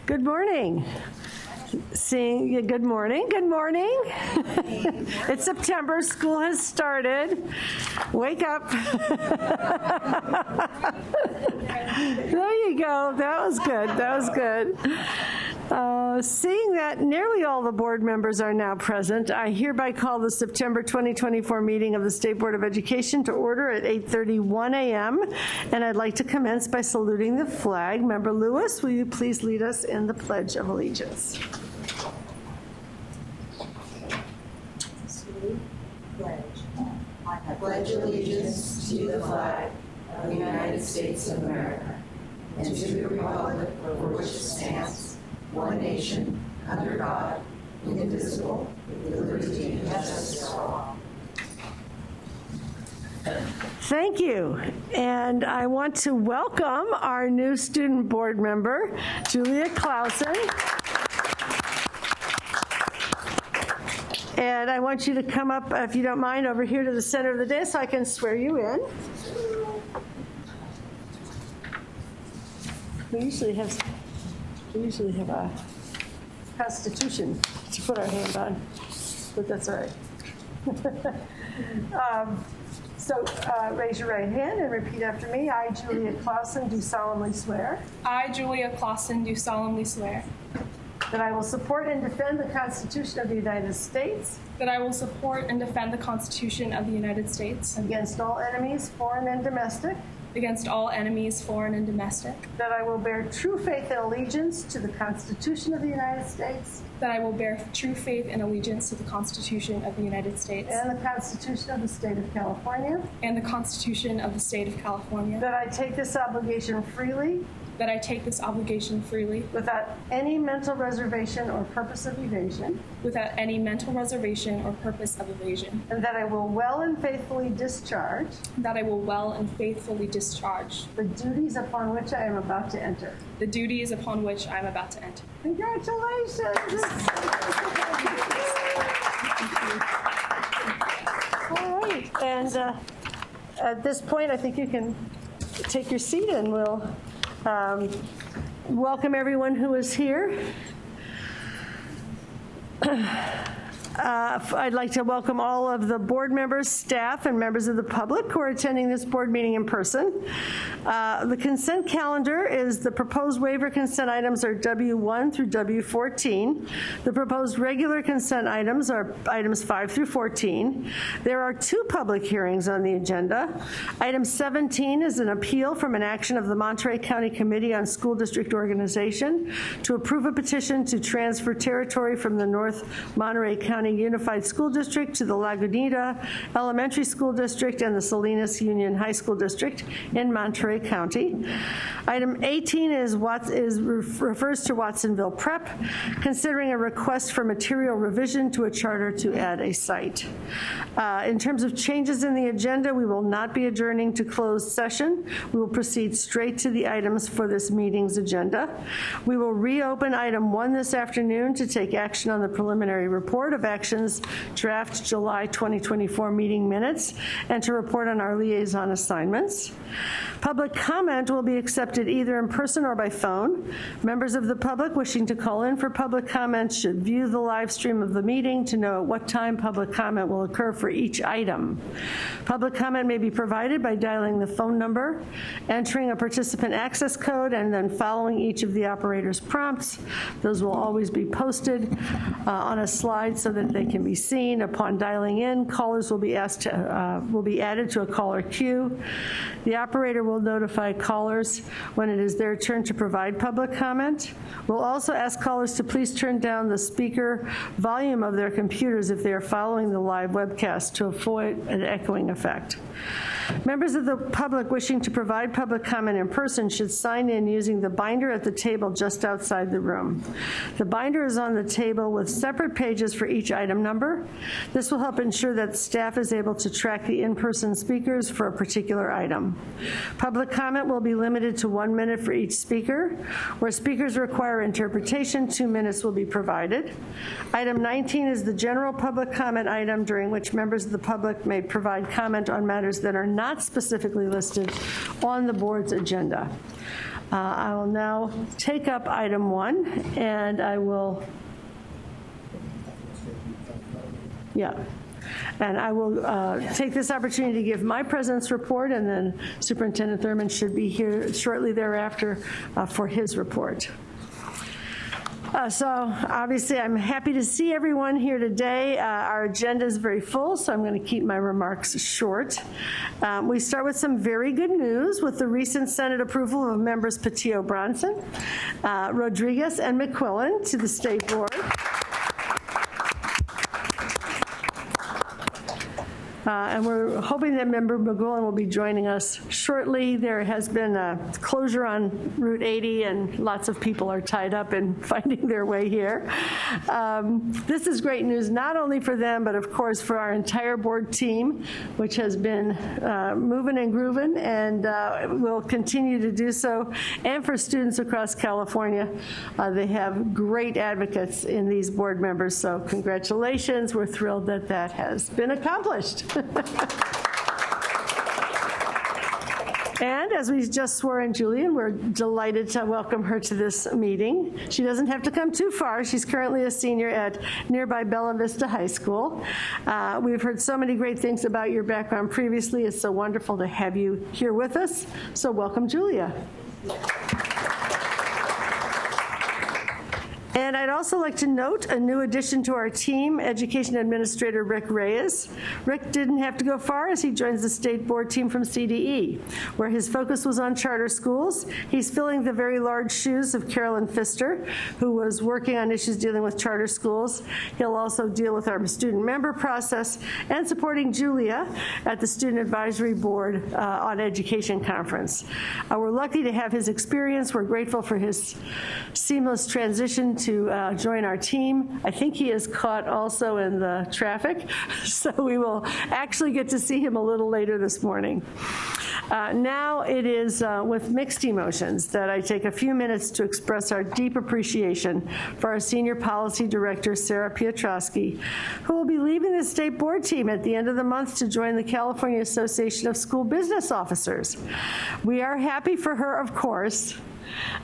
Good morning. Seeing you. Good morning. Good morning. It's September. School has started. Wake up. There you go. That was good. That was good. Seeing that nearly all the board members are now present, I hereby call the September 2024 meeting of the State Board of Education to order at 8:31 a.m. And I'd like to commence by saluting the flag. Member Lewis, will you please lead us in the Pledge of Allegiance? I pledge allegiance to the flag of the United States of America and to the republic for which it stands, one nation, under God, indivisible, with liberty and justice for all. Thank you. And I want to welcome our new student board member, Julia Clausen. And I want you to come up, if you don't mind, over here to the center of the dais so I can swear you in. We usually have a constitution to put our hand on, but that's all right. So raise your right hand and repeat after me. I, Julia Clausen, do solemnly swear. I, Julia Clausen, do solemnly swear. That I will support and defend the Constitution of the United States. That I will support and defend the Constitution of the United States. Against all enemies, foreign and domestic. Against all enemies, foreign and domestic. That I will bear true faith and allegiance to the Constitution of the United States. That I will bear true faith and allegiance to the Constitution of the United States. And the Constitution of the State of California. And the Constitution of the State of California. That I take this obligation freely. That I take this obligation freely. Without any mental reservation or purpose of evasion. Without any mental reservation or purpose of evasion. And that I will well and faithfully discharge. That I will well and faithfully discharge. The duties upon which I am about to enter. The duties upon which I am about to enter. Congratulations. All right. And at this point, I think you can take your seat and we'll welcome everyone who is here. I'd like to welcome all of the board members, staff, and members of the public who are attending this board meeting in person. The consent calendar is the proposed waiver consent items are W1 through W14. The proposed regular consent items are items 5 through 14. There are 2 public hearings on the agenda. Item 17 is an appeal from an action of the Monterey County Committee on School District Organization to approve a petition to transfer territory from the North Monterey County Unified School District to the Lagunita Elementary School District and the Salinas Union High School District in Monterey County. Item 18 refers to Watsonville Prep, considering a request for material revision to a charter to add a site. In terms of changes in the agenda, we will not be adjourning to closed session. We will proceed straight to the items for this meeting's agenda. We will reopen item 1 this afternoon to take action on the preliminary report of actions draft July 2024 meeting minutes and to report on our liaison assignments. Public comment will be accepted either in person or by phone. Members of the public wishing to call in for public comments should view the live stream of the meeting to know at what time public comment will occur for each item. Public comment may be provided by dialing the phone number, entering a participant access code, and then following each of the operator's prompts. Those will always be posted on a slide so that they can be seen. Upon dialing in, callers will be added to a caller queue. The operator will notify callers when it is their turn to provide public comment. We'll also ask callers to please turn down the speaker volume of their computers if they are following the live webcast to avoid an echoing effect. Members of the public wishing to provide public comment in person should sign in using the binder at the table just outside the room. The binder is on the table with separate pages for each item number. This will help ensure that staff is able to track the in-person speakers for a particular item. Public comment will be limited to 1 minute for each speaker. Where speakers require interpretation, 2 minutes will be provided. Item 19 is the general public comment item, during which members of the public may provide comment on matters that are not specifically listed on the board's agenda. I will now take up item 1, and I will, take this opportunity to give my president's report, and then Superintendent Thurman should be here shortly thereafter for his report. So obviously I'm happy to see everyone here today. Our agenda is very full, so I'm going to keep my remarks short. We start with some very good news with the recent Senate approval of members Patillo Bronson, Rodriguez, and McQuillan to the State Board. And we're hoping that member McQuillan will be joining us shortly. There has been a closure on Route 80, and lots of people are tied up in finding their way here. This is great news, not only for them, but of course for our entire board team, which has been moving and grooving, and will continue to do so, and for students across California. They have great advocates in these board members, so congratulations. We're thrilled that that has been accomplished. And as we just swore in Julian, we're delighted to welcome her to this meeting. She doesn't have to come too far. She's currently a senior at nearby Bella Vista High School. We've heard so many great things about your background previously. It's so wonderful to have you here with us. So welcome, Julia. And I'd also like to note a new addition to our team, Education Administrator Rick Reyes. Rick didn't have to go far as he joins the state board team from CDE, where his focus was on charter schools. He's filling the very large shoes of Carolyn Pfister, who was working on issues dealing with charter schools. He'll also deal with our student member process and supporting Julia at the Student Advisory Board on Education Conference. We're lucky to have his experience. We're grateful for his seamless transition to join our team. I think he is caught also in the traffic, so we will actually get to see him a little later this morning. Now it is with mixed emotions that I take a few minutes to express our deep appreciation for our Senior Policy Director, Sarah Piotrowski, who will be leaving the state board team at the end of the month to join the California Association of School Business Officers. We are happy for her, of course,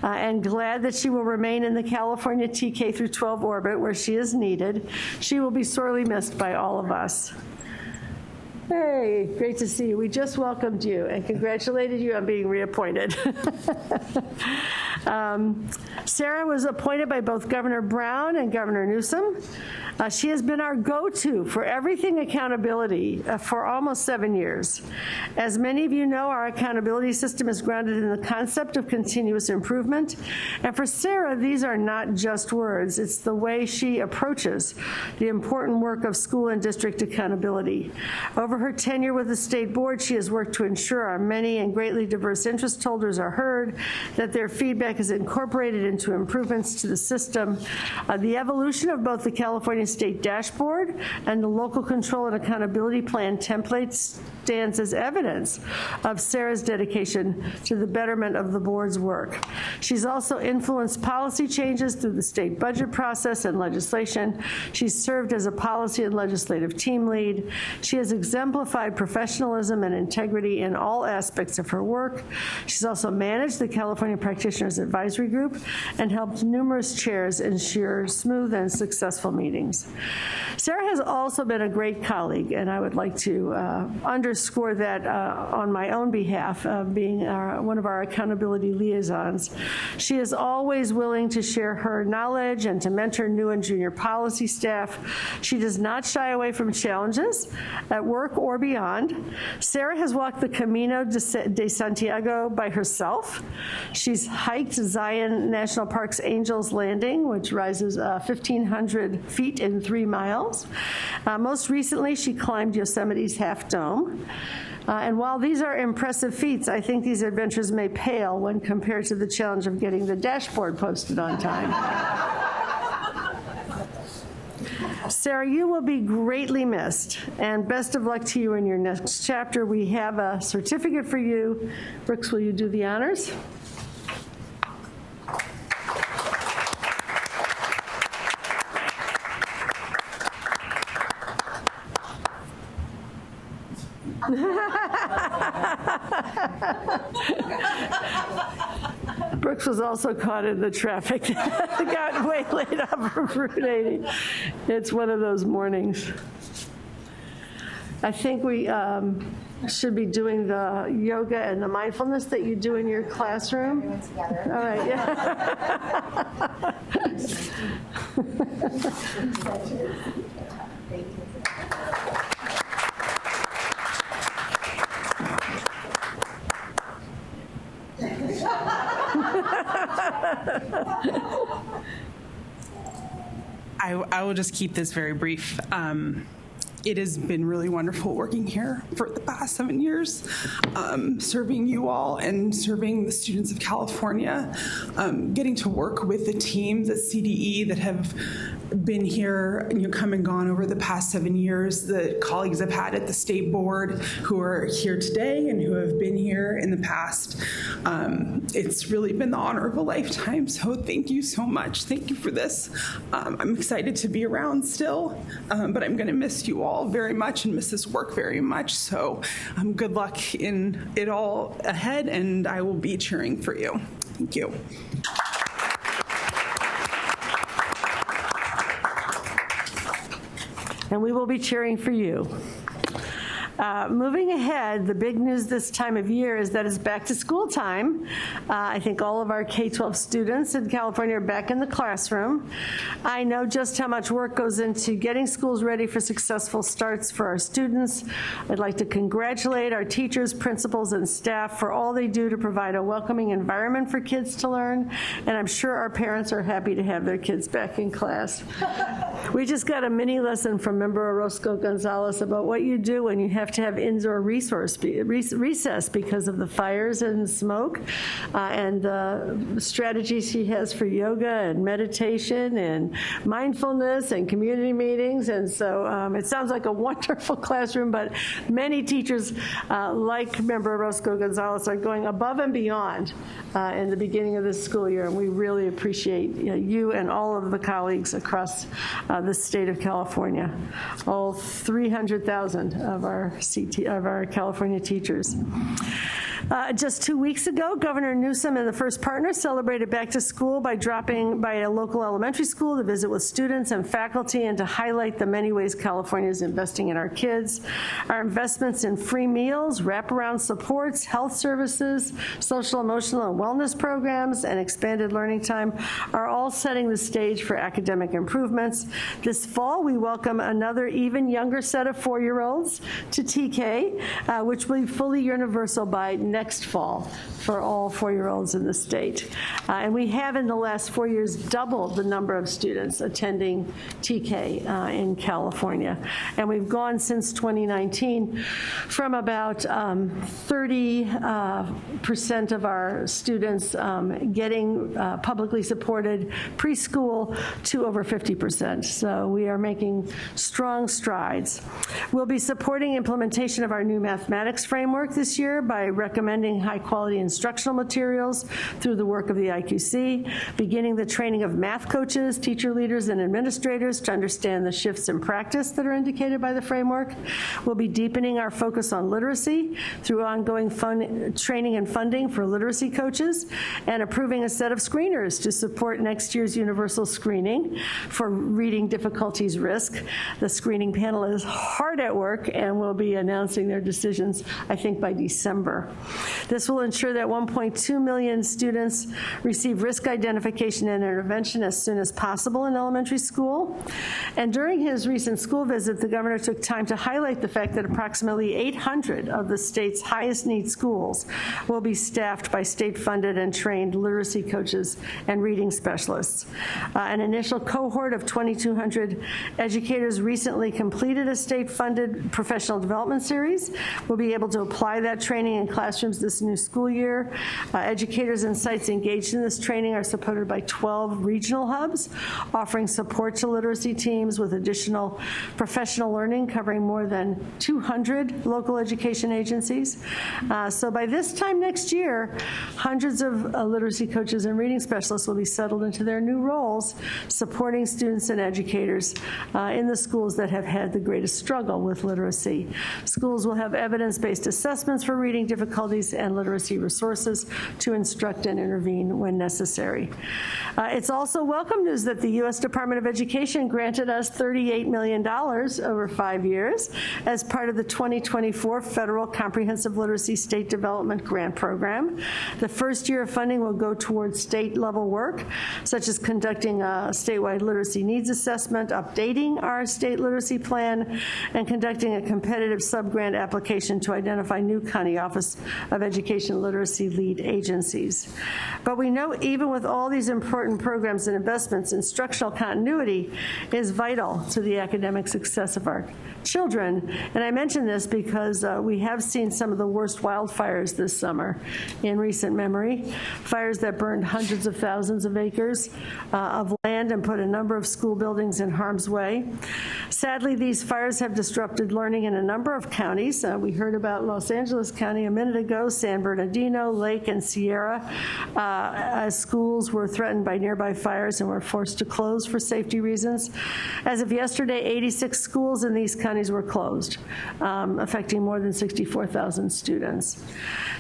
and glad that she will remain in the California TK through 12 orbit where she is needed. She will be sorely missed by all of us. Hey, great to see you. We just welcomed you and congratulated you on being reappointed. Sarah was appointed by both Governor Brown and Governor Newsom. She has been our go-to for everything accountability for almost 7 years. As many of you know, our accountability system is grounded in the concept of continuous improvement. And for Sarah, these are not just words. It's the way she approaches the important work of school and district accountability. Over her tenure with the state board, she has worked to ensure our many and greatly diverse interest holders are heard, that their feedback is incorporated into improvements to the system. The evolution of both the California State Dashboard and the Local Control and Accountability Plan templates stands as evidence of Sarah's dedication to the betterment of the board's work. She's also influenced policy changes through the state budget process and legislation. She's served as a policy and legislative team lead. She has exemplified professionalism and integrity in all aspects of her work. She's also managed the California Practitioners Advisory Group and helped numerous chairs ensure smooth and successful meetings. Sarah has also been a great colleague, and I would like to underscore that on my own behalf, being one of our accountability liaisons. She is always willing to share her knowledge and to mentor new and junior policy staff. She does not shy away from challenges at work or beyond. Sarah has walked the Camino de Santiago by herself. She's hiked Zion National Park's Angel's Landing, which rises 1,500 feet in 3 miles. Most recently, she climbed Yosemite's Half Dome. And while these are impressive feats, I think these adventures may pale when compared to the challenge of getting the dashboard posted on time. Sarah, you will be greatly missed, and best of luck to you in your next chapter. We have a certificate for you. Brooks, will you do the honors? Brooks was also caught in the traffic. Got way late off of Route 80. It's one of those mornings. I think we should be doing the yoga and the mindfulness that you do in your classroom. Everyone together. All right, yeah. I will just keep this very brief. It has been really wonderful working here for the past 7 years, serving you all and serving the students of California, getting to work with the teams at CDE that have been here, come and gone over the past 7 years, the colleagues I've had at the state board who are here today and who have been here in the past. It's really been the honor of a lifetime, so thank you so much. Thank you for this. I'm excited to be around still, but I'm going to miss you all very much and miss this work very much, so good luck in it all ahead, and I will be cheering for you. Thank you. And we will be cheering for you. Moving ahead, the big news this time of year is that it's back to school time. I think all of our K-12 students in California are back in the classroom. I know just how much work goes into getting schools ready for successful starts for our students. I'd like to congratulate our teachers, principals, and staff for all they do to provide a welcoming environment for kids to learn, and I'm sure our parents are happy to have their kids back in class. We just got a mini lesson from Member Orozco Gonzalez about what you do when you have to have indoor recess because of the fires and smoke, and strategies he has for yoga and meditation and mindfulness and community meetings. And so it sounds like a wonderful classroom, but many teachers, like Member Orozco Gonzalez, are going above and beyond in the beginning of this school year, and we really appreciate you and all of the colleagues across the state of California, all 300,000 of our California teachers. Just 2 weeks ago, Governor Newsom and the First Partner celebrated back to school by dropping by a local elementary school to visit with students and faculty and to highlight the many ways California is investing in our kids. Our investments in free meals, wraparound supports, health services, social, emotional, and wellness programs, and expanded learning time are all setting the stage for academic improvements. This fall, we welcome another even younger set of 4-year-olds to TK, which will be fully universal by next fall for all 4-year-olds in the state. And we have in the last 4 years doubled the number of students attending TK in California. And we've gone since 2019 from about 30% of our students getting publicly supported preschool to over 50%. So we are making strong strides. We'll be supporting implementation of our new mathematics framework this year by recommending high-quality instructional materials through the work of the IQC, beginning the training of math coaches, teacher leaders, and administrators to understand the shifts in practice that are indicated by the framework. We'll be deepening our focus on literacy through ongoing training and funding for literacy coaches, and approving a set of screeners to support next year's universal screening for reading difficulties risk. The screening panel is hard at work and will be announcing their decisions, I think, by December. This will ensure that 1.2 million students receive risk identification and intervention as soon as possible in elementary school. And during his recent school visit, the governor took time to highlight the fact that approximately 800 of the state's highest need schools will be staffed by state-funded and trained literacy coaches and reading specialists. An initial cohort of 2,200 educators recently completed a state-funded professional development series. We'll be able to apply that training in classrooms this new school year year. Educators and sites engaged in this training are supported by 12 regional hubs, offering support to literacy teams with additional professional learning covering more than 200 local education agencies. So by this time next year, hundreds of literacy coaches and reading specialists will be settled into their new roles, supporting students and educators in the schools that have had the greatest struggle with literacy. Schools will have evidence-based assessments for reading difficulties and literacy resources to instruct and intervene when necessary. It's also welcome news that the U.S. Department of Education granted us $38 million over 5 years as part of the 2024 Federal Comprehensive Literacy State Development Grant Program. The first year of funding will go towards state-level work, such as conducting a statewide literacy needs assessment, updating our state literacy plan, and conducting a competitive sub-grant application to identify new county Office of Education literacy lead agencies. But we know even with all these important programs and investments, instructional continuity is vital to the academic success of our children. And I mention this because we have seen some of the worst wildfires this summer in recent memory, fires that burned hundreds of thousands of acres of land and put a number of school buildings in harm's way. Sadly, these fires have disrupted learning in a number of counties. We heard about Los Angeles County a minute ago, San Bernardino, Lake, and Sierra. Schools were threatened by nearby fires and were forced to close for safety reasons. As of yesterday, 86 schools in these counties were closed, affecting more than 64,000 students.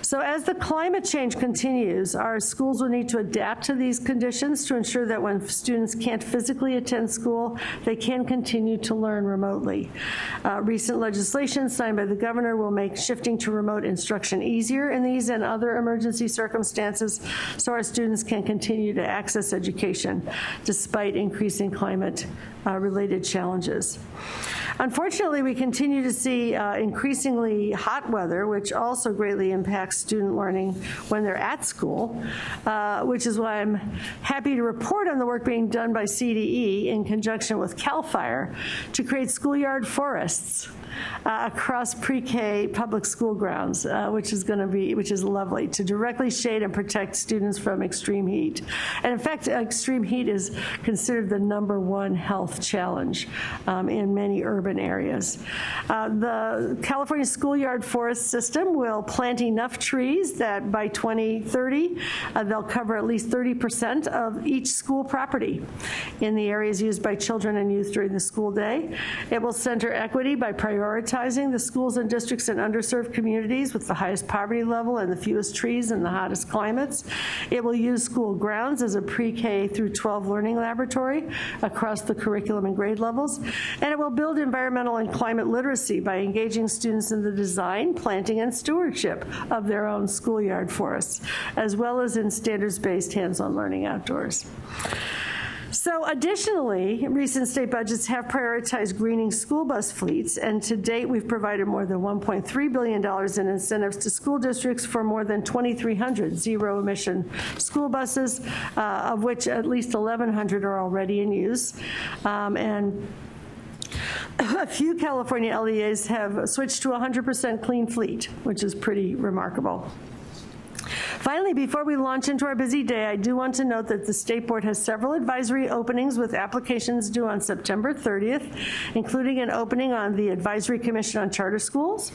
So as the climate change continues, our schools will need to adapt to these conditions to ensure that when students can't physically attend school, they can continue to learn remotely. Recent legislation signed by the governor will make shifting to remote instruction easier in these and other emergency circumstances so our students can continue to access education despite increasing climate-related challenges. Unfortunately, we continue to see increasingly hot weather, which also greatly impacts student learning when they're at school, which is why I'm happy to report on the work being done by CDE in conjunction with CAL FIRE to create schoolyard forests across pre-K public school grounds, which is lovely, to directly shade and protect students from extreme heat. And in fact, extreme heat is considered the #1 health challenge in many urban areas. The California schoolyard forest system will plant enough trees that by 2030, they'll cover at least 30% of each school property in the areas used by children and youth during the school day. It will center equity by prioritizing the schools and districts in underserved communities with the highest poverty level and the fewest trees in the hottest climates. It will use school grounds as a pre-K through 12 learning laboratory across the curriculum and grade levels. And it will build environmental and climate literacy by engaging students in the design, planting, and stewardship of their own schoolyard forests, as well as in standards-based hands-on learning outdoors. So additionally, recent state budgets have prioritized greening school bus fleets, and to date we've provided more than $1.3 billion in incentives to school districts for more than 2,300 zero-emission school buses, of which at least 1,100 are already in use. And a few California LEAs have switched to 100% clean fleet, which is pretty remarkable. Finally, before we launch into our busy day, I do want to note that the State Board has several advisory openings with applications due on September 30th, including an opening on the Advisory Commission on Charter Schools,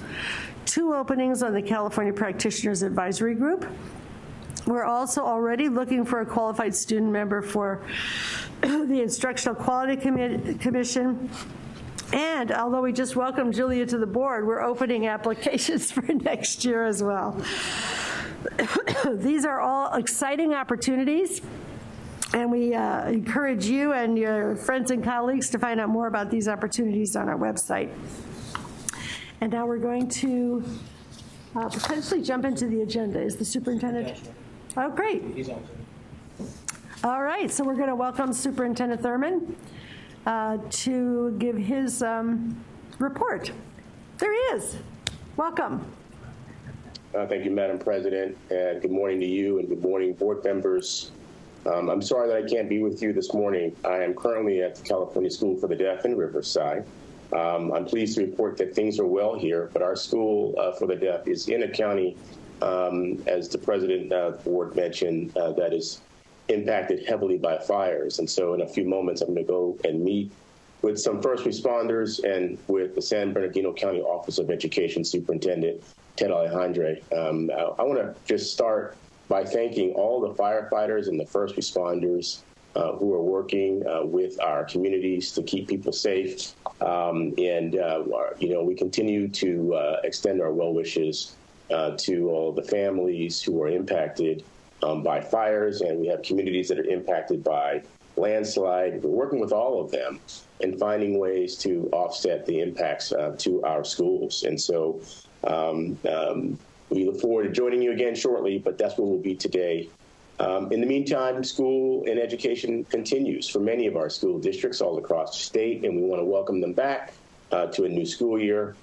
2 openings on the California Practitioners Advisory Group. We're also already looking for a qualified student member for the Instructional Quality Commission. And although we just welcomed Julia to the board, we're opening applications for next year as well. These are all exciting opportunities, and we encourage you and your friends and colleagues to find out more about these opportunities on our website. And now we're going to potentially jump into the agenda. Is the superintendent? Oh, great. All right, so we're going to welcome Superintendent Thurman to give his report. There he is. Welcome. Thank you, Madam President, and good morning to you and good morning, board members. I'm sorry that I can't be with you this morning. I am currently at the California School for the Deaf in Riverside. I'm pleased to report that things are well here, but our school for the deaf is in a county as the president of the board mentioned, that is impacted heavily by fires. And so in a few moments, I'm going to go and meet with some first responders and with the San Bernardino County Office of Education Superintendent Ted Alejandre. I want to just start by thanking all the firefighters and the first responders who are working with our communities to keep people safe. We continue to extend our well wishes to all the families who are impacted by fires, and we have communities that are impacted by landslide. We're working with all of them and finding ways to offset the impacts to our schools. And so we look forward to joining you again shortly, but that's where we'll be today. In the meantime, school and education continues for many of our school districts all across the state, and we want to welcome them back to a new school year.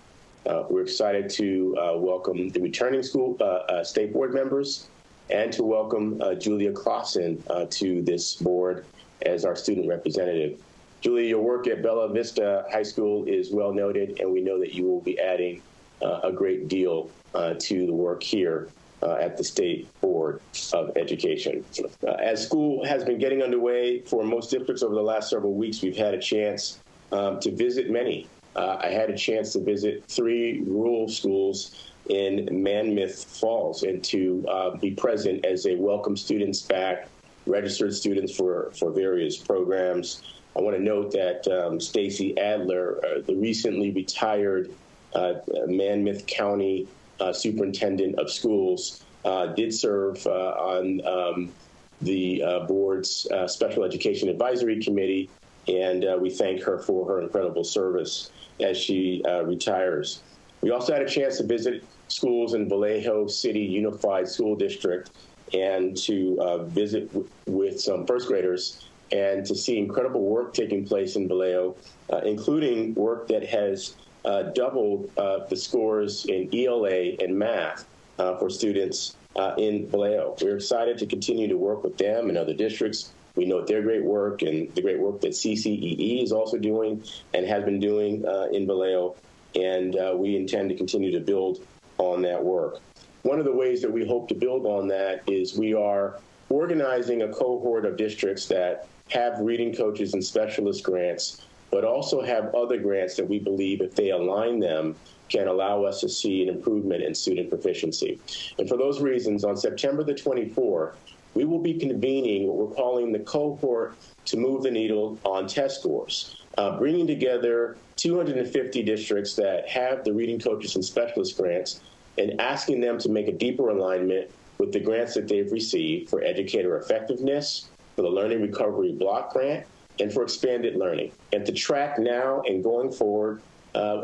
We're excited to welcome the returning school state board members and to welcome Julia Clausen to this board as our student representative. Julia, your work at Bella Vista High School is well noted, and we know that you will be adding a great deal to the work here at the State Board of Education. As school has been getting underway for most districts over the last several weeks, we've had a chance to visit many. I had a chance to visit 3 rural schools in Mammoth Falls and to be present as they welcome students back, registered students for various programs. I want to note that Stacy Adler, the recently retired Mammoth County Superintendent of Schools, did serve on the board's Special Education Advisory Committee, and we thank her for her incredible service as she retires. We also had a chance to visit schools in Vallejo City Unified School District and to visit with some first graders and to see incredible work taking place in Vallejo, including work that has doubled the scores in ELA and math for students in Vallejo. We're excited to continue to work with them and other districts. We note their great work and the great work that CCEE is also doing and has been doing in Vallejo, and we intend to continue to build on that work. One of the ways that we hope to build on that is we are organizing a cohort of districts that have reading coaches and specialist grants, but also have other grants that we believe, if they align them, can allow us to see an improvement in student proficiency. And for those reasons, on September the 24th, we will be convening what we're calling the cohort to move the needle on test scores, bringing together 250 districts that have the reading coaches and specialist grants and asking them to make a deeper alignment with the grants that they've received for educator effectiveness, for the Learning Recovery Block Grant, and for expanded learning, and to track now and going forward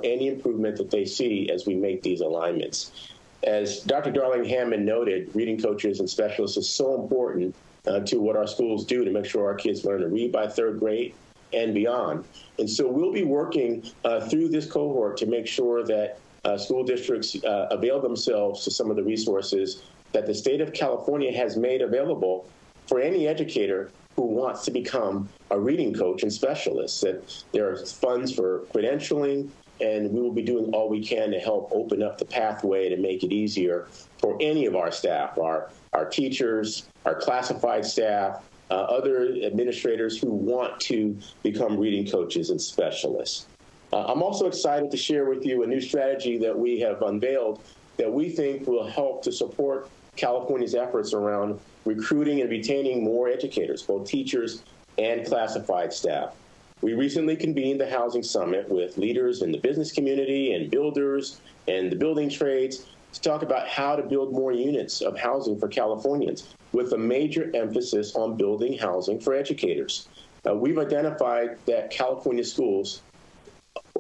any improvement that they see as we make these alignments. As Dr. Darling Hammond noted, reading coaches and specialists is so important to what our schools do to make sure our kids learn to read by 3rd grade and beyond. And so we'll be working through this cohort to make sure that school districts avail themselves to some of the resources that the state of California has made available for any educator who wants to become a reading coach and specialist. That there are funds for credentialing, and we will be doing all we can to help open up the pathway to make it easier for any of our staff, our teachers, our classified staff, other administrators who want to become reading coaches and specialists. I'm also excited to share with you a new strategy that we have unveiled that we think will help to support California's efforts around recruiting and retaining more educators, both teachers and classified staff. We recently convened the Housing Summit with leaders in the business community and builders and the building trades to talk about how to build more units of housing for Californians, with a major emphasis on building housing for educators. We've identified that California schools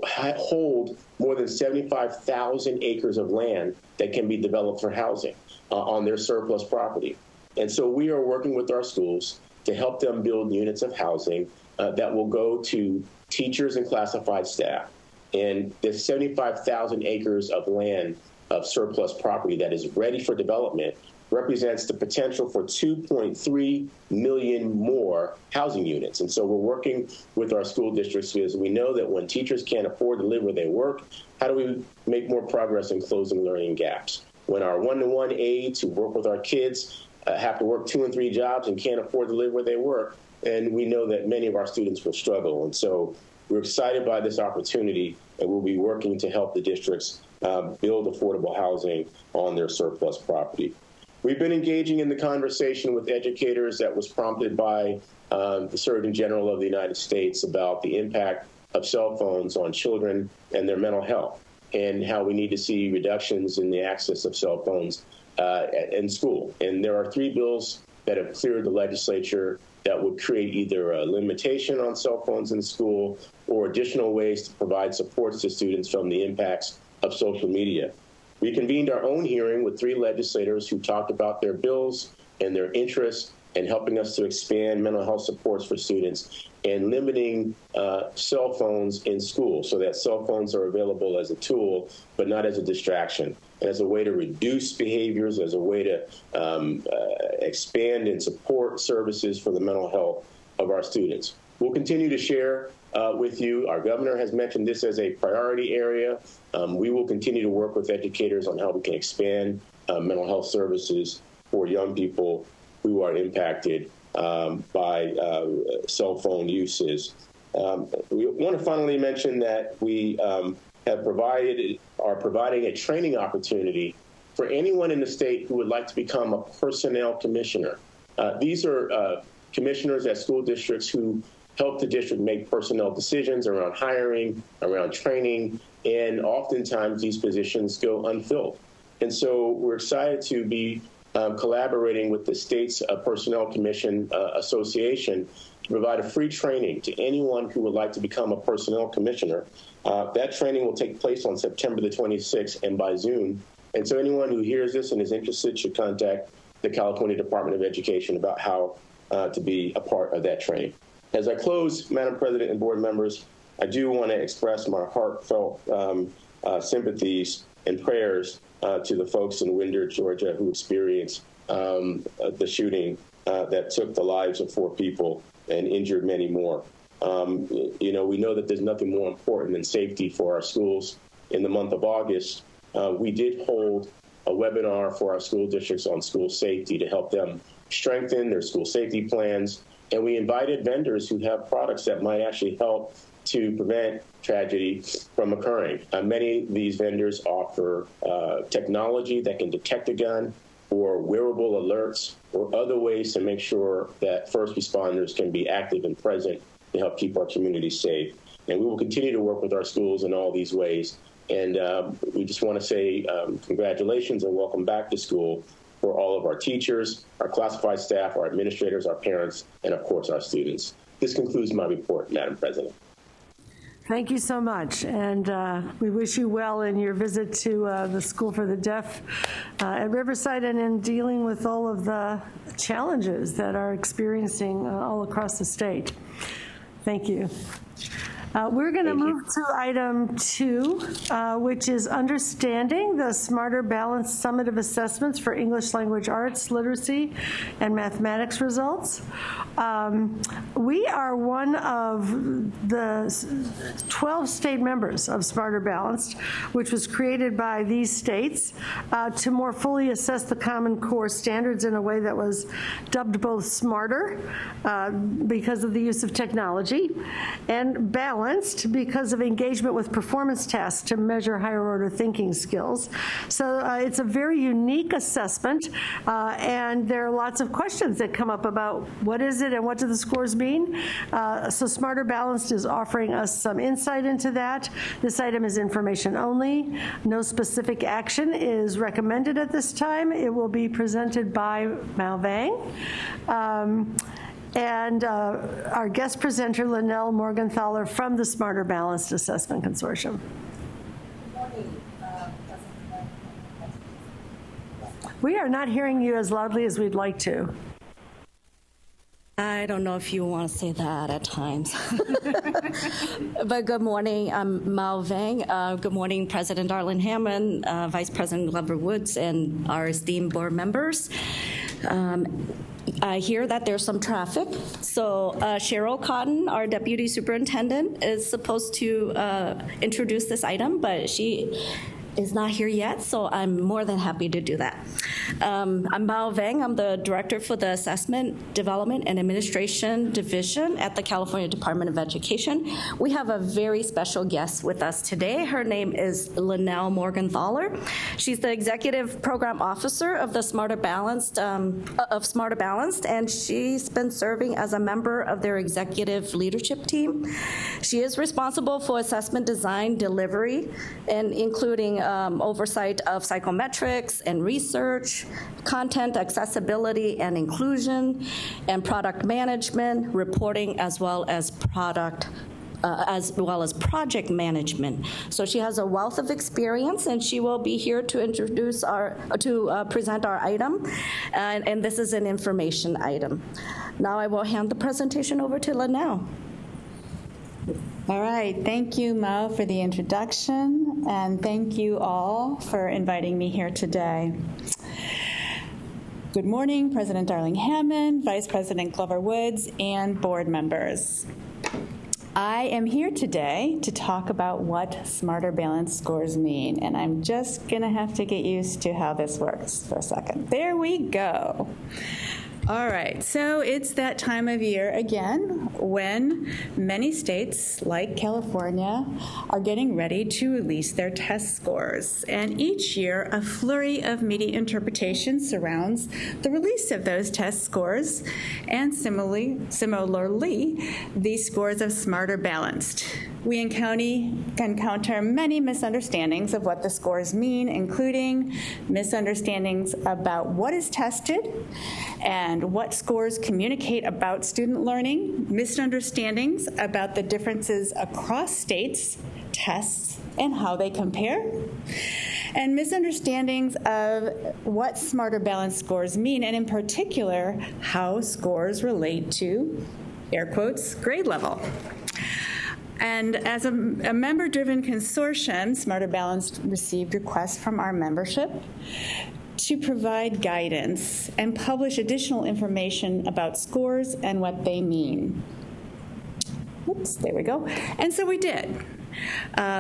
hold more than 75,000 acres of land that can be developed for housing on their surplus property. And so we are working with our schools to help them build units of housing that will go to teachers and classified staff. And there's 75,000 acres of land of surplus property that is ready for development represents the potential for 2.3 million more housing units. And so we're working with our school districts because we know that when teachers can't afford to live where they work, how do we make more progress in closing learning gaps? when our one-to-one aides who work with our kids have to work 2 and 3 jobs and can't afford to live where they work. And we know that many of our students will struggle. And so we're excited by this opportunity, and we'll be working to help the districts build affordable housing on their surplus property. We've been engaging in the conversation with educators that was prompted by the Surgeon General of the United States about the impact of cell phones on children and their mental health, and how we need to see reductions in the access of cell phones in school. And there are 3 bills that have cleared the legislature that would create either a limitation on cell phones in school or additional ways to provide supports to students from the impacts of social media. We convened our own hearing with 3 legislators who talked about their bills and their interests in helping us to expand mental health supports for students and limiting cell phones in school so that cell phones are available as a tool, but not as a distraction, as a way to reduce behaviors, as a way to expand and support services for the mental health of our students. We'll continue to share with you. Our governor has mentioned this as a priority area. We will continue to work with educators on how we can expand mental health services for young people who are impacted by cell phone uses. We want to finally mention that we are providing a training opportunity for anyone in the state who would like to become a personnel commissioner. These are commissioners at school districts who help the district make personnel decisions around hiring, around training, and oftentimes these positions go unfilled. And so we're excited to be collaborating with the state's Personnel Commission Association to provide a free training to anyone who would like to become a personnel commissioner. That training will take place on September the 26th and by Zoom. And so anyone who hears this and is interested should contact the California Department of Education about how to be a part of that training. As I close, Madam President and board members, I do want to express my heartfelt sympathies and prayers to the folks in Winder, Georgia, who experienced the shooting that took the lives of 4 people and injured many more. We know that there's nothing more important than safety for our schools. In the month of August, we did hold a webinar for our school districts on school safety to help them strengthen their school safety plans. And we invited vendors who have products that might actually help to prevent tragedy from occurring. Many of these vendors offer technology that can detect a gun or wearable alerts or other ways to make sure that first responders can be active and present to help keep our community safe. And we will continue to work with our schools in all these ways. And we just want to say congratulations and welcome back to school for all of our teachers, our classified staff, our administrators, our parents, and of course our students. This concludes my report, Madam President. Thank you so much, and we wish you well in your visit to the School for the Deaf at Riverside and in dealing with all of the challenges that are experiencing all across the state. Thank you. We're going to move to item 2, which is understanding the smarter, balanced summative assessments for English language arts, literacy, and mathematics results. We are one of the 12 state members of Smarter Balanced, which was created by these states to more fully assess the Common Core standards in a way that was dubbed both smarter because of the use of technology and balanced because of engagement with performance tasks to measure higher order thinking skills. So it's a very unique assessment, and there are lots of questions that come up about what is it and what do the scores mean. So Smarter Balanced is offering us some insight into that. This item is information only. No specific action is recommended at this time. It will be presented by Mao Vang. And our guest presenter, Linnell Morgenthaler from the Smarter Balanced Assessment Consortium. Good morning, We are not hearing you as loudly as we'd like to. I don't know if you want to say that at times. But good morning, I'm Mao Vang. Good morning, President Darlene Hammond, Vice President Glover Woods, and our esteemed board members. I hear that there's some traffic. So Cheryl Cotton, our Deputy Superintendent, is supposed to introduce this item, but she is not here yet, so I'm more than happy to do that. I'm Mao Vang. I'm the Director for the Assessment, Development, and Administration Division at the California Department of Education. We have a very special guest with us today. Her name is Linnell Morgenthaler. She's the Executive Program Officer of the Smarter Balanced, and she's been serving as a member of their executive leadership team. She is responsible for assessment design, delivery, and including oversight of psychometrics and research, content accessibility and inclusion, and product management, reporting, as well as project management. So she has a wealth of experience, and she will be here to present our item, and this is an information item. Now I will hand the presentation over to Linnell. All right, thank you, Mo, for the introduction, and thank you all for inviting me here today. Good morning, President Darling Hammond, Vice President Glover Woods, and board members. I am here today to talk about what Smarter Balanced scores mean, and I'm just going to have to get used to how this works for a second. There we go. All right, so it's that time of year again when many states, like California, are getting ready to release their test scores. And each year, a flurry of media interpretation surrounds the release of those test scores, and similarly, the scores of Smarter Balanced. We encounter many misunderstandings of what the scores mean, including misunderstandings about what is tested and what scores communicate about student learning, misunderstandings about the differences across states, tests, and how they compare, and misunderstandings of what Smarter Balanced scores mean, and in particular, how scores relate to, air quotes, grade level. And as a member-driven consortium, Smarter Balanced received requests from our membership to provide guidance and publish additional information about scores and what they mean. Oops, there we go. And so we did.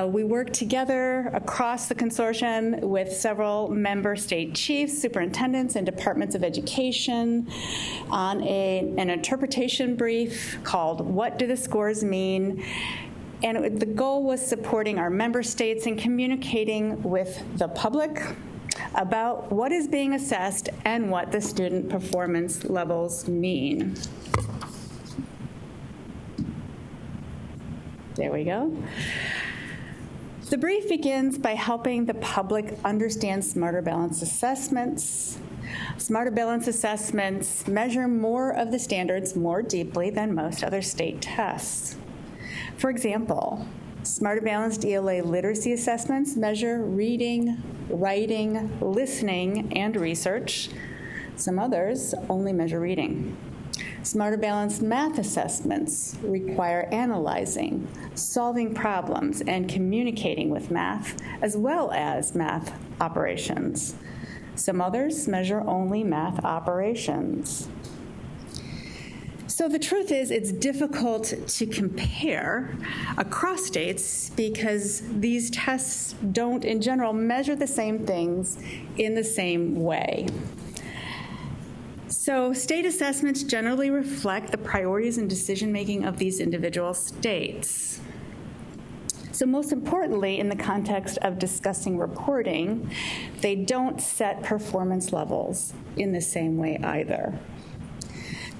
We worked together across the consortium with several member state chiefs, superintendents, and departments of education on an interpretation brief called What Do the Scores Mean? And the goal was supporting our member states and communicating with the public about what is being assessed and what the student performance levels mean. There we go. The brief begins by helping the public understand Smarter Balanced assessments. Smarter Balanced assessments measure more of the standards more deeply than most other state tests. For example, Smarter Balanced ELA literacy assessments measure reading, writing, listening, and research. Some others only measure reading. Smarter Balanced math assessments require analyzing, solving problems, and communicating with math, as well as math operations. Some others measure only math operations. So the truth is, it's difficult to compare across states because these tests don't, in general, measure the same things in the same way. So state assessments generally reflect the priorities and decision-making of these individual states. So most importantly, in the context of discussing reporting, they don't set performance levels in the same way either.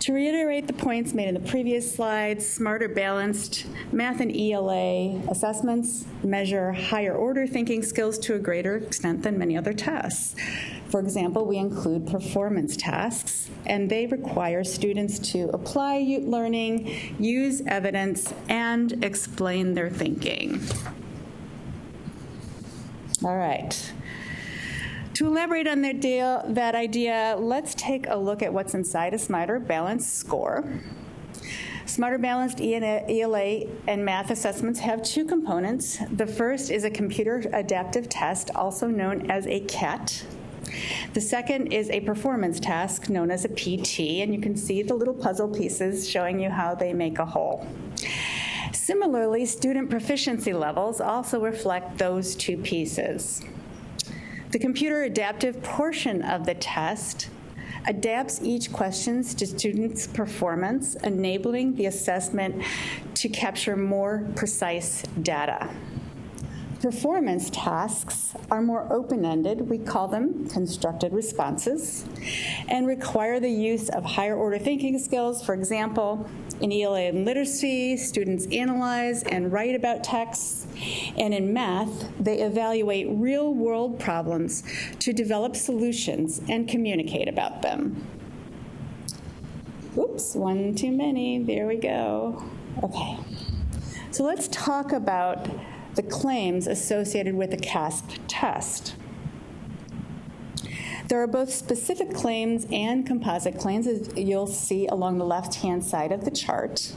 To reiterate the points made in the previous slides, Smarter Balanced math and ELA assessments measure higher order thinking skills to a greater extent than many other tests. For example, we include performance tasks, and they require students to apply learning, use evidence, and explain their thinking. All right. To elaborate on that idea, let's take a look at what's inside a Smarter Balanced score. Smarter Balanced ELA and math assessments have two components. The first is a computer adaptive test, also known as a CAT. The second is a performance task known as a PT, and you can see the little puzzle pieces showing you how they make a whole. Similarly, student proficiency levels also reflect those two pieces. The computer adaptive portion of the test adapts each question to students' performance, enabling the assessment to capture more precise data. Performance tasks are more open-ended. We call them constructed responses, and require the use of higher order thinking skills. For example, in ELA and literacy, students analyze and write about texts, and in math, they evaluate real-world problems to develop solutions and communicate about them. Oops, one too many. There we go. Okay. So let's talk about the claims associated with the CASP test. There are both specific claims and composite claims, as you'll see along the left-hand side of the chart.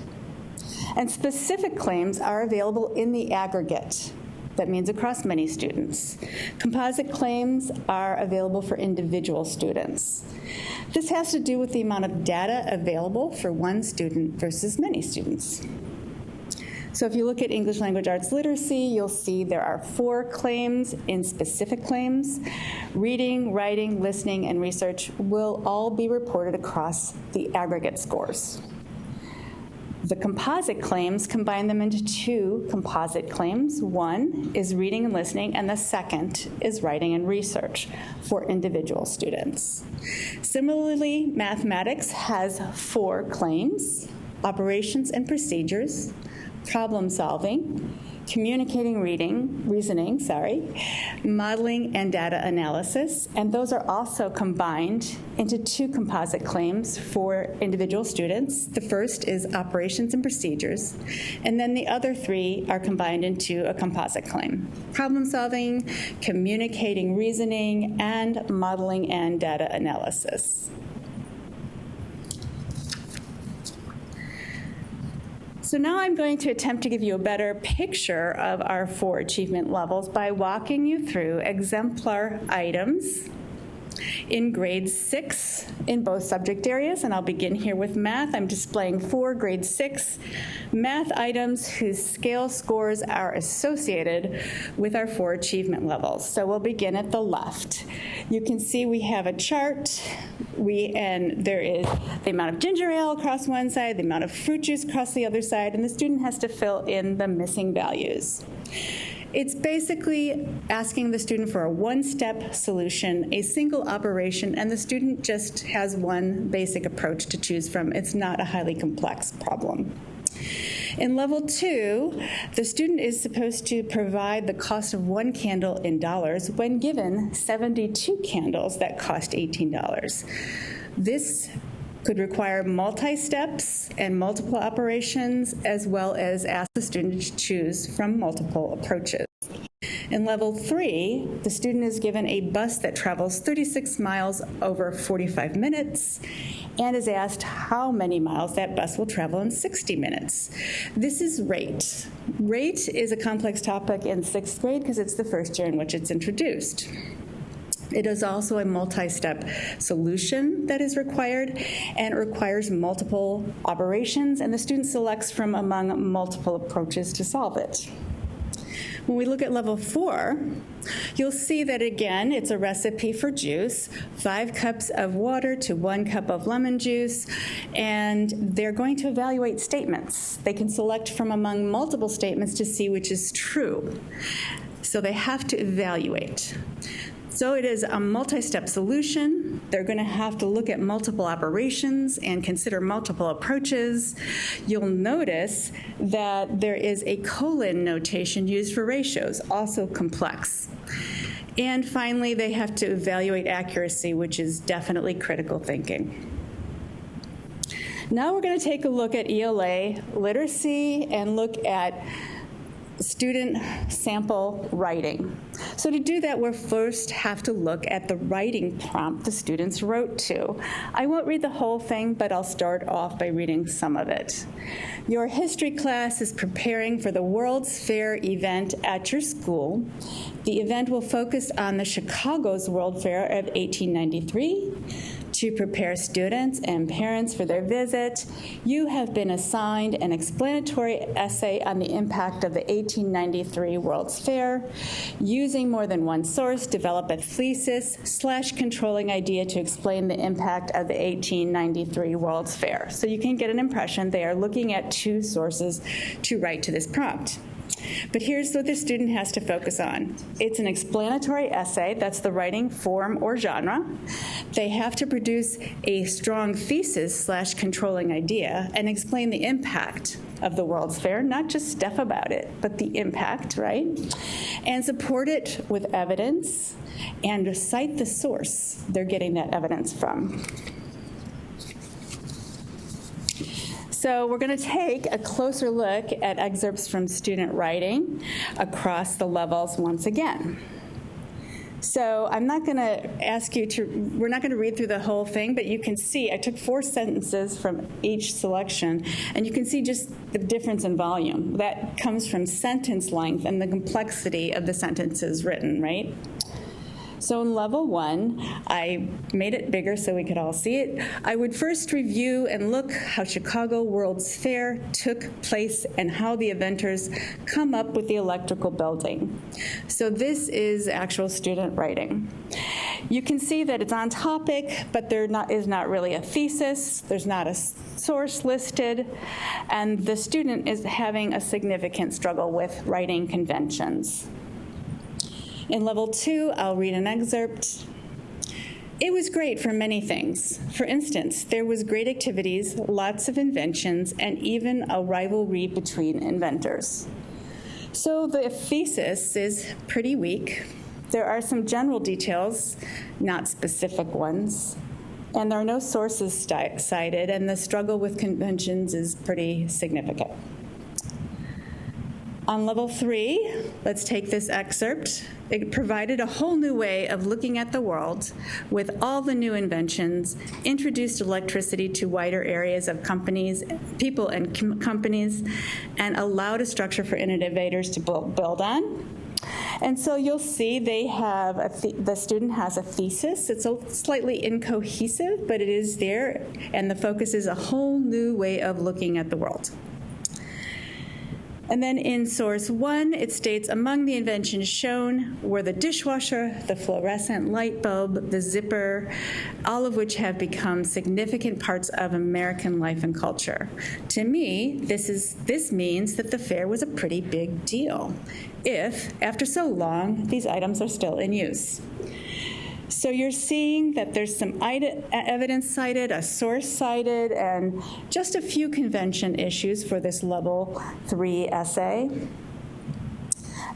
And specific claims are available in the aggregate. That means across many students. Composite claims are available for individual students. This has to do with the amount of data available for one student versus many students. So if you look at English Language Arts Literacy, you'll see there are 4 claims in specific claims. Reading, writing, listening, and research will all be reported across the aggregate scores. The composite claims combine them into 2 composite claims. One is reading and listening, and the second is writing and research for individual students. Similarly, mathematics has 4 claims: operations and procedures, problem solving, communicating reasoning, modeling, and data analysis. And those are also combined into 2 composite claims for individual students. The first is operations and procedures, and then the other 3 are combined into a composite claim: problem solving, communicating reasoning, and modeling and data analysis. So now I'm going to attempt to give you a better picture of our 4 achievement levels by walking you through exemplar items in grade 6 in both subject areas, and I'll begin here with math. I'm displaying 4 grade 6 math items whose scale scores are associated with our 4 achievement levels. So we'll begin at the left. You can see we have a chart, and there is the amount of ginger ale across one side, the amount of fruit juice across the other side, and the student has to fill in the missing values. It's basically asking the student for a one-step solution, a single operation, and the student just has one basic approach to choose from. It's not a highly complex problem. In level 2, the student is supposed to provide the cost of 1 candle in dollars when given 72 candles that cost $18. This could require multi-steps and multiple operations, as well as ask the student to choose from multiple approaches. In level 3, the student is given a bus that travels 36 miles over 45 minutes and is asked how many miles that bus will travel in 60 minutes. This is rate. Rate is a complex topic in 6th grade because it's the first year in which it's introduced. It is also a multi-step solution that is required, and it requires multiple operations, and the student selects from among multiple approaches to solve it. When we look at level 4, you'll see that, again, it's a recipe for juice, 5 cups of water to 1 cup of lemon juice, and they're going to evaluate statements. They can select from among multiple statements to see which is true. So they have to evaluate. So it is a multi-step solution. They're going to have to look at multiple operations and consider multiple approaches. You'll notice that there is a colon notation used for ratios, also complex. And finally, they have to evaluate accuracy, which is definitely critical thinking. Now we're going to take a look at ELA literacy and look at student sample writing. So to do that, we'll first have to look at the writing prompt the students wrote to. I won't read the whole thing, but I'll start off by reading some of it. Your history class is preparing for the World's Fair event at your school. The event will focus on the Chicago's World Fair of 1893. To prepare students and parents for their visit, you have been assigned an explanatory essay on the impact of the 1893 World's Fair. Using more than one source, develop a thesis/controlling idea to explain the impact of the 1893 World's Fair. So you can get an impression they are looking at two sources to write to this prompt. But here's what the student has to focus on. It's an explanatory essay, that's the writing form or genre. They have to produce a strong thesis/controlling idea and explain the impact of the World's Fair, not just stuff about it, but the impact, right? And support it with evidence and cite the source they're getting that evidence from. So we're going to take a closer look at excerpts from student writing across the levels once again. So I'm not going to ask you to, we're not going to read through the whole thing, but you can see, I took 4 sentences from each selection, and you can see just the difference in volume. That comes from sentence length and the complexity of the sentences written, right? So in level 1, I made it bigger so we could all see it. I would first review and look how Chicago World's Fair took place and how the inventors come up with the electrical building. So this is actual student writing. You can see that it's on topic, but there is not really a thesis. There's not a source listed, and the student is having a significant struggle with writing conventions. In level 2, I'll read an excerpt. It was great for many things. For instance, there was great activities, lots of inventions, and even a rivalry between inventors. So the thesis is pretty weak. There are some general details, not specific ones, and there are no sources cited, and the struggle with conventions is pretty significant. On level 3, let's take this excerpt. It provided a whole new way of looking at the world with all the new inventions, introduced electricity to wider areas of companies, people and companies, and allowed a structure for innovators to build on. And so you'll see they have the student has a thesis. It's slightly incohesive, but it is there, and the focus is a whole new way of looking at the world. And then in source 1, it states, among the inventions shown were the dishwasher, the fluorescent light bulb, the zipper, all of which have become significant parts of American life and culture. To me, this means that the fair was a pretty big deal, if, after so long, these items are still in use. So you're seeing that there's some evidence cited, a source cited, and just a few convention issues for this level 3 essay.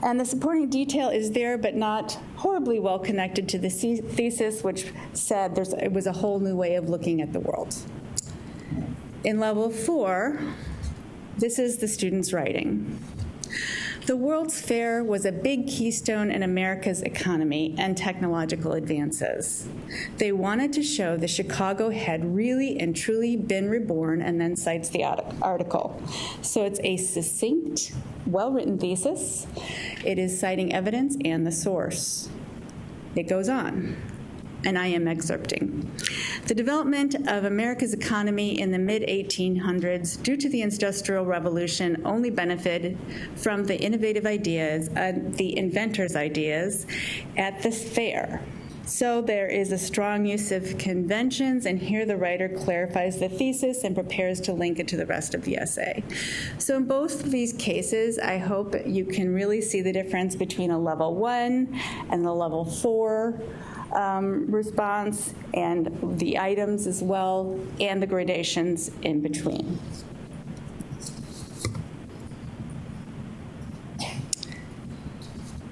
And the supporting detail is there, but not horribly well connected to the thesis, which said it was a whole new way of looking at the world. In level 4, this is the student's writing. The World's Fair was a big keystone in America's economy and technological advances. They wanted to show that Chicago had really and truly been reborn, and then cites the article. So it's a succinct, well-written thesis. It is citing evidence and the source. It goes on, and I am excerpting. The development of America's economy in the mid-1800s due to the Industrial Revolution only benefited from the innovative ideas, the inventors' ideas at this fair. So there is a strong use of conventions, and here the writer clarifies the thesis and prepares to link it to the rest of the essay. So in both of these cases, I hope you can really see the difference between a level 1 and the level 4 response, and the items as well, and the gradations in between.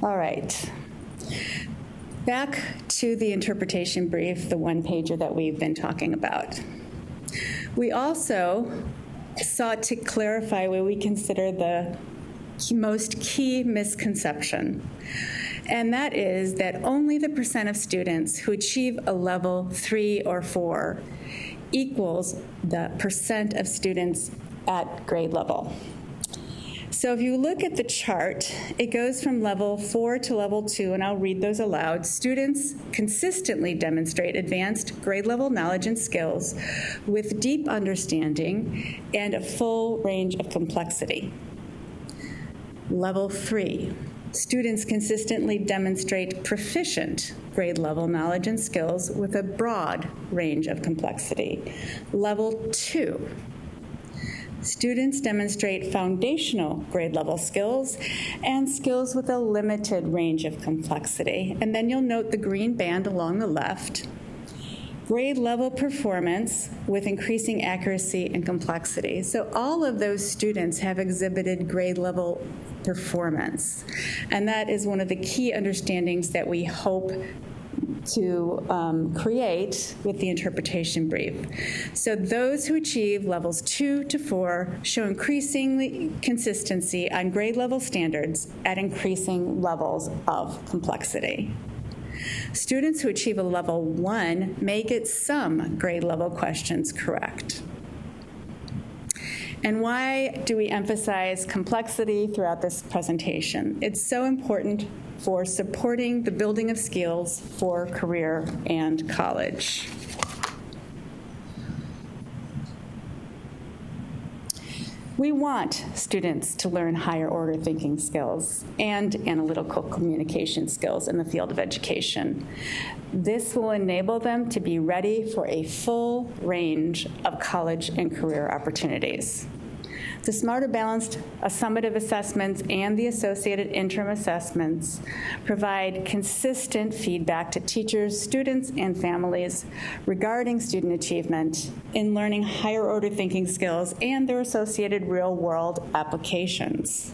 All right. Back to the interpretation brief, the one-pager that we've been talking about. We also sought to clarify what we consider the most key misconception. And that is that only the percent of students who achieve a level 3 or 4 equals the percent of students at grade level. So if you look at the chart, it goes from level 4 to level 2, and I'll read those aloud. Students consistently demonstrate advanced grade level knowledge and skills with deep understanding and a full range of complexity. Level 3, students consistently demonstrate proficient grade level knowledge and skills with a broad range of complexity. Level 2, students demonstrate foundational grade level skills and skills with a limited range of complexity. And then you'll note the green band along the left. Grade level performance with increasing accuracy and complexity. So all of those students have exhibited grade level performance. And that is one of the key understandings that we hope to create with the interpretation brief. So those who achieve levels 2 to 4 show increasing consistency on grade level standards at increasing levels of complexity. Students who achieve a level 1 may get some grade level questions correct. And why do we emphasize complexity throughout this presentation? It's so important for supporting the building of skills for career and college. We want students to learn higher order thinking skills and analytical communication skills in the field of education. This will enable them to be ready for a full range of college and career opportunities. The Smarter Balanced summative assessments and the associated interim assessments provide consistent feedback to teachers, students, and families regarding student achievement in learning higher order thinking skills and their associated real-world applications.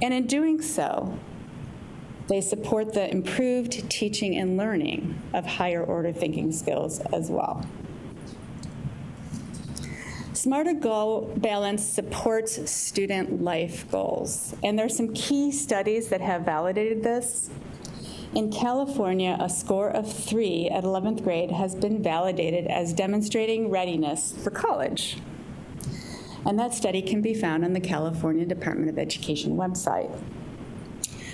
And in doing so, they support the improved teaching and learning of higher order thinking skills as well. Smarter Goal Balance supports student life goals, and there are some key studies that have validated this. In California, a score of 3 at 11th grade has been validated as demonstrating readiness for college. And that study can be found on the California Department of Education website.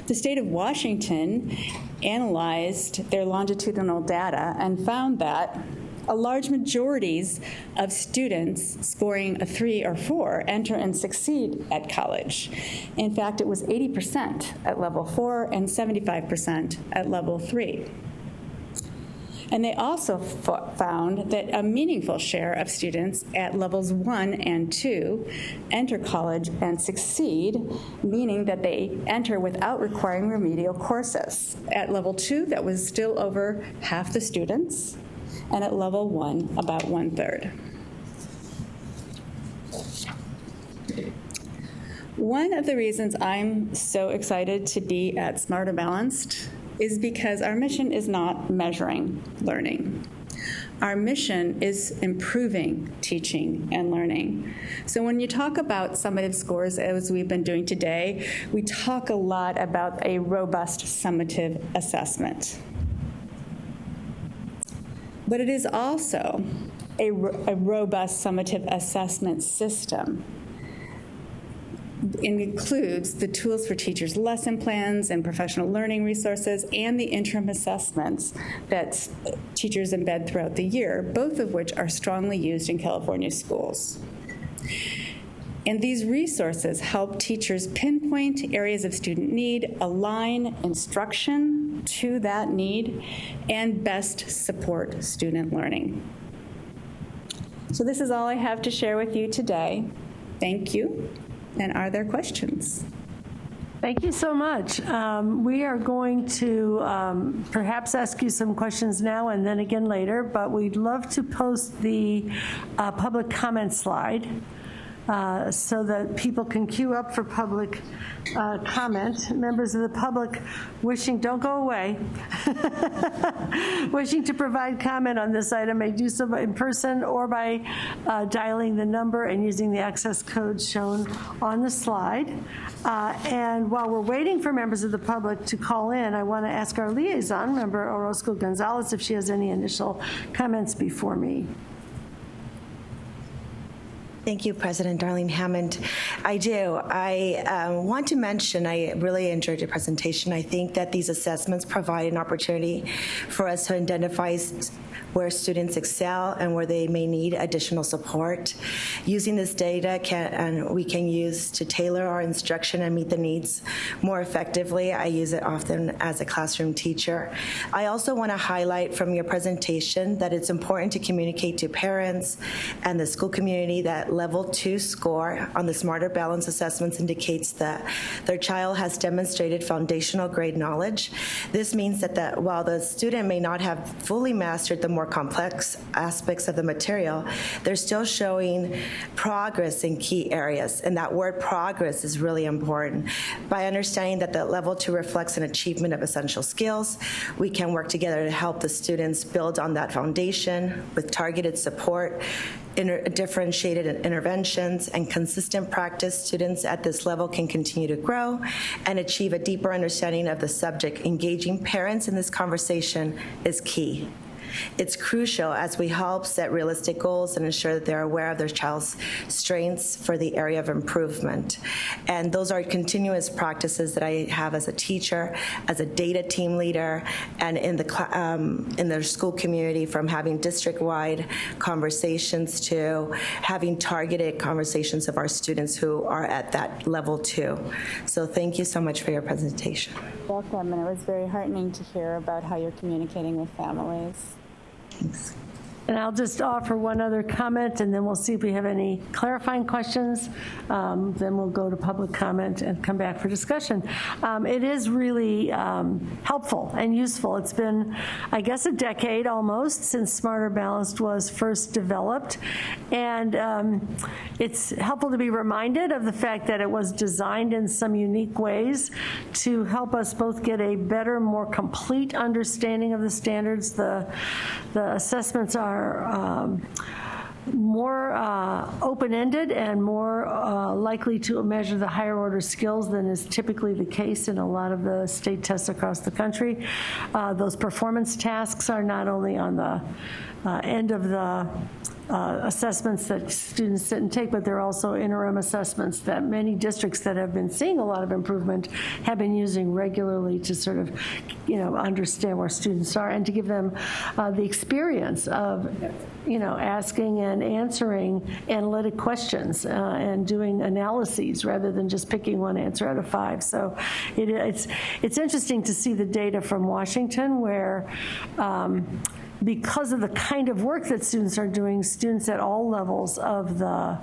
The state of Washington analyzed their longitudinal data and found that a large majorities of students scoring a 3 or 4 enter and succeed at college. In fact, it was 80% at level 4 and 75% at level 3. And they also found that a meaningful share of students at levels 1 and 2 enter college and succeed, meaning that they enter without requiring remedial courses. At level 2, that was still over half the students, and at level 1, about 1/3. One of the reasons I'm so excited to be at Smarter Balanced is because our mission is not measuring learning. Our mission is improving teaching and learning. So when you talk about summative scores, as we've been doing today, we talk a lot about a robust summative assessment. But it is also a robust summative assessment system. It includes the tools for teachers' lesson plans and professional learning resources and the interim assessments that teachers embed throughout the year, both of which are strongly used in California schools. And these resources help teachers pinpoint areas of student need, align instruction to that need, and best support student learning. So this is all I have to share with you today. Thank you. And are there questions? Thank you so much. We are going to perhaps ask you some questions now and then again later, but we'd love to post the public comment slide so that people can queue up for public comment. Members of the public wishing, don't go away, wishing to provide comment on this item may do so in person or by dialing the number and using the access code shown on the slide. And while we're waiting for members of the public to call in, I want to ask our liaison, Member Orozco Gonzalez, if she has any initial comments before me. Thank you, President Darlene Hammond. I do. I want to mention I really enjoyed your presentation. I think that these assessments provide an opportunity for us to identify where students excel and where they may need additional support. Using this data we can use to tailor our instruction and meet the needs more effectively. I use it often as a classroom teacher. I also want to highlight from your presentation that it's important to communicate to parents and the school community that level 2 score on the Smarter Balance assessments indicates that their child has demonstrated foundational grade knowledge. This means that while the student may not have fully mastered the more complex aspects of the material, they're still showing progress in key areas, and that word progress is really important. By understanding that the level 2 reflects an achievement of essential skills, we can work together to help the students build on that foundation with targeted support, differentiated interventions, and consistent practice. Students at this level can continue to grow and achieve a deeper understanding of the subject. Engaging parents in this conversation is key. It's crucial as we help set realistic goals and ensure that they're aware of their child's strengths for the area of improvement. And those are continuous practices that I have as a teacher, as a data team leader, and in their school community, from having district-wide conversations to having targeted conversations of our students who are at that level 2. So thank you so much for your presentation. Welcome, and it was very heartening to hear about how you're communicating with families. Thanks. And I'll just offer one other comment, and then we'll see if we have any clarifying questions. Then we'll go to public comment and come back for discussion. It is really helpful and useful. It's been, I guess, a decade almost since Smarter Balanced was first developed. And it's helpful to be reminded of the fact that it was designed in some unique ways to help us both get a better, more complete understanding of the standards. The assessments are more open-ended and more likely to measure the higher order skills than is typically the case in a lot of the state tests across the country. Those performance tasks are not only on the end of the assessments that students sit and take, but they're also interim assessments that many districts that have been seeing a lot of improvement have been using regularly to sort of, understand where students are and to give them the experience of, asking and answering analytic questions and doing analyses rather than just picking one answer out of 5. So it's interesting to see the data from Washington where because of the kind of work that students are doing, students at all levels of the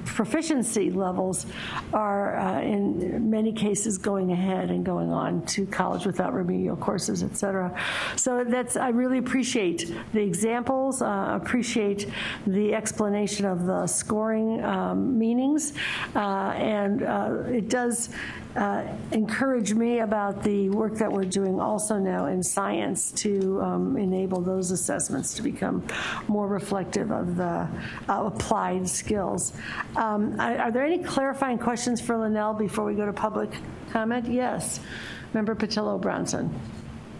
proficiency levels are in many cases going ahead and going on to college without remedial courses, et cetera. So I really appreciate the examples, appreciate the explanation of the scoring meanings, and it does encourage me about the work that we're doing also now in science to enable those assessments to become more reflective of the applied skills. Are there any clarifying questions for Linnell before we go to public comment? Yes. Member Patillo-Brownson.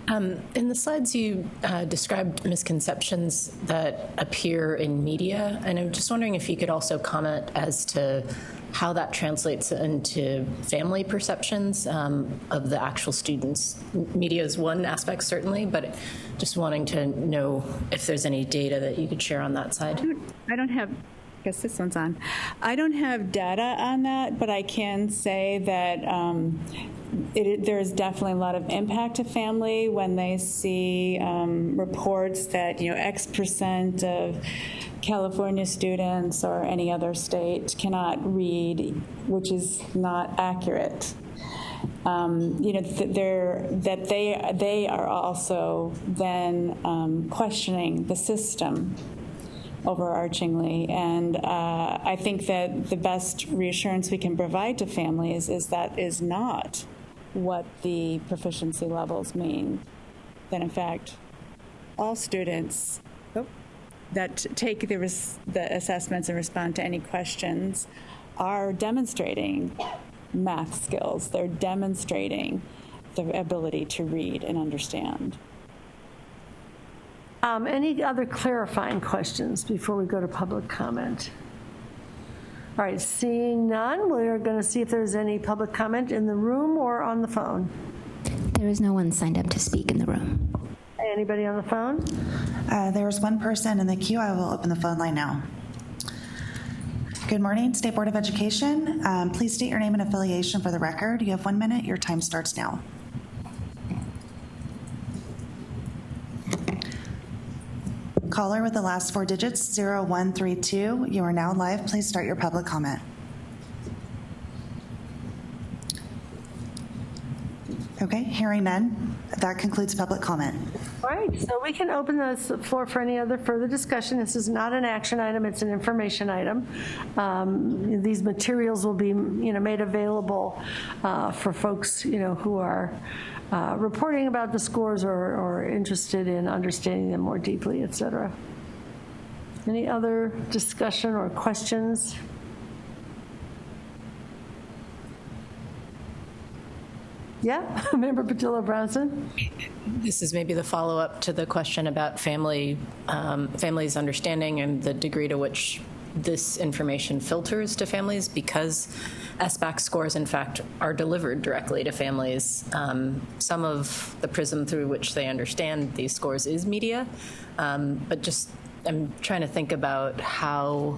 In the slides, you described misconceptions that appear in media, and I'm just wondering if you could also comment as to how that translates into family perceptions of the actual students. Media is one aspect, certainly, but just wanting to know if there's any data that you could share on that side. I don't have, I guess this one's on. I don't have data on that, but I can say that there's definitely a lot of impact to family when they see reports that, X percent of California students or any other state cannot read, which is not accurate. They are also then questioning the system overarchingly. And I think that the best reassurance we can provide to families is that is not what the proficiency levels mean. That in fact, all students that take the assessments and respond to any questions are demonstrating math skills. They're demonstrating the ability to read and understand. Any other clarifying questions before we go to public comment? All right, seeing none, we're going to see if there's any public comment in the room or on the phone. There is no one signed up to speak in the room. Anybody on the phone? There's one person in the queue. I will open the phone line now. Good morning, State Board of Education. Please state your name and affiliation for the record. You have 1 minute. Your time starts now. Caller with the last 4 digits, 0132. You are now live. Please start your public comment. Okay, hearing none. That concludes public comment. All right, so we can open the floor for any other further discussion. This is not an action item, it's an information item. These materials will be, made available for folks, who are reporting about the scores or interested in understanding them more deeply, et cetera. Any other discussion or questions? Yeah, Member Patillo-Brownson. This is maybe the follow-up to the question about families' understanding and the degree to which this information filters to families, because SBAC scores, in fact, are delivered directly to families. Some of the prism through which they understand these scores is media, but just I'm trying to think about how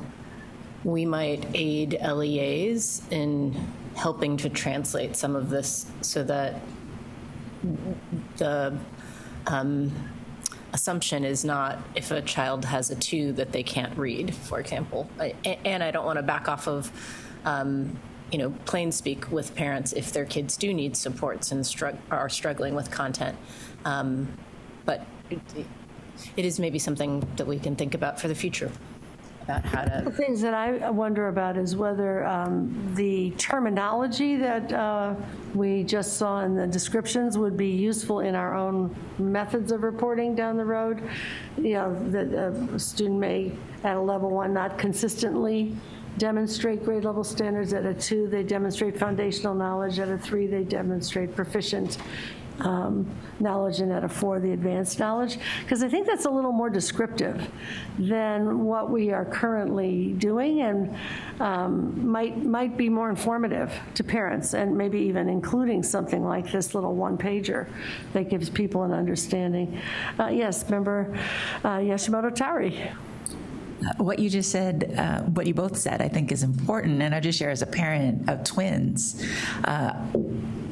we might aid LEAs in helping to translate some of this so that the assumption is not if a child has a 2 that they can't read, for example. And I don't want to back off of, plain speak with parents if their kids do need supports and are struggling with content. But it is maybe something that we can think about for the future. About how to. The things that I wonder about is whether the terminology that we just saw in the descriptions would be useful in our own methods of reporting down the road. That a student may, at a level 1, not consistently demonstrate grade level standards. At a 2, they demonstrate foundational knowledge. At a 3, they demonstrate proficient knowledge, and at a 4, the advanced knowledge, because I think that's a little more descriptive than what we are currently doing, and might be more informative to parents, and maybe even including something like this little 1-pager that gives people an understanding. Yes, Member Yashimoto Tari. What you just said, what you both said, I think is important, and I'll just share as a parent of twins.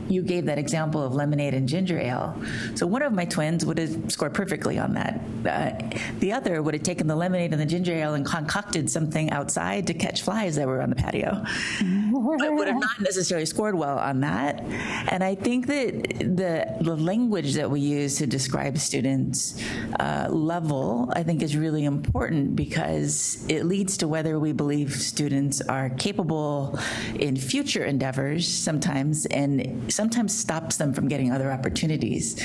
You gave that example of lemonade and ginger ale. So one of my twins would have scored perfectly on that. The other would have taken the lemonade and the ginger ale and concocted something outside to catch flies that were on the patio, but would have not necessarily scored well on that. And I think that the language that we use to describe students' level, I think, is really important, because it leads to whether we believe students are capable in future endeavors sometimes, and sometimes stops them from getting other opportunities.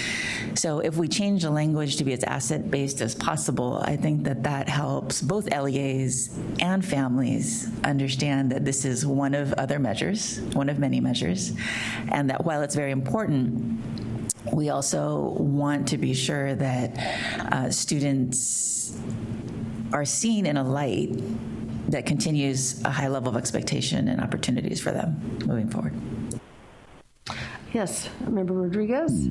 So if we change the language to be as asset-based as possible, I think that helps both LEAs and families understand that this is one of other measures, one of many measures, and that while it's very important, we also want to be sure that students are seen in a light that continues a high level of expectation and opportunities for them moving forward. Yes, Member Rodriguez.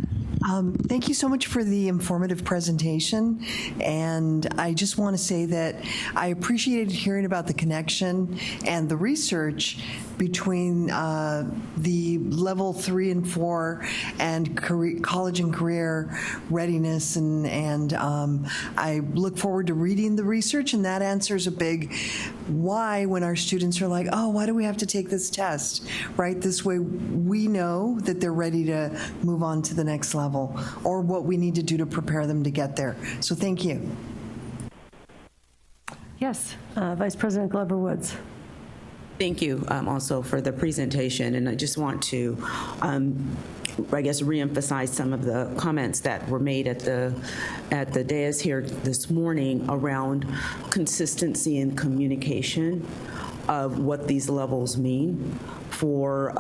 Thank you so much for the informative presentation, and I just want to say that I appreciated hearing about the connection and the research between the level 3 and 4 and college and career readiness, and I look forward to reading the research, and that answers a big why when our students are like, oh, why do we have to take this test, right? This way we know that they're ready to move on to the next level, or what we need to do to prepare them to get there. So thank you. Yes, Vice President Glover Woods. Thank you also for the presentation, and I just want to reemphasize some of the comments that were made at the dais here this morning around consistency in communication of what these levels mean for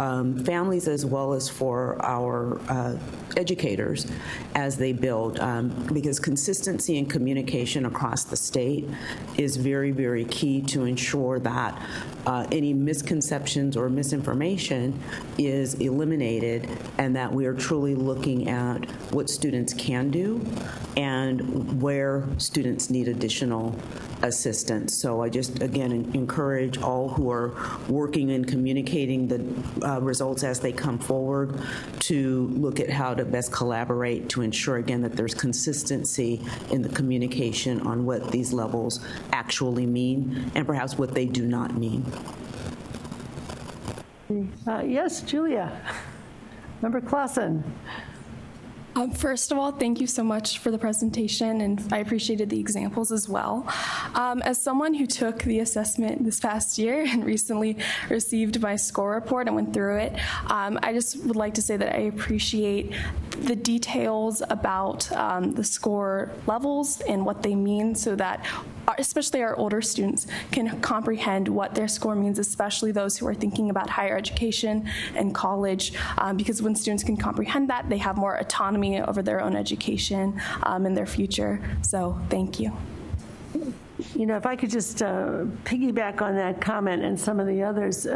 families as well as for our educators as they build, because consistency and communication across the state is very, very key to ensure that any misconceptions or misinformation is eliminated, and that we are truly looking at what students can do and where students need additional assistance. So I just, again, encourage all who are working and communicating the results as they come forward to look at how to best collaborate to ensure, again, that there's consistency in the communication on what these levels actually mean and perhaps what they do not mean. Yes, Julia. Member Clausen. First of all, thank you so much for the presentation, and I appreciated the examples as well. As someone who took the assessment this past year and recently received my score report and went through it, I just would like to say that I appreciate the details about the score levels and what they mean, so that especially our older students can comprehend what their score means, especially those who are thinking about higher education and college, because when students can comprehend that, they have more autonomy over their own education and their future. So thank you. You know, if I could just piggyback on that comment and some of the others,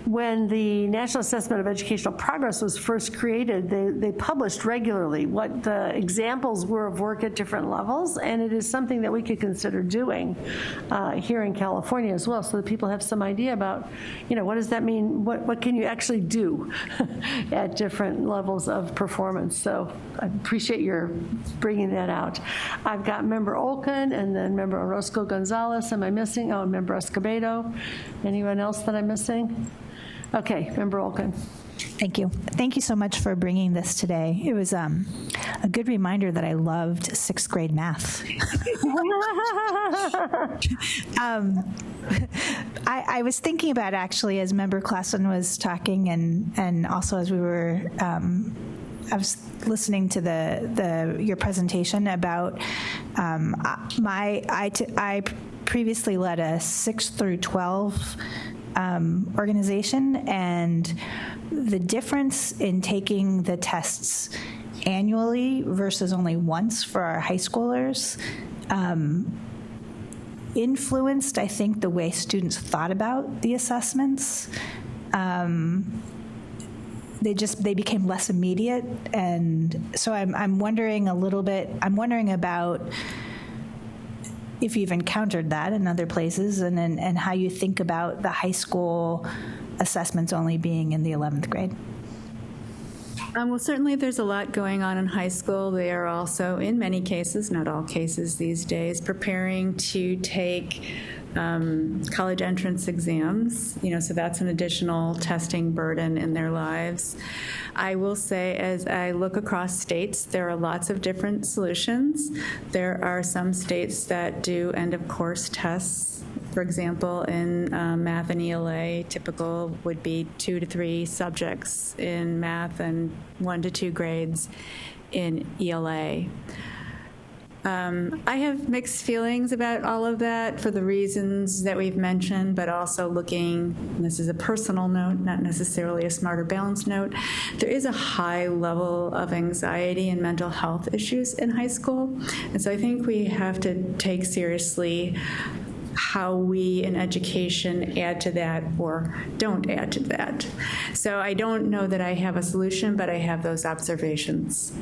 when the National Assessment of Educational Progress was first created, they published regularly what the examples were of work at different levels, and it is something that we could consider doing here in California as well, so that people have some idea about, you know, what does that mean, what can you actually do at different levels of performance. So I appreciate your bringing that out. I've got Member Olken and then Member Orozco Gonzalez. Am I missing? Oh, Member Escobedo. Anyone else that I'm missing? Okay, Member Olken. Thank you. Thank you so much for bringing this today. It was a good reminder that I loved sixth grade math. I was thinking about, actually, as Member Clausen was talking, and also as we were I was listening to your presentation about I previously led a 6 through 12 organization, and the difference in taking the tests annually versus only once for our high schoolers influenced, I think, the way students thought about the assessments. They became less immediate, and so I'm wondering a little bit. I'm wondering about if you've encountered that in other places, and how you think about the high school assessments only being in the 11th grade. Well, certainly there's a lot going on in high school. They are also, in many cases, not all cases these days, preparing to take college entrance exams, so that's an additional testing burden in their lives. I will say, as I look across states, there are lots of different solutions. There are some states that do end-of-course tests. For example, in math and ELA, typical would be 2 to 3 subjects in math and 1 to 2 grades in ELA. I have mixed feelings about all of that for the reasons that we've mentioned, but also looking, and this is a personal note, not necessarily a Smarter Balance note, there is a high level of anxiety and mental health issues in high school. And so I think we have to take seriously how we in education add to that or don't add to that. So I don't know that I have a solution, but I have those observations.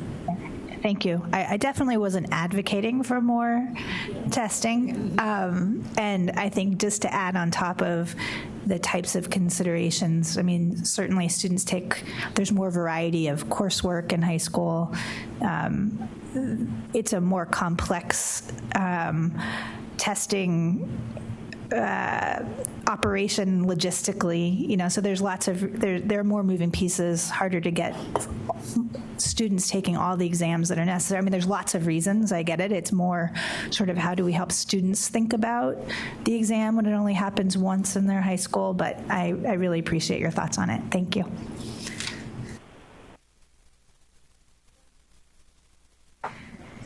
Thank you. I definitely wasn't advocating for more testing. And I think just to add on top of the types of considerations, I mean, certainly students there's more variety of coursework in high school. It's a more complex testing operation logistically, so there's there are more moving pieces, harder to get students taking all the exams that are necessary. I mean, there's lots of reasons, I get it. It's more sort of how do we help students think about the exam when it only happens once in their high school, but I really appreciate your thoughts on it. Thank you.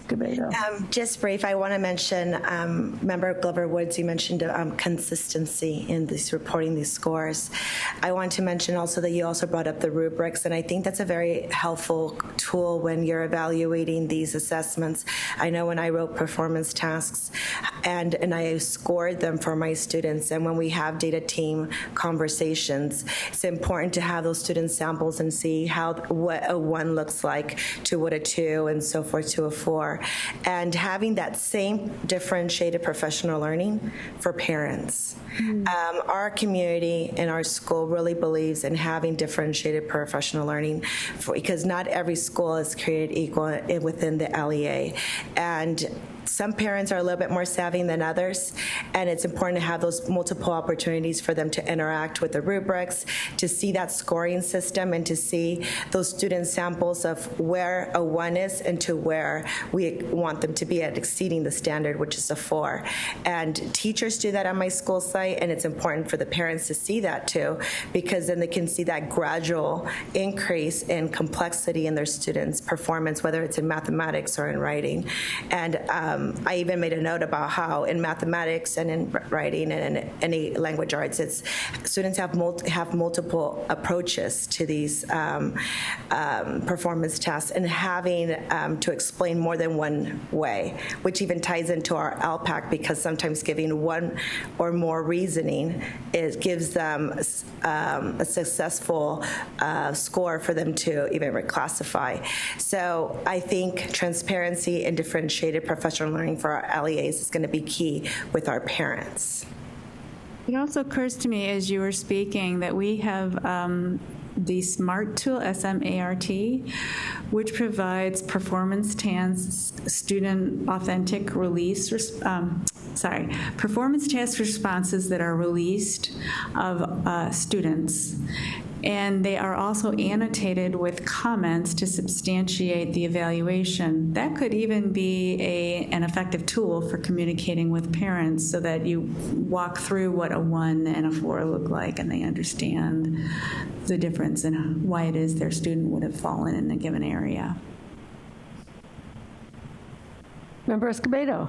Good Escobedo. Just brief, I want to mention, Member Glover Woods, you mentioned consistency in this reporting these scores. I want to mention also that you also brought up the rubrics, and I think that's a very helpful tool when you're evaluating these assessments. I know when I wrote performance tasks and I scored them for my students, and when we have data team conversations, it's important to have those student samples and see what a 1 looks like to what a 2 and so forth to a 4. And having that same differentiated professional learning for parents. Our community and our school really believes in having differentiated professional learning because not every school is created equal within the LEA. And some parents are a little bit more savvy than others, and it's important to have those multiple opportunities for them to interact with the rubrics, to see that scoring system, and to see those student samples of where a 1 is and to where we want them to be at exceeding the standard, which is a 4. And teachers do that on my school site, and it's important for the parents to see that too, because then they can see that gradual increase in complexity in their students' performance, whether it's in mathematics or in writing. And I even made a note about how in mathematics and in writing and in any language arts, students have multiple approaches to these performance tasks, and having to explain more than one way, which even ties into our LPAC, because sometimes giving one or more reasoning gives them a successful score for them to even reclassify. So I think transparency and differentiated professional learning for our LEAs is going to be key with our parents. It also occurs to me as you were speaking that we have the SMART tool, SMART, which provides performance task student authentic release, performance task responses that are released of students. And they are also annotated with comments to substantiate the evaluation. That could even be an effective tool for communicating with parents so that you walk through what a 1 and a 4 look like and they understand the difference and why it is their student would have fallen in a given area. Member Escobedo.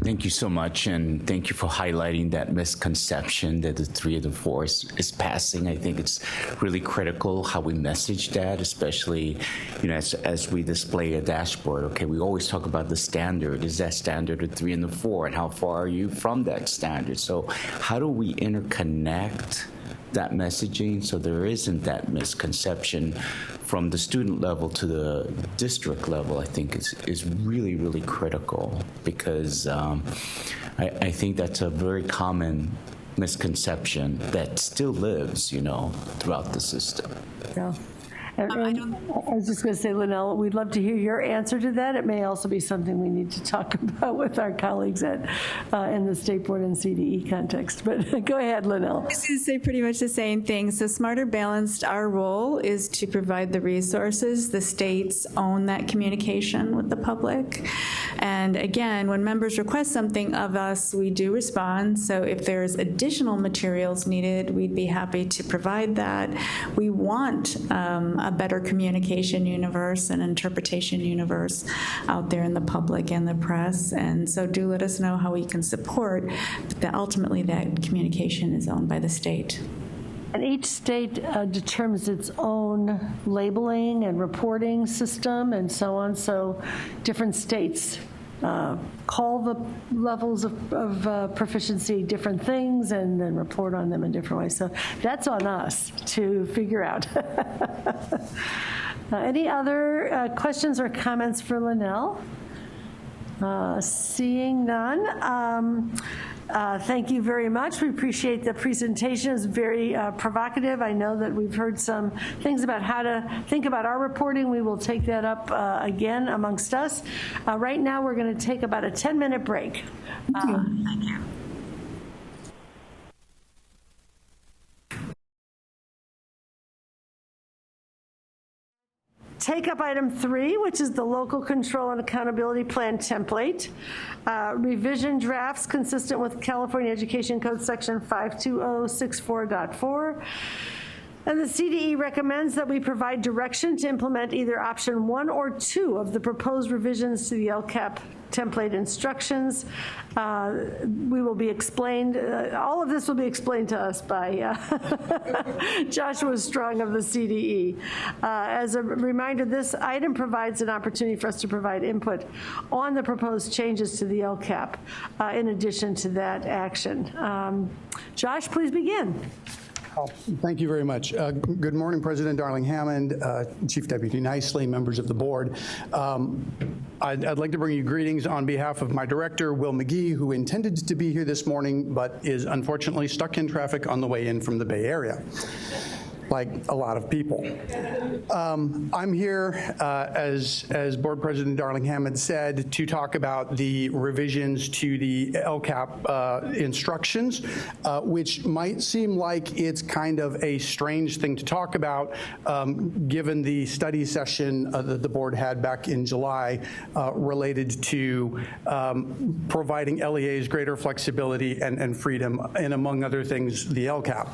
Thank you so much, and thank you for highlighting that misconception that the 3 of the 4 is passing. I think it's really critical how we message that, especially, as we display a dashboard. Okay, we always talk about the standard. Is that standard a 3 and the 4, and how far are you from that standard? So how do we interconnect that messaging so there isn't that misconception from the student level to the district level? I think is really, really critical, because I think that's a very common misconception that still lives, throughout the system. Yeah. And I was just going to say, Linnell, we'd love to hear your answer to that. It may also be something we need to talk about with our colleagues in the State Board and CDE context. But go ahead, Linnell. I was going to say pretty much the same thing. So Smarter Balanced, our role is to provide the resources. The states own that communication with the public. And again, when members request something of us, we do respond. So if there's additional materials needed, we'd be happy to provide that. We want a better communication universe and interpretation universe out there in the public and the press. And so do let us know how we can support, but that ultimately that communication is owned by the state. And each state determines its own labeling and reporting system and so on. So different states call the levels of proficiency different things and then report on them in different ways. So that's on us to figure out. Any other questions or comments for Linnell? Seeing none. Thank you very much. We appreciate the presentation. It's very provocative. I know that we've heard some things about how to think about our reporting. We will take that up again amongst us. Right now, we're going to take about a 10-minute break. Thank you. Take up item 3, which is the local control and accountability plan template. Revision drafts consistent with California Education Code section 52064.4. And the CDE recommends that we provide direction to implement either option 1 or 2 of the proposed revisions to the LCAP template instructions. We will be explained, all of this will be explained to us by Joshua Strong of the CDE. As a reminder, this item provides an opportunity for us to provide input on the proposed changes to the LCAP in addition to that action. Josh, please begin. Thank you very much. Good morning, President Darling-Hammond, Chief Deputy Nicely, members of the board. I'd like to bring you greetings on behalf of my director, Will McGee, who intended to be here this morning, but is unfortunately stuck in traffic on the way in from the Bay Area, like a lot of people. I'm here, as Board President Darling-Hammond said, to talk about the revisions to the LCAP instructions, which might seem like it's kind of a strange thing to talk about, given the study session that the board had back in July related to providing LEAs greater flexibility and freedom, and among other things, the LCAP.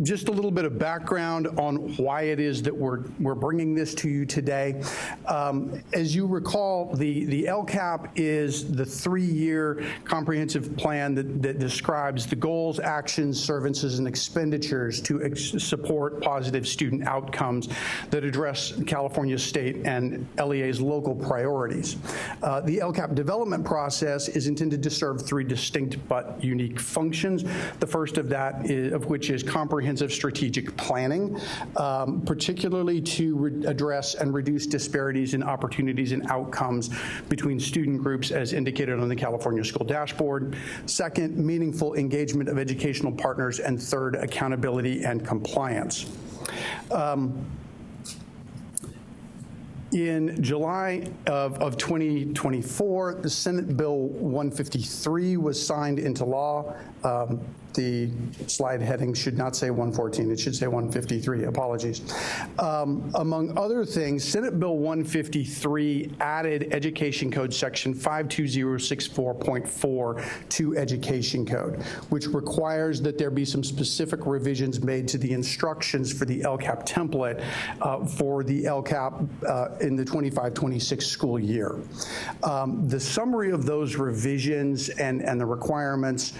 Just a little bit of background on why it is that we're bringing this to you today. As you recall, the LCAP is the 3-year comprehensive plan that describes the goals, actions, services, and expenditures to support positive student outcomes that address California state and LEA's local priorities. The LCAP development process is intended to serve 3 distinct but unique functions. The first of that of which is comprehensive strategic planning, particularly to address and reduce disparities in opportunities and outcomes between student groups as indicated on the California School Dashboard. Second, meaningful engagement of educational partners. And third, accountability and compliance. In July of 2024, the Senate Bill 153 was signed into law. The slide heading should not say 114, it should say 153, apologies. Among other things, Senate Bill 153 added Education Code Section 52064.4 to Education Code, which requires that there be some specific revisions made to the instructions for the LCAP template for the LCAP in the 25-26 school year. The summary of those revisions and the requirements,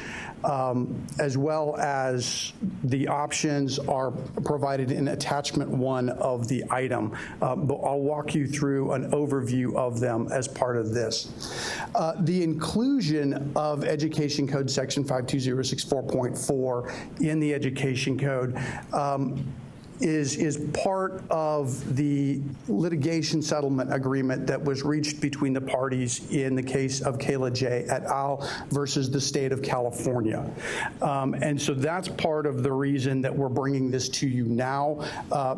as well as the options, are provided in attachment 1 of the item. But I'll walk you through an overview of them as part of this. The inclusion of Education Code Section 52064.4 in the Education Code is part of the litigation settlement agreement that was reached between the parties in the case of Kayla J. et al. Versus the state of California. And so that's part of the reason that we're bringing this to you now,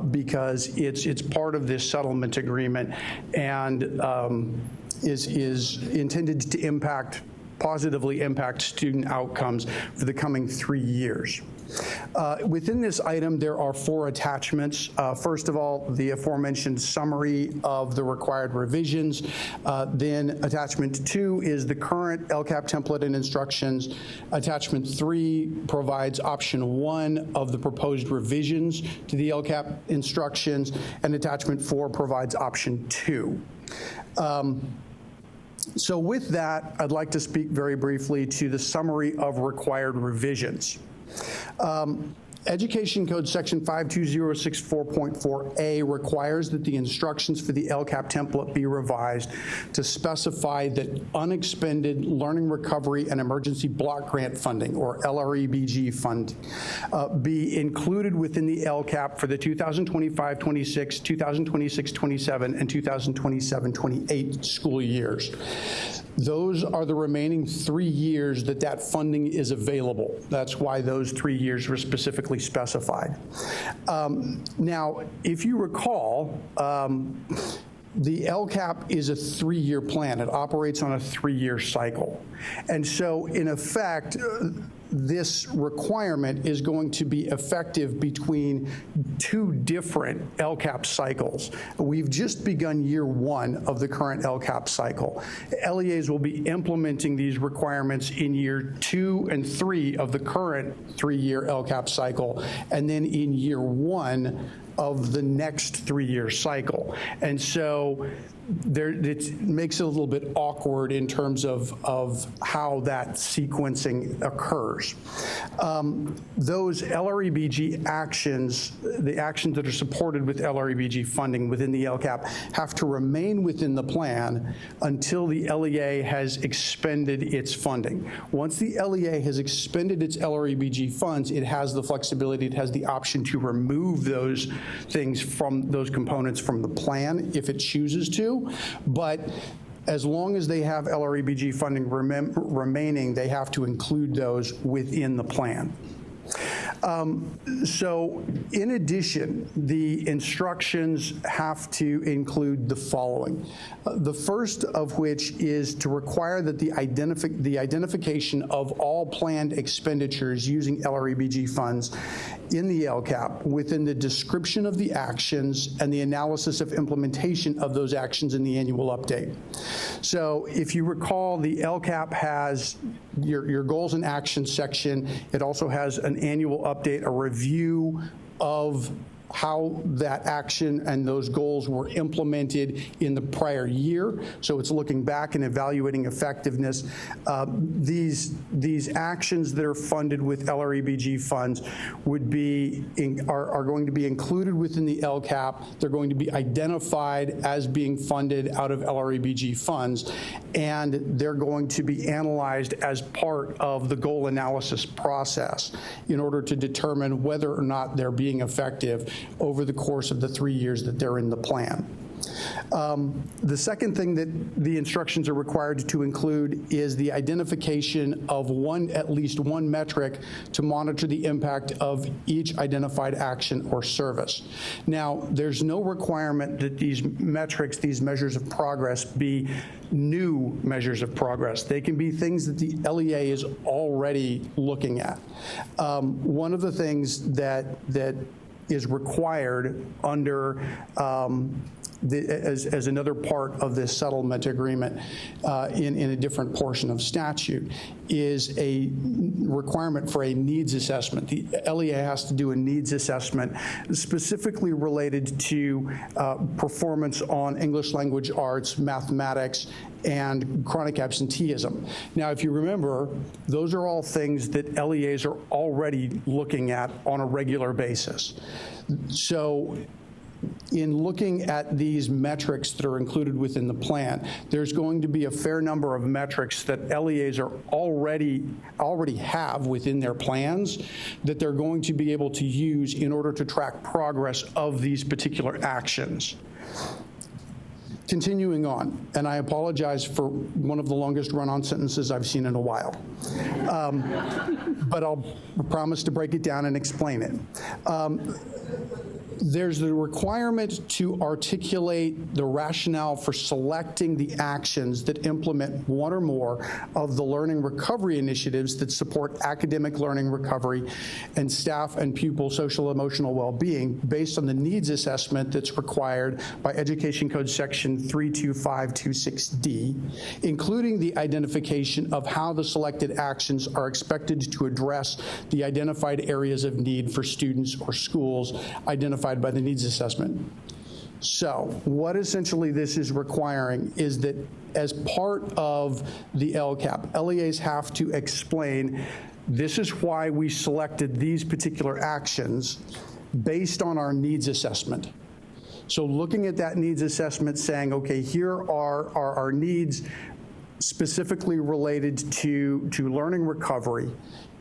because it's part of this settlement agreement and is intended to positively impact student outcomes for the coming 3 years. Within this item, there are 4 attachments. First of all, the aforementioned summary of the required revisions. Then attachment 2 is the current LCAP template and instructions. Attachment 3 provides option 1 of the proposed revisions to the LCAP instructions, and attachment 4 provides option 2. So with that, I'd like to speak very briefly to the summary of required revisions. Education Code Section 52064.4a requires that the instructions for the LCAP template be revised to specify that unexpended learning recovery and emergency block grant funding, or LREBG fund, be included within the LCAP for the 2025-26, 2026-27, and 2027-28 school years. Those are the remaining 3 years that funding is available. That's why those 3 years were specifically specified. Now, if you recall, the LCAP is a 3-year plan. It operates on a 3-year cycle. And so, in effect, this requirement is going to be effective between two different LCAP cycles. We've just begun year one of the current LCAP cycle. LEAs will be implementing these requirements in year 2 and 3 of the current 3-year LCAP cycle, and then in year 1 of the next 3-year cycle. And so it makes it a little bit awkward in terms of how that sequencing occurs. Those LREBG actions, the actions that are supported with LREBG funding within the LCAP, have to remain within the plan until the LEA has expended its funding. Once the LEA has expended its LREBG funds, it has the flexibility, it has the option to remove those things from those components from the plan if it chooses to. But as long as they have LREBG funding remaining, they have to include those within the plan. So in addition, the instructions have to include the following. The first of which is to require that the identification of all planned expenditures using LREBG funds in the LCAP within the description of the actions and the analysis of implementation of those actions in the annual update. So if you recall, the LCAP has your goals and actions section. It also has an annual update, a review of how that action and those goals were implemented in the prior year. So it's looking back and evaluating effectiveness. These actions that are funded with LREBG funds are going to be included within the LCAP. They're going to be identified as being funded out of LREBG funds, and they're going to be analyzed as part of the goal analysis process in order to determine whether or not they're being effective over the course of the 3 years that they're in the plan. The second thing that the instructions are required to include is the identification of at least one metric to monitor the impact of each identified action or service. Now, there's no requirement that these metrics, these measures of progress, be new measures of progress. They can be things that the LEA is already looking at. One of the things that is required under as another part of this settlement agreement in a different portion of statute is a requirement for a needs assessment. The LEA has to do a needs assessment specifically related to performance on English language arts, mathematics, and chronic absenteeism. Now, if you remember, those are all things that LEAs are already looking at on a regular basis. So in looking at these metrics that are included within the plan, there's going to be a fair number of metrics that LEAs are already have within their plans that they're going to be able to use in order to track progress of these particular actions. Continuing on, and I apologize for one of the longest run-on sentences I've seen in a while, but I'll promise to break it down and explain it. There's the requirement to articulate the rationale for selecting the actions that implement one or more of the learning recovery initiatives that support academic learning recovery and staff and pupil social emotional well-being based on the needs assessment that's required by Education Code Section 32526D, including the identification of how the selected actions are expected to address the identified areas of need for students or schools identified by the needs assessment. So what essentially this is requiring is that as part of the LCAP, LEAs have to explain this is why we selected these particular actions based on our needs assessment. So looking at that needs assessment saying, okay, here are our needs specifically related to learning recovery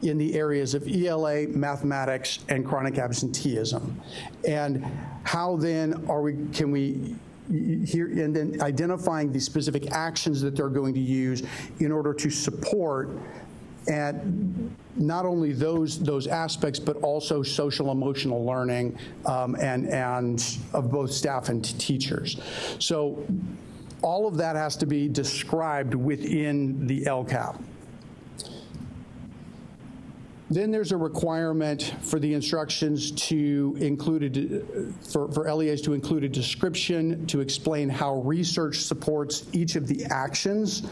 in the areas of ELA, mathematics, and chronic absenteeism. And how then can we here, and then identifying the specific actions that they're going to use in order to support and not only those aspects, but also social emotional learning and of both staff and teachers. So all of that has to be described within the LCAP. Then there's a requirement for the instructions to include, for LEAs to include a description to explain how research supports each of the actions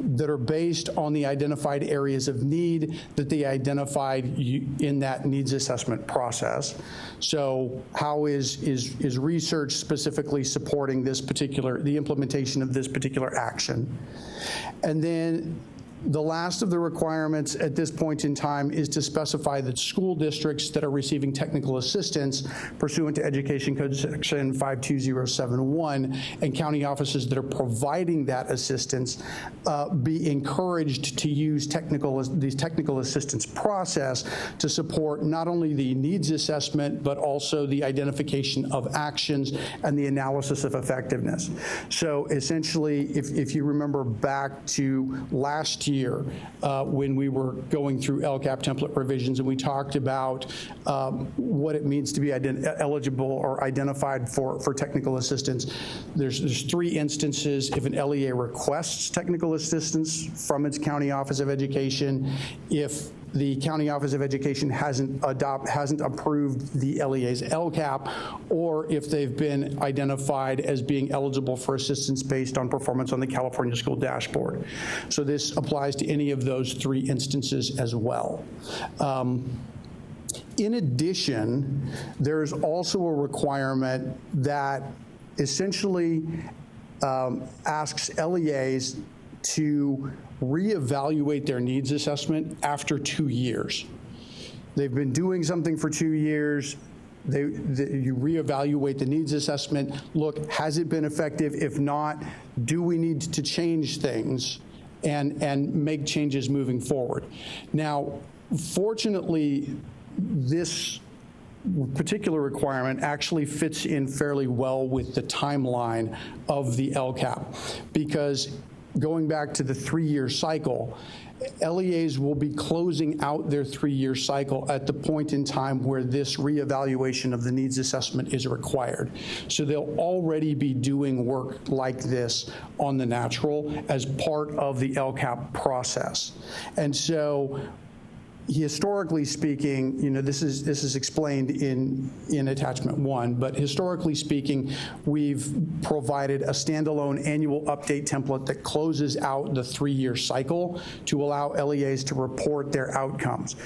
that are based on the identified areas of need that they identified in that needs assessment process. So how is research specifically supporting this particular, the implementation of this particular action? And then the last of the requirements at this point in time is to specify that school districts that are receiving technical assistance pursuant to Education Code Section 52071 and county offices that are providing that assistance be encouraged to use these technical assistance process to support not only the needs assessment, but also the identification of actions and the analysis of effectiveness. So essentially, if you remember back to last year, when we were going through LCAP template revisions, and we talked about what it means to be eligible or identified for technical assistance. There's 3 instances if an LEA requests technical assistance from its county office of education, if the county office of education hasn't approved the LEA's LCAP, or if they've been identified as being eligible for assistance based on performance on the California School Dashboard. So this applies to any of those 3 instances as well. In addition, there's also a requirement that essentially asks LEAs to reevaluate their needs assessment after 2 years. They've been doing something for 2 years. You reevaluate the needs assessment. Look, has it been effective? If not, do we need to change things and make changes moving forward? Now, fortunately, this particular requirement actually fits in fairly well with the timeline of the LCAP, because going back to the 3-year cycle, LEAs will be closing out their 3-year cycle at the point in time where this reevaluation of the needs assessment is required. So they'll already be doing work like this on the natural as part of the LCAP process. And so historically speaking, this is explained in attachment 1, but historically speaking, we've provided a standalone annual update template that closes out the 3-year cycle to allow LEAs to report their outcomes.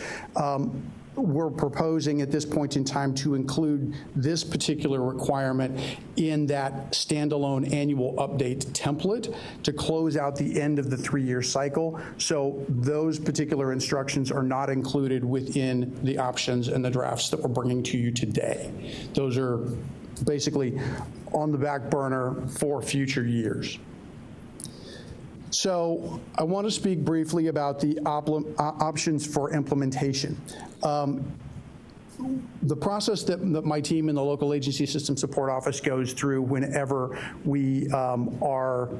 We're proposing at this point in time to include this particular requirement in that standalone annual update template to close out the end of the 3-year cycle. So those particular instructions are not included within the options and the drafts that we're bringing to you today. Those are basically on the back burner for future years. So I want to speak briefly about the options for implementation. The process that my team in the local agency system support office goes through whenever we are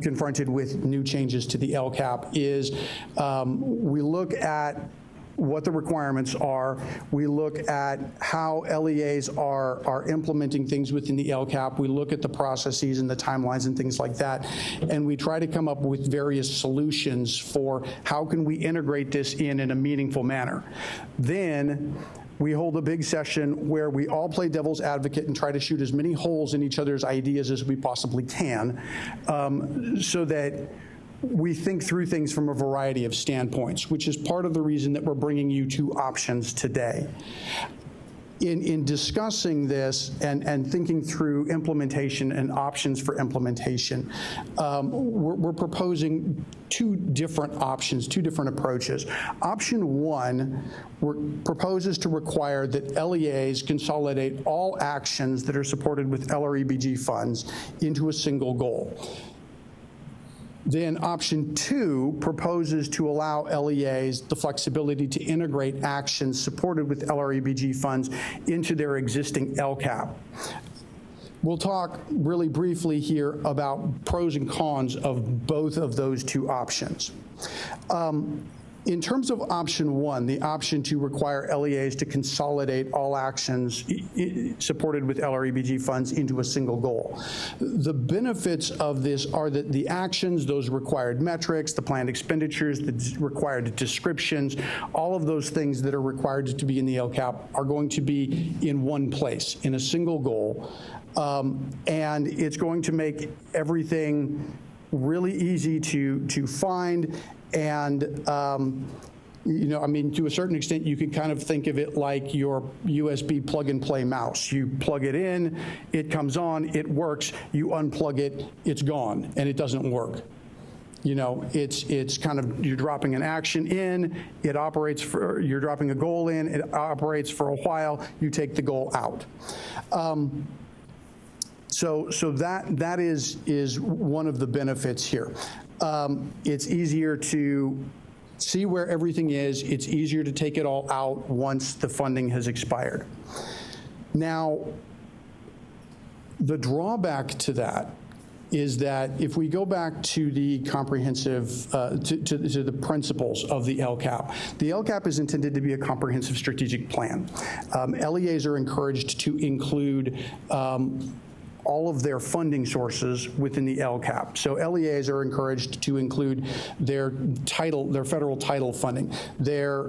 confronted with new changes to the LCAP is we look at what the requirements are. We look at how LEAs are implementing things within the LCAP. We look at the processes and the timelines and things like that. And we try to come up with various solutions for how can we integrate this in a meaningful manner. Then we hold a big session where we all play devil's advocate and try to shoot as many holes in each other's ideas as we possibly can, so that we think through things from a variety of standpoints, which is part of the reason that we're bringing you 2 options today. In discussing this and thinking through implementation and options for implementation, we're proposing 2 different options, 2 different approaches. Option 1 proposes to require that LEAs consolidate all actions that are supported with LREBG funds into a single goal. Then option 2 proposes to allow LEAs the flexibility to integrate actions supported with LREBG funds into their existing LCAP. We'll talk really briefly here about pros and cons of both of those 2 options. In terms of option one, the option to require LEAs to consolidate all actions supported with LREBG funds into a single goal, the benefits of this are that the actions, those required metrics, the planned expenditures, the required descriptions, all of those things that are required to be in the LCAP are going to be in one place, in a single goal. And it's going to make everything really easy to find. And, you know, I mean, to a certain extent, you can kind of think of it like your USB plug-and-play mouse. You plug it in, it comes on, it works. You unplug it, it's gone, and it doesn't work. You know, it's kind of, you're dropping an action in, it operates for, you're dropping a goal in, it operates for a while, you take the goal out. So that is one of the benefits here. It's easier to see where everything is. It's easier to take it all out once the funding has expired. Now, the drawback to that is that if we go back to the comprehensive, to the principles of the LCAP, the LCAP is intended to be a comprehensive strategic plan. LEAs are encouraged to include all of their funding sources within the LCAP. So LEAs are encouraged to include their federal title funding, their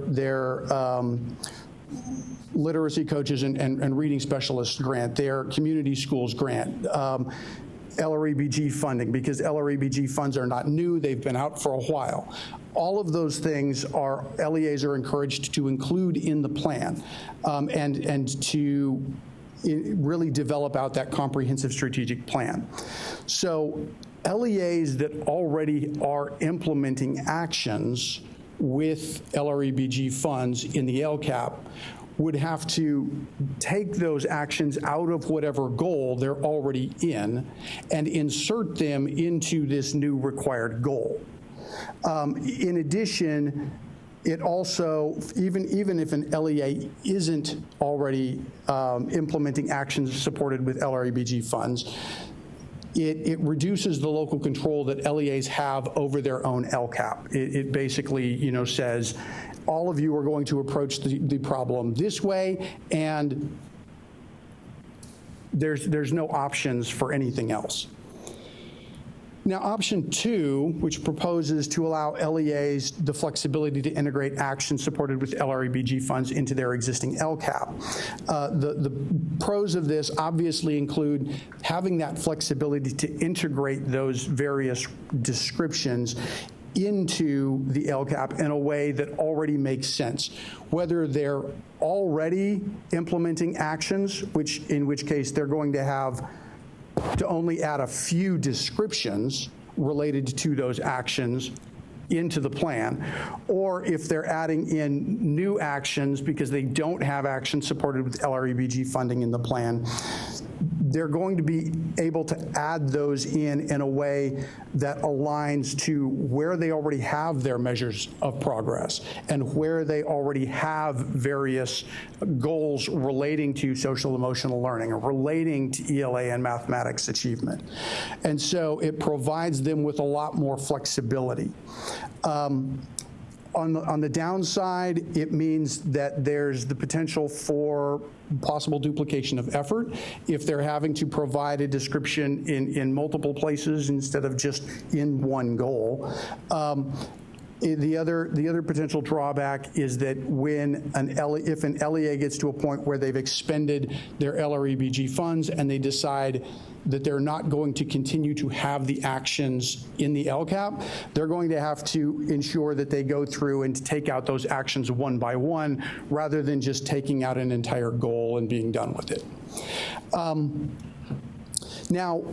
literacy coaches and reading specialists grant, their community schools grant, LREBG funding, because LREBG funds are not new, they've been out for a while. All of those things are, LEAs are encouraged to include in the plan and to really develop out that comprehensive strategic plan. So LEAs that already are implementing actions with LREBG funds in the LCAP would have to take those actions out of whatever goal they're already in and insert them into this new required goal. In addition, it also, even if an LEA isn't already implementing actions supported with LREBG funds, it reduces the local control that LEAs have over their own LCAP. It basically, you know, says, all of you are going to approach the problem this way, and there's no options for anything else. Now, option two, which proposes to allow LEAs the flexibility to integrate actions supported with LREBG funds into their existing LCAP. The pros of this obviously include having that flexibility to integrate those various descriptions into the LCAP in a way that already makes sense. Whether they're already implementing actions, in which case they're going to have to only add a few descriptions related to those actions into the plan, or if they're adding in new actions because they don't have actions supported with LREBG funding in the plan, they're going to be able to add those in a way that aligns to where they already have their measures of progress and where they already have various goals relating to social emotional learning or relating to ELA and mathematics achievement. And so it provides them with a lot more flexibility. On the downside, it means that there's the potential for possible duplication of effort if they're having to provide a description in multiple places instead of just in one goal. The other potential drawback is that if an LEA gets to a point where they've expended their LREBG funds and they decide that they're not going to continue to have the actions in the LCAP, they're going to have to ensure that they go through and take out those actions one by one rather than just taking out an entire goal and being done with it. Now,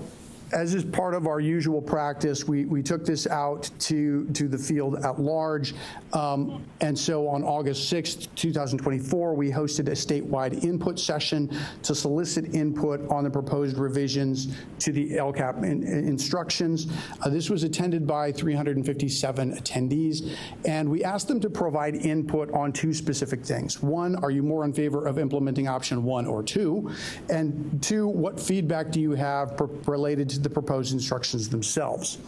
as is part of our usual practice, we took this out to the field at large. And so on August 6th, 2024, we hosted a statewide input session to solicit input on the proposed revisions to the LCAP instructions. This was attended by 357 attendees, and we asked them to provide input on two specific things. One, are you more in favor of implementing option 1 or 2? And 2, what feedback do you have related to besides the proposed instructions themselves.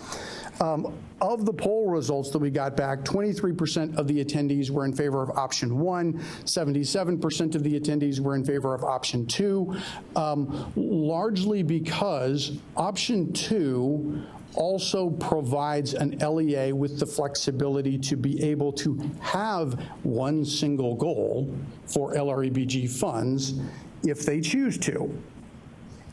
Of the poll results that we got back, 23% of the attendees were in favor of option 1, 77% of the attendees were in favor of option 2, largely because option 2 also provides an LEA with the flexibility to be able to have one single goal for LREBG funds if they choose to.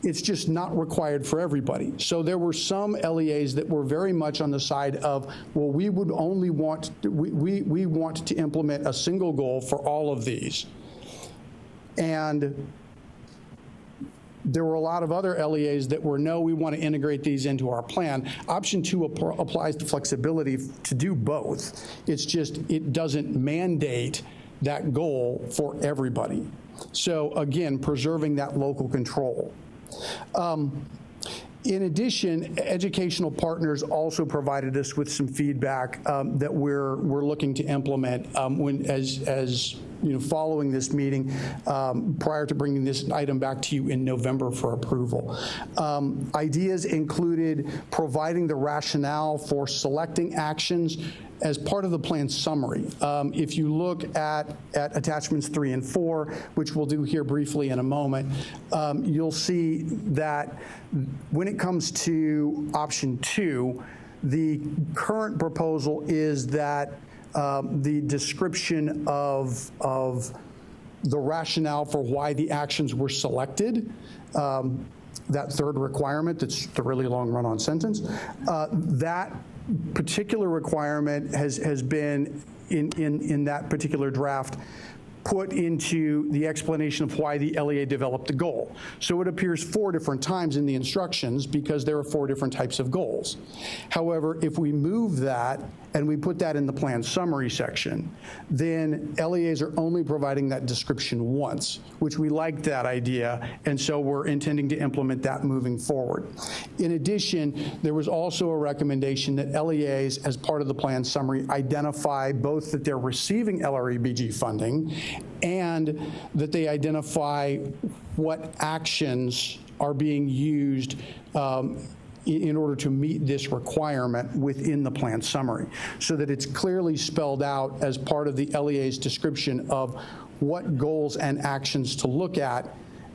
It's just not required for everybody. So there were some LEAs that were very much on the side of, well, we would only want, we want to implement a single goal for all of these. And there were a lot of other LEAs that were, no, we want to integrate these into our plan. Option 2 applies the flexibility to do both. It's just, it doesn't mandate that goal for everybody. So again, preserving that local control. In addition, educational partners also provided us with some feedback that we're looking to implement as you know, following this meeting prior to bringing this item back to you in November for approval. Ideas included providing the rationale for selecting actions as part of the plan summary. If you look at attachments 3 and 4, which we'll do here briefly in a moment, you'll see that when it comes to option 2, the current proposal is that the description of the rationale for why the actions were selected, that third requirement, that's the really long run-on sentence, that particular requirement has been in that particular draft put into the explanation of why the LEA developed the goal. So it appears 4 different times in the instructions because there are 4 different types of goals. However, if we move that and we put that in the plan summary section, then LEAs are only providing that description once, which we like that idea, and so we're intending to implement that moving forward. In addition, there was also a recommendation that LEAs, as part of the plan summary, identify both that they're receiving LREBG funding and that they identify what actions are being used in order to meet this requirement within the plan summary, so that it's clearly spelled out as part of the LEA's description of what goals and actions to look at.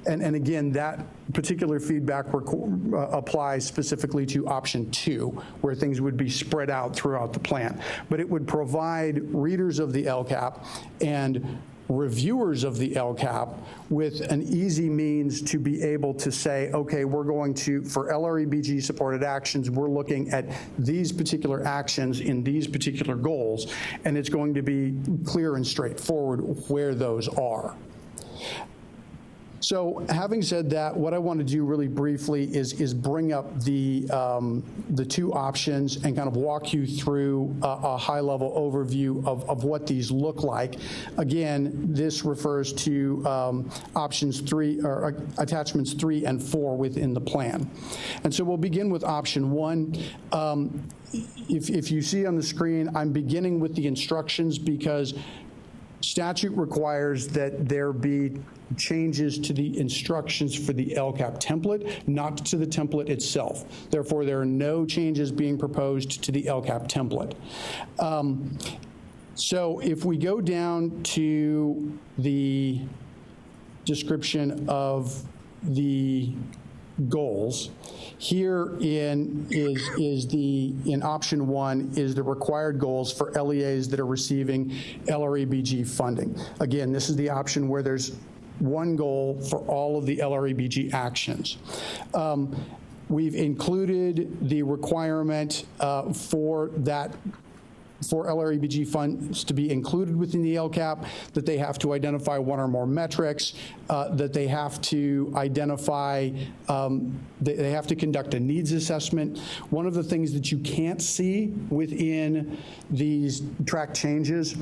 And again, that particular feedback applies specifically to option 2, where things would be spread out throughout the plan. But it would provide readers of the LCAP and reviewers of the LCAP with an easy means to be able to say, okay, we're going to, for LREBG supported actions, we're looking at these particular actions in these particular goals, and it's going to be clear and straightforward where those are. So having said that, what I want to do really briefly is bring up the 2 options and kind of walk you through a high-level overview of what these look like. Again, this refers to options 3 or attachments 3 and 4 within the plan. And so we'll begin with option 1. If you see on the screen, I'm beginning with the instructions because statute requires that there be changes to the instructions for the LCAP template, not to the template itself. Therefore, there are no changes being proposed to the LCAP template. So if we go down to the description of the goals, here in option 1 is the required goals for LEAs that are receiving LREBG funding. Again, this is the option where there's one goal for all of the LREBG actions. We've included the requirement for LREBG funds to be included within the LCAP, that they have to identify 1 or more metrics, that they have to identify, they have to conduct a needs assessment. One of the things that you can't see within these track changes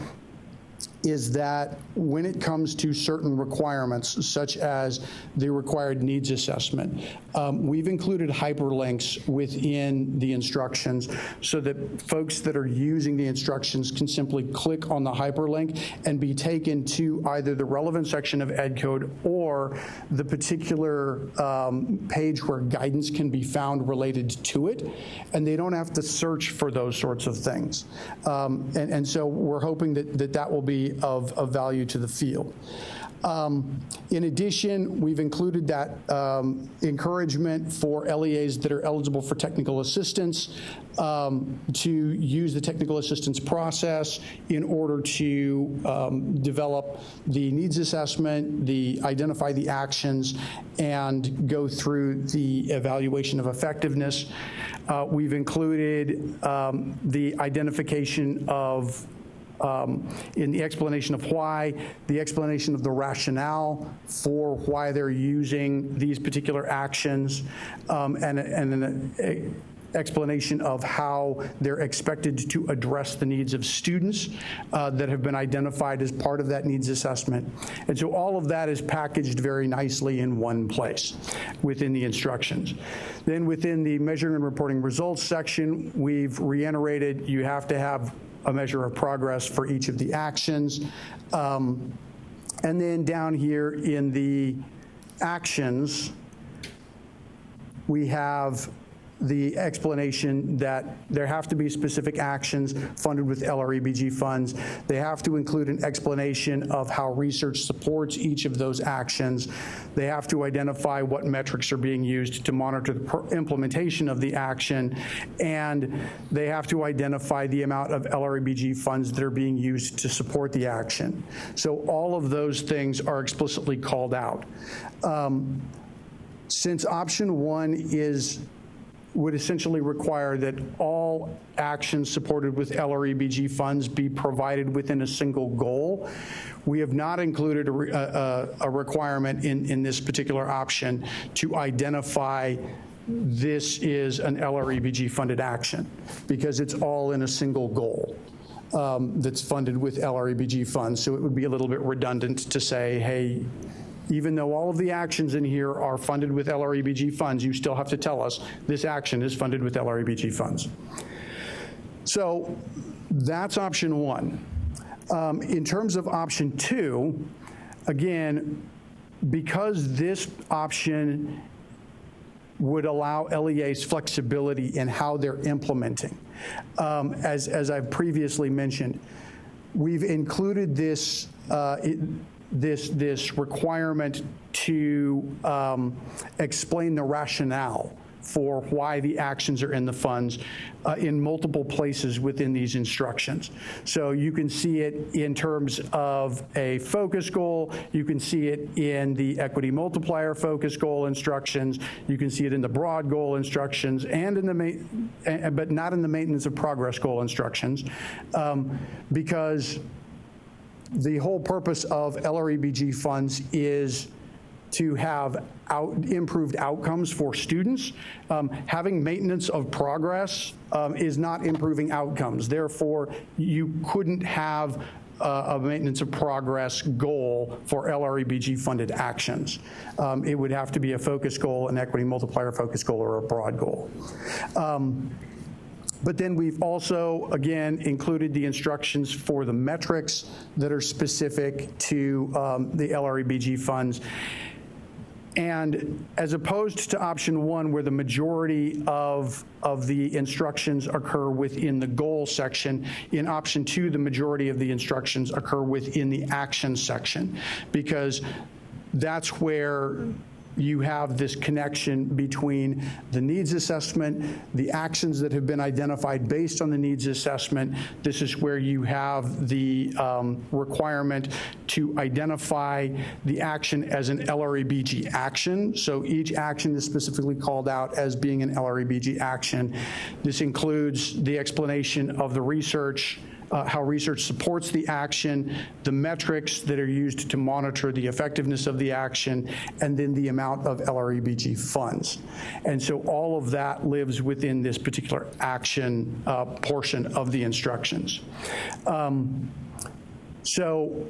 is that when it comes to certain requirements, such as the required needs assessment, we've included hyperlinks within the instructions so that folks that are using the instructions can simply click on the hyperlink and be taken to either the relevant section of EdCode or the particular page where guidance can be found related to it, and they don't have to search for those sorts of things. And so we're hoping that will be of value to the field. In addition, we've included that encouragement for LEAs that are eligible for technical assistance to use the technical assistance process in order to develop the needs assessment, identify the actions, and go through the evaluation of effectiveness. We've included the identification of in the explanation of why, the explanation of the rationale for why they're using these particular actions, and an explanation of how they're expected to address the needs of students that have been identified as part of that needs assessment. And so all of that is packaged very nicely in one place within the instructions. Then within the measuring and reporting results section, we've reiterated you have to have a measure of progress for each of the actions. And then down here in the actions, we have the explanation that there have to be specific actions funded with LREBG funds. They have to include an explanation of how research supports each of those actions. They have to identify what metrics are being used to monitor the implementation of the action, and they have to identify the amount of LREBG funds that are being used to support the action. So all of those things are explicitly called out. Since option one would essentially require that all actions supported with LREBG funds be provided within a single goal, we have not included a requirement in this particular option to identify this is an LREBG funded action, because it's all in a single goal that's funded with LREBG funds. So it would be a little bit redundant to say, hey, even though all of the actions in here are funded with LREBG funds, you still have to tell us this action is funded with LREBG funds. So that's option one. In terms of option two, again, because this option would allow LEAs flexibility in how they're implementing, as I've previously mentioned, we've included this this requirement to explain the rationale for why the actions are in the funds in multiple places within these instructions. So you can see it in terms of a focus goal, you can see it in the equity multiplier focus goal instructions, you can see it in the broad goal instructions, and in the but not in the maintenance of progress goal instructions, because the whole purpose of LREBG funds is to have improved outcomes for students. Having maintenance of progress is not improving outcomes. Therefore, you couldn't have a maintenance of progress goal for LREBG funded actions. It would have to be a focus goal, an equity multiplier focus goal, or a broad goal. But then we've also, again, included the instructions for the metrics that are specific to the LREBG funds. And as opposed to option one, where the majority of the instructions occur within the goal section, in option two, the majority of the instructions occur within the action section, because that's where you have this connection between the needs assessment, the actions that have been identified based on the needs assessment. This is where you have the requirement to identify the action as an LREBG action. So each action is specifically called out as being an LREBG action. This includes the explanation of the research, how research supports the action, the metrics that are used to monitor the effectiveness of the action, and then the amount of LREBG funds. And so all of that lives within this particular action portion of the instructions. So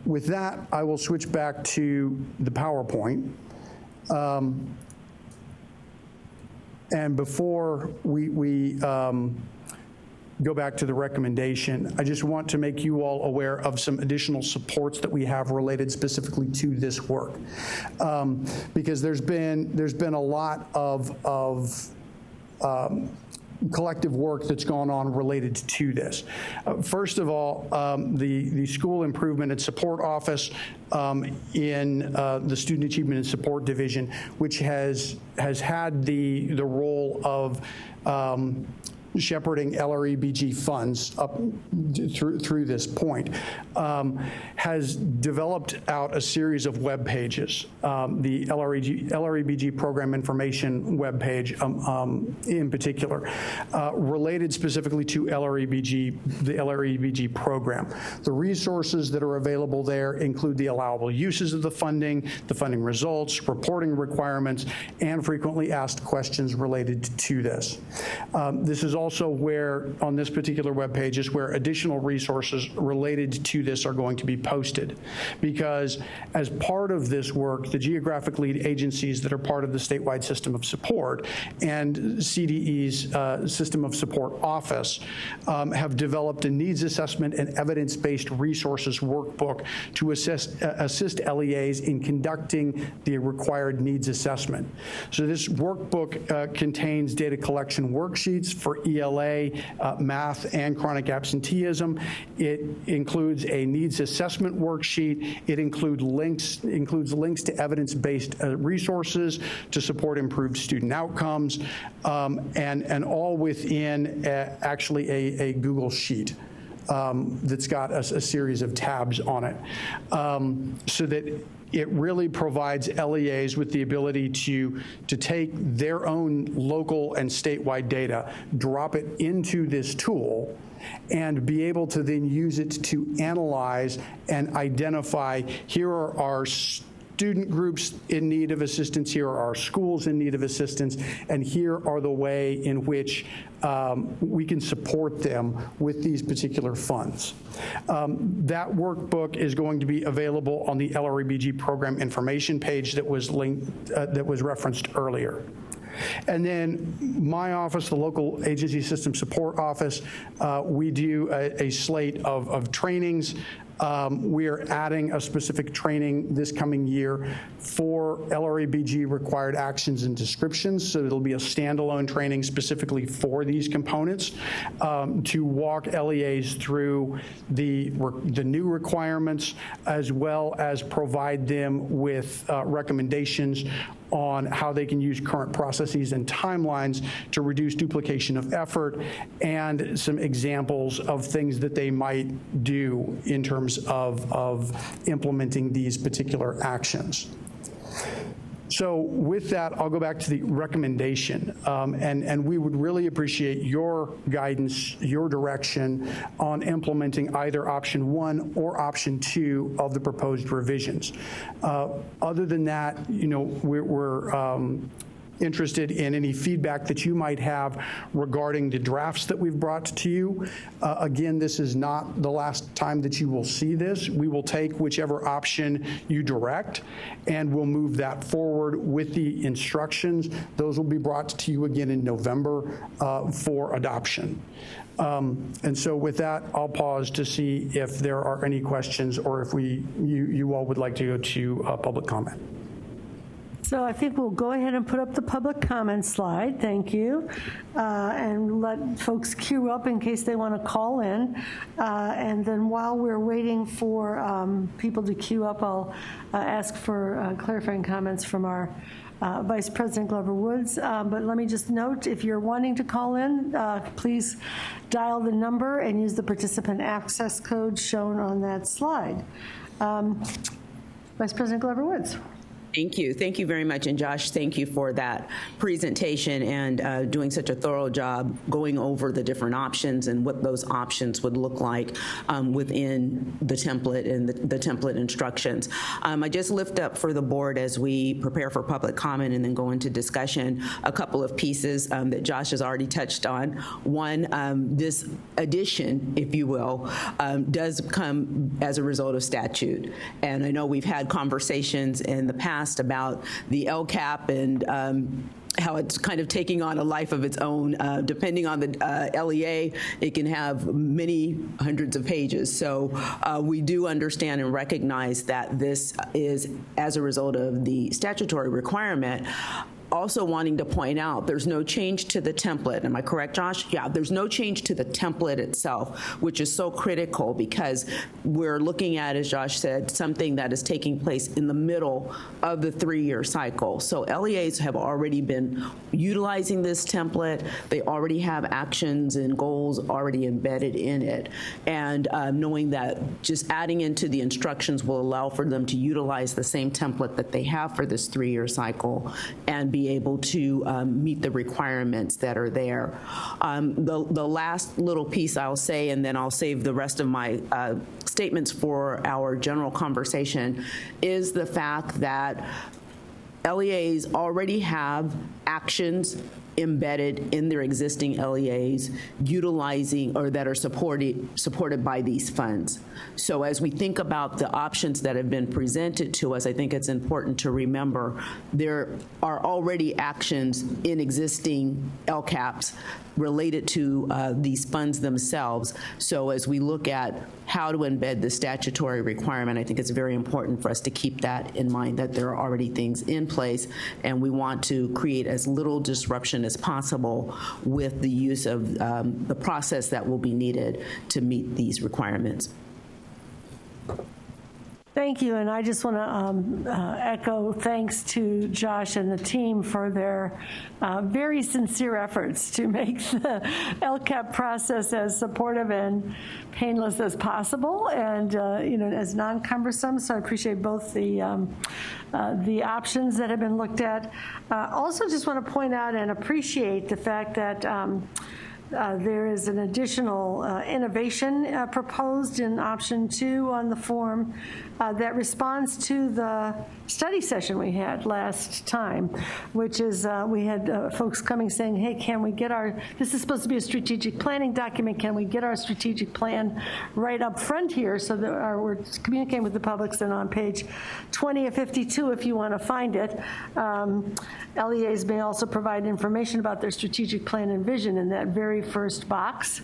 with that, I will switch back to the PowerPoint. And before we go back to the recommendation, I just want to make you all aware of some additional supports that we have related specifically to this work, because there's been a lot of collective work that's gone on related to this. First of all, the School Improvement and Support Office in the Student Achievement and Support Division, which has had the role of shepherding LREBG funds up through this point, has developed out a series of web pages. The LREBG program information web page in particular, related specifically to the LREBG program. The resources that are available there include the allowable uses of the funding results, reporting requirements, and frequently asked questions related to this. This is also where, on this particular web page, is where additional resources related to this are going to be posted. Because as part of this work, the geographic lead agencies that are part of the statewide system of support and CDE's system of support office have developed a needs assessment and evidence-based resources workbook to assist LEAs in conducting the required needs assessment. So this workbook contains data collection worksheets for ELA, math, and chronic absenteeism. It includes a needs assessment worksheet. It includes links to evidence-based resources to support improved student outcomes, and all within actually a Google Sheet. That's got a series of tabs on it, so that it really provides LEAs with the ability to take their own local and statewide data, drop it into this tool, and be able to then use it to analyze and identify, here are our student groups in need of assistance, here are our schools in need of assistance, and here are the way in which we can support them with these particular funds. That workbook is going to be available on the LREBG program information page that was linked, that was referenced earlier. And then my office, the local agency system support office, we do a slate of trainings. We are adding a specific training this coming year for LREBG required actions and descriptions. So it'll be a standalone training specifically for these components to walk LEAs through the new requirements, as well as provide them with recommendations on how they can use current processes and timelines to reduce duplication of effort, and some examples of things that they might do in terms of implementing these particular actions. So with that, I'll go back to the recommendation, and we would really appreciate your guidance, your direction on implementing either option 1 or option 2 of the proposed revisions. Other than that, you know, we're interested in any feedback that you might have regarding the drafts that we've brought to you. Again, this is not the last time that you will see this. We will take whichever option you direct, and we'll move that forward with the instructions. Those will be brought to you again in November for adoption. And so with that, I'll pause to see if there are any questions, or if you all would like to go to public comment. So I think we'll go ahead and put up the public comment slide. Thank you. And let folks queue up in case they want to call in. And then while we're waiting for people to queue up, I'll ask for clarifying comments from our Vice President Glover Woods. But let me just note, if you're wanting to call in, please dial the number and use the participant access code shown on that slide. Vice President Glover Woods. Thank you. Thank you very much. And Josh, thank you for that presentation and doing such a thorough job going over the different options and what those options would look like within the template and the template instructions. I just lift up for the board as we prepare for public comment and then go into discussion a couple of pieces that Josh has already touched on. One, this addition, if you will, does come as a result of statute. And I know we've had conversations in the past about the LCAP and how it's kind of taking on a life of its own. Depending on the LEA, it can have many hundreds of pages. So we do understand and recognize that this is as a result of the statutory requirement. Also wanting to point out there's no change to the template. Am I correct, Josh? Yeah, there's no change to the template itself, which is so critical because we're looking at, as Josh said, something that is taking place in the middle of the 3-year cycle. So LEAs have already been utilizing this template. They already have actions and goals already embedded in it. And knowing that just adding into the instructions will allow for them to utilize the same template that they have for this 3-year cycle and be able to meet the requirements that are there. The last little piece I'll say, and then I'll save the rest of my statements for our general conversation, is the fact that LEAs already have actions embedded in their existing LEAs utilizing or that are supported by these funds. So as we think about the options that have been presented to us, I think it's important to remember there are already actions in existing LCAPs related to these funds themselves. So as we look at how to embed the statutory requirement, I think it's very important for us to keep that in mind, that there are already things in place, and we want to create as little disruption as possible with the use of the process that will be needed to meet these requirements. Thank you, and I just want to echo thanks to Josh and the team for their very sincere efforts to make the LCAP process as supportive and painless as possible, and as non-cumbersome. So I appreciate both the options that have been looked at. Also, just want to point out and appreciate the fact that there is an additional innovation proposed in option 2 on the form that responds to the study session we had last time, which is we had folks coming saying, hey, can we get this is supposed to be a strategic planning document, can we get our strategic plan right up front here so that we're communicating with the public? And on page 20 of 52, if you want to find it, LEAs may also provide information about their strategic plan and vision in that very first box.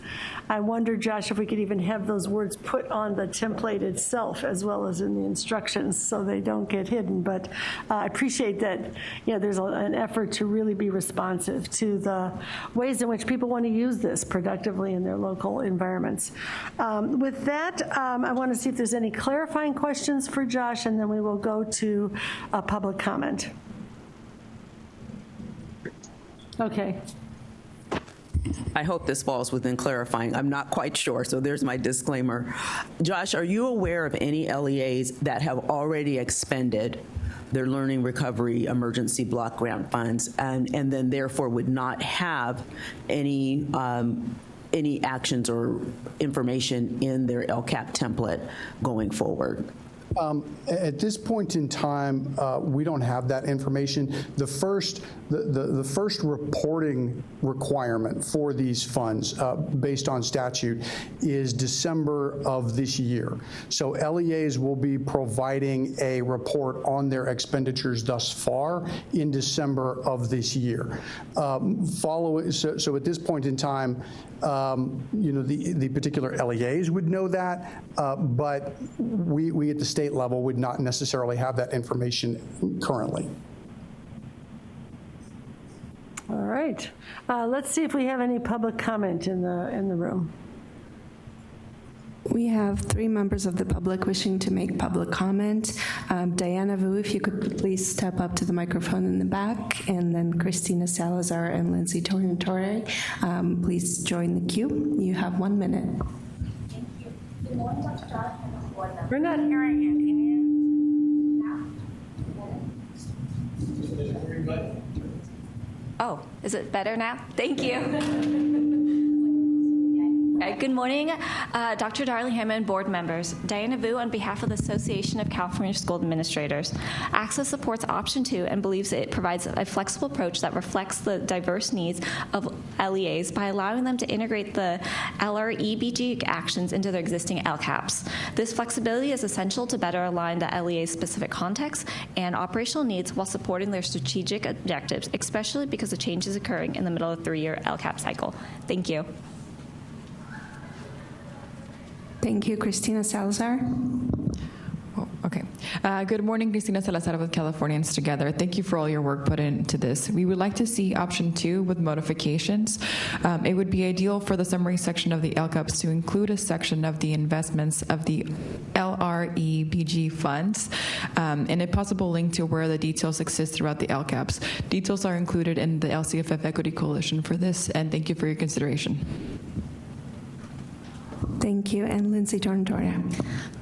I wonder, Josh, if we could even have those words put on the template itself as well as in the instructions so they don't get hidden. But I appreciate that there's an effort to really be responsive to the ways in which people want to use this productively in their local environments. With that, I want to see if there's any clarifying questions for Josh, and then we will go to a public comment. Okay. I hope this falls within clarifying. I'm not quite sure, so there's my disclaimer. Josh, are you aware of any LEAs that have already expended their Learning Recovery Emergency Block Grant funds and then therefore would not have any actions or information in their LCAP template going forward? At this point in time, we don't have that information. The first reporting requirement for these funds, based on statute, is December of this year. So LEAs will be providing a report on their expenditures thus far in December of this year. So at this point in time, the particular LEAs would know that, but we at the state level would not necessarily have that information currently. All right. Let's see if we have any public comment in the room. We have 3 members of the public wishing to make public comment. Diana Vu, if you could please step up to the microphone in the back, and then Christina Salazar and Lindsay Torrentore, please join the queue. You have 1 minute. Thank you. Good morning, Dr. Todd. We're not hearing you. Can you? Oh, is it better now? Thank you. Good morning, Dr. Darling Hammond, board members. Diana Vu on behalf of the Association of California School Administrators. ACSA supports option 2 and believes it provides a flexible approach that reflects the diverse needs of LEAs by allowing them to integrate the LREBG actions into their existing LCAPs. This flexibility is essential to better align the LEA's specific context and operational needs while supporting their strategic objectives, especially because the change is occurring in the middle of a 3-year LCAP cycle. Thank you. Thank you. Christina Salazar. Oh, okay. Good morning, Cristina Salazar with Californians Together. Thank you for all your work put into this. We would like to see option 2 with modifications. It would be ideal for the summary section of the LCAPs to include a section of the investments of the LREBG funds and a possible link to where the details exist throughout the LCAPs. Details are included in the LCFF Equity Coalition for this, and thank you for your consideration. Thank you. And Lindsay Tornatoria.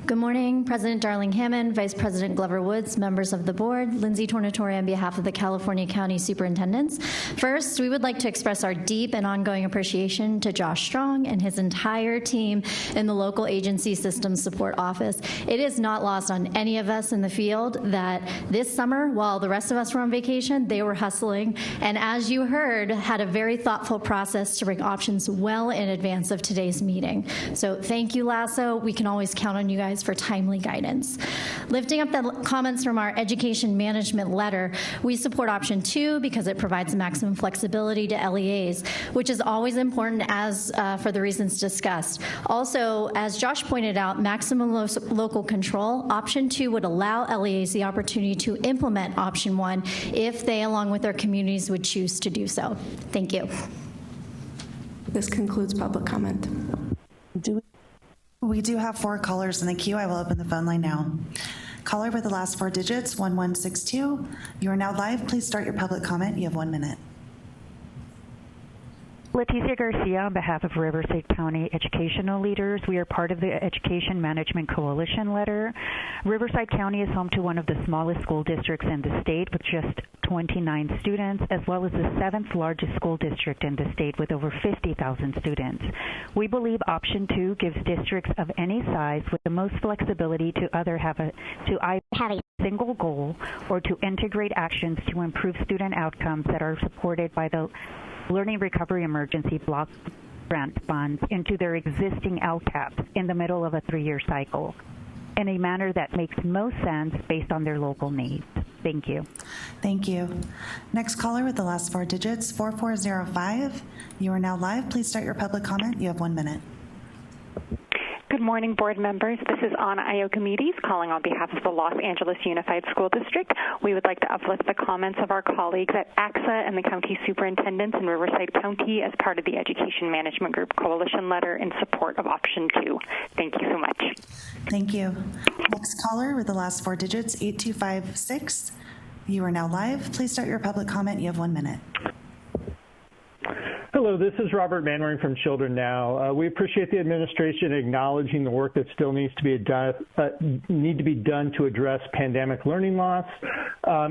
Good morning, President Darling Hammond, Vice President Glover Woods, members of the board. Lindsay Tornatoria on behalf of the California County Superintendents. First, we would like to express our deep and ongoing appreciation to Josh Strong and his entire team in the local agency systems support office. It is not lost on any of us in the field that this summer, while the rest of us were on vacation, they were hustling, and as you heard, had a very thoughtful process to bring options well in advance of today's meeting. So thank you, Lasso. We can always count on you guys for timely guidance. Lifting up the comments from our education management letter, we support option 2 because it provides maximum flexibility to LEAs, which is always important as for the reasons discussed. Also, as Josh pointed out, maximum local control. Option 2 would allow LEAs the opportunity to implement option 1 if they, along with their communities, would choose to do so. Thank you. This concludes public comment. We do have 4 callers in the queue. I will open the phone line now. Caller with the last 4 digits, 1162. You are now live. Please start your public comment. You have 1 minute. Leticia Garcia on behalf of Riverside County Educational Leaders. We are part of the Education Management Coalition letter. Riverside County is home to one of the smallest school districts in the state with just 29 students, as well as the 7th largest school district in the state with over 50,000 students. We believe option 2 gives districts of any size with the most flexibility to either have a single goal or to integrate actions to improve student outcomes that are supported by the Learning Recovery Emergency Block Grant funds into their existing LCAPs in the middle of a 3-year cycle in a manner that makes most sense based on their local needs. Thank you. Thank you. Next caller with the last 4 digits, 4405. You are now live. Please start your public comment. You have 1 minute. Good morning, board members. This is Anna Iokimedes calling on behalf of the Los Angeles Unified School District. We would like to uplift the comments of our colleagues at ACSA and the county superintendents in Riverside County as part of the Education Management Group Coalition letter in support of option 2. Thank you so much. Thank you. Next caller with the last 4 digits, 8256. You are now live. Please start your public comment. You have 1 minute. Hello, this is Robert Manwaring from Children Now. We appreciate the administration acknowledging the work that still needs to be done to address pandemic learning loss.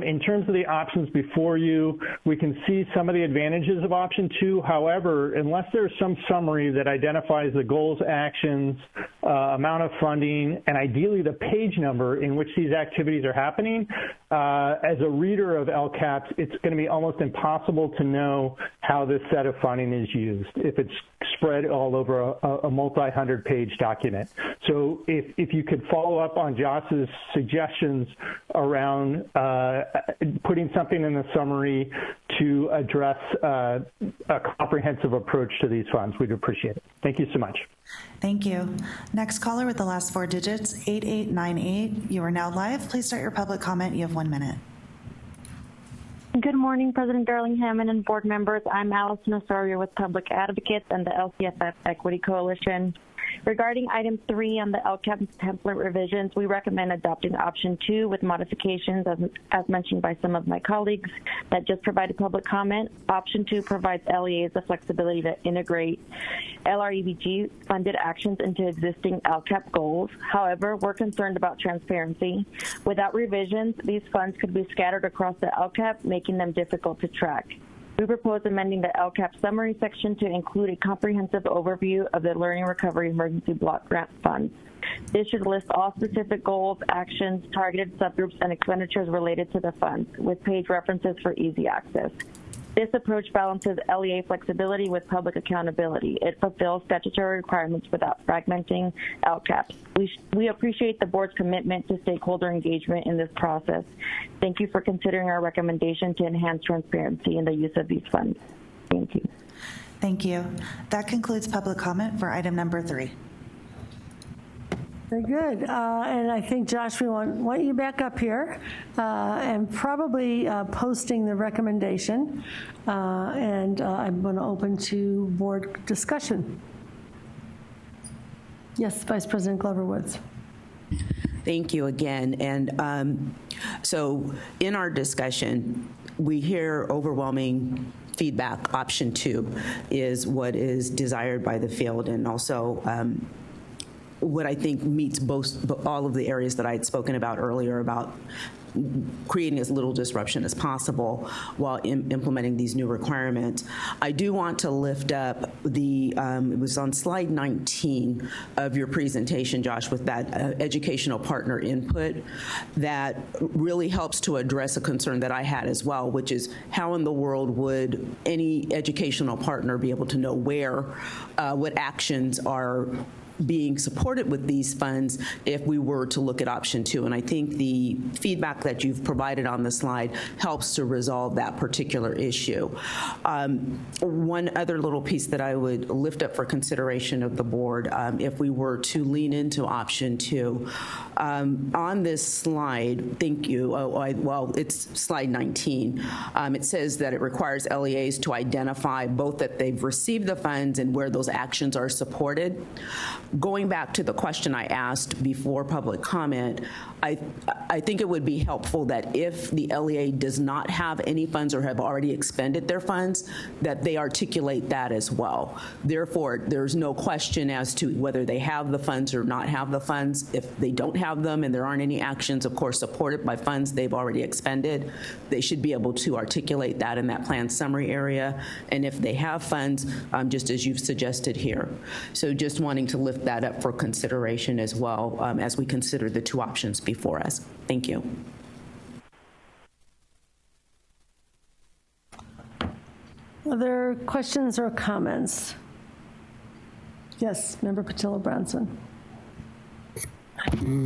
In terms of the options before you, we can see some of the advantages of option 2. However, unless there's some summary that identifies the goals, actions, amount of funding, and ideally the page number in which these activities are happening, as a reader of LCAPs, it's going to be almost impossible to know how this set of funding is used if it's spread all over a multi-hundred page document. So if you could follow up on Josh's suggestions around putting something in the summary to address a comprehensive approach to these funds, we'd appreciate it. Thank you so much. Thank you. Next caller with the last 4 digits, 8898. You are now live. Please start your public comment. You have 1 minute. Good morning, President Darling Hammond and board members. I'm Allison Osorio with Public Advocates and the LCFF Equity Coalition. Regarding item 3 on the LCAP template revisions, we recommend adopting option 2 with modifications as mentioned by some of my colleagues that just provided public comment. Option 2 provides LEAs the flexibility to integrate LREBG funded actions into existing LCAP goals. However, we're concerned about transparency. Without revisions, these funds could be scattered across the LCAP, making them difficult to track. We propose amending the LCAP summary section to include a comprehensive overview of the Learning Recovery Emergency Block Grant Funds. This should list all specific goals, actions, targeted subgroups, and expenditures related to the funds, with page references for easy access. This approach balances LEA flexibility with public accountability. It fulfills statutory requirements without fragmenting LCAPs. We appreciate the board's commitment to stakeholder engagement in this process. Thank you for considering our recommendation to enhance transparency in the use of these funds. Thank you. Thank you. That concludes public comment for item number 3. Very good. And I think, Josh, we want you back up here and probably posting the recommendation. And I'm going to open to board discussion. Yes, Vice President Glover Woods. Thank you again. And so in our discussion, we hear overwhelming feedback. Option 2 is what is desired by the field, and also what I think meets all of the areas that I had spoken about earlier about creating as little disruption as possible while implementing these new requirements. I do want to lift up the, it was on slide 19 of your presentation, Josh, with that educational partner input that really helps to address a concern that I had as well, which is how in the world would any educational partner be able to know where, what actions are being supported with these funds if we were to look at option 2. And I think the feedback that you've provided on the slide helps to resolve that particular issue. One other little piece that I would lift up for consideration of the board, if we were to lean into option 2, on this slide, thank you, well, it's slide 19, it says that it requires LEAs to identify both that they've received the funds and where those actions are supported. Going back to the question I asked before public comment, I think it would be helpful that if the LEA does not have any funds or have already expended their funds, that they articulate that as well. Therefore, there's no question as to whether they have the funds or not have the funds. If they don't have them and there aren't any actions, of course, supported by funds they've already expended, they should be able to articulate that in that plan summary area. And if they have funds, just as you've suggested here. So just wanting to lift that up for consideration as well as we consider the 2 options before us. Thank you. Other questions or comments? Yes, Member Patillo-Brownson.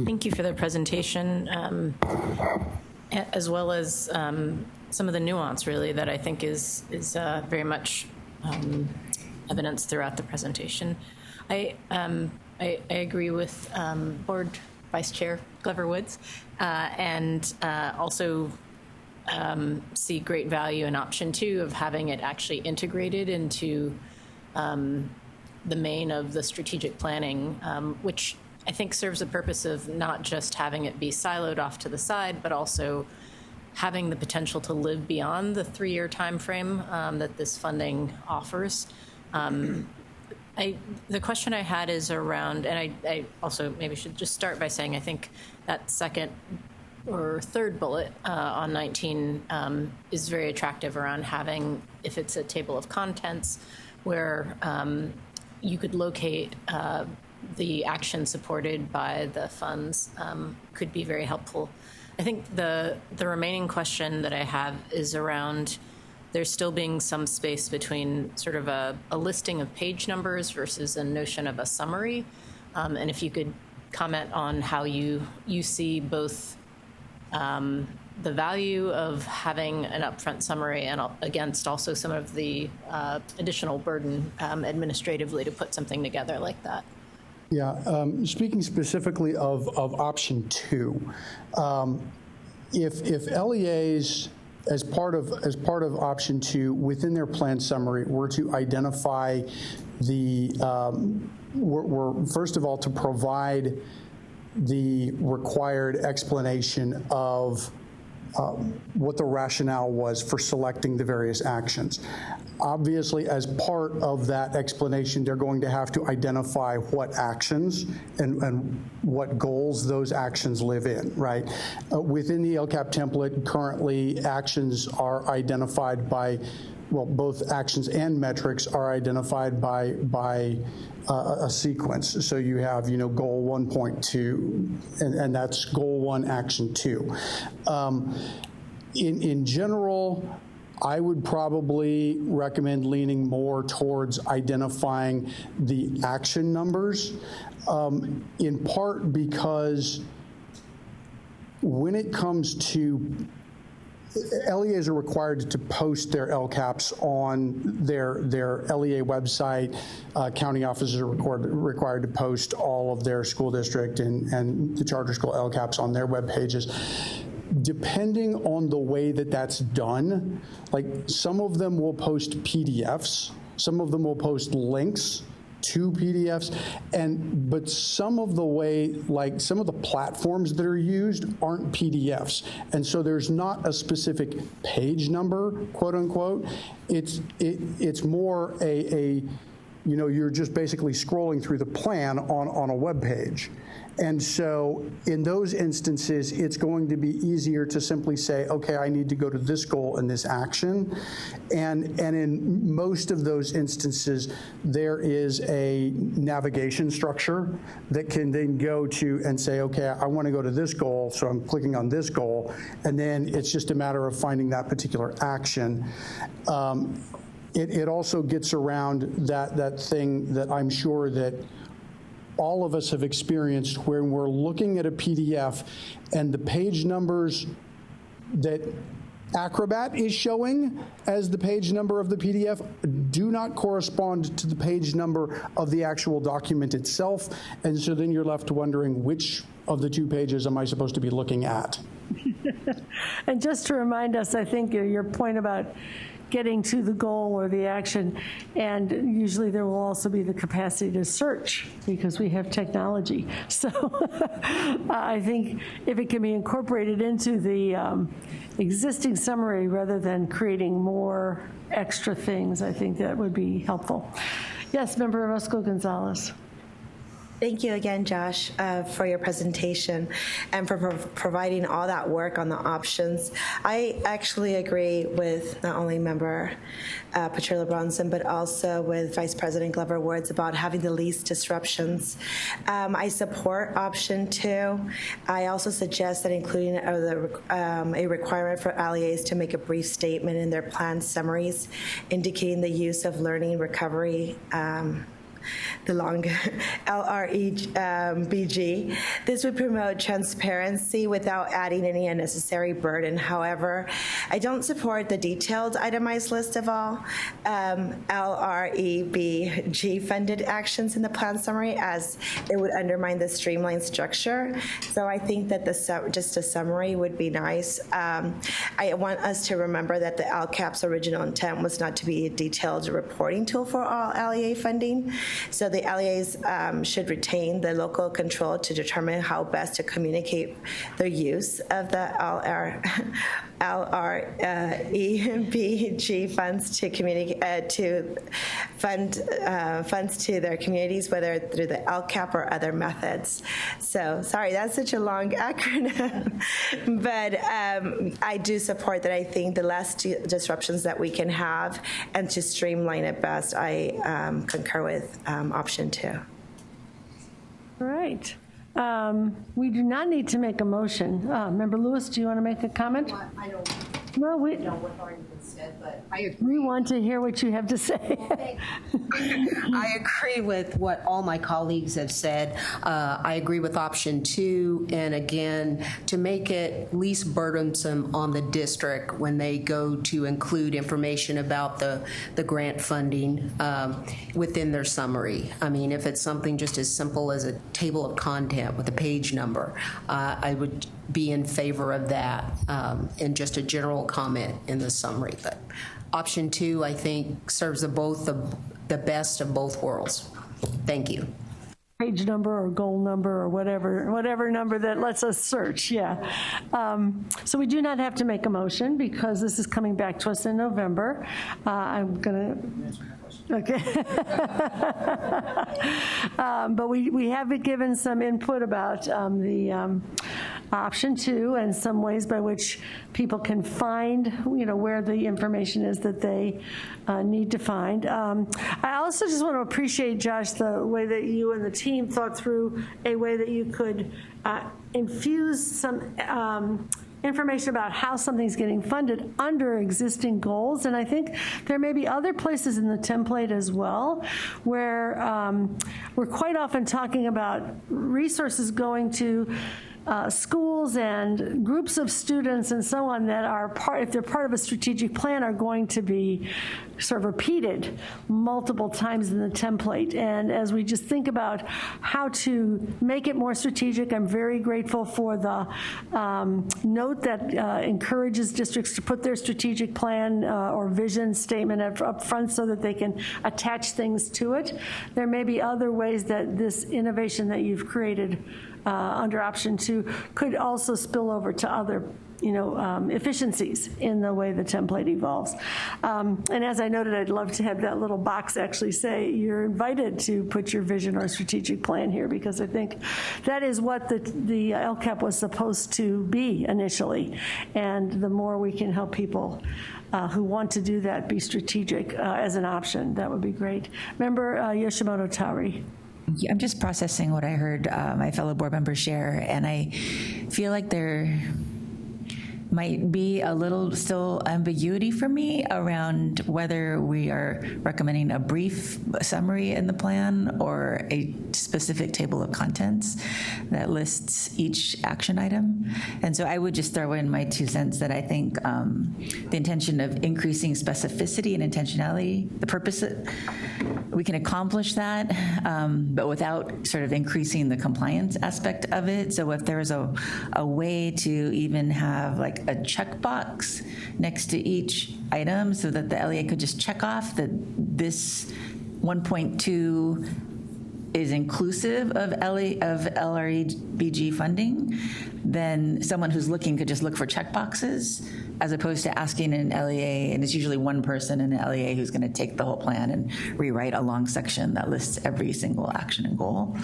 Thank you for the presentation, as well as some of the nuance, really, that I think is very much evidenced throughout the presentation. I agree with Board Vice Chair Glover Woods, and also see great value in option 2 of having it actually integrated into the main of the strategic planning, which I think serves a purpose of not just having it be siloed off to the side, but also having the potential to live beyond the 3-year time frame that this funding offers. The question I had is around, and I also maybe should just start by saying I think that second or third bullet on 19 is very attractive around having, if it's a table of contents, where you could locate the action supported by the funds could be very helpful. I think the remaining question that I have is around there still being some space between sort of a listing of page numbers versus a notion of a summary. And if you could comment on how you see both the value of having an upfront summary and against also some of the additional burden administratively to put something together like that. Yeah, speaking specifically of option 2, if LEAs as part of option 2 within their plan summary were to identify we're first of all to provide the required explanation of what the rationale was for selecting the various actions. Obviously, as part of that explanation, they're going to have to identify what actions and what goals those actions live in, right? Within the LCAP template, currently actions are identified by, well, both actions and metrics are identified by a sequence. So you have, goal 1.2, and that's goal 1, action 2. In general, I would probably recommend leaning more towards identifying the action numbers, in part because when it comes to LEAs are required to post their LCAPs on their LEA website. County offices are required to post all of their school district and the charter school LCAPs on their web pages. Depending on the way that that's done, like some of them will post PDFs, some of them will post links to PDFs, but some of the way, like some of the platforms that are used aren't PDFs, and so there's not a specific page number, quote unquote. It's more you're just basically scrolling through the plan on a web page. And so in those instances, it's going to be easier to simply say, okay, I need to go to this goal and this action. And in most of those instances, there is a navigation structure that can then go to and say, okay, I want to go to this goal, so I'm clicking on this goal. And then it's just a matter of finding that particular action. It also gets around that thing that I'm sure that all of us have experienced when we're looking at a PDF and the page numbers that Acrobat is showing as the page number of the PDF do not correspond to the page number of the actual document itself. And so then you're left wondering, which of the two pages am I supposed to be looking at? And just to remind us, I think your point about getting to the goal or the action, and usually there will also be the capacity to search because we have technology. So I think if it can be incorporated into the existing summary rather than creating more extra things, I think that would be helpful. Yes, Member Orozco-Gonzalez. Thank you again, Josh, for your presentation and for providing all that work on the options. I actually agree with not only Member Petrillo Bronson, but also with Vice President Glover Woods about having the least disruptions. I support option 2. I also suggest that including a requirement for LEAs to make a brief statement in their plan summaries indicating the use of learning recovery the long LREBG. This would promote transparency without adding any unnecessary burden. However, I don't support the detailed itemized list of all LREBG funded actions in the plan summary, as it would undermine the streamlined structure. So I think that just a summary would be nice. I want us to remember that the LCAP's original intent was not to be a detailed reporting tool for all LEA funding. So the LEAs should retain the local control to determine how best to communicate their use of the LREBG funds to communicate to fund funds to their communities, whether through the LCAP or other methods. So sorry, that's such a long acronym, but I do support that. I think the less disruptions that we can have and to streamline it best, I concur with option 2. All right. We do not need to make a motion. Member Lewis, do you want to make a comment? Well, I don't know what already been said, but I agree. We want to hear what you have to say. I agree with what all my colleagues have said. I agree with option 2, and again, to make it least burdensome on the district when they go to include information about the grant funding within their summary. I mean, if it's something just as simple as a table of content with a page number, I would be in favor of that and just a general comment in the summary. But option 2, I think, serves both the best of both worlds. Thank you. Page number or goal number or whatever number that lets us search, yeah. So we do not have to make a motion because this is coming back to us in November. I'm going to, okay. But we have been given some input about the option 2 and some ways by which people can find, where the information is that they need to find. I also just want to appreciate, Josh, the way that you and the team thought through a way that you could infuse some information about how something's getting funded under existing goals. And I think there may be other places in the template as well where we're quite often talking about resources going to schools and groups of students and so on that are if they're part of a strategic plan, are going to be sort of repeated multiple times in the template. And as we just think about how to make it more strategic, I'm very grateful for the note that encourages districts to put their strategic plan or vision statement up front so that they can attach things to it. There may be other ways that this innovation that you've created under option 2 could also spill over to other efficiencies in the way the template evolves. And as I noted, I'd love to have that little box actually say you're invited to put your vision or strategic plan here, because I think that is what the LCAP was supposed to be initially. And the more we can help people who want to do that be strategic as an option, that would be great. Member Yoshimoto Tauri. I'm just processing what I heard my fellow board members share, and I feel like there might be a little still ambiguity for me around whether we are recommending a brief summary in the plan or a specific table of contents that lists each action item. And so I would just throw in my 2 cents that I think the intention of increasing specificity and intentionality, the purpose, we can accomplish that, but without sort of increasing the compliance aspect of it. So if there's a way to even have like a checkbox next to each item so that the LEA could just check off that this 1.2 is inclusive of LREBG funding, then someone who's looking could just look for checkboxes as opposed to asking an LEA, and it's usually one person in an LEA who's going to take the whole plan and rewrite a long section that lists every single action and goal.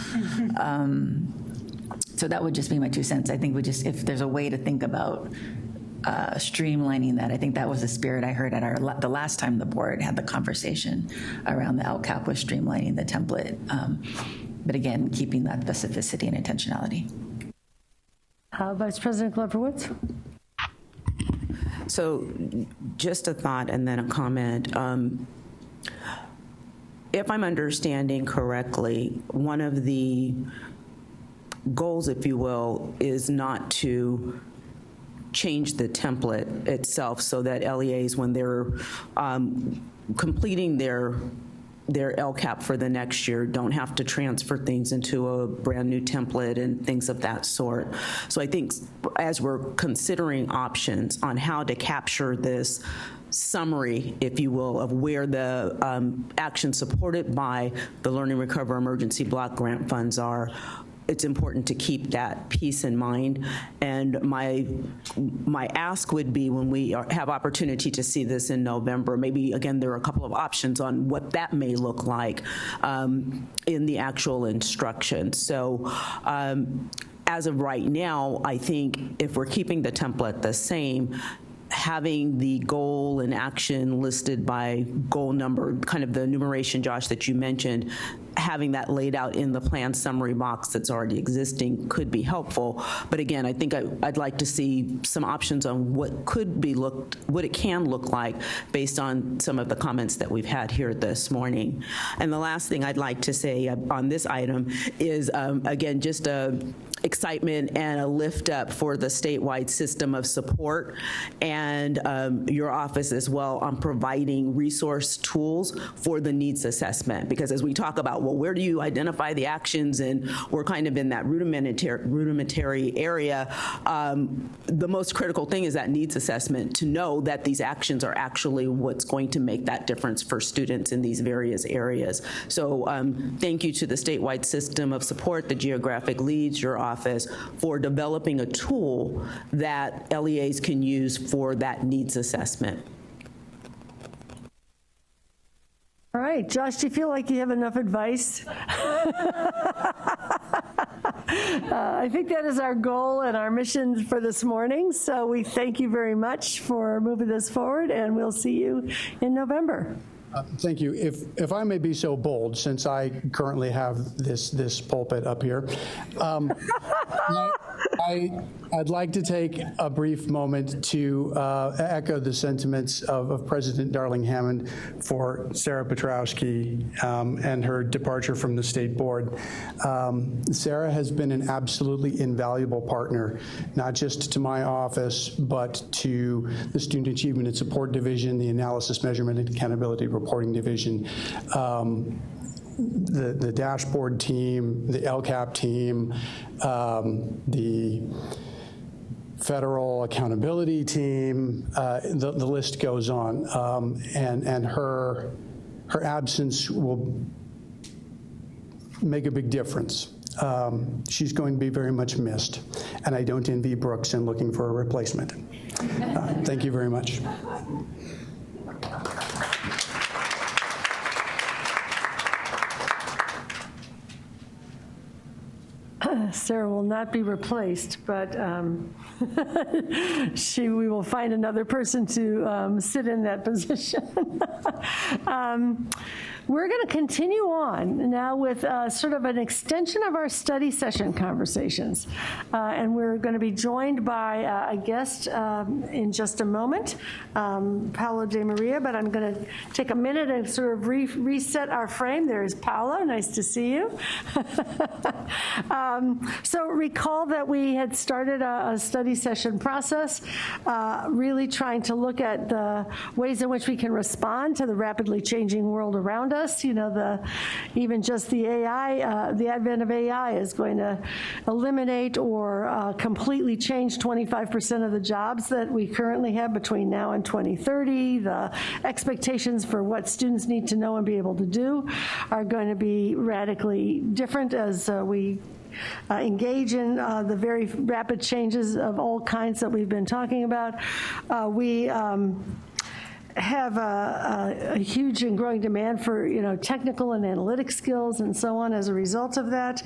So that would just be my 2 cents. I think if there's a way to think about streamlining that, I think that was the spirit I heard at the last time the board had the conversation around the LCAP, was streamlining the template, but again, keeping that specificity and intentionality. Vice President Glover Woods. So just a thought and then a comment. If I'm understanding correctly, one of the goals, if you will, is not to change the template itself so that LEAs, when they're completing their LCAP for the next year, don't have to transfer things into a brand new template and things of that sort. So I think as we're considering options on how to capture this summary, if you will, of where the actions supported by the Learning Recover Emergency Block Grant funds are, it's important to keep that piece in mind. And my ask would be, when we have opportunity to see this in November, maybe, again, there are a couple of options on what that may look like in the actual instruction. So as of right now, I think if we're keeping the template the same, having the goal and action listed by goal number, kind of the enumeration, Josh, that you mentioned, having that laid out in the plan summary box that's already existing could be helpful. But again, I think I'd like to see some options on what it can look like based on some of the comments that we've had here this morning. And the last thing I'd like to say on this item is, again, just excitement and a lift up for the statewide system of support, and your office as well on providing resource tools for the needs assessment. Because as we talk about, well, where do you identify the actions, and we're kind of in that rudimentary area, the most critical thing is that needs assessment, to know that these actions are actually what's going to make that difference for students in these various areas. So thank you to the statewide system of support, the geographic leads, your office, for developing a tool that LEAs can use for that needs assessment. All right, Josh, do you feel like you have enough advice? I think that is our goal and our mission for this morning. So we thank you very much for moving this forward, and we'll see you in November. Thank you. If I may be so bold, since I currently have this pulpit up here, I'd like to take a brief moment to echo the sentiments of President Darling Hammond for Sarah Petrowski and her departure from the State Board. Sarah has been an absolutely invaluable partner, not just to my office, but to the Student Achievement and Support Division, the Analysis, Measurement, and Accountability Reporting Division, the dashboard team, the LCAP team, the federal accountability team, the list goes on. And her absence will make a big difference. She's going to be very much missed, and I don't envy Brooks in looking for a replacement. Thank you very much. Sarah will not be replaced, but we will find another person to sit in that position. We're going to continue on now with sort of an extension of our study session conversations. And we're going to be joined by a guest in just a moment, Paolo De Maria, but I'm going to take a minute and sort of reset our frame. There's Paolo. Nice to see you. So recall that we had started a study session process, really trying to look at the ways in which we can respond to the rapidly changing world around us. You know, even just the AI, the advent of AI is going to eliminate or completely change 25% of the jobs that we currently have between now and 2030. The expectations for what students need to know and be able to do are going to be radically different as we engage in the very rapid changes of all kinds that we've been talking about. We have a huge and growing demand for, technical and analytic skills and so on. As a result of that,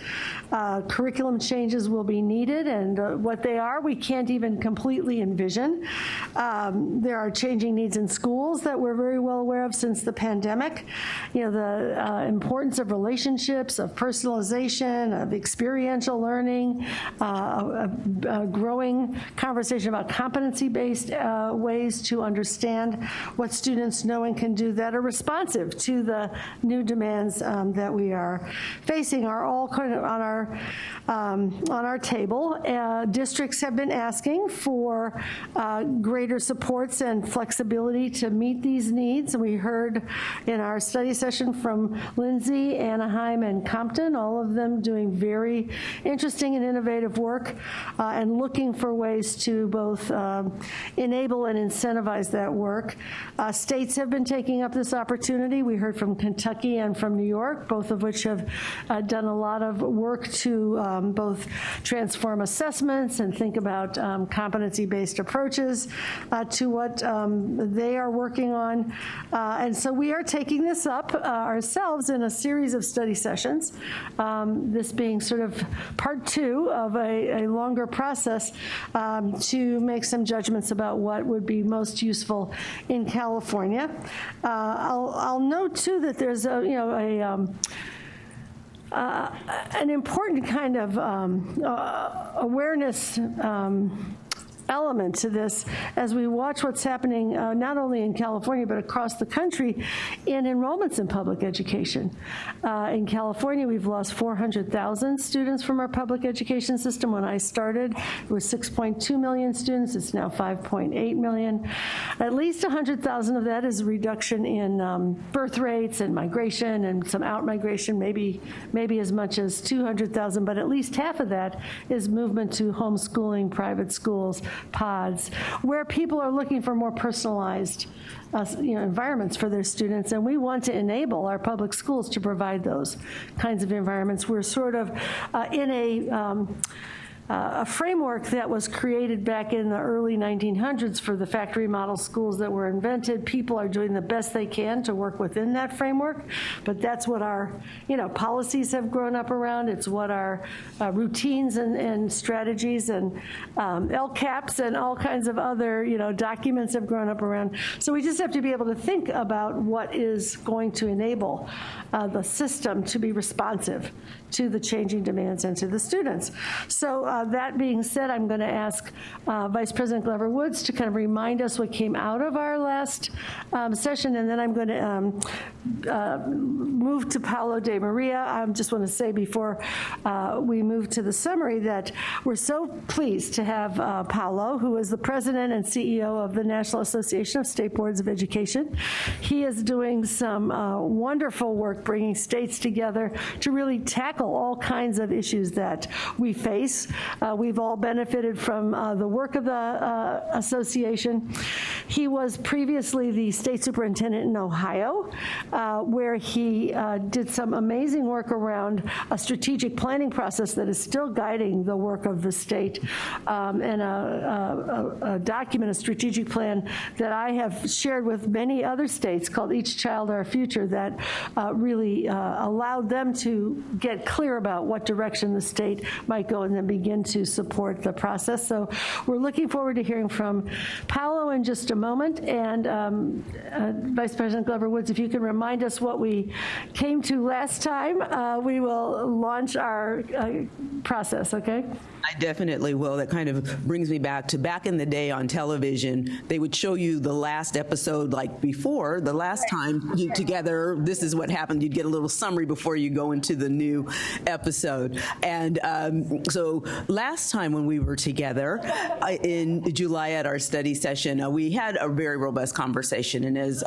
curriculum changes will be needed, and what they are, we can't even completely envision. There are changing needs in schools that we're very well aware of since the pandemic. The importance of relationships, of personalization, of experiential learning, a growing conversation about competency-based ways to understand what students know and can do that are responsive to the new demands that we are facing are all kind of on our table. Districts have been asking for greater supports and flexibility to meet these needs. We heard in our study session from Lindsay, Anaheim, and Compton, all of them doing very interesting and innovative work and looking for ways to both enable and incentivize that work. States have been taking up this opportunity. We heard from Kentucky and from New York, both of which have done a lot of work to both transform assessments and think about competency-based approaches to what they are working on. And so we are taking this up ourselves in a series of study sessions, this being sort of part 2 of a longer process to make some judgments about what would be most useful in California. I'll note too that there's an important kind of awareness element to this as we watch what's happening not only in California but across the country in enrollments in public education. In California, we've lost 400,000 students from our public education system. When I started, it was 6.2 million students. It's now 5.8 million. At least 100,000 of that is a reduction in birth rates and migration and some out-migration, maybe as much as 200,000, but at least half of that is movement to homeschooling, private schools, pods, where people are looking for more personalized environments for their students, and we want to enable our public schools to provide those kinds of environments. We're sort of in a framework that was created back in the early 1900s for the factory model schools that were invented. People are doing the best they can to work within that framework, but that's what our policies have grown up around. It's what our routines and strategies and LCAPs and all kinds of other documents have grown up around. So we just have to be able to think about what is going to enable the system to be responsive to the changing demands and to the students. So that being said, I'm going to ask Vice President Glover Woods to kind of remind us what came out of our last session, and then I'm going to move to Paolo De Maria. I just want to say before we move to the summary that we're so pleased to have Paolo, who is the President and CEO of the National Association of State Boards of Education. He is doing some wonderful work bringing states together to really tackle all kinds of issues that we face. We've all benefited from the work of the association. He was previously the state superintendent in Ohio, where he did some amazing work around a strategic planning process that is still guiding the work of the state, and a document, a strategic plan that I have shared with many other states called Each Child Our Future that really allowed them to get clear about what direction the state might go and then begin to support the process. So we're looking forward to hearing from Paolo in just a moment. And Vice President Glover Woods, if you can remind us what we came to last time, we will launch our process, okay? I definitely will. That kind of brings me back in the day on television. They would show you the last episode, like before, the last time you together, this is what happened. You'd get a little summary before you go into the new episode. And so last time when we were together in July at our study session, we had a very robust conversation. And as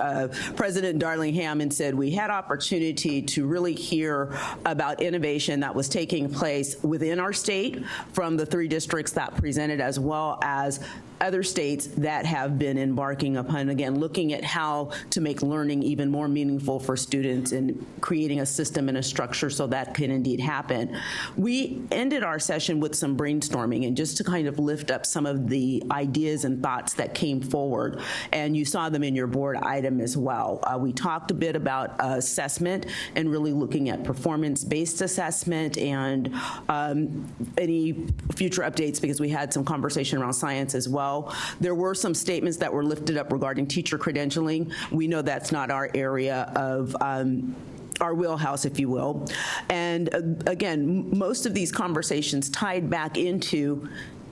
President Darling Hammond said, we had opportunity to really hear about innovation that was taking place within our state from the 3 districts that presented, as well as other states that have been embarking upon, again, looking at how to make learning even more meaningful for students and creating a system and a structure so that can indeed happen. We ended our session with some brainstorming and just to kind of lift up some of the ideas and thoughts that came forward, and you saw them in your board item as well. We talked a bit about assessment and really looking at performance-based assessment and any future updates, because we had some conversation around science as well. There were some statements that were lifted up regarding teacher credentialing. We know that's not our area of our wheelhouse, if you will. And again, most of these conversations tied back into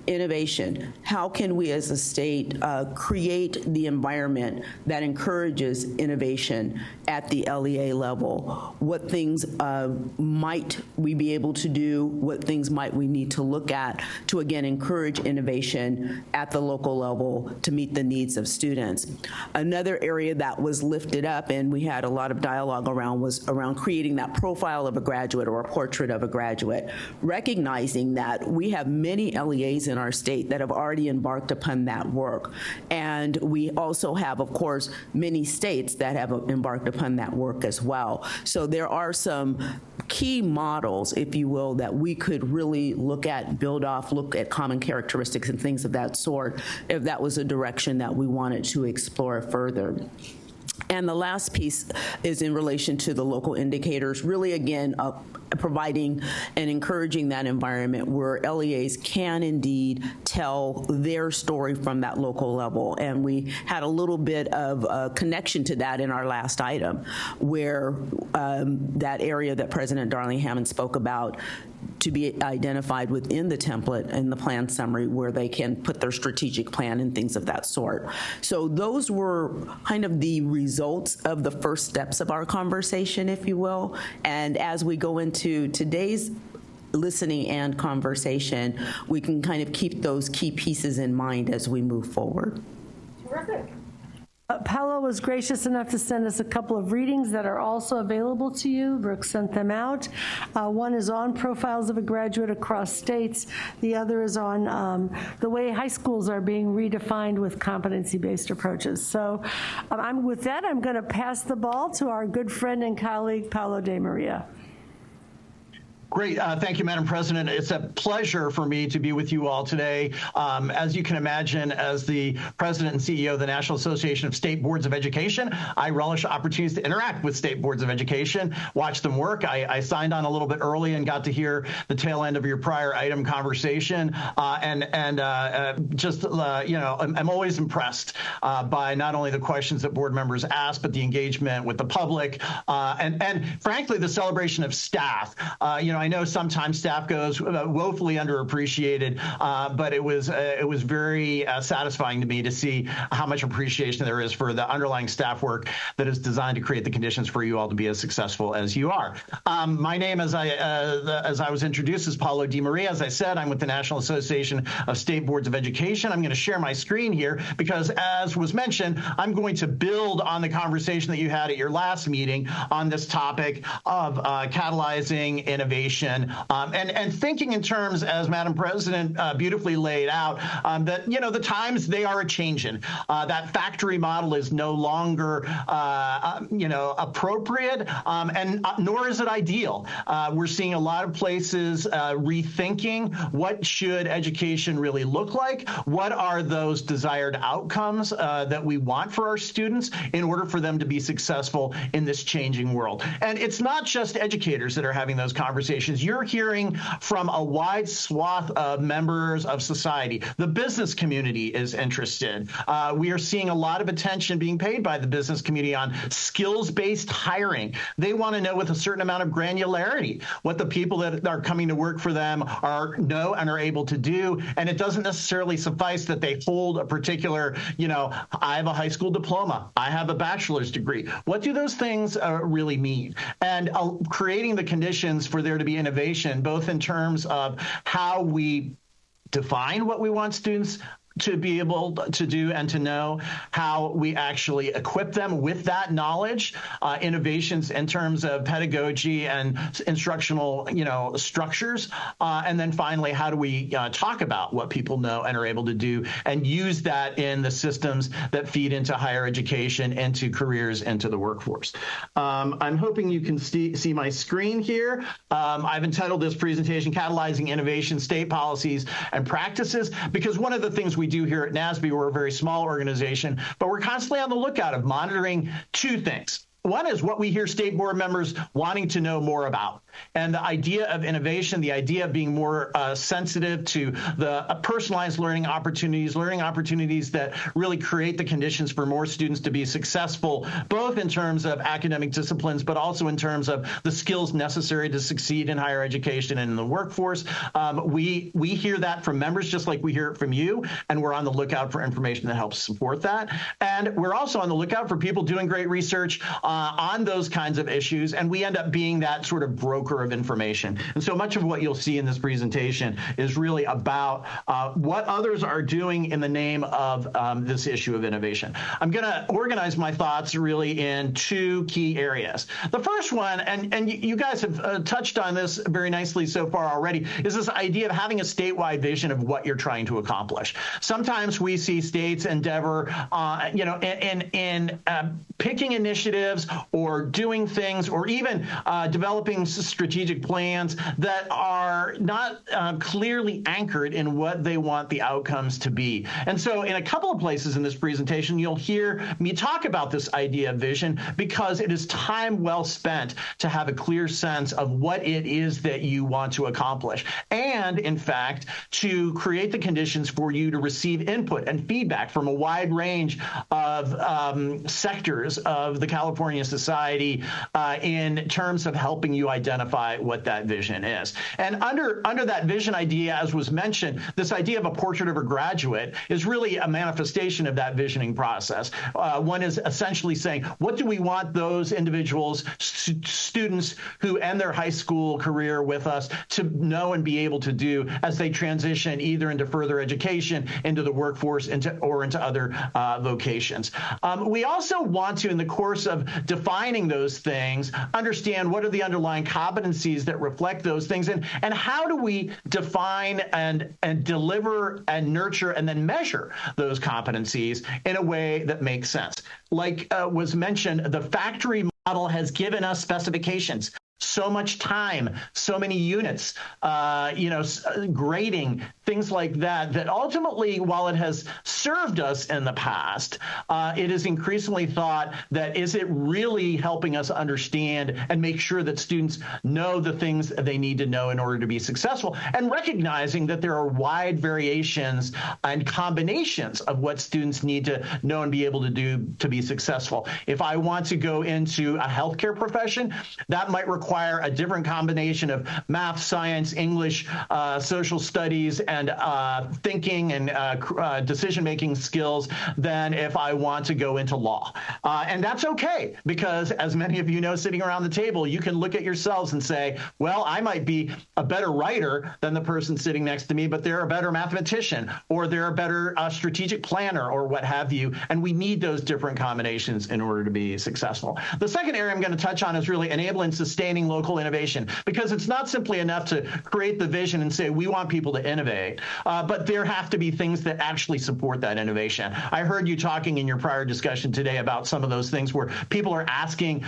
innovation. How can we as a state create the environment that encourages innovation at the LEA level? What things might we be able to do? What things might we need to look at to, again, encourage innovation at the local level to meet the needs of students? Another area that was lifted up and we had a lot of dialogue around was around creating that profile of a graduate or a portrait of a graduate, recognizing that we have many LEAs in our state that have already embarked upon that work. And we also have, of course, many states that have embarked upon that work as well. So there are some key models, if you will, that we could really look at, build off, look at common characteristics and things of that sort, if that was a direction that we wanted to explore further. And the last piece is in relation to the local indicators, really, again, providing and encouraging that environment where LEAs can indeed tell their story from that local level. And we had a little bit of a connection to that in our last item, where that area that President Darling Hammond spoke about, to be identified within the template and the plan summary where they can put their strategic plan and things of that sort. So those were kind of the results of the first steps of our conversation, if you will. And as we go into today's listening and conversation, we can kind of keep those key pieces in mind as we move forward. Terrific. Paolo was gracious enough to send us a couple of readings that are also available to you. Brooke sent them out. One is on profiles of a graduate across states. The other is on the way high schools are being redefined with competency-based approaches. So with that, I'm going to pass the ball to our good friend and colleague, Paolo De Maria. Great. Thank you, Madam President. It's a pleasure for me to be with you all today. As you can imagine, as the President and CEO of the National Association of State Boards of Education, I relish opportunities to interact with state boards of education, watch them work. I signed on a little bit early and got to hear the tail end of your prior item conversation. I'm always impressed by not only the questions that board members ask, but the engagement with the public and frankly, the celebration of staff. I know sometimes staff goes woefully underappreciated, but it was very satisfying to me to see how much appreciation there is for the underlying staff work that is designed to create the conditions for you all to be as successful as you are. My name, as I was introduced, is Paolo De Maria. As I said, I'm with the National Association of State Boards of Education. I'm going to share my screen here because, as was mentioned, I'm going to build on the conversation that you had at your last meeting on this topic of catalyzing innovation and thinking in terms, as Madam President beautifully laid out, that, the times they are a-changing. That factory model is no longer, appropriate, and nor is it ideal. We're seeing a lot of places rethinking what should education really look like, what are those desired outcomes that we want for our students in order for them to be successful in this changing world. And it's not just educators that are having those conversations. You're hearing from a wide swath of members of society. The business community is interested. We are seeing a lot of attention being paid by the business community on skills-based hiring. They want to know with a certain amount of granularity what the people that are coming to work for them know and are able to do. And it doesn't necessarily suffice that they hold a particular, I have a high school diploma, I have a bachelor's degree. What do those things really mean? And creating the conditions for there to be innovation, both in terms of how we define what we want students to be able to do and to know, how we actually equip them with that knowledge, innovations in terms of pedagogy and instructional, structures, and then finally, how do we talk about what people know and are able to do and use that in the systems that feed into higher education, into careers, into the workforce. I'm hoping you can see my screen here. I've entitled this presentation, Catalyzing Innovation, State Policies and Practices, because one of the things we do here at NASB, we're a very small organization, but we're constantly on the lookout of monitoring two things. One is what we hear state board members wanting to know more about. And the idea of innovation, the idea of being more sensitive to the personalized learning opportunities that really create the conditions for more students to be successful, both in terms of academic disciplines, but also in terms of the skills necessary to succeed in higher education and in the workforce. We hear that from members just like we hear it from you, and we're on the lookout for information that helps support that. And we're also on the lookout for people doing great research on those kinds of issues, and we end up being that sort of broker of information. And so much of what you'll see in this presentation is really about what others are doing in the name of this issue of innovation. I'm going to organize my thoughts really in two key areas. The first one, and you guys have touched on this very nicely so far already, is this idea of having a statewide vision of what you're trying to accomplish. Sometimes we see states endeavor, in picking initiatives or doing things or even developing strategic plans that are not clearly anchored in what they want the outcomes to be. And so in a couple of places in this presentation, you'll hear me talk about this idea of vision because it is time well spent to have a clear sense of what it is that you want to accomplish. And in fact, to create the conditions for you to receive input and feedback from a wide range of sectors of the California society in terms of helping you identify identify what that vision is. And under that vision idea, as was mentioned, this idea of a portrait of a graduate is really a manifestation of that visioning process. One is essentially saying, what do we want those individuals, students who end their high school career with us to know and be able to do as they transition either into further education, into the workforce, or into other vocations. We also want to, in the course of defining those things, understand what are the underlying competencies that reflect those things, and how do we define and deliver and nurture and then measure those competencies in a way that makes sense. Like was mentioned, the factory model has given us specifications. So much time, so many units, grading, things like that, that ultimately, while it has served us in the past, it is increasingly thought that is it really helping us understand and make sure that students know the things they need to know in order to be successful, and recognizing that there are wide variations and combinations of what students need to know and be able to do to be successful. If I want to go into a healthcare profession, that might require a different combination of math, science, English, social studies, and thinking and decision-making skills than if I want to go into law. And that's okay, because as many of you know sitting around the table, you can look at yourselves and say, well, I might be a better writer than the person sitting next to me, but they're a better mathematician, or they're a better strategic planner, or what have you. And we need those different combinations in order to be successful. The second area I'm going to touch on is really enabling and sustaining local innovation, because it's not simply enough to create the vision and say we want people to innovate, but there have to be things that actually support that innovation. I heard you talking in your prior discussion today about some of those things where people are asking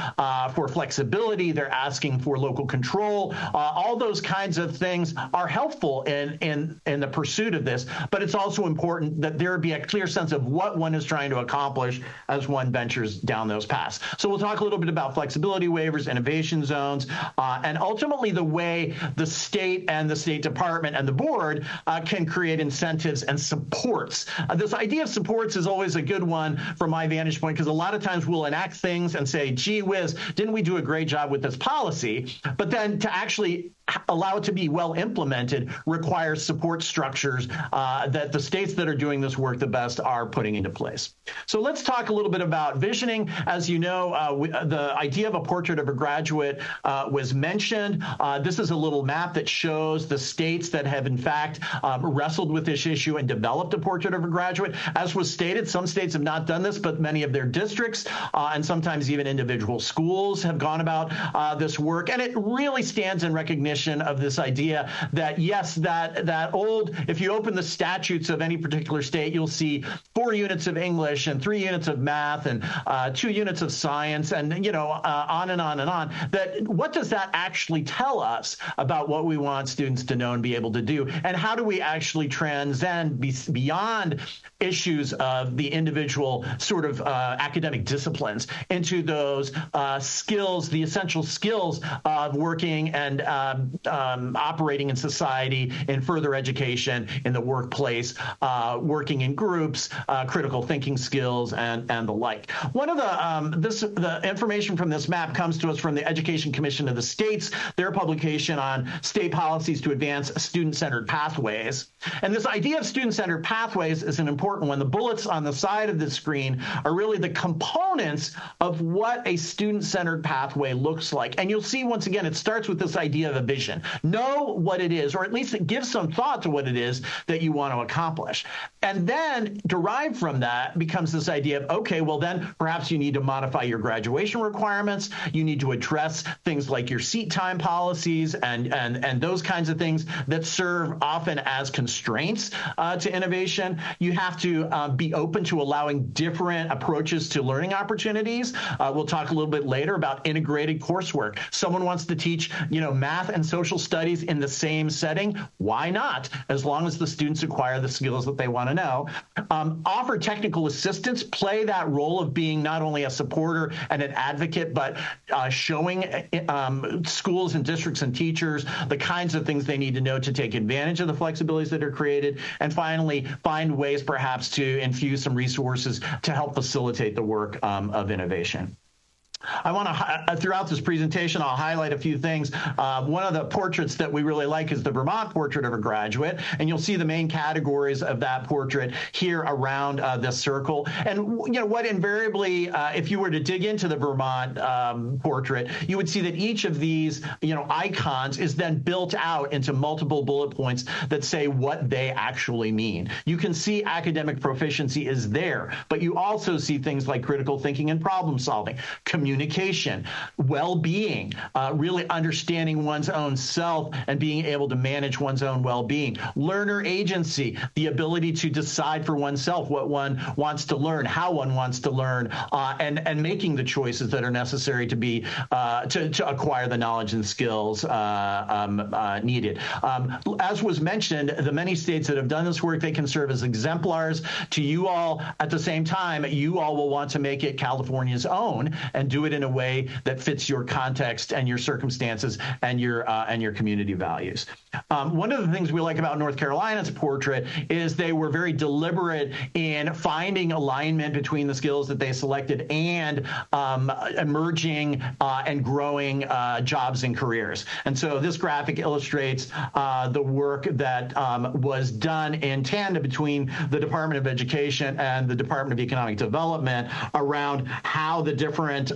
for flexibility, they're asking for local control. All those kinds of things are helpful in the pursuit of this, but it's also important that there be a clear sense of what one is trying to accomplish as one ventures down those paths. So we'll talk a little bit about flexibility waivers, innovation zones, and ultimately the way the state and the State Department and the board can create incentives and supports. This idea of supports is always a good one from my vantage point, because a lot of times we'll enact things and say, gee whiz, didn't we do a great job with this policy? But then to actually allow it to be well implemented requires support structures that the states that are doing this work the best are putting into place. So let's talk a little bit about visioning. As you know, the idea of a portrait of a graduate was mentioned. This is a little map that shows the states that have in fact wrestled with this issue and developed a portrait of a graduate. As was stated, some states have not done this, but many of their districts and sometimes even individual schools have gone about this work. And it really stands in recognition of this idea that, yes, that old, if you open the statutes of any particular state, you'll see 4 units of English and 3 units of math and 2 units of science, and on and on and on. That what does that actually tell us about what we want students to know and be able to do, and how do we actually transcend beyond issues of the individual sort of academic disciplines into those skills, the essential skills of working and operating in society, in further education, in the workplace, working in groups, critical thinking skills, and the like. One of the information from this map comes to us from the Education Commission of the States, their publication on state policies to advance student-centered pathways. And this idea of student-centered pathways is an important one. The bullets on the side of the screen are really the components of what a student-centered pathway looks like. And you'll see, once again, it starts with this idea of a vision. Know what it is, or at least give some thought to what it is that you want to accomplish. And then derived from that becomes this idea of, okay, well then perhaps you need to modify your graduation requirements. You need to address things like your seat time policies and those kinds of things that serve often as constraints to innovation. You have to be open to allowing different approaches to learning opportunities. We'll talk a little bit later about integrated coursework. Someone wants to teach, math and social studies in the same setting. Why not? As long as the students acquire the skills that they want to know. Offer technical assistance, play that role of being not only a supporter and an advocate, but showing schools and districts and teachers the kinds of things they need to know to take advantage of the flexibilities that are created. And finally, find ways perhaps to infuse some resources to help facilitate the work of innovation. I want to, throughout this presentation, I'll highlight a few things. One of the portraits that we really like is the Vermont portrait of a graduate, and you'll see the main categories of that portrait here around this circle. And what invariably, if you were to dig into the Vermont portrait, you would see that each of these icons is then built out into multiple bullet points that say what they actually mean. You can see academic proficiency is there, but you also see things like critical thinking and problem solving, communication, well-being, really understanding one's own self and being able to manage one's own well-being, learner agency, the ability to decide for oneself what one wants to learn, how one wants to learn, and making the choices that are necessary to be to acquire the knowledge and skills needed. As was mentioned, the many states that have done this work, they can serve as exemplars to you all. At the same time, you all will want to make it California's own and do it in a way that fits your context and your circumstances and your community values. One of the things we like about North Carolina's portrait is they were very deliberate in finding alignment between the skills that they selected and emerging and growing jobs and careers. And so this graphic illustrates the work that was done in tandem between the Department of Education and the Department of Economic Development around how the different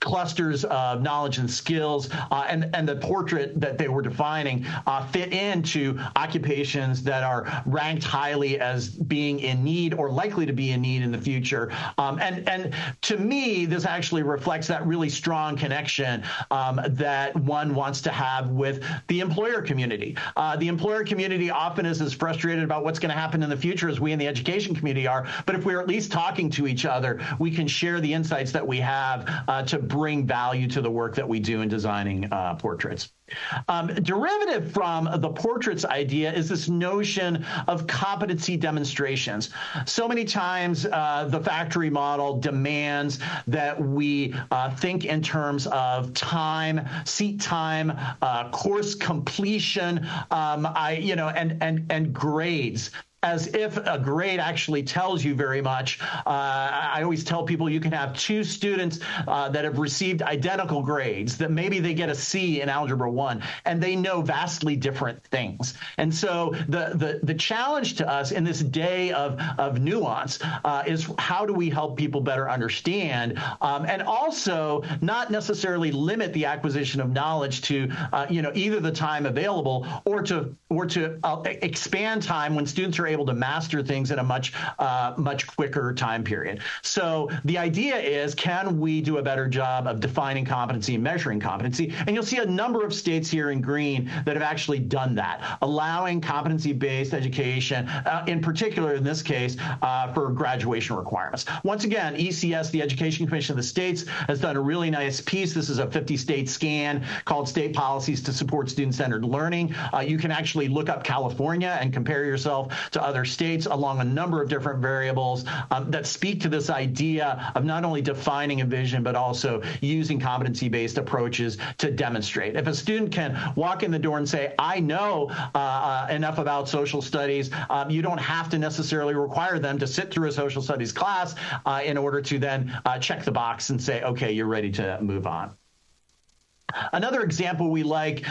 clusters of knowledge and skills and the portrait that they were defining fit into occupations that are ranked highly as being in need or likely to be in need in the future. And to me, this actually reflects that really strong connection that one wants to have with the employer community. The employer community often is as frustrated about what's going to happen in the future as we in the education community are. But if we're at least talking to each other, we can share the insights that we have to bring value to the work that we do in designing portraits. Derivative from the portraits idea is this notion of competency demonstrations. So many times the factory model demands that we think in terms of time, seat time, course completion, and grades, as if a grade actually tells you very much. I always tell people you can have two students that have received identical grades, that maybe they get a C in Algebra 1, and they know vastly different things. And so the challenge to us in this day of nuance is how do we help people better understand and also not necessarily limit the acquisition of knowledge to either the time available or to expand time when students are able to master things in a much quicker time period. So the idea is, can we do a better job of defining competency and measuring competency? And you'll see a number of states here in green that have actually done that, allowing competency-based education, in particular in this case, for graduation requirements. Once again, ECS, the Education Commission of the States, has done a really nice piece. This is a 50-state scan called State Policies to Support Student-Centered Learning. You can actually look up California and compare yourself to other states along a number of different variables that speak to this idea of not only defining a vision, but also using competency-based approaches to demonstrate. If a student can walk in the door and say, I know enough about social studies, you don't have to necessarily require them to sit through a social studies class in order to then check the box and say, okay, you're ready to move on. Another example we like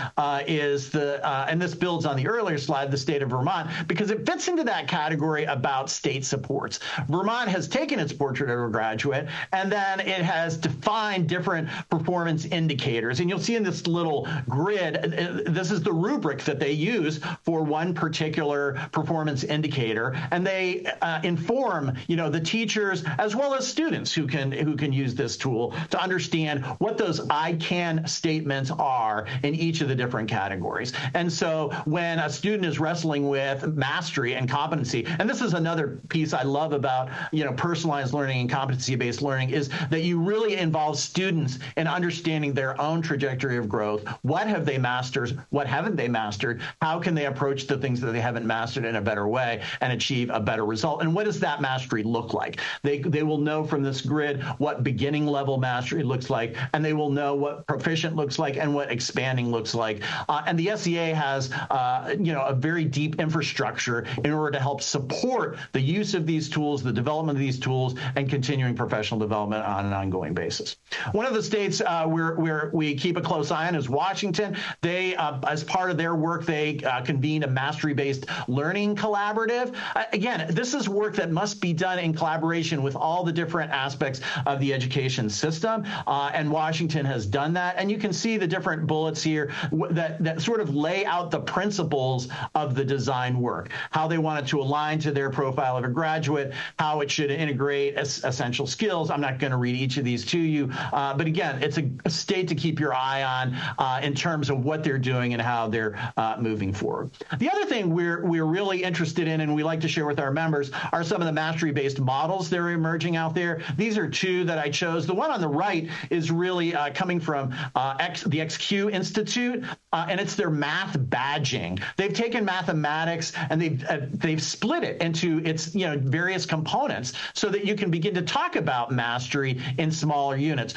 is and this builds on the earlier slide, the state of Vermont, because it fits into that category about state supports. Vermont has taken its portrait of a graduate, and then it has defined different performance indicators. And you'll see in this little grid, this is the rubric that they use for one particular performance indicator, and they inform, the teachers as well as students who can use this tool to understand what those I can statements are in each of the different categories. And so when a student is wrestling with mastery and competency, and this is another piece I love about, personalized learning and competency-based learning, is that you really involve students in understanding their own trajectory of growth. What have they mastered? What haven't they mastered? How can they approach the things that they haven't mastered in a better way and achieve a better result? And what does that mastery look like? They will know from this grid what beginning level mastery looks like, and they will know what proficient looks like and what expanding looks like. And the SEA has, a very deep infrastructure in order to help support the use of these tools, the development of these tools, and continuing professional development on an ongoing basis. One of the states where we keep a close eye on is Washington. They, as part of their work, they convened a mastery-based learning collaborative. Again, this is work that must be done in collaboration with all the different aspects of the education system, and Washington has done that. And you can see the different bullets here that sort of lay out the principles of the design work, how they want it to align to their profile of a graduate, how it should integrate essential skills. I'm not going to read each of these to you, but again, it's a state to keep your eye on in terms of what they're doing and how they're moving forward. The other thing we're really interested in and we like to share with our members are some of the mastery-based models that are emerging out there. These are two that I chose. The one on the right is really coming from the XQ Institute, and it's their math badging. They've taken mathematics and they've split it into its various components so that you can begin to talk about mastery in smaller units.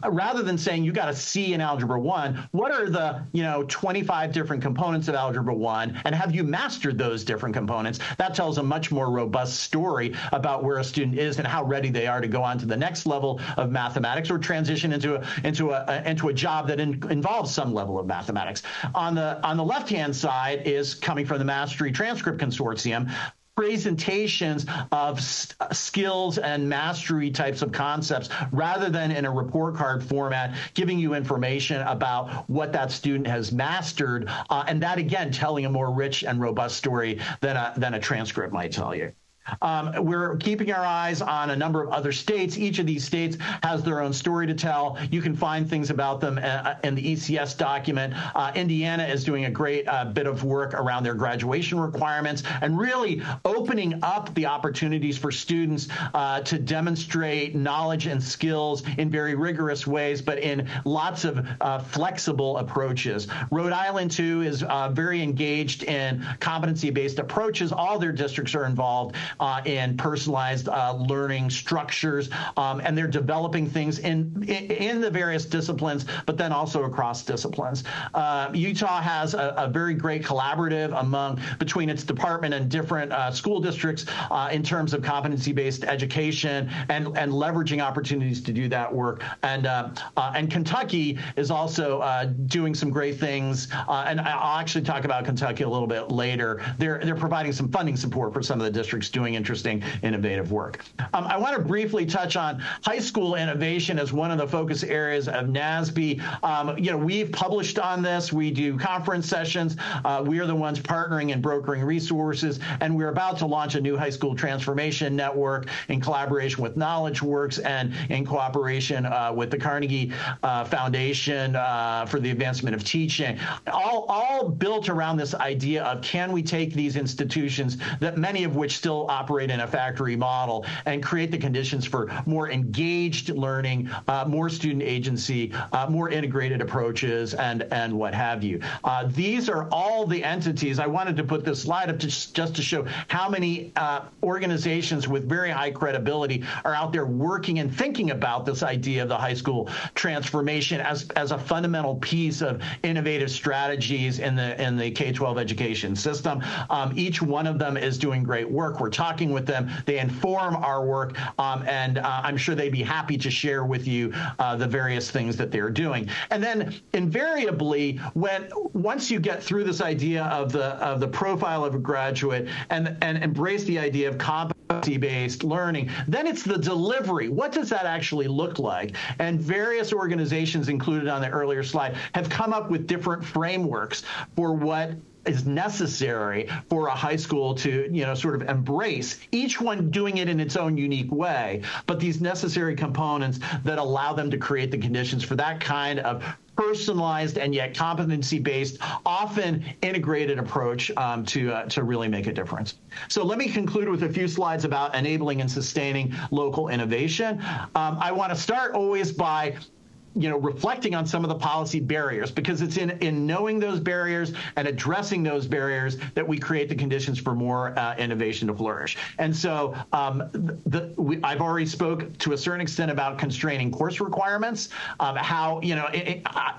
Rather than saying you got a C in Algebra 1, what are the 25 different components of Algebra 1, and have you mastered those different components? That tells a much more robust story about where a student is and how ready they are to go on to the next level of mathematics or transition into a job that involves some level of mathematics. On the left-hand side is coming from the Mastery Transcript Consortium, presentations of skills and mastery types of concepts rather than in a report card format, giving you information about what that student has mastered, and that, again, telling a more rich and robust story than a transcript might tell you. We're keeping our eyes on a number of other states. Each of these states has their own story to tell. You can find things about them in the ECS document. Indiana is doing a great bit of work around their graduation requirements and really opening up the opportunities for students to demonstrate knowledge and skills in very rigorous ways, but in lots of flexible approaches. Rhode Island, too, is very engaged in competency-based approaches. All their districts are involved in personalized learning structures, and they're developing things in the various disciplines, but then also across disciplines. Utah has a very great collaborative between its department and different school districts in terms of competency-based education and leveraging opportunities to do that work. And Kentucky is also doing some great things, and I'll actually talk about Kentucky a little bit later. They're providing some funding support for some of the districts doing interesting, innovative work. I want to briefly touch on high school innovation as one of the focus areas of NASB. We've published on this. We do conference sessions. We are the ones partnering and brokering resources, and we're about to launch a new high school transformation network in collaboration with KnowledgeWorks and in cooperation with the Carnegie Foundation for the Advancement of Teaching, all built around this idea of can we take these institutions that many of which still operate in a factory model and create the conditions for more engaged learning, more student agency, more integrated approaches, and what have you. These are all the entities. I wanted to put this slide up just to show how many organizations with very high credibility are out there working and thinking about this idea of the high school transformation as a fundamental piece of innovative strategies in the K-12 education system. Each one of them is doing great work. We're talking with them. They inform our work, and I'm sure they'd be happy to share with you the various things that they're doing. And then invariably, once you get through this idea of the profile of a graduate and embrace the idea of competency-based learning, then it's the delivery. What does that actually look like? And various organizations included on the earlier slide have come up with different frameworks for what is necessary for a high school to, sort of embrace, each one doing it in its own unique way, but these necessary components that allow them to create the conditions for that kind of personalized and yet competency-based, often integrated approach to really make a difference. So let me conclude with a few slides about enabling and sustaining local innovation. I want to start always by reflecting on some of the policy barriers, because it's in knowing those barriers and addressing those barriers that we create the conditions for more innovation to flourish. And so I've already spoke to a certain extent about constraining course requirements, how,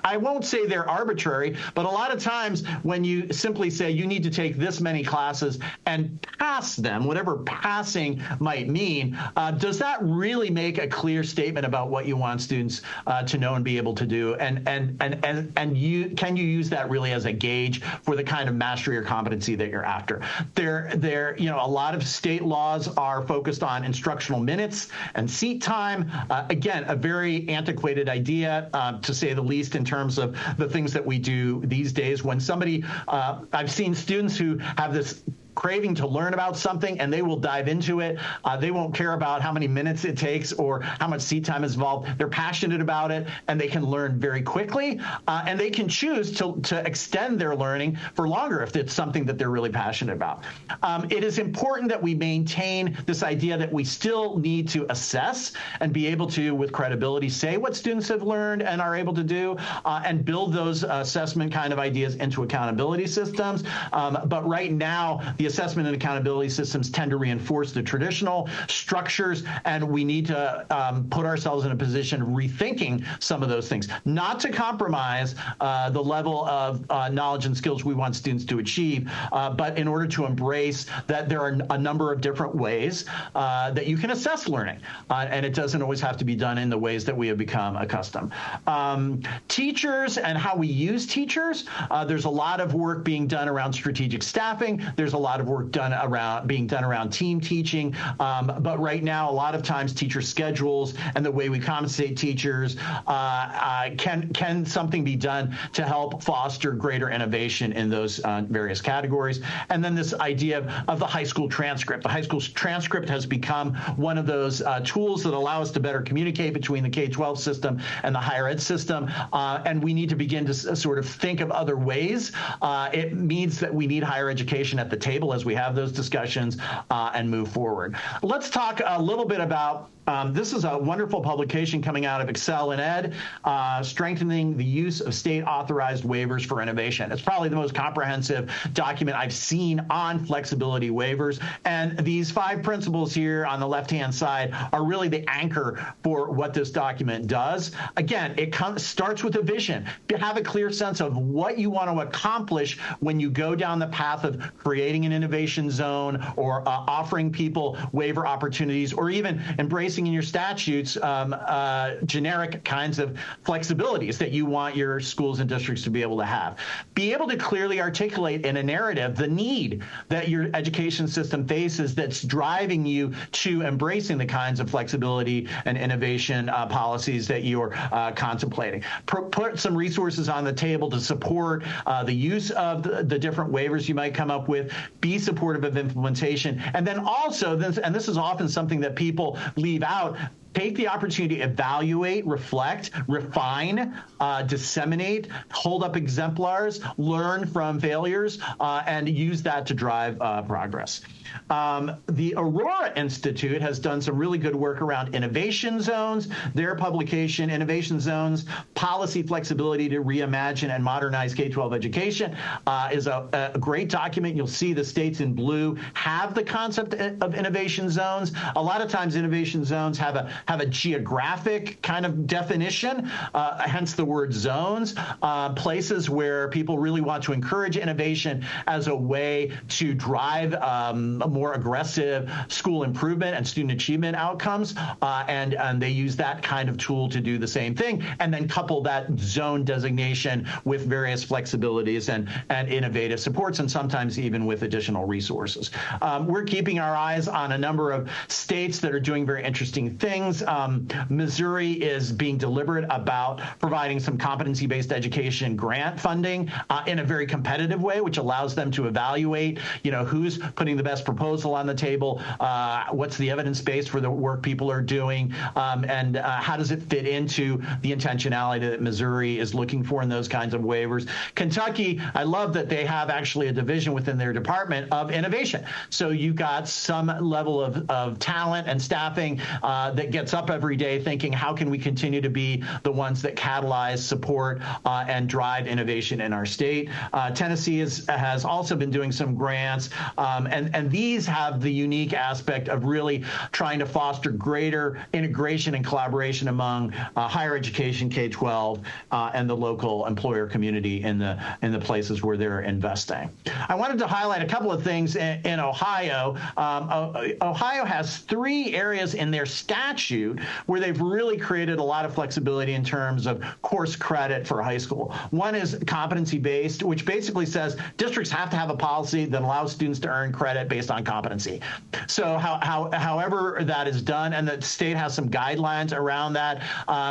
I won't say they're arbitrary, but a lot of times when you simply say you need to take this many classes and pass them, whatever passing might mean, does that really make a clear statement about what you want students to know and be able to do? And can you use that really as a gauge for the kind of mastery or competency that you're after? A lot of state laws are focused on instructional minutes and seat time. Again, a very antiquated idea, to say the least, in terms of the things that we do these days. When somebody, I've seen students who have this craving to learn about something, and they will dive into it. They won't care about how many minutes it takes or how much seat time is involved. They're passionate about it, and they can learn very quickly, and they can choose to extend their learning for longer if it's something that they're really passionate about. It is important that we maintain this idea that we still need to assess and be able to, with credibility, say what students have learned and are able to do, and build those assessment kind of ideas into accountability systems. But right now, the assessment and accountability systems tend to reinforce the traditional structures, and we need to put ourselves in a position of rethinking some of those things, not to compromise the level of knowledge and skills we want students to achieve, but in order to embrace that there are a number of different ways that you can assess learning, and it doesn't always have to be done in the ways that we have become accustomed. Teachers and how we use teachers, there's a lot of work being done around strategic staffing. There's a lot of work being done around team teaching, but right now a lot of times teacher schedules and the way we compensate teachers, can something be done to help foster greater innovation in those various categories? And then this idea of the high school transcript. The high school transcript has become one of those tools that allow us to better communicate between the K-12 system and the higher ed system, and we need to begin to sort of think of other ways. It means that we need higher education at the table as we have those discussions and move forward. Let's talk a little bit about this is a wonderful publication coming out of Excel in Ed, strengthening the use of state-authorized waivers for innovation. It's probably the most comprehensive document I've seen on flexibility waivers, and these 5 principles here on the left-hand side are really the anchor for what this document does. Again, it starts with a vision. Have a clear sense of what you want to accomplish when you go down the path of creating an innovation zone or offering people waiver opportunities, or even embracing in your statutes generic kinds of flexibilities that you want your schools and districts to be able to have. Be able to clearly articulate in a narrative the need that your education system faces that's driving you to embracing the kinds of flexibility and innovation policies that you're contemplating. Put some resources on the table to support the use of the different waivers you might come up with. Be supportive of implementation. And then also, and this is often something that people leave out, take the opportunity to evaluate, reflect, refine, disseminate, hold up exemplars, learn from failures, and use that to drive progress. The Aurora Institute has done some really good work around innovation zones. Their publication, Innovation Zones, Policy Flexibility to Reimagine and Modernize K-12 Education, is a great document. You'll see the states in blue have the concept of innovation zones. A lot of times innovation zones have a geographic kind of definition, hence the word zones, places where people really want to encourage innovation as a way to drive more aggressive school improvement and student achievement outcomes, and they use that kind of tool to do the same thing, and then couple that zone designation with various flexibilities and innovative supports, and sometimes even with additional resources. We're keeping our eyes on a number of states that are doing very interesting things. Missouri is being deliberate about providing some competency-based education grant funding in a very competitive way, which allows them to evaluate, who's putting the best proposal on the table, what's the evidence base for the work people are doing, and how does it fit into the intentionality that Missouri is looking for in those kinds of waivers. Kentucky, I love that they have actually a division within their department of innovation. So you've got some level of talent and staffing that gets up every day thinking, how can we continue to be the ones that catalyze, support, and drive innovation in our state? Tennessee has also been doing some grants, and these have the unique aspect of really trying to foster greater integration and collaboration among higher education, K-12, and the local employer community in the places where they're investing. I wanted to highlight a couple of things in Ohio. Ohio has 3 areas in their statute where they've really created a lot of flexibility in terms of course credit for high school. One is competency-based, which basically says districts have to have a policy that allows students to earn credit based on competency. So however that is done, and the state has some guidelines around that,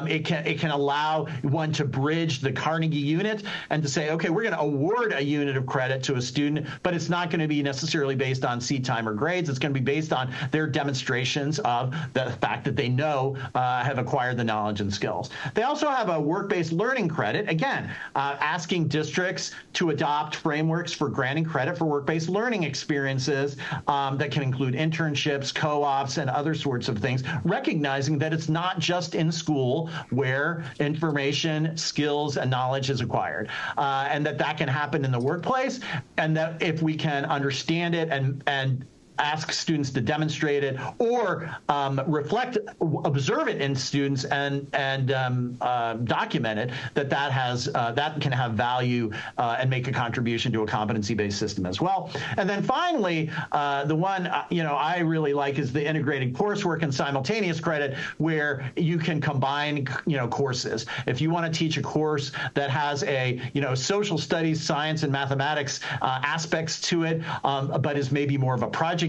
it can allow one to bridge the Carnegie unit and to say, okay, we're going to award a unit of credit to a student, but it's not going to be necessarily based on seat time or grades. It's going to be based on their demonstrations of the fact that they know have acquired the knowledge and skills. They also have a work-based learning credit, again, asking districts to adopt frameworks for granting credit for work-based learning experiences that can include internships, co-ops, and other sorts of things, recognizing that it's not just in school where information, skills, and knowledge is acquired, and that can happen in the workplace, and that if we can understand it and ask students to demonstrate it or observe it in students and document it, that can have value and make a contribution to a competency-based system as well. And then finally, the one I really like is the integrated coursework and simultaneous credit, where you can combine courses. If you want to teach a course that has a social studies, science, and mathematics aspects to it, but is maybe more of a project-based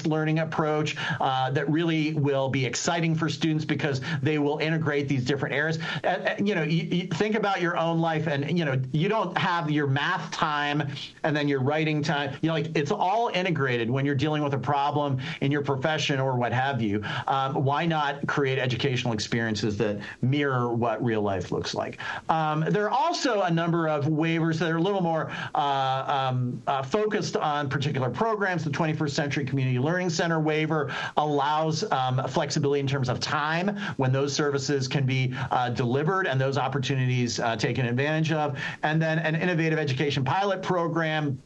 learning approach that really will be exciting for students because they will integrate these different areas. You think about your own life, and you don't have your math time and then your writing time. It's all integrated when you're dealing with a problem in your profession or what have you. Why not create educational experiences that mirror what real life looks like? There are also a number of waivers that are a little more focused on particular programs. The 21st Century Community Learning Center waiver allows flexibility in terms of time when those services can be delivered and those opportunities taken advantage of. And then an innovative education pilot program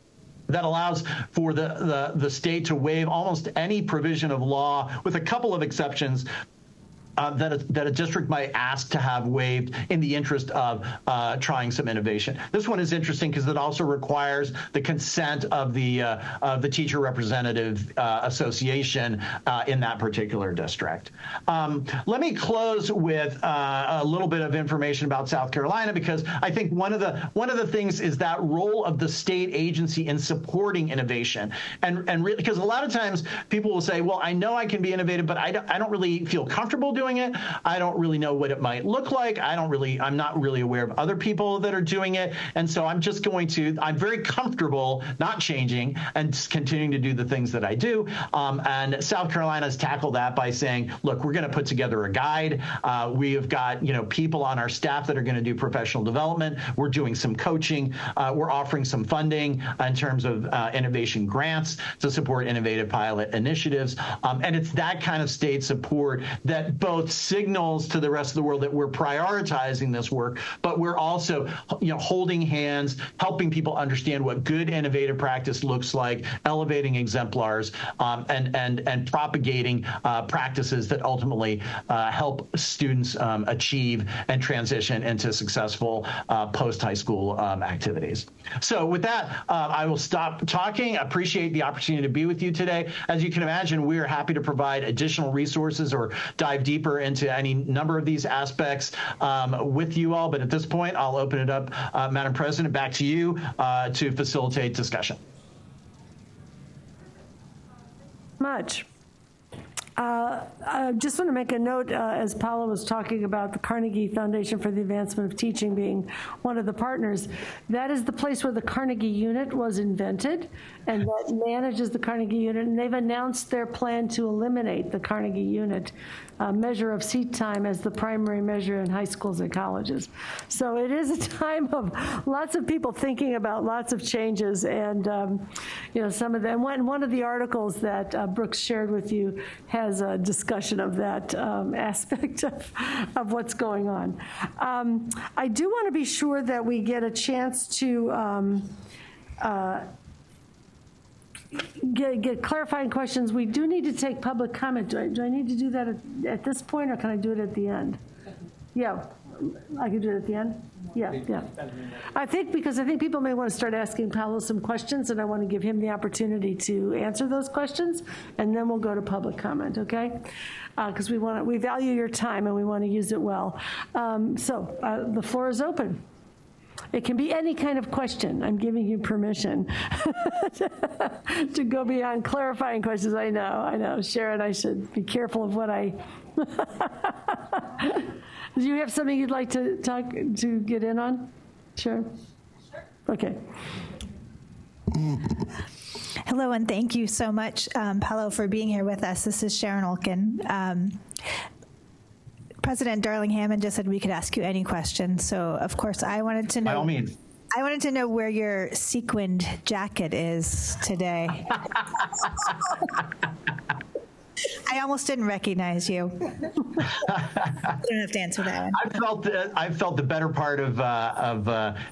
that allows for the state to waive almost any provision of law, with a couple of exceptions, that a district might ask to have waived in the interest of trying some innovation. This one is interesting because it also requires the consent of the teacher representative association in that particular district. Let me close with a little bit of information about South Carolina, because I think one of the things is that role of the state agency in supporting innovation, and really, because a lot of times people will say, well, I know I can be innovative, but I don't really feel comfortable doing it. I don't really know what it might look like. I'm not really aware of other people that are doing it. And so I'm very comfortable not changing and just continuing to do the things that I do. And South Carolina's tackled that by saying, look, we're going to put together a guide. We have got, people on our staff that are going to do professional development. We're doing some coaching. We're offering some funding in terms of innovation grants to support innovative pilot initiatives. And it's that kind of state support that both signals to the rest of the world that we're prioritizing this work, but we're also, holding hands, helping people understand what good innovative practice looks like, elevating exemplars, and propagating practices that ultimately help students achieve and transition into successful post-high school activities. So with that, I will stop talking. I appreciate the opportunity to be with you today. As you can imagine, we are happy to provide additional resources or dive deeper into any number of these aspects with you all. But at this point, I'll open it up, Madam President, back to you to facilitate discussion. Much. I just want to make a note, as Paula was talking about the Carnegie Foundation for the Advancement of Teaching being one of the partners. That is the place where the Carnegie Unit was invented, and that manages the Carnegie Unit. And they've announced their plan to eliminate the Carnegie Unit measure of seat time as the primary measure in high schools and colleges. So it is a time of lots of people thinking about lots of changes, and some of them. One of the articles that Brooks shared with you has as a discussion of that aspect of what's going on. I do want to be sure that we get a chance to get clarifying questions. We do need to take public comment. Do I need to do that at this point, or can I do it at the end? Yeah, I can do it at the end. Yeah. I think people may want to start asking Paolo some questions, and I want to give him the opportunity to answer those questions, and then we'll go to public comment, okay? Because we value your time and we want to use it well. So the floor is open. It can be any kind of question. I'm giving you permission to go beyond clarifying questions. I know. Sharon, I should be careful of what I... Do you have something you'd like to get in on? Sure. Okay. Hello, and thank you so much, Paolo, for being here with us. This is Sharon Olkin. President Darling-Hammond just said we could ask you any questions. So, of course, I wanted to know. By all means. I wanted to know where your sequined jacket is today. I almost didn't recognize you. You don't have to answer that one. I felt the better part of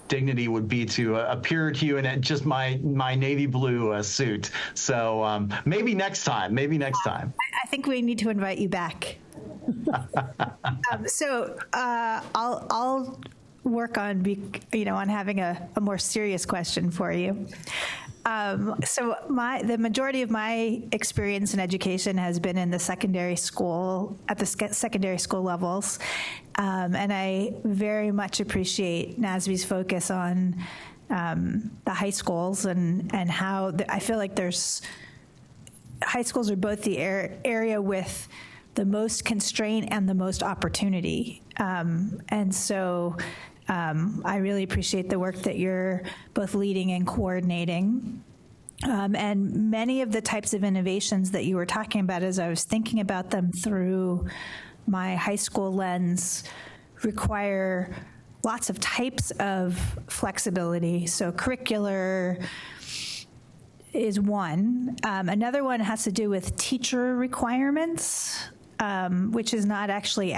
dignity would be to appear to you in just my navy blue suit. So maybe next time. I think we need to invite you back. I'll work on on having a more serious question for you. The majority of my experience in education has been in the secondary school, at the secondary school levels, and I very much appreciate NASB's focus on the high schools and how I feel like high schools are both the area with the most constraint and the most opportunity. I really appreciate the work that you're both leading and coordinating. And many of the types of innovations that you were talking about, as I was thinking about them through my high school lens, require lots of types of flexibility. So curricular is one. Another one has to do with teacher requirements, which is not actually in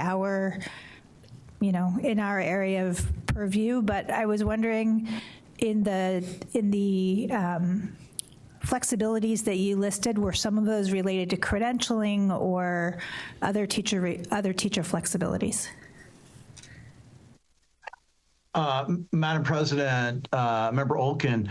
our area of purview, but I was wondering in the flexibilities that you listed, were some of those related to credentialing or other teacher flexibilities? Madam President, Member Olkin,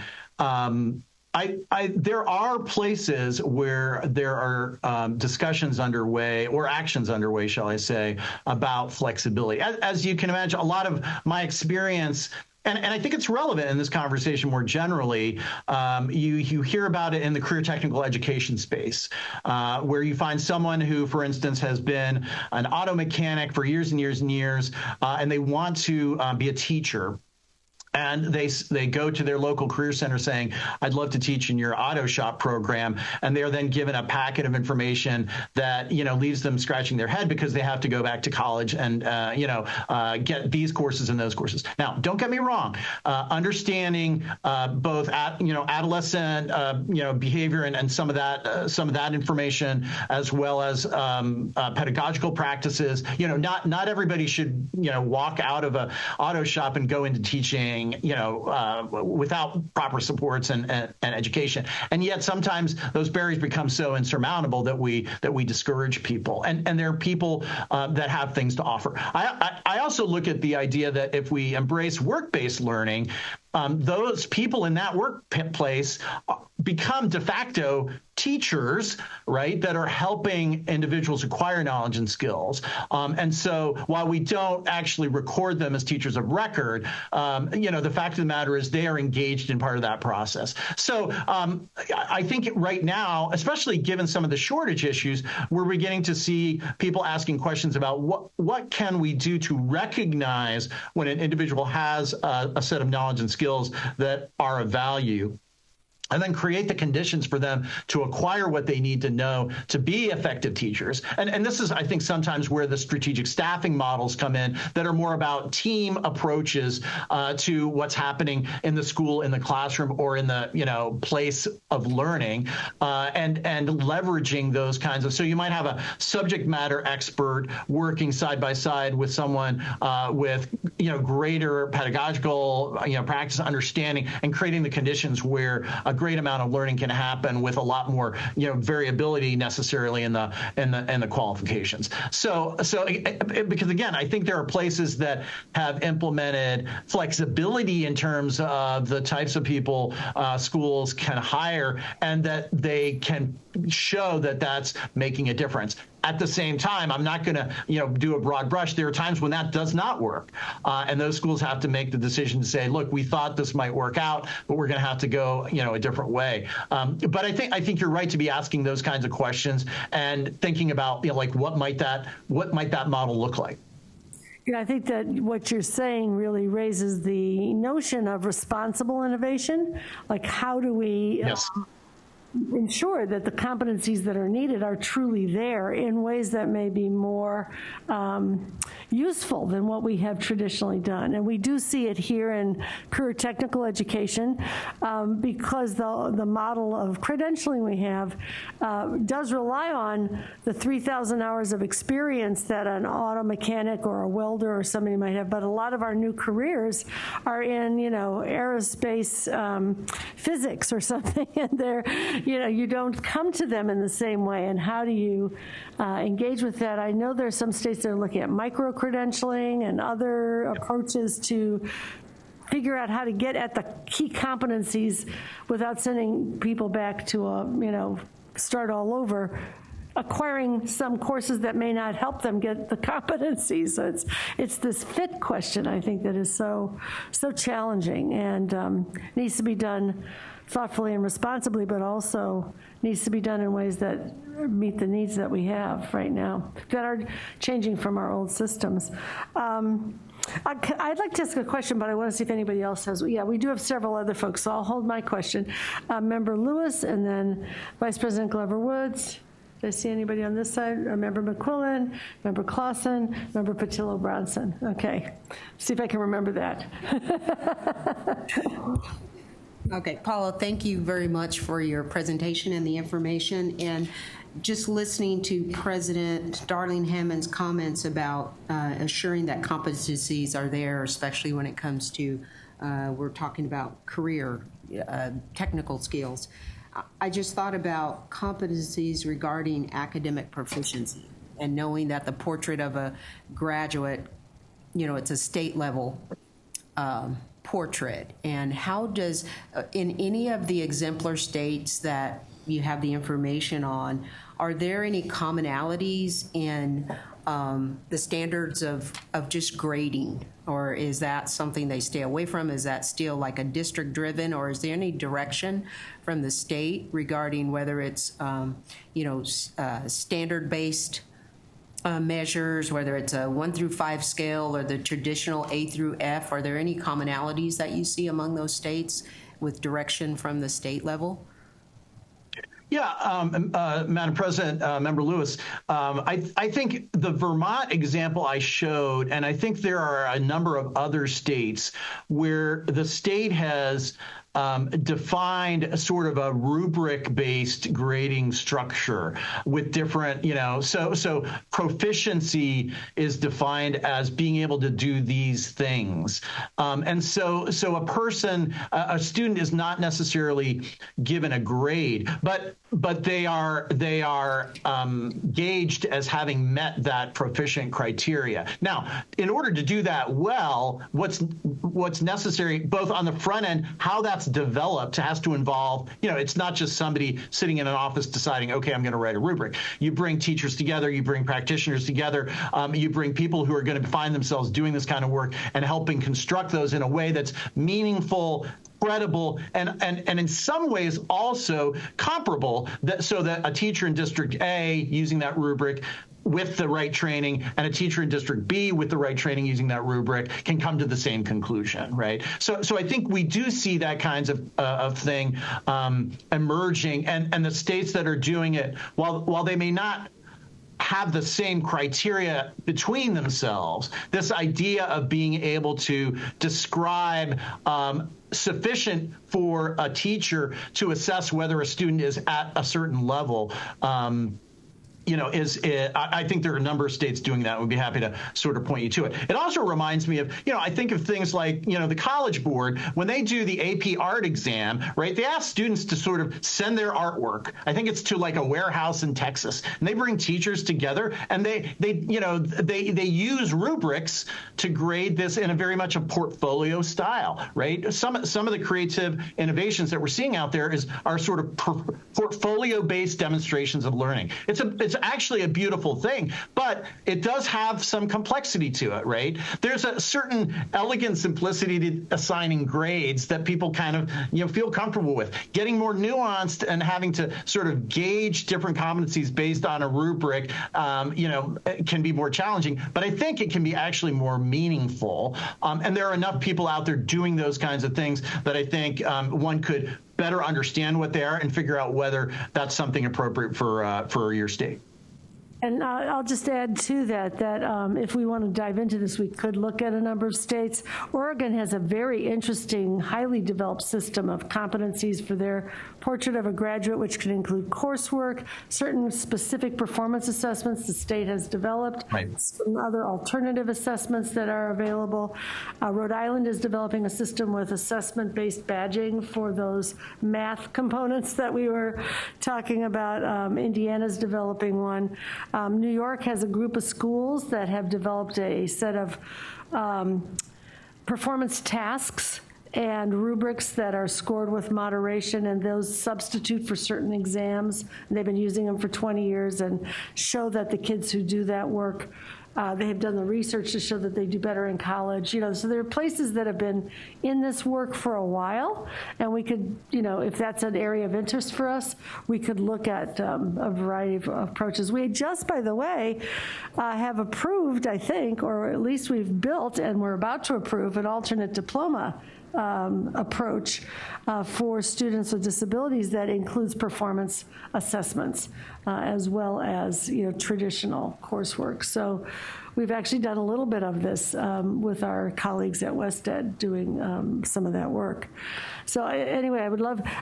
there are places where there are discussions underway, or actions underway, shall I say, about flexibility. As you can imagine, a lot of my experience, and I think it's relevant in this conversation more generally, you hear about it in the career technical education space, where you find someone who, for instance, has been an auto mechanic for years and years and years, and they want to be a teacher. And they go to their local career center saying, I'd love to teach in your auto shop program. And they're then given a packet of information that, leaves them scratching their head because they have to go back to college and, get these courses and those courses. Now, don't get me wrong. Understanding both adolescent, behavior and some of that information, as well as pedagogical practices. Not everybody should, walk out of an auto shop and go into teaching, without proper supports and education. And yet sometimes those barriers become so insurmountable that we discourage people. And there are people that have things to offer. I also look at the idea that if we embrace work-based learning, those people in that workplace become de facto teachers, right, that are helping individuals acquire knowledge and skills. And so while we don't actually record them as teachers of record, the fact of the matter is they are engaged in part of that process. So I think right now, especially given some of the shortage issues, we're beginning to see people asking questions about what can we do to recognize when an individual has a set of knowledge and skills that are of value. and then create the conditions for them to acquire what they need to know to be effective teachers. And this is, I think, sometimes where the strategic staffing models come in that are more about team approaches to what's happening in the school, in the classroom, or in the place of learning, and leveraging those kinds of. So you might have a subject matter expert working side by side with someone with greater pedagogical practice, understanding, and creating the conditions where a great amount of learning can happen with a lot more variability necessarily in the qualifications. So because again, I think there are places that have implemented flexibility in terms of the types of people schools can hire, and that they can show that that's making a difference. At the same time, I'm not going to, do a broad brush. There are times when that does not work, and those schools have to make the decision to say, "Look, we thought this might work out, but we're going to have to go, a different way." But I think you're right to be asking those kinds of questions and thinking about, like what might that model look like. I think that what you're saying really raises the notion of responsible innovation. Like, how do we ensure that the competencies that are needed are truly there in ways that may be more useful than what we have traditionally done. And we do see it here in career technical education because the model of credentialing we have does rely on the 3,000 hours of experience that an auto mechanic or a welder or somebody might have. But a lot of our new careers are in, aerospace physics or something, and they're you don't come to them in the same way. And how do you engage with that? I know there's some states that are looking at micro-credentialing and other approaches to figure out how to get at the key competencies without sending people back to start all over, acquiring some courses that may not help them get the competencies. So it's this fit question, I think, that is so challenging and needs to be done thoughtfully and responsibly, but also needs to be done in ways that meet the needs that we have right now that are changing from our old systems. I'd like to ask a question, but I want to see if anybody else has. Yeah, we do have several other folks, so I'll hold my question. Member Lewis, and then Vice President Glover Woods. Did I see anybody on this side? Member McQuillan, Member Clausen, Member Patillo-Bronson. Okay, see if I can remember that. Okay, Paula, thank you very much for your presentation and the information. And just listening to President Darling Hammond's comments about assuring that competencies are there, especially when it comes to, we're talking about career technical skills. I just thought about competencies regarding academic proficiency and knowing that the portrait of a graduate, it's a state level portrait. And how does, in any of the exemplar states that you have the information on, are there any commonalities in the standards of just grading? Or is that something they stay away from? Is that still like a district driven, or is there any direction from the state regarding whether it's, standard based measures, whether it's a 1 through 5 scale or the traditional A through F? Are there any commonalities that you see among those states with direction from the state level? Yeah, Madam President, Member Lewis, I think the Vermont example I showed, and I think there are a number of other states where the state has defined sort of a rubric-based grading structure with different, so proficiency is defined as being able to do these things. And so a person, a student is not necessarily given a grade, but they are gauged as having met that proficient criteria. Now, in order to do that well, what's necessary both on the front end, how that's developed has to involve, it's not just somebody sitting in an office deciding, okay, I'm going to write a rubric. You bring teachers together, you bring practitioners together, you bring people who are going to find themselves doing this kind of work and helping construct those in a way that's meaningful, credible, and in some ways also comparable, so that a teacher in District A using that rubric with the right training and a teacher in District B with the right training using that rubric can come to the same conclusion, right? So I think we do see that kinds of thing emerging, and the states that are doing it, while they may not have the same criteria between themselves, this idea of being able to describe sufficient for a teacher to assess whether a student is at a certain level, I think there are a number of states doing that. We'd be happy to sort of point you to it. It also reminds me of, I think of things like, the College Board, when they do the AP art exam, right, they ask students to sort of send their artwork. I think it's to like a warehouse in Texas, and they bring teachers together, and they use rubrics to grade this in a very much a portfolio style, right? Some of the creative innovations that we're seeing out there are sort of portfolio-based demonstrations of learning. It's actually a beautiful thing, but it does have some complexity to it, right? There's a certain elegant simplicity to assigning grades that people kind of, feel comfortable with. Getting more nuanced and having to sort of gauge different competencies based on a rubric, can be more challenging, but I think it can be actually more meaningful. And there are enough people out there doing those kinds of things that I think one could better understand what they are and figure out whether that's something appropriate for your state. And I'll just add to that if we want to dive into this, we could look at a number of states. Oregon has a very interesting, highly developed system of competencies for their portrait of a graduate, which can include coursework, certain specific performance assessments the state has developed, some other alternative assessments that are available. Rhode Island is developing a system with assessment-based badging for those math components that we were talking about. Indiana's developing one. New York has a group of schools that have developed a set of performance tasks and rubrics that are scored with moderation, and those substitute for certain exams. And they've been using them for 20 years and show that the kids who do that work, they have done the research to show that they do better in college. So there are places that have been in this work for a while, and we could, if that's an area of interest for us, we could look at a variety of approaches. We just, by the way, have approved, I think, or at least we've built and we're about to approve an alternate diploma approach for students with disabilities that includes performance assessments as well as traditional coursework. So we've actually done a little bit of this with our colleagues at WestEd doing some of that work. So anyway,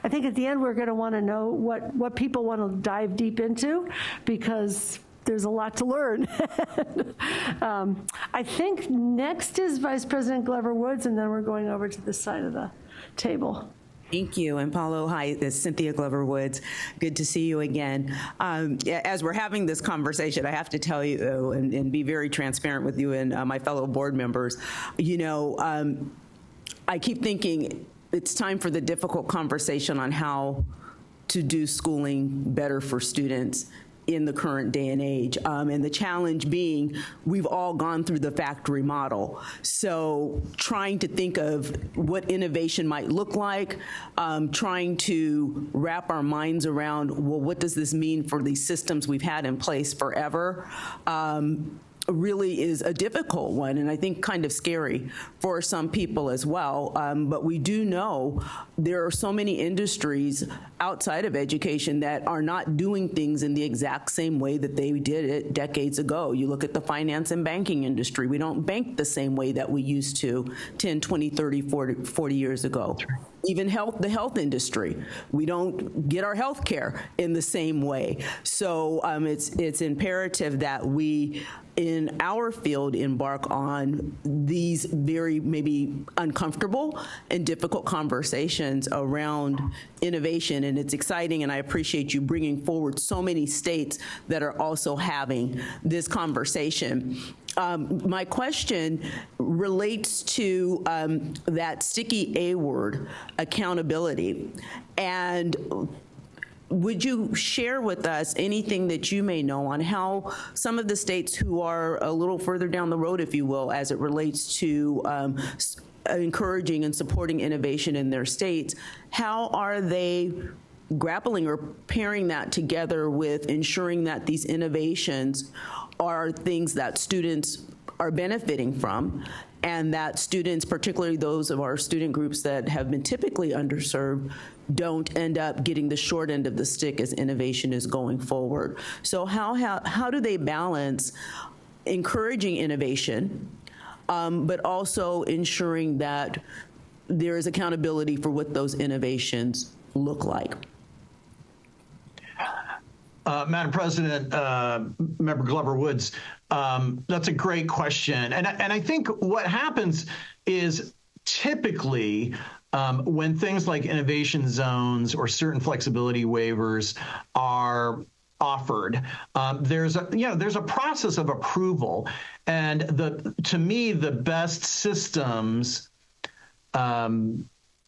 I think at the end we're going to want to know what people want to dive deep into, because there's a lot to learn. I think next is Vice President Glover Woods, and then we're going over to this side of the table. Thank you. And Paulo, hi, it's Cynthia Glover Woods. Good to see you again. As we're having this conversation, I have to tell you and be very transparent with you and my fellow board members, I keep thinking it's time for the difficult conversation on how to do schooling better for students in the current day and age. And the challenge being, we've all gone through the factory model. So trying to think of what innovation might look like, trying to wrap our minds around, well, what does this mean for these systems we've had in place forever? Really is a difficult one, and I think kind of scary for some people as well. But we do know there are so many industries outside of education that are not doing things in the exact same way that they did it decades ago. You look at the finance and banking industry. We don't bank the same way that we used to 10, 20, 30, 40 years ago. Even the health industry, we don't get our health care in the same way. So it's imperative that we, in our field, embark on these very maybe uncomfortable and difficult conversations around innovation. And it's exciting, and I appreciate you bringing forward so many states that are also having this conversation. My question relates to that sticky A word, accountability. And would you share with us anything that you may know on how some of the states who are a little further down the road, if you will, as it relates to encouraging and supporting innovation in their states, how are they grappling or pairing that together with ensuring that these innovations are things that students are benefiting from, and that students, particularly those of our student groups that have been typically underserved, don't end up getting the short end of the stick as innovation is going forward. So how do they balance encouraging innovation, but also ensuring that there is accountability for what those innovations look like? Madam President, Member Glover Woods, that's a great question. And I think what happens is typically when things like innovation zones or certain flexibility waivers are offered, there's a process of approval. And to me, the best systems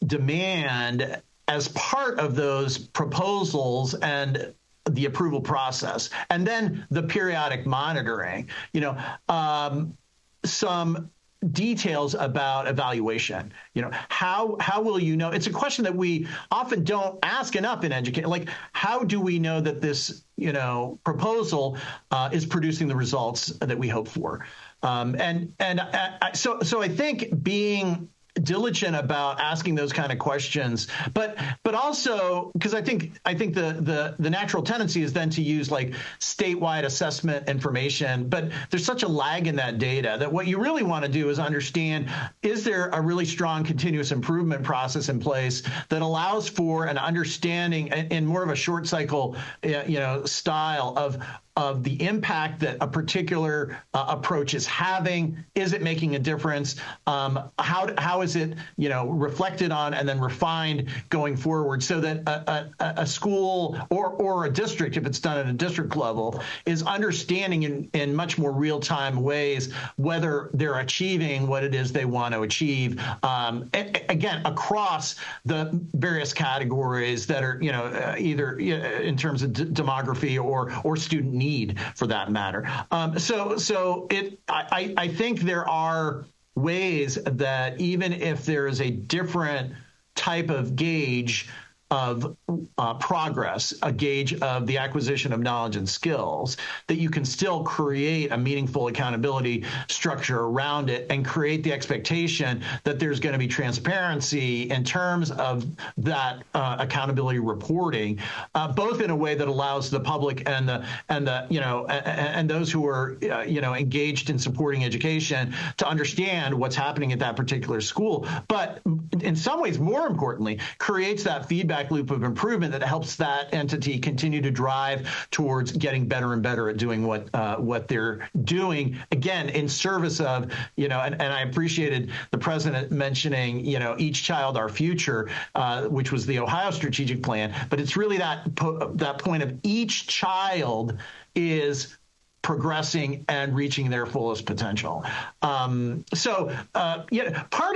demand as part of those proposals and the approval process, and then the periodic monitoring, some details about evaluation. How will you know? It's a question that we often don't ask enough in education. Like, how do we know that this, proposal is producing the results that we hope for? So I think being diligent about asking those kind of questions, but also because I think the natural tendency is then to use like statewide assessment information, but there's such a lag in that data that what you really want to do is understand, is there a really strong continuous improvement process in place that allows for an understanding in more of a short cycle style of the impact that a particular approach is having? Is it making a difference? How is it, reflected on and then refined going forward, so that a school or a district, if it's done at a district level, is understanding in much more real-time ways whether they're achieving what it is they want to achieve, again, across the various categories that are, either in terms of demography or student need, for that matter. I think there are ways that even if there is a different type of gauge of progress, a gauge of the acquisition of knowledge and skills, that you can still create a meaningful accountability structure around it and create the expectation that there's going to be transparency in terms of that accountability reporting, both in a way that allows the public and those who are engaged in supporting education to understand what's happening at that particular school, but in some ways, more importantly, creates that feedback loop of improvement that helps that entity continue to drive towards getting better and better at doing what they're doing, again, in service of, and I appreciated the president mentioning, each child, our future, which was the Ohio strategic plan, but it's really that point of each child is progressing and reaching their fullest potential. Part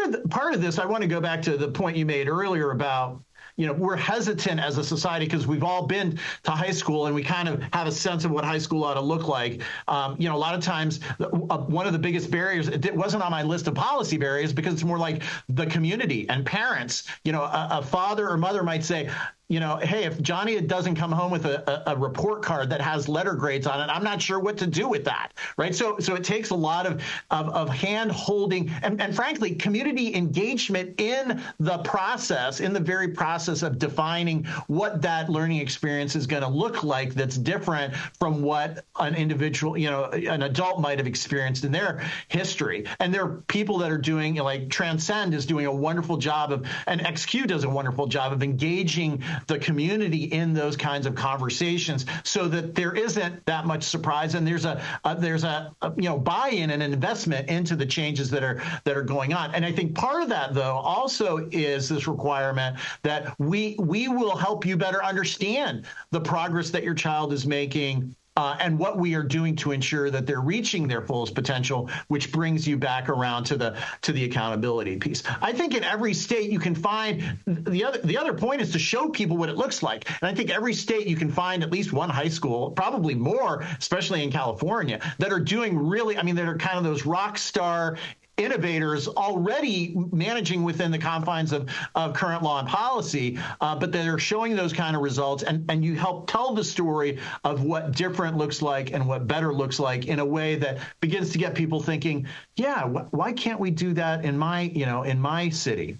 of this, I want to go back to the point you made earlier about, we're hesitant as a society because we've all been to high school and we kind of have a sense of what high school ought to look like. A lot of times, one of the biggest barriers, it wasn't on my list of policy barriers because it's more like the community and parents. A father or mother might say, hey, if Johnny doesn't come home with a report card that has letter grades on it, I'm not sure what to do with that, right? So it takes a lot of hand holding and frankly, community engagement in the process, in the very process of defining what that learning experience is going to look like that's different from what an individual, an adult might have experienced in their history. And there are people that are doing, like Transcend is doing a wonderful job and XQ does a wonderful job of engaging the community in those kinds of conversations, so that there isn't that much surprise, and there's a buy-in and investment into the changes that are going on. And I think part of that, though, also is this requirement that we will help you better understand the progress that your child is making. And what we are doing to ensure that they're reaching their fullest potential, which brings you back around to the accountability piece. I think in every state you can find the other point is to show people what it looks like. And I think every state you can find at least one high school, probably more, especially in California, that are doing really, that are kind of those rock star innovators already managing within the confines of current law and policy, but they're showing those kind of results, and you help tell the story of what different looks like and what better looks like in a way that begins to get people thinking, yeah, why can't we do that in my city?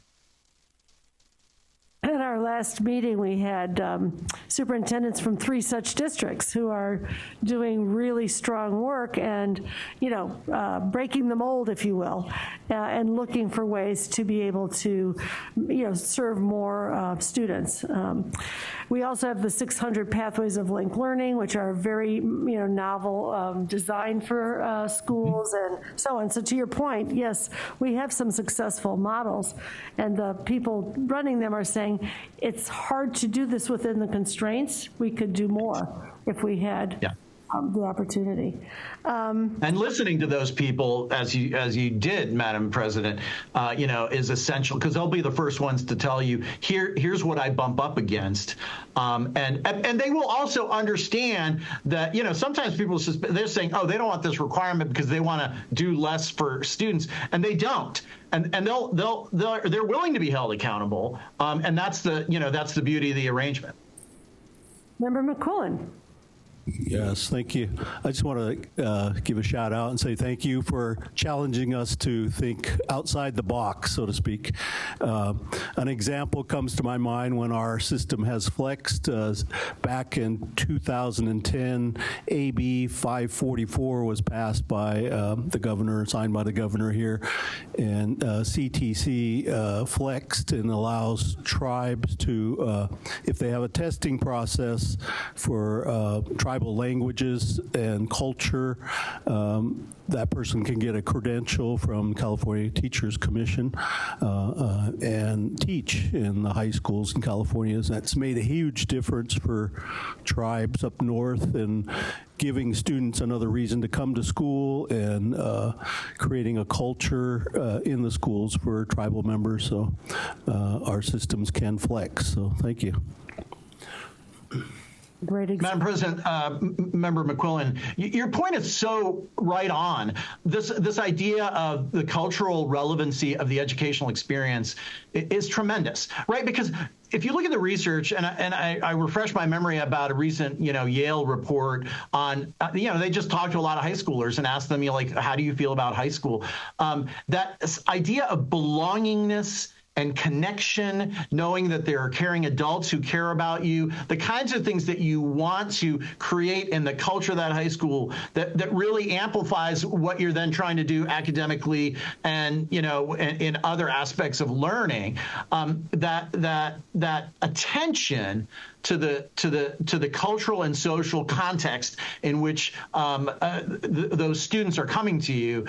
At our last meeting, we had superintendents from 3 such districts who are doing really strong work and, breaking the mold, if you will, and looking for ways to be able to, serve more students. We also have the 600 Pathways of Linked Learning, which are very, novel design for schools and so on. So to your point, yes, we have some successful models, and the people running them are saying, it's hard to do this within the constraints. We could do more if we had the opportunity. And listening to those people, as you did, Madam President, is essential, because they'll be the first ones to tell you, here's what I bump up against, and they will also understand that sometimes people they're saying, oh, they don't want this requirement because they want to do less for students, and they don't. And they're willing to be held accountable, and that's the beauty of the arrangement. Member McQuillan. Yes, thank you. I just want to give a shout out and say thank you for challenging us to think outside the box, so to speak. An example comes to my mind when our system has flexed. Back in 2010, AB 544 was passed by the governor, signed by the governor here, and CTC flexed and allows tribes to, if they have a testing process for tribal languages and culture, that person can get a credential from California Teachers Commission and teach in the high schools in California. That's made a huge difference for tribes up north and giving students another reason to come to school and creating a culture in the schools for tribal members. So our systems can flex. So thank you. Great example. Madam President, Member McQuillan, your point is so right on. This idea of the cultural relevancy of the educational experience is tremendous, right? Because if you look at the research, and I refresh my memory about a recent, Yale report on, they just talked to a lot of high schoolers and asked them, how do you feel about high school? That idea of belongingness and connection, knowing that there are caring adults who care about you, the kinds of things that you want to create in the culture of that high school that really amplifies what you're then trying to do academically and, in other aspects of learning, that attention to the cultural and social context in which those students are coming to you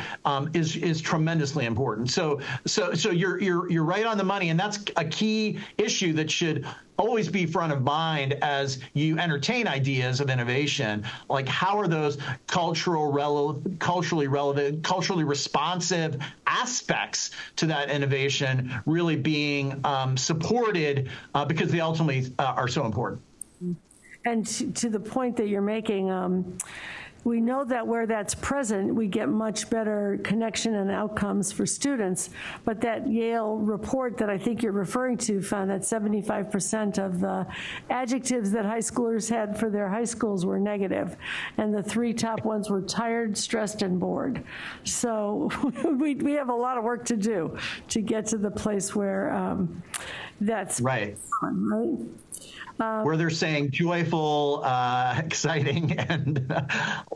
is tremendously important. So you're right on the money, and that's a key issue that should always be front of mind as you entertain ideas of innovation. Like, how are those culturally relevant, culturally responsive aspects to that innovation really being supported because they ultimately are so important? And to the point that you're making, we know that where that's present, we get much better connection and outcomes for students. But that Yale report that I think you're referring to found that 75% of the adjectives that high schoolers had for their high schools were negative. And the 3 top ones were tired, stressed, and bored. So we have a lot of work to do to get to the place where that's right. Right? Where they're saying joyful, exciting, and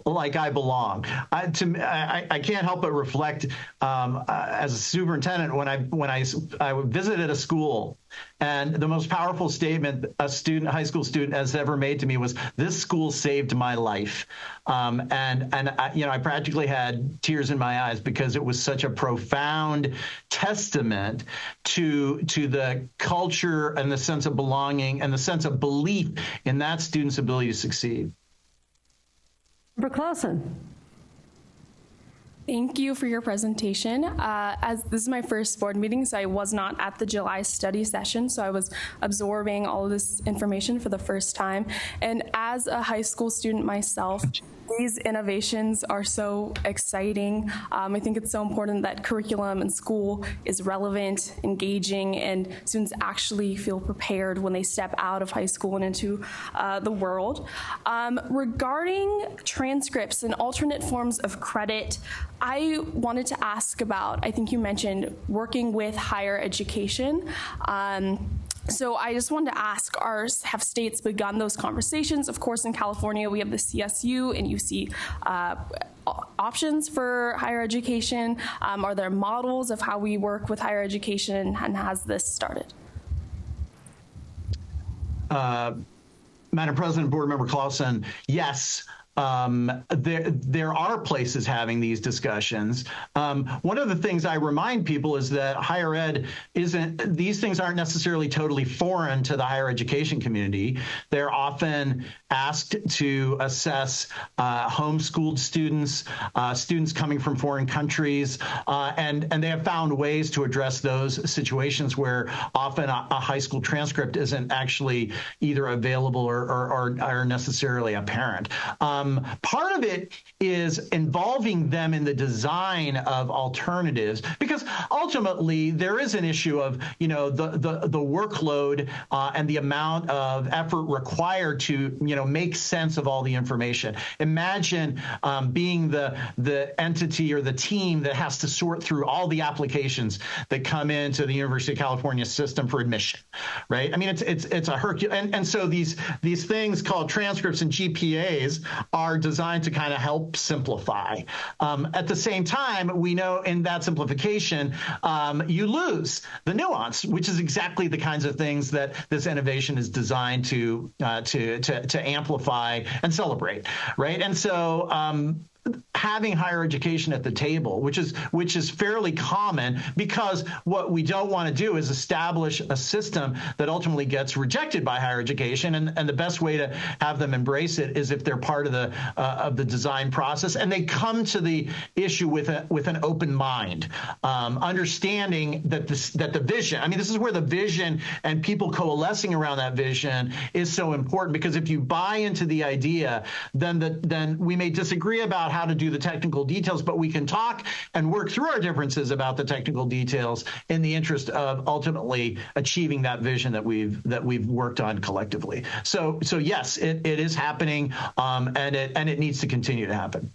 like I belong. I can't help but reflect as a superintendent when I visited a school, and the most powerful statement a high school student has ever made to me was, "This school saved my life," and I practically had tears in my eyes because it was such a profound testament to the culture and the sense of belonging and the sense of belief in that student's ability to succeed. Member Clausen. Thank you for your presentation. As this is my first board meeting, so I was not at the July study session, so I was absorbing all of this information for the first time. And as a high school student myself, These innovations are so exciting. I think it's so important that curriculum in school is relevant, engaging, and students actually feel prepared when they step out of high school and into the world. Regarding transcripts and alternate forms of credit, I wanted to ask about, I think you mentioned working with higher education. So I just wanted to ask, have states begun those conversations? Of course, in California, we have the CSU and U.C. Options for higher education. Are there models of how we work with higher education, and has this started? Madam President, Board Member Clausen, yes. There are places having these discussions. One of the things I remind people is that higher ed these things aren't necessarily totally foreign to the higher education community. They're often asked to assess homeschooled students, students coming from foreign countries, and they have found ways to address those situations where often a high school transcript isn't actually either available or necessarily apparent. Part of it is involving them in the design of alternatives, because ultimately there is an issue of, the workload and the amount of effort required to, make sense of all the information. Imagine being the entity or the team that has to sort through all the applications that come into the University of California system for admission, right? I mean, it's a Herculean, and so these things called transcripts and GPAs are designed to kind of help simplify. At the same time, we know in that simplification, you lose the nuance, which is exactly the kinds of things that this innovation is designed to amplify and celebrate, right? And so having higher education at the table, which is fairly common, because what we don't want to do is establish a system that ultimately gets rejected by higher education, and the best way to have them embrace it is if they're part of the design process and they come to the issue with an open mind, understanding that the vision. I mean, this is where the vision and people coalescing around that vision is so important, because if you buy into the idea, then we may disagree about how to do the technical details, but we can talk and work through our differences about the technical details in the interest of ultimately achieving that vision that we've worked on collectively. So yes, it is happening, and it needs to continue to happen.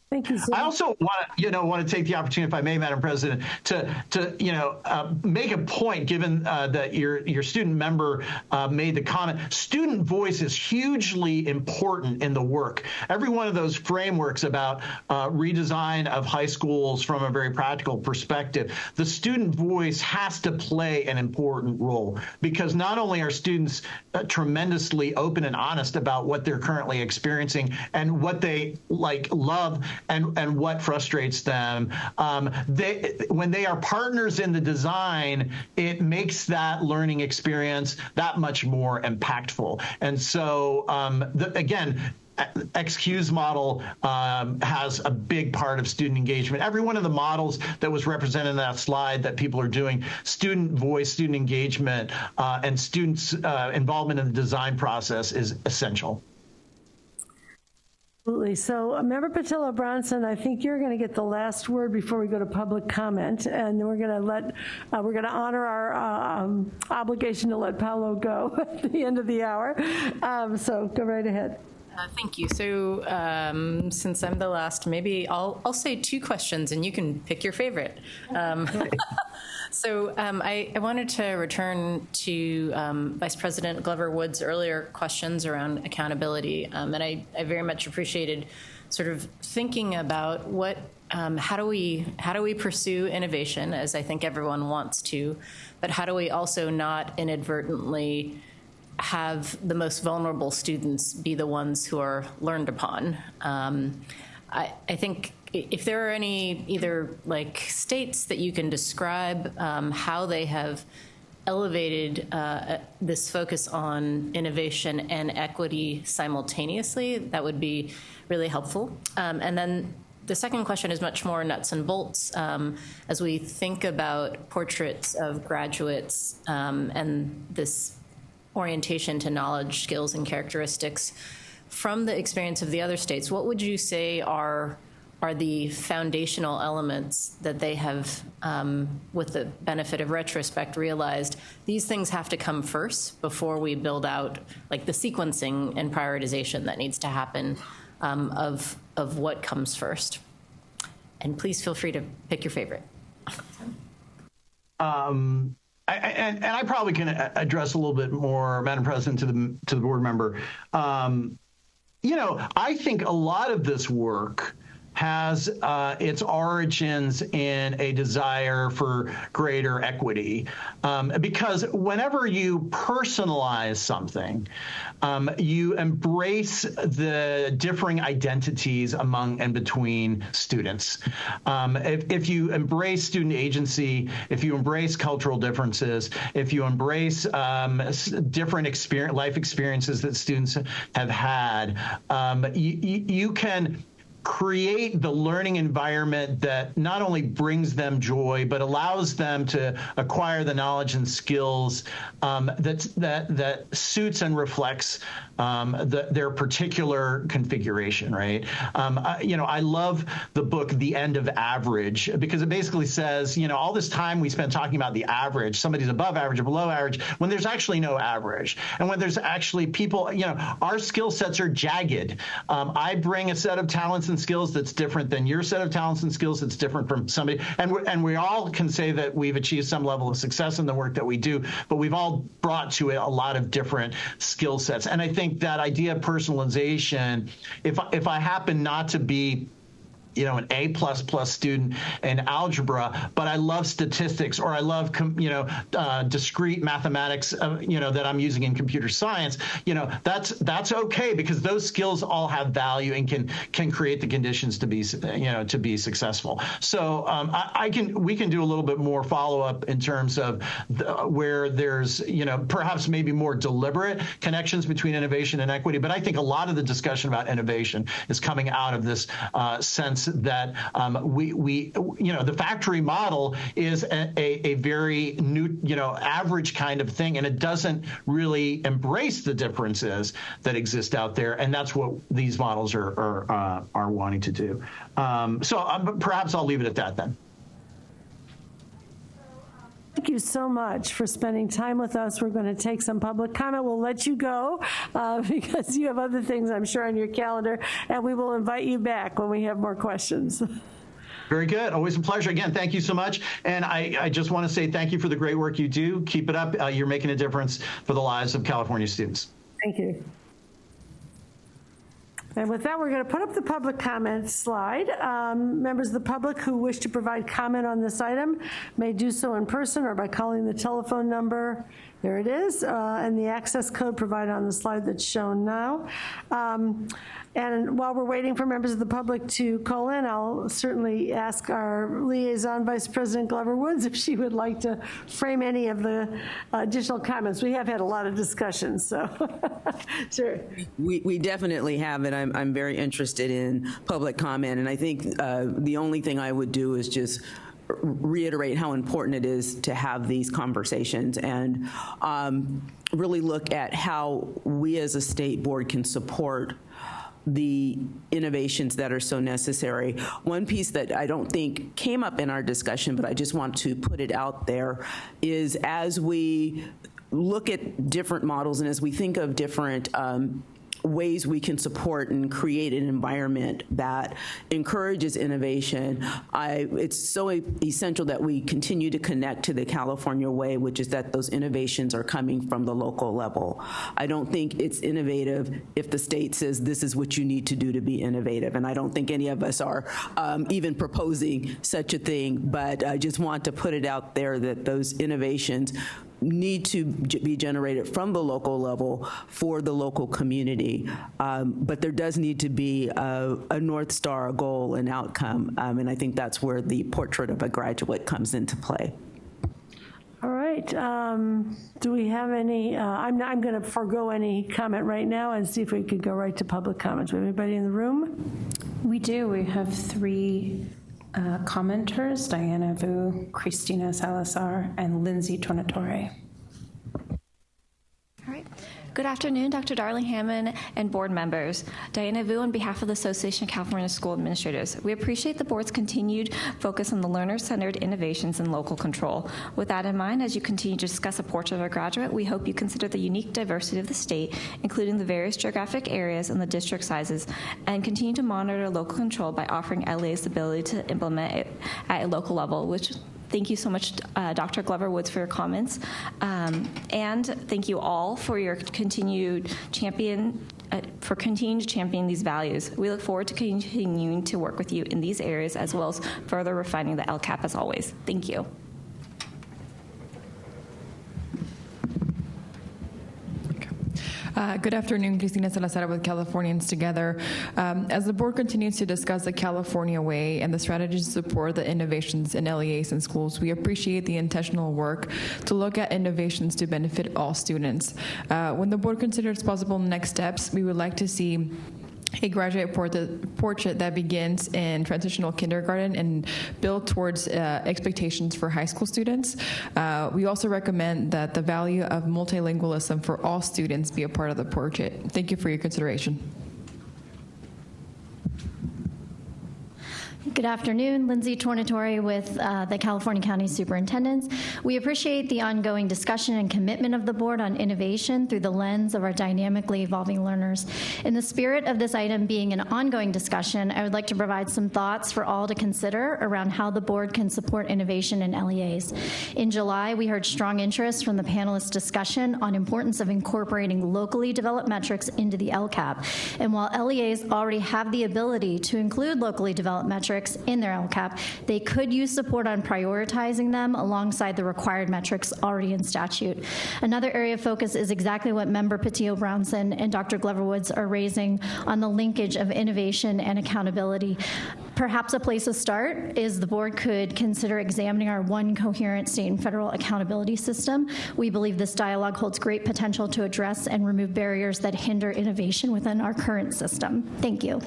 Thank you. I also want to take the opportunity, if I may, Madam President, to make a point, given that your student member made the comment. Student voice is hugely important in the work. Every one of those frameworks about redesign of high schools from a very practical perspective, the student voice has to play an important role, because not only are students tremendously open and honest about what they're currently experiencing and what they love and what frustrates them. When they are partners in the design, it makes that learning experience that much more impactful. And so, again, XQ's model has a big part of student engagement. Every one of the models that was represented in that slide that people are doing, student voice, student engagement, and students' involvement in the design process is essential. Absolutely. So, Member Patillo Bronson, I think you're going to get the last word before we go to public comment, and we're going to honor our obligation to let Paolo go at the end of the hour. So, go right ahead. Thank you. So, since I'm the last, maybe I'll say two questions, and you can pick your favorite. So I wanted to return to Vice President Glover Wood's earlier questions around accountability, and I very much appreciated sort of thinking about how do we pursue innovation, as I think everyone wants to, but how do we also not inadvertently have the most vulnerable students be the ones who are learned upon. I think if there are any either states that you can describe how they have elevated this focus on innovation and equity simultaneously, that would be really helpful. And then the second question is much more nuts and bolts. As we think about portraits of graduates and this orientation to knowledge, skills, and characteristics from the experience of the other states, what would you say are the foundational elements that they have, with the benefit of retrospect, realized these things have to come first before we build out like the sequencing and prioritization that needs to happen of what comes first? And please feel free to pick your favorite. I probably can address a little bit more, Madam President, to the board member. I think a lot of this work has its origins in a desire for greater equity. Because whenever you personalize something, you embrace the differing identities among and between students. If you embrace student agency, if you embrace cultural differences, if you embrace different life experiences that students have had, you can create the learning environment that not only brings them joy, but allows them to acquire the knowledge and skills that suits and reflects their particular configuration, right? I love the book, The End of Average, because it basically says, all this time we spend talking about the average, somebody's above average or below average, when there's actually no average. And when there's actually people, our skill sets are jagged. I bring a set of talents and skills that's different than your set of talents and skills that's different from somebody. And we all can say that we've achieved some level of success in the work that we do, but we've all brought to it a lot of different skill sets. And I think that idea of personalization, if I happen not to be an A++ student in algebra, but I love statistics, or I love, discrete mathematics, that I'm using in computer science, that's okay, because those skills all have value and can create the conditions to be successful. So we can do a little bit more follow-up in terms of where there's, perhaps maybe more deliberate connections between innovation and equity. But I think a lot of the discussion about innovation is coming out of this sense that the factory model is a very new, average kind of thing, and it doesn't really embrace the differences that exist out there, and that's what these models are wanting to do. So perhaps I'll leave it at that then. Thank you so much for spending time with us. We're going to take some public comment. We'll let you go because you have other things, I'm sure, on your calendar, and we will invite you back when we have more questions. Very good. Always a pleasure. Again, thank you so much. And I just want to say thank you for the great work you do. Keep it up. You're making a difference for the lives of California students. Thank you. And with that, we're going to put up the public comment slide. Members of the public who wish to provide comment on this item may do so in person or by calling the telephone number. There it is, and the access code provided on the slide that's shown now. And while we're waiting for members of the public to call in, I'll certainly ask our liaison, Vice President Glover Woods, if she would like to frame any of the additional comments. We have had a lot of discussions, so sure. We definitely have, and I'm very interested in public comment. And I think the only thing I would do is just reiterate how important it is to have these conversations and really look at how we as a state board can support the innovations that are so necessary. One piece that I don't think came up in our discussion, but I just want to put it out there, is as we look at different models and as we think of different ways we can support and create an environment that encourages innovation, it's so essential that we continue to connect to the California way, which is that those innovations are coming from the local level. I don't think it's innovative if the state says this is what you need to do to be innovative, and I don't think any of us are even proposing such a thing, but I just want to put it out there that those innovations need to be generated from the local level for the local community. But there does need to be a North Star, a goal, an outcome. And I think that's where the portrait of a graduate comes into play. All right. Do we have any? I'm going to forego any comment right now and see if we could go right to public comments. Do we have anybody in the room? We do. We have three commenters, Diana Vu, Christina Salazar, and Lindsay Tornatore. All right. Good afternoon, Dr. Darling Hammond and board members. Diana Vu on behalf of the Association of California School Administrators. We appreciate the board's continued focus on the learner-centered innovations and local control. With that in mind, as you continue to discuss a portrait of a graduate, we hope you consider the unique diversity of the state, including the various geographic areas and the district sizes, and continue to monitor local control by offering LEAs the ability to implement it at a local level, which thank you so much, Dr. Glover Woods, for your comments. And thank you all for your continued champion these values. We look forward to continuing to work with you in these areas as well as further refining the LCAP as always. Thank you. Good afternoon, Cristina Salazar with Californians Together. As the board continues to discuss the California Way and the strategies to support the innovations in LEAs and schools, we appreciate the intentional work to look at innovations to benefit all students. When the board considers possible next steps, we would like to see a graduate portrait that begins in transitional kindergarten and build towards expectations for high school students. We also recommend that the value of multilingualism for all students be a part of the portrait. Thank you for your consideration. Good afternoon, Lindsay Tornatore with the California County Superintendents. We appreciate the ongoing discussion and commitment of the board on innovation through the lens of our dynamically evolving learners. In the spirit of this item being an ongoing discussion, I would like to provide some thoughts for all to consider around how the board can support innovation in LEAs. In July, we heard strong interest from the panelists' discussion on importance of incorporating locally developed metrics into the LCAP. And while LEAs already have the ability to include locally developed metrics in their LCAP, they could use support on prioritizing them alongside the required metrics already in statute. Another area of focus is exactly what Member Patillo-Brownson and Dr. Glover Woods are raising on the linkage of innovation and accountability. Perhaps a place to start is the board could consider examining our one coherent state and federal accountability system. We believe this dialogue holds great potential to address and remove barriers that hinder innovation within our current system. Thank you.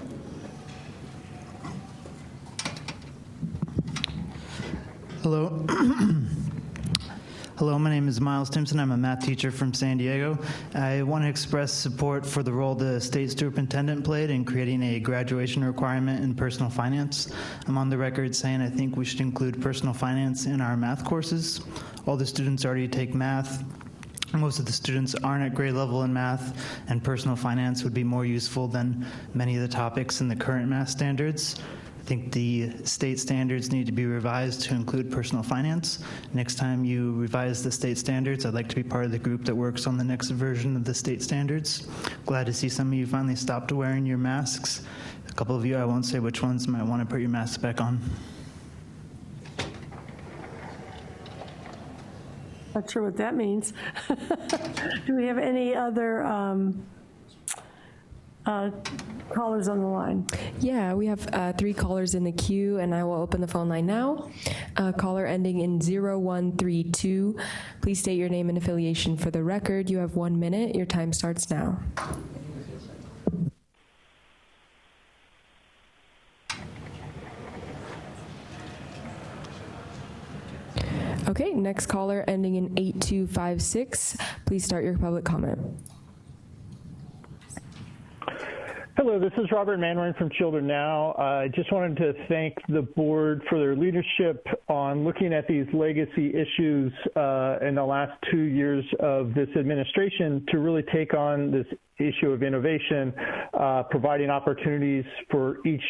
Hello. Hello, my name is Miles Timpson. I'm a math teacher from San Diego. I want to express support for the role the state superintendent played in creating a graduation requirement in personal finance. I'm on the record saying I think we should include personal finance in our math courses. All the students already take math. Most of the students aren't at grade level in math, and personal finance would be more useful than many of the topics in the current math standards. I think the state standards need to be revised to include personal finance. Next time you revise the state standards, I'd like to be part of the group that works on the next version of the state standards. Glad to see some of you finally stopped wearing your masks. A couple of you, I won't say which ones, might want to put your masks back on. Not sure what that means. Do we have any other callers on the line? Yeah, we have 3 callers in the queue, and I will open the phone line now. Caller ending in 0132. Please state your name and affiliation for the record. You have 1 minute. Your time starts now. Okay, next caller ending in 8256. Please start your public comment. Hello, this is Robert Manwaring from Children Now. I just wanted to thank the board for their leadership on looking at these legacy issues in the last 2 years of this administration to really take on this issue of innovation, providing opportunities for each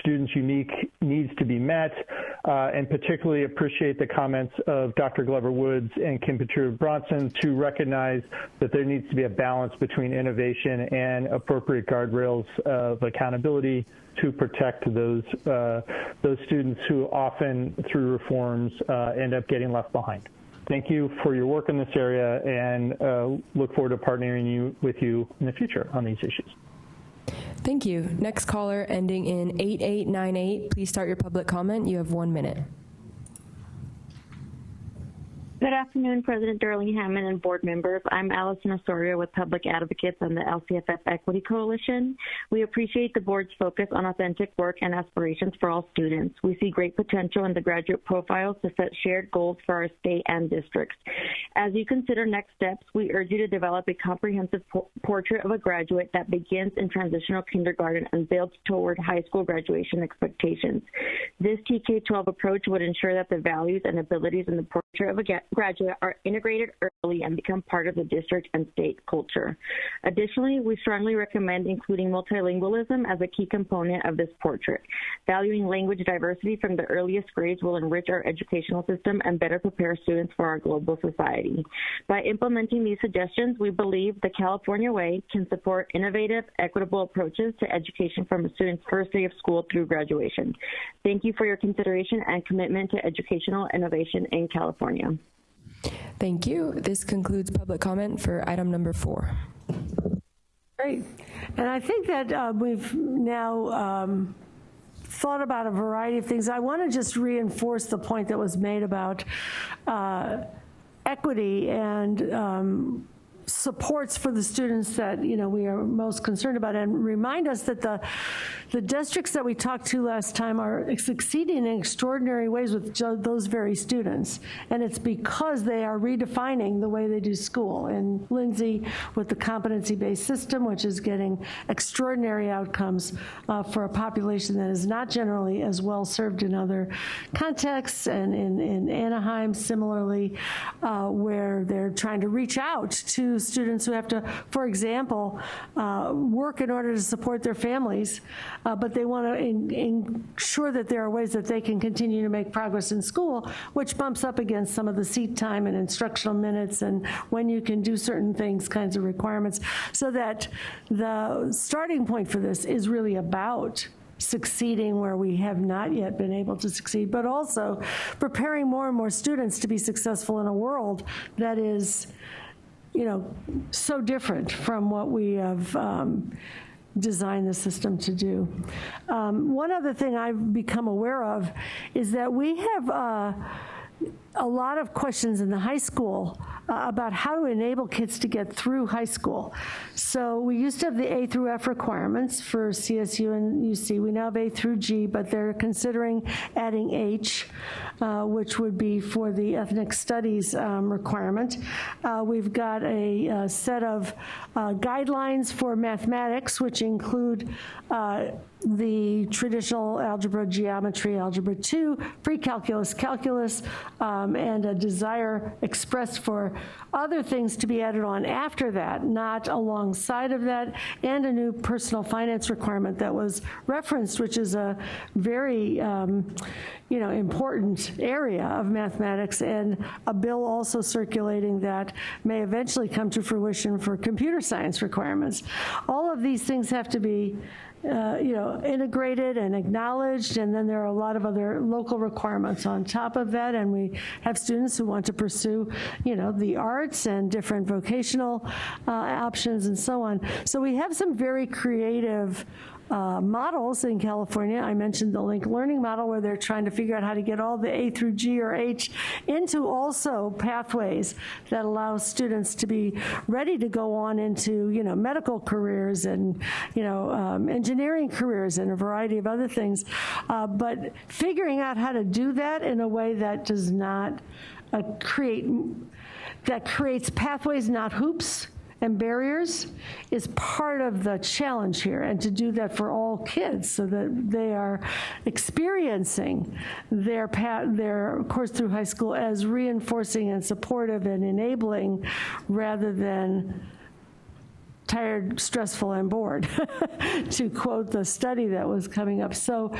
student's unique needs to be met, and particularly appreciate the comments of Dr. Glover Woods and Kim Petrillo-Bronson to recognize that there needs to be a balance between innovation and appropriate guardrails of accountability to protect those students who often, through reforms, end up getting left behind. Thank you for your work in this area, and look forward to partnering with you in the future on these issues. Thank you. Next caller ending in 8898. Please start your public comment. You have 1 minute. Good afternoon, President Darling Hammond and board members. I'm Allison Osorio with Public Advocates and the LCFF Equity Coalition. We appreciate the board's focus on authentic work and aspirations for all students. We see great potential in the graduate profiles to set shared goals for our state and districts. As you consider next steps, we urge you to develop a comprehensive portrait of a graduate that begins in transitional kindergarten and builds toward high school graduation expectations. This TK-12 approach would ensure that the values and abilities in the portrait of a graduate are integrated early and become part of the district and state culture. Additionally, we strongly recommend including multilingualism as a key component of this portrait. Valuing language diversity from the earliest grades will enrich our educational system and better prepare students for our global society. By implementing these suggestions, we believe the California way can support innovative, equitable approaches to education from a student's first day of school through graduation. Thank you for your consideration and commitment to educational innovation in California. Thank you. This concludes public comment for item number 4. Great. And I think that we've now thought about a variety of things. I want to just reinforce the point that was made about equity and supports for the students that we are most concerned about, and remind us that the districts that we talked to last time are succeeding in extraordinary ways with those very students, and it's because they are redefining the way they do school. And Lindsay with the competency-based system, which is getting extraordinary outcomes for a population that is not generally as well served in other contexts, and in Anaheim similarly, where they're trying to reach out to students who have to, for example, work in order to support their families, but they want to ensure that there are ways that they can continue to make progress in school, which bumps up against some of the seat time and instructional minutes and when you can do certain things kinds of requirements. So that the starting point for this is really about succeeding where we have not yet been able to succeed, but also preparing more and more students to be successful in a world that is so different from what we have designed the system to do. One other thing I've become aware of is that we have a lot of questions in the high school about how to enable kids to get through high school. So we used to have the A through F requirements for CSU and U.C. We now have A through G, but they're considering adding H, which would be for the ethnic studies requirement. We've got a set of guidelines for mathematics, which include the traditional algebra, geometry, algebra 2, pre-calculus, calculus, and a desire expressed for other things to be added on after that, not alongside of that, and a new personal finance requirement that was referenced, which is a very important area of mathematics, and a bill also circulating that may eventually come to fruition for computer science requirements. All of these things have to be integrated and acknowledged, and then there are a lot of other local requirements on top of that, and we have students who want to pursue, the arts and different vocational options and so on. So we have some very creative models in California. I mentioned the linked learning model, where they're trying to figure out how to get all the A through G or H into also pathways that allow students to be ready to go on into, medical careers and, engineering careers and a variety of other things. But figuring out how to do that in a way that does not creates pathways, not hoops and barriers, is part of the challenge here, and to do that for all kids so that they are experiencing their course through high school as reinforcing and supportive and enabling, rather than tired, stressful, and bored, to quote the study that was coming up. So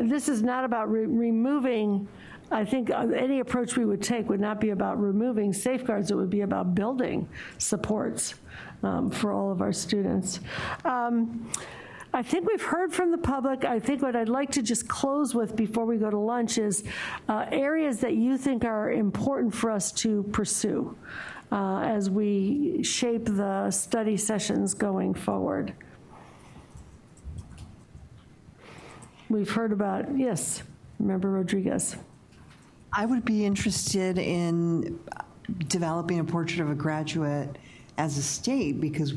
this is not about removing. I think any approach we would take would not be about removing safeguards. It would be about building supports for all of our students. I think we've heard from the public. I think what I'd like to just close with before we go to lunch is areas that you think are important for us to pursue as we shape the study sessions going forward. We've heard about, yes, Member Rodriguez. I would be interested in developing a portrait of a graduate as a state, because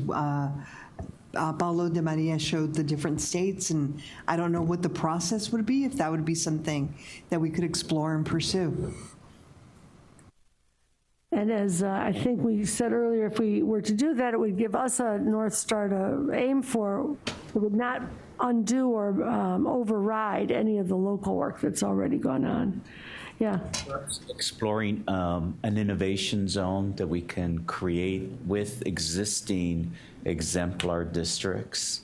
Paulo de Maria showed the different states, and I don't know what the process would be, if that would be something that we could explore and pursue. And as I think we said earlier, if we were to do that, it would give us a North Star to aim for. It would not undo or override any of the local work that's already gone on. Yeah. Exploring an innovation zone that we can create with existing exemplar districts,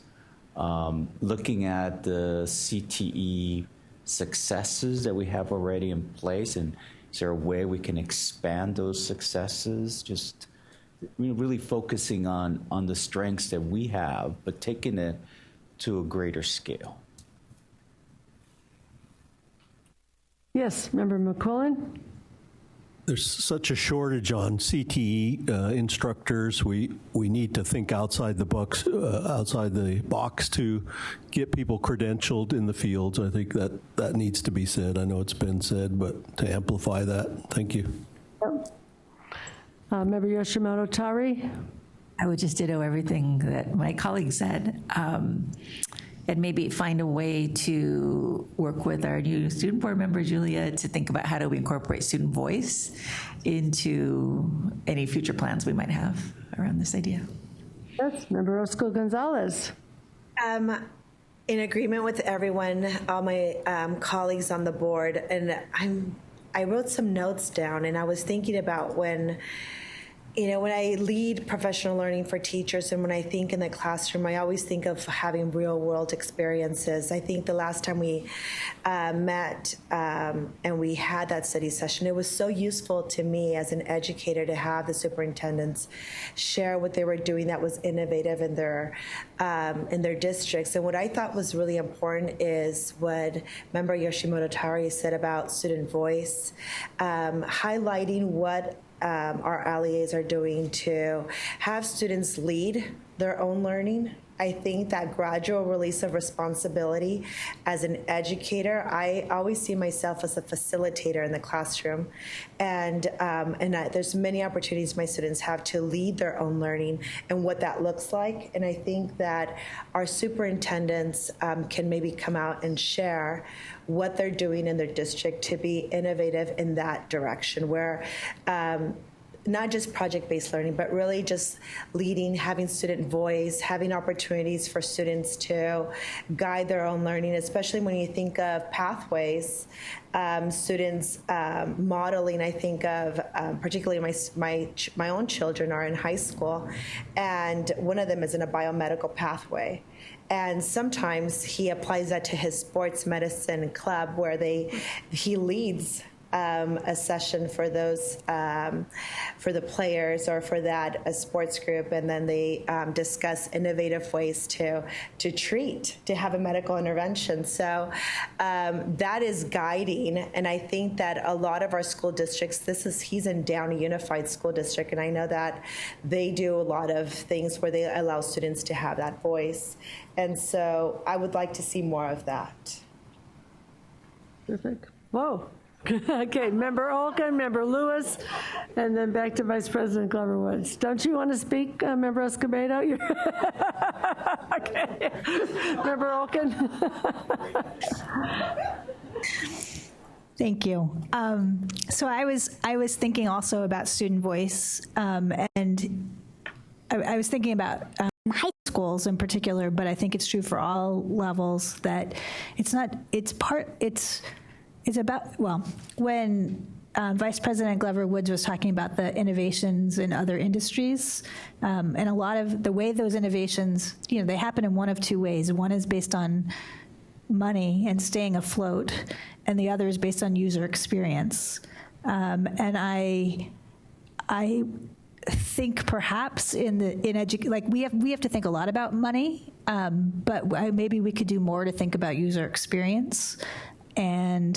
looking at the CTE successes that we have already in place, and is there a way we can expand those successes? Just really focusing on the strengths that we have, but taking it to a greater scale. Yes, Member McQuillan? There's such a shortage on CTE instructors. We need to think outside the box to get people credentialed in the fields. I think that needs to be said. I know it's been said, but to amplify that, thank you. Yep. Member Yoshimoto Tari? I would just ditto everything that my colleague said. And maybe find a way to work with our new student board member, Julia, to think about how do we incorporate student voice into any future plans we might have around this idea. Yes, Member Roscoe Gonzalez. In agreement with everyone, all my colleagues on the board, and I wrote some notes down, and I was thinking about when I lead professional learning for teachers, and when I think in the classroom, I always think of having real world experiences. I think the last time we met and we had that study session, it was so useful to me as an educator to have the superintendents share what they were doing that was innovative in their districts. And what I thought was really important is what Member Yoshimoto Tari said about student voice, highlighting what our allies are doing to have students lead their own learning. I think that gradual release of responsibility as an educator, I always see myself as a facilitator in the classroom, and there's many opportunities my students have to lead their own learning and what that looks like. And I think that our superintendents can maybe come out and share what they're doing in their district to be innovative in that direction, where not just project-based learning, but really just leading, having student voice, having opportunities for students to guide their own learning, especially when you think of pathways, students modeling. I think of particularly my own children are in high school, and one of them is in a biomedical pathway. And sometimes he applies that to his sports medicine club, where he leads a session for those for the players or for that sports group, and then they discuss innovative ways to treat, to have a medical intervention. So that is guiding, and I think that a lot of our school districts, he's in Downey Unified School District, and I know that they do a lot of things where they allow students to have that voice, and so I would like to see more of that. Terrific. Whoa. Okay, Member Olken, Member Lewis, and then back to Vice President Glover Woods. Don't you want to speak, Member Escobedo? Okay. Member Olken. Thank you. So I was thinking also about student voice, and I was thinking about high schools in particular, but I think it's true for all levels that it's about, well, when Vice President Glover Woods was talking about the innovations in other industries, and a lot of the way those innovations, they happen in one of two ways. One is based on money and staying afloat, and the other is based on user experience. And I think perhaps we have to think a lot about money, but maybe we could do more to think about user experience. And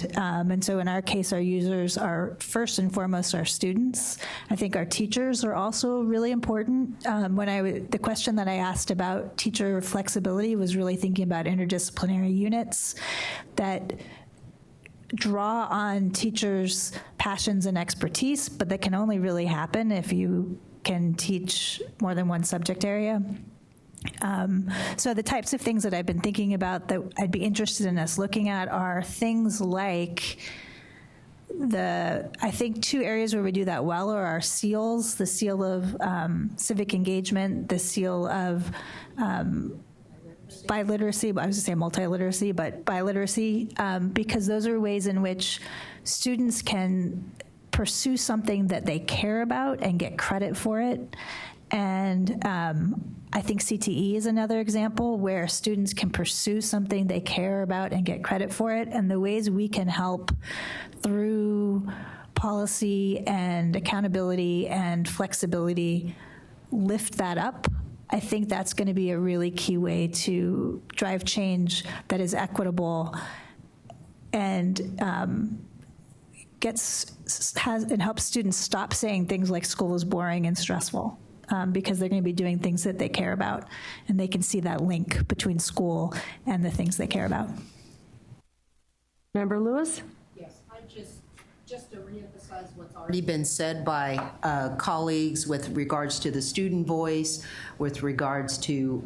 so in our case, our users are first and foremost our students. I think our teachers are also really important. The question that I asked about teacher flexibility was really thinking about interdisciplinary units that draw on teachers' passions and expertise, but that can only really happen if you can teach more than one subject area. So the types of things that I've been thinking about that I'd be interested in us looking at are things like I think two areas where we do that well are our seals, the seal of civic engagement, the seal of biliteracy, I was going to say multiliteracy, but biliteracy, because those are ways in which students can pursue something that they care about and get credit for it. And I think CTE is another example where students can pursue something they care about and get credit for it. And the ways we can help through policy and accountability and flexibility lift that up, I think that's going to be a really key way to drive change that is equitable and helps students stop saying things like school is boring and stressful. Because they're going to be doing things that they care about, and they can see that link between school and the things they care about. Member Lewis? Yes, I just to reemphasize what's already been said by colleagues with regards to the student voice, with regards to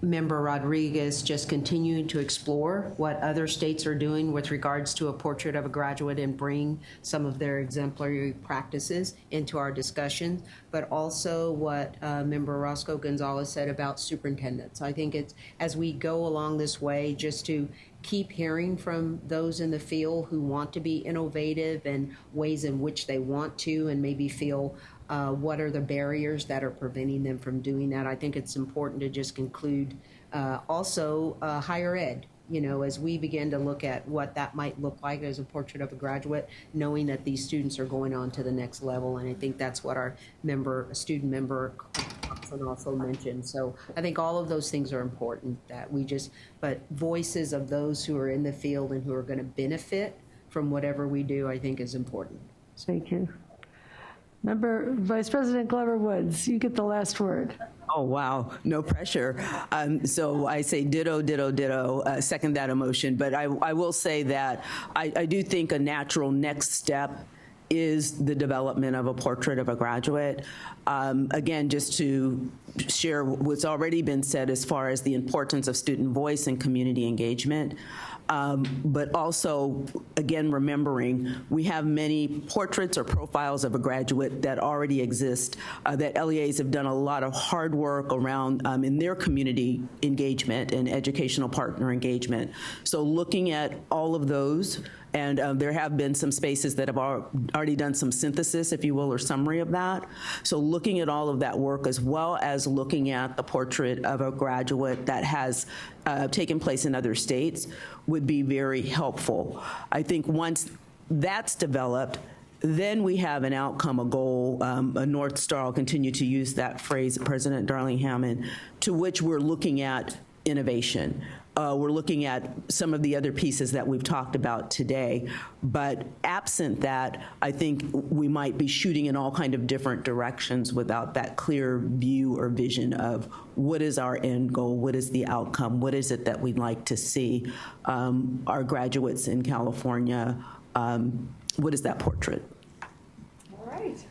Member Rodriguez just continuing to explore what other states are doing with regards to a portrait of a graduate and bring some of their exemplary practices into our discussion, but also what Member Roscoe Gonzalez said about superintendents. I think it's, as we go along this way, just to keep hearing from those in the field who want to be innovative and ways in which they want to and maybe feel what are the barriers that are preventing them from doing that. I think it's important to just conclude also higher ed, you know, as we begin to look at what that might look like as a portrait of a graduate, knowing that these students are going on to the next level. And I think that's what our student member also mentioned. So I think all of those things are important, that we just, but voices of those who are in the field and who are going to benefit from whatever we do, I think is important. Thank you. Member Vice President Glover Woods, you get the last word. Oh, wow. No pressure. So I say ditto, ditto, ditto, second that emotion. But I will say that I do think a natural next step is the development of a portrait of a graduate. Again, just to share what's already been said as far as the importance of student voice and community engagement. But also, again, remembering we have many portraits or profiles of a graduate that already exist, that LEAs have done a lot of hard work around in their community engagement and educational partner engagement. So looking at all of those, and there have been some spaces that have already done some synthesis, if you will, or summary of that. So looking at all of that work, as well as looking at the portrait of a graduate that has taken place in other states, would be very helpful. I think once that's developed, then we have an outcome, a goal, a North Star. I'll continue to use that phrase, President Darling Hammond, to which we're looking at innovation. We're looking at some of the other pieces that we've talked about today. But absent that, I think we might be shooting in all kind of different directions without that clear view or vision of what is our end goal, what is the outcome, what is it that we'd like to see our graduates in California, what is that portrait? All right.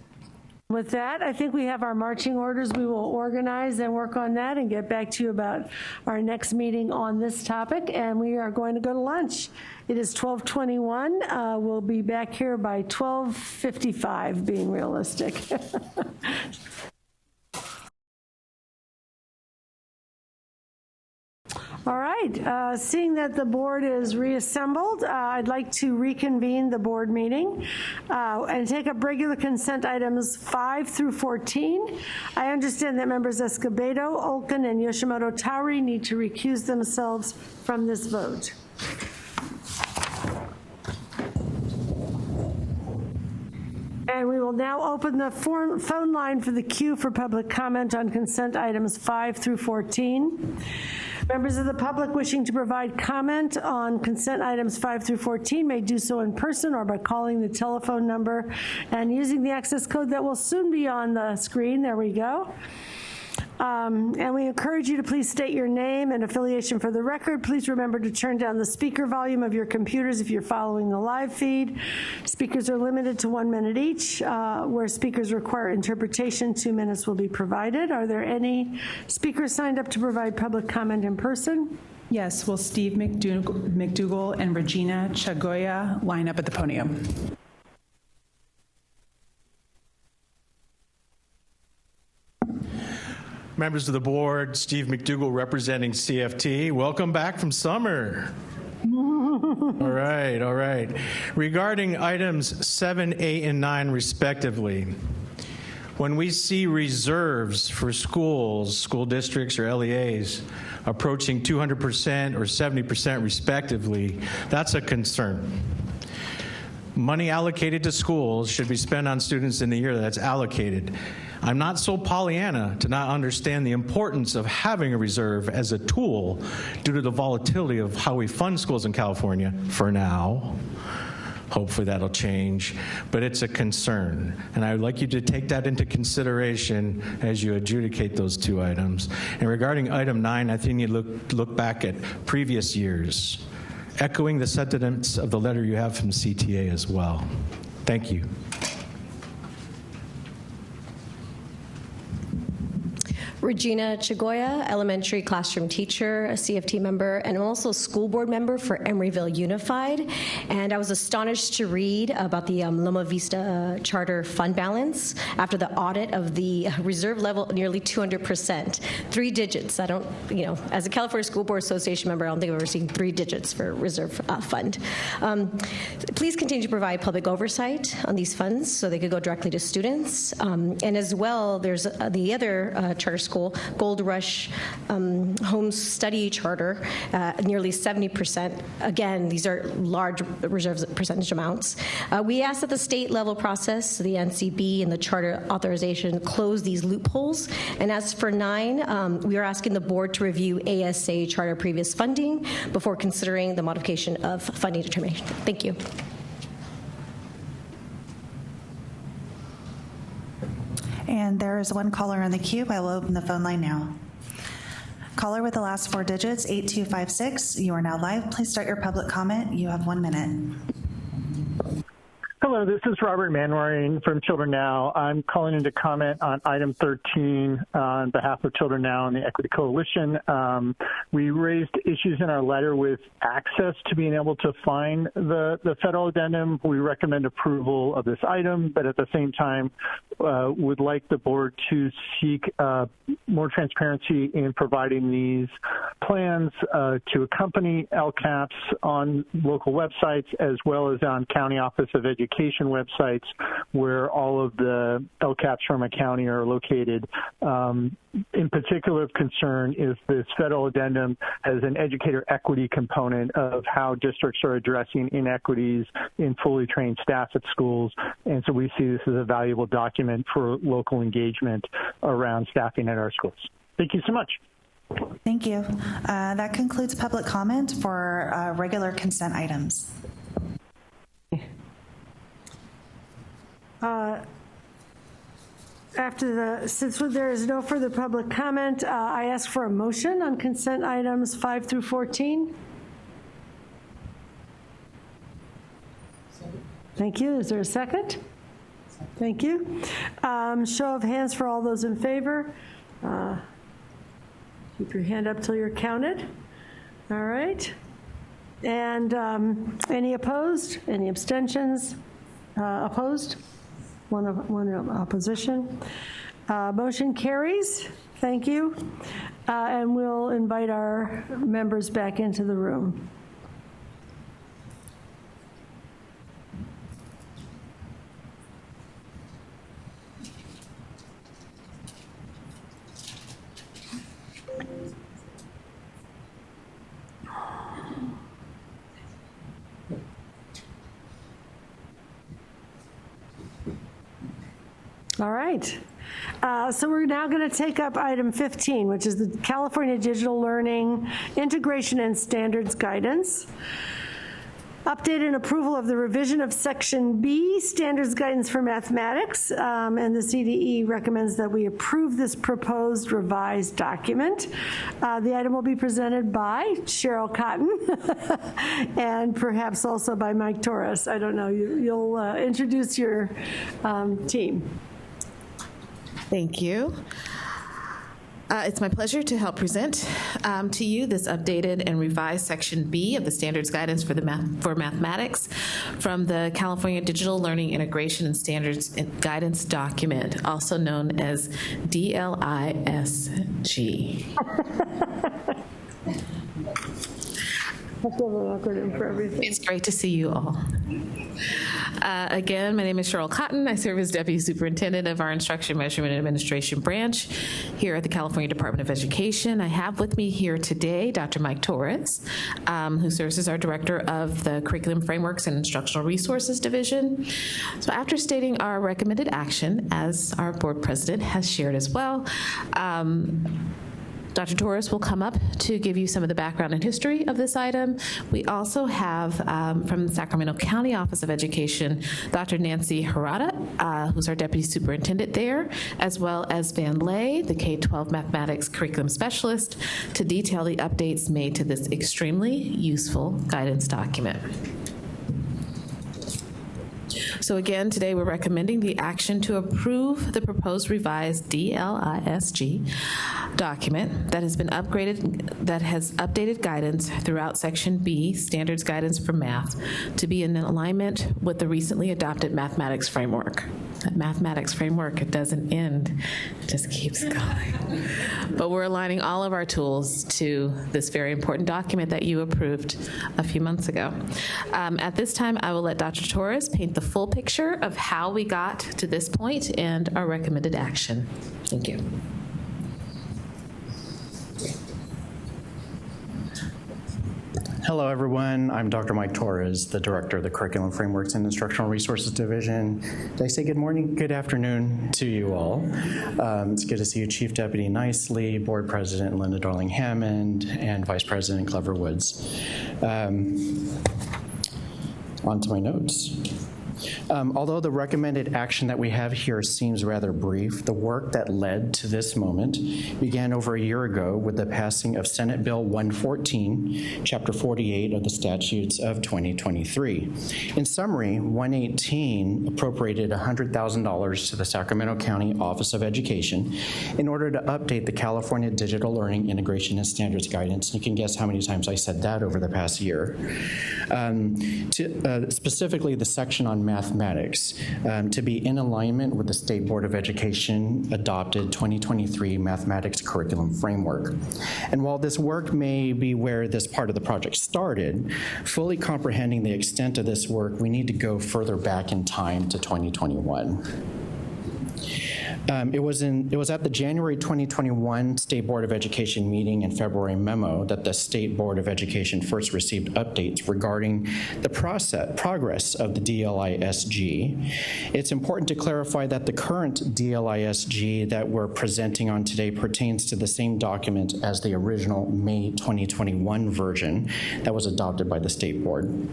With that, I think we have our marching orders. We will organize and work on that and get back to you about our next meeting on this topic. And we are going to go to lunch. It is 12:21. We'll be back here by 12:55, being realistic. All right, seeing that the board is reassembled, I'd like to reconvene the board meeting and take up regular consent items 5 through 14. I understand that members Escobedo, Olken, and Yoshimoto Tauri need to recuse themselves from this vote. And we will now open the phone line for the queue for public comment on consent items 5 through 14. Members of the public wishing to provide comment on consent items 5 through 14 may do so in person or by calling the telephone number and using the access code that will soon be on the screen. There we go. And we encourage you to please state your name and affiliation for the record. Please remember to turn down the speaker volume of your computers if you're following the live feed. Speakers are limited to 1 minute each. Where speakers require interpretation, 2 minutes will be provided. Are there any speakers signed up to provide public comment in person? Yes, will Steve McDougall and Regina Chagoya line up at the podium? Members of the board, Steve McDougall representing CFT. Welcome back from summer. All right. Regarding items 7, 8, and 9 respectively, when we see reserves for schools, school districts, or LEAs approaching 200% or 70% respectively, that's a concern. Money allocated to schools should be spent on students in the year that's allocated. I'm not so Pollyanna to not understand the importance of having a reserve as a tool due to the volatility of how we fund schools in California for now. Hopefully that'll change, but it's a concern. And I would like you to take that into consideration as you adjudicate those two items. And regarding item 9, I think you look back at previous years, echoing the sentiments of the letter you have from CTA as well. Thank you. Regina Chagoya, elementary classroom teacher, a CFT member, and also a school board member for Emeryville Unified. And I was astonished to read about the Loma Vista charter fund balance after the audit of the reserve level, nearly 200%, 3 digits. I don't, as a California School Board Association member, I don't think I've ever seen 3 digits for reserve fund. Please continue to provide public oversight on these funds so they could go directly to students. And as well, there's the other charter school, Gold Rush Home Study Charter, nearly 70%. Again, these are large reserves percentage amounts. We ask that the state level process, the NCB and the charter authorization, close these loopholes. And as for 9, we are asking the board to review ASA charter previous funding before considering the modification of funding determination. Thank you. And there is one caller in the queue. I will open the phone line now. Caller with the last 4 digits, 8256. You are now live. Please start your public comment. You have 1 minute. Hello, this is Robert Manwaring from Children Now. I'm calling in to comment on item 13 on behalf of Children Now and the Equity Coalition. We raised issues in our letter with access to being able to find the federal addendum. We recommend approval of this item, but at the same time, would like the board to seek more transparency in providing these plans to accompany LCAPs on local websites as well as on County Office of Education websites where all of the LCAPs from a county are located. In particular of concern is this federal addendum has an educator equity component of how districts are addressing inequities in fully trained staff at schools. And so we see this as a valuable document for local engagement around staffing at our schools. Thank you so much. Thank you. That concludes public comment for regular consent items. Since there is no further public comment, I ask for a motion on consent items 5 through 14. Thank you. Is there a second? Thank you. Show of hands for all those in favor. Keep your hand up till you're counted. All right. And any opposed? Any abstentions? Opposed? One opposition. Motion carries. Thank you. And we'll invite our members back into the room. All right. So we're now going to take up item 15, which is the California Digital Learning Integration and Standards Guidance. Update and approval of the revision of Section B, Standards Guidance for Mathematics, and the CDE recommends that we approve this proposed revised document. The item will be presented by Cheryl Cotton and perhaps also by Mike Torres. I don't know. You'll introduce your team. Thank you. It's my pleasure to help present to you this updated and revised Section B of the Standards Guidance for Mathematics from the California Digital Learning Integration and Standards Guidance document, also known as DLISG. It's great to see you all. Again, my name is Cheryl Cotton. I serve as Deputy Superintendent of our Instruction, Measurement, and Administration branch here at the California Department of Education. I have with me here today Dr. Mike Torres, who serves as our Director of the Curriculum Frameworks and Instructional Resources Division. So after stating our recommended action, as our board president has shared as well, Dr. Torres will come up to give you some of the background and history of this item. We also have from the Sacramento County Office of Education, Dr. Nancy Harada, who's our Deputy Superintendent there, as well as Van Lay, the K-12 Mathematics Curriculum Specialist, to detail the updates made to this extremely useful guidance document. So again, today we're recommending the action to approve the proposed revised DLISG document that has been upgraded, that has updated guidance throughout Section B, Standards Guidance for Math, to be in alignment with the recently adopted mathematics framework. That mathematics framework, it doesn't end, it just keeps going. But we're aligning all of our tools to this very important document that you approved a few months ago. At this time, I will let Dr. Torres paint the full picture of how we got to this point and our recommended action. Thank you. Hello, everyone. I'm Dr. Mike Torres, the Director of the Curriculum Frameworks and Instructional Resources Division. Did I say good morning, good afternoon to you all? It's good to see you, Chief Deputy Nicely, Board President Linda Darling-Hammond, and Vice President Glover Woods. On to my notes. Although the recommended action that we have here seems rather brief, the work that led to this moment began over a year ago with the passing of Senate Bill 114, Chapter 48 of the Statutes of 2023. In summary, 118 appropriated $100,000 to the Sacramento County Office of Education in order to update the California Digital Learning Integration and Standards Guidance. You can guess how many times I said that over the past year. Specifically, the section on mathematics to be in alignment with the State Board of Education adopted 2023 mathematics curriculum framework. And while this work may be where this part of the project started, fully comprehending the extent of this work, we need to go further back in time to 2021. It was at the January 2021 State Board of Education meeting and February memo that the State Board of Education first received updates regarding the progress of the DLISG. It's important to clarify that the current DLISG that we're presenting on today pertains to the same document as the original May 2021 version that was adopted by the State Board.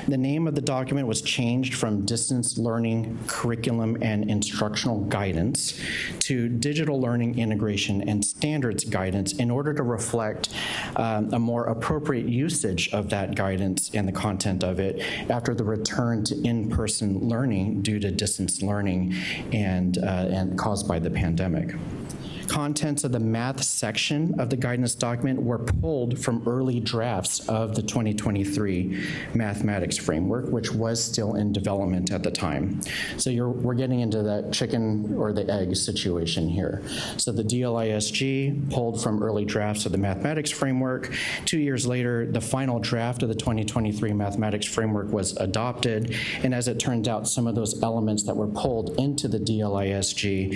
The name of the document was changed from Distance Learning Curriculum and Instructional Guidance to Digital Learning Integration and Standards Guidance in order to reflect a more appropriate usage of that guidance and the content of it after the return to in-person learning due to distance learning and caused by the pandemic. Contents of the math section of the guidance document were pulled from early drafts of the 2023 mathematics framework, which was still in development at the time. So we're getting into that chicken or the egg situation here. So the DLISG pulled from early drafts of the mathematics framework. 2 years later, the final draft of the 2023 mathematics framework was adopted. And as it turned out, some of those elements that were pulled into the DLISG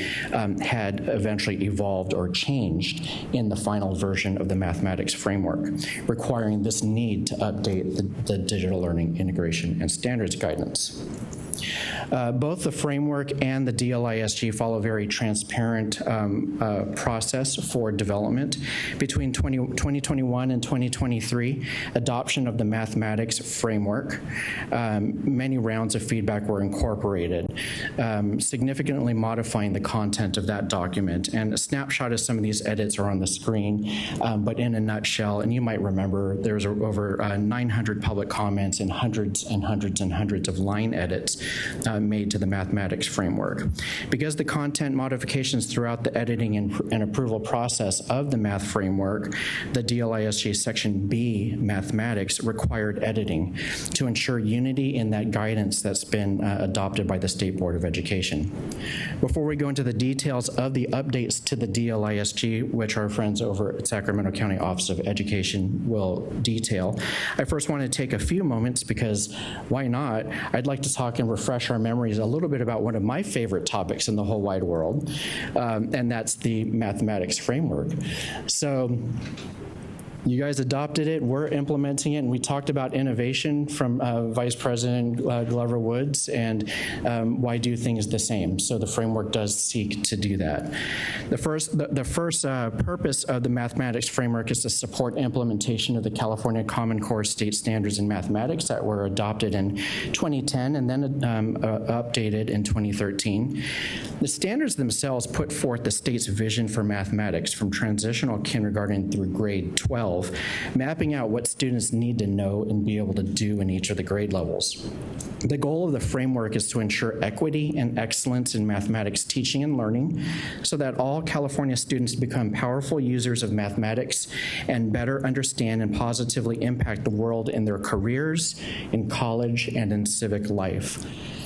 had eventually evolved or changed in the final version of the mathematics framework, requiring this need to update the Digital Learning Integration and Standards Guidance. Both the framework and the DLISG follow a very transparent process for development. Between 2021 and 2023, adoption of the mathematics framework, many rounds of feedback were incorporated, significantly modifying the content of that document. And a snapshot of some of these edits are on the screen, but in a nutshell, and you might remember, there's over 900 public comments and hundreds and hundreds and hundreds of line edits made to the mathematics framework. Because the content modifications throughout the editing and approval process of the math framework, the DLISG Section B mathematics required editing to ensure unity in that guidance that's been adopted by the State Board of Education. Before we go into the details of the updates to the DLISG, which our friends over at Sacramento County Office of Education will detail, I first want to take a few moments, because why not? I'd like to talk and refresh our memories a little bit about one of my favorite topics in the whole wide world, and that's the mathematics framework. So you guys adopted it, we're implementing it, and we talked about innovation from Vice President Glover Woods and why do things the same. So the framework does seek to do that. The first purpose of the mathematics framework is to support implementation of the California Common Core State Standards in Mathematics that were adopted in 2010 and then updated in 2013. The standards themselves put forth the state's vision for mathematics from transitional kindergarten through grade 12, mapping out what students need to know and be able to do in each of the grade levels. The goal of the framework is to ensure equity and excellence in mathematics teaching and learning so that all California students become powerful users of mathematics and better understand and positively impact the world in their careers, in college, and in civic life.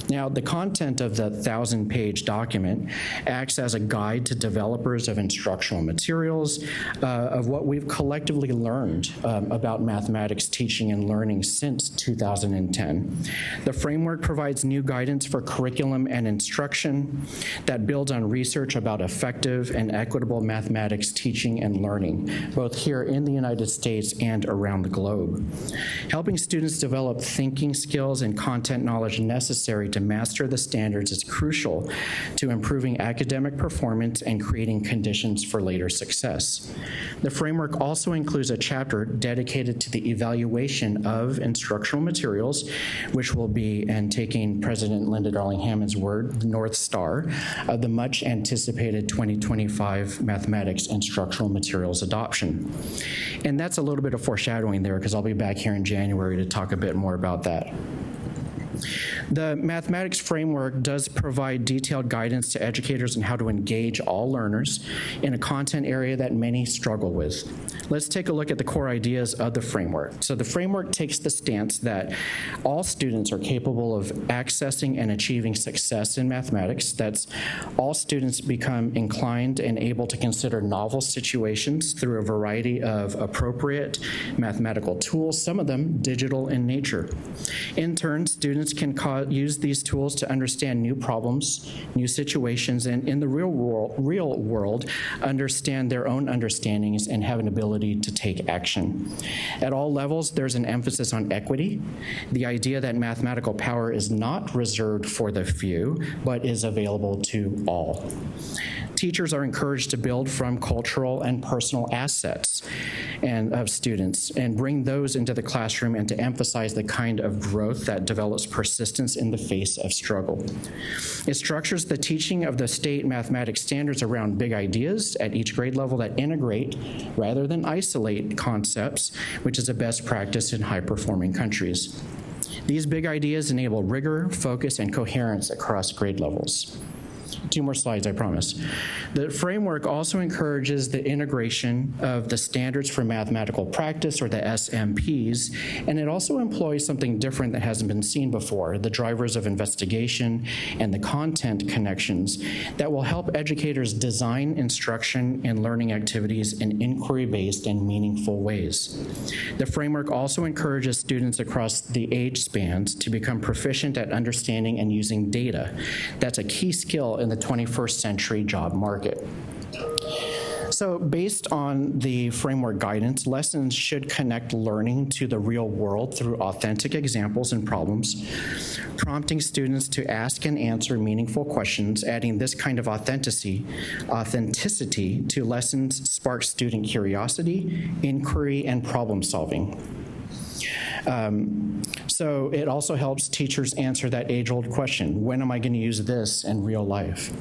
Now, the content of the 1,000-page document acts as a guide to developers of instructional materials of what we've collectively learned about mathematics teaching and learning since 2010. The framework provides new guidance for curriculum and instruction that builds on research about effective and equitable mathematics teaching and learning, both here in the United States and around the globe. Helping students develop thinking skills and content knowledge necessary to master the standards is crucial to improving academic performance and creating conditions for later success. The framework also includes a chapter dedicated to the evaluation of instructional materials, which will be, and taking President Linda Darling-Hammond's word, the North Star of the much anticipated 2025 mathematics instructional materials adoption. And that's a little bit of foreshadowing there, because I'll be back here in January to talk a bit more about that. The mathematics framework does provide detailed guidance to educators on how to engage all learners in a content area that many struggle with. Let's take a look at the core ideas of the framework. So the framework takes the stance that all students are capable of accessing and achieving success in mathematics. That's all students become inclined and able to consider novel situations through a variety of appropriate mathematical tools, some of them digital in nature. In turn, students can use these tools to understand new problems, new situations, and in the real world, understand their own understandings and have an ability to take action. At all levels, there's an emphasis on equity, the idea that mathematical power is not reserved for the few, but is available to all. Teachers are encouraged to build from cultural and personal assets of students and bring those into the classroom and to emphasize the kind of growth that develops persistence in the face of struggle. It structures the teaching of the state mathematics standards around big ideas at each grade level that integrate rather than isolate concepts, which is a best practice in high-performing countries. These big ideas enable rigor, focus, and coherence across grade levels. 2 more slides, I promise. The framework also encourages the integration of the standards for mathematical practice, or the SMPs, and it also employs something different that hasn't been seen before, the drivers of investigation and the content connections that will help educators design instruction and learning activities in inquiry-based and meaningful ways. The framework also encourages students across the age spans to become proficient at understanding and using data. That's a key skill in the 21st century job market. So based on the framework guidance, lessons should connect learning to the real world through authentic examples and problems, prompting students to ask and answer meaningful questions. Adding this kind of authenticity to lessons sparks student curiosity, inquiry, and problem solving. So it also helps teachers answer that age-old question, when am I going to use this in real life?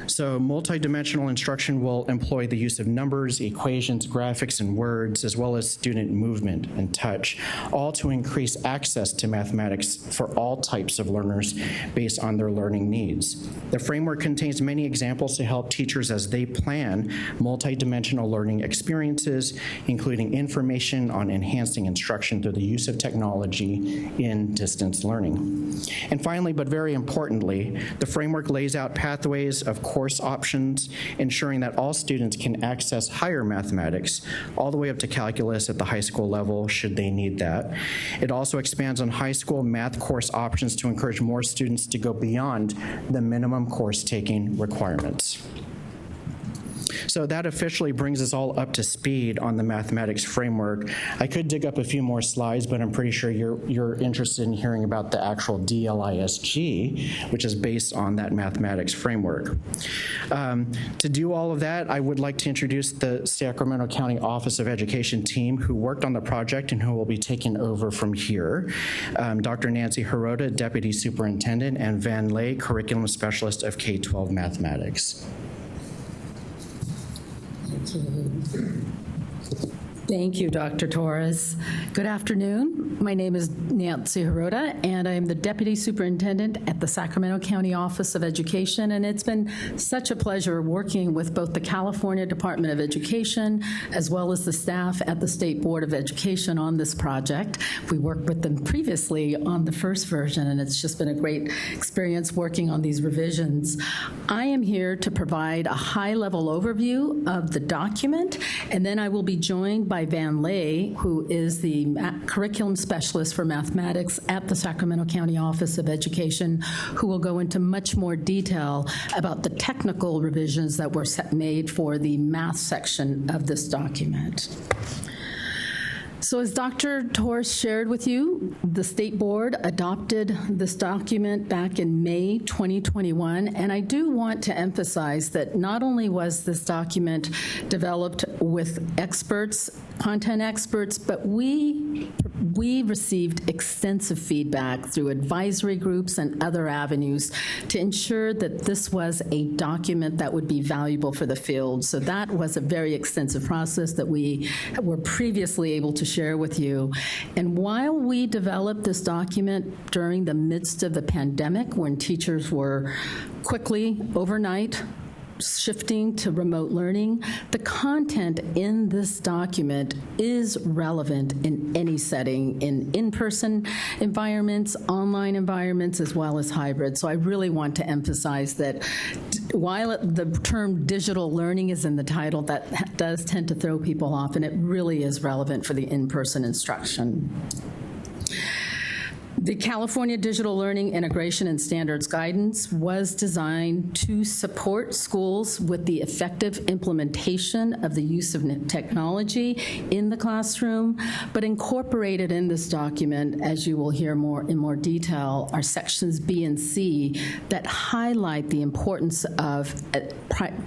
So multidimensional instruction will employ the use of numbers, equations, graphics, and words, as well as student movement and touch, all to increase access to mathematics for all types of learners based on their learning needs. The framework contains many examples to help teachers as they plan multidimensional learning experiences, including information on enhancing instruction through the use of technology in distance learning. And finally, but very importantly, the framework lays out pathways of course options, ensuring that all students can access higher mathematics, all the way up to calculus at the high school level, should they need that. It also expands on high school math course options to encourage more students to go beyond the minimum course taking requirements. So that officially brings us all up to speed on the mathematics framework. I could dig up a few more slides, but I'm pretty sure you're interested in hearing about the actual DLISG, which is based on that mathematics framework. To do all of that, I would like to introduce the Sacramento County Office of Education team who worked on the project and who will be taking over from here. Dr. Nancy Hirota, Deputy Superintendent, and Van Lay, Curriculum Specialist of K-12 Mathematics. Thank you, Dr. Torres. Good afternoon. My name is Nancy Hirota, and I am the Deputy Superintendent at the Sacramento County Office of Education, and it's been such a pleasure working with both the California Department of Education as well as the staff at the State Board of Education on this project. We worked with them previously on the first version, and it's just been a great experience working on these revisions. I am here to provide a high-level overview of the document, and then I will be joined by Van Lay, who is the curriculum specialist for mathematics at the Sacramento County Office of Education, who will go into much more detail about the technical revisions that were made for the math section of this document. So as Dr. Torres shared with you, the State Board adopted this document back in May 2021, and I do want to emphasize that not only was this document developed with experts, content experts, but we received extensive feedback through advisory groups and other avenues to ensure that this was a document that would be valuable for the field. So that was a very extensive process that we were previously able to share with you. And while we developed this document during the midst of the pandemic, when teachers were quickly, overnight, shifting to remote learning, the content in this document is relevant in any setting, in in-person environments, online environments, as well as hybrid. So I really want to emphasize that while the term digital learning is in the title, that does tend to throw people off, and it really is relevant for the in-person instruction. The California Digital Learning Integration and Standards Guidance was designed to support schools with the effective implementation of the use of technology in the classroom, but incorporated in this document, as you will hear in more detail, are sections B and C that highlight the importance of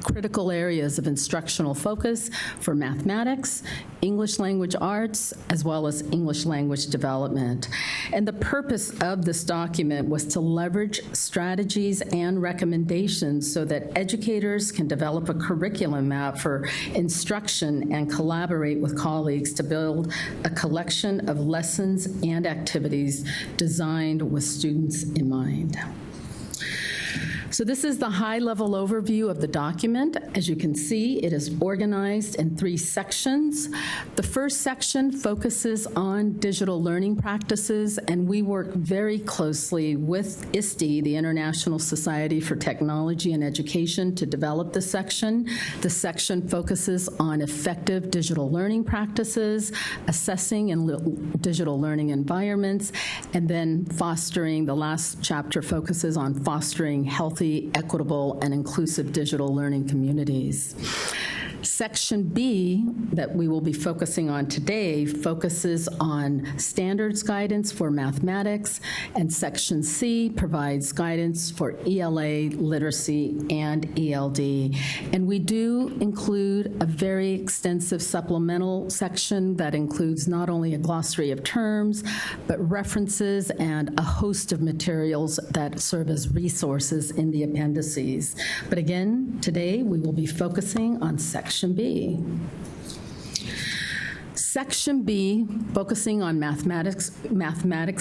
critical areas of instructional focus for mathematics, English language arts, as well as English language development. And the purpose of this document was to leverage strategies and recommendations so that educators can develop a curriculum map for instruction and collaborate with colleagues to build a collection of lessons and activities designed with students in mind. So this is the high-level overview of the document. As you can see, it is organized in 3 sections. The first section focuses on digital learning practices, and we work very closely with ISTE, the International Society for Technology and Education, to develop this section. The section focuses on effective digital learning practices, assessing in digital learning environments, and then fostering. The last chapter focuses on fostering healthy, equitable, and inclusive digital learning communities. Section B that we will be focusing on today focuses on standards guidance for mathematics, and Section C provides guidance for ELA, literacy, and ELD. And we do include a very extensive supplemental section that includes not only a glossary of terms, but references and a host of materials that serve as resources in the appendices. But again, today we will be focusing on Section B. Section B, focusing on mathematics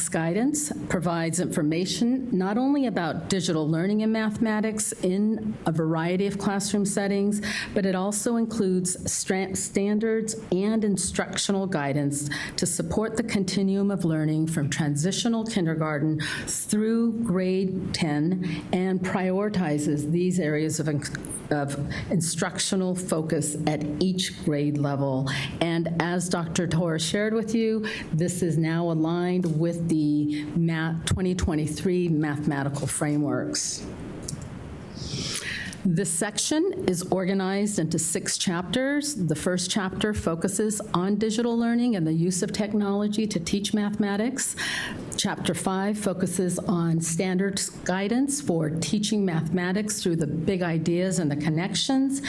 guidance, provides information not only about digital learning in mathematics in a variety of classroom settings, but it also includes standards and instructional guidance to support the continuum of learning from transitional kindergarten through grade 10 and prioritizes these areas of instructional focus at each grade level. And as Dr. Torres shared with you, this is now aligned with the 2023 mathematical frameworks. This section is organized into 6 chapters. The first chapter focuses on digital learning and the use of technology to teach mathematics. Chapter 5 focuses on standards guidance for teaching mathematics through the big ideas and the connections.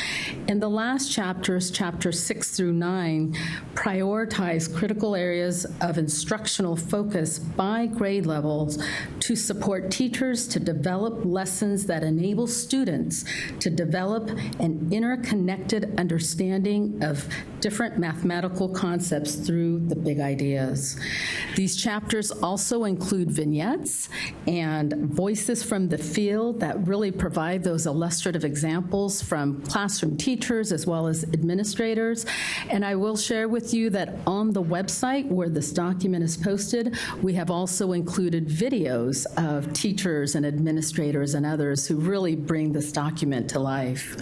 And the last chapters, chapters 6 through 9, prioritize critical areas of instructional focus by grade levels to support teachers to develop lessons that enable students to develop an interconnected understanding of different mathematical concepts through the big ideas. These chapters also include vignettes and voices from the field that really provide those illustrative examples from classroom teachers as well as administrators. And I will share with you that on the website where this document is posted, we have also included videos of teachers and administrators and others who really bring this document to life.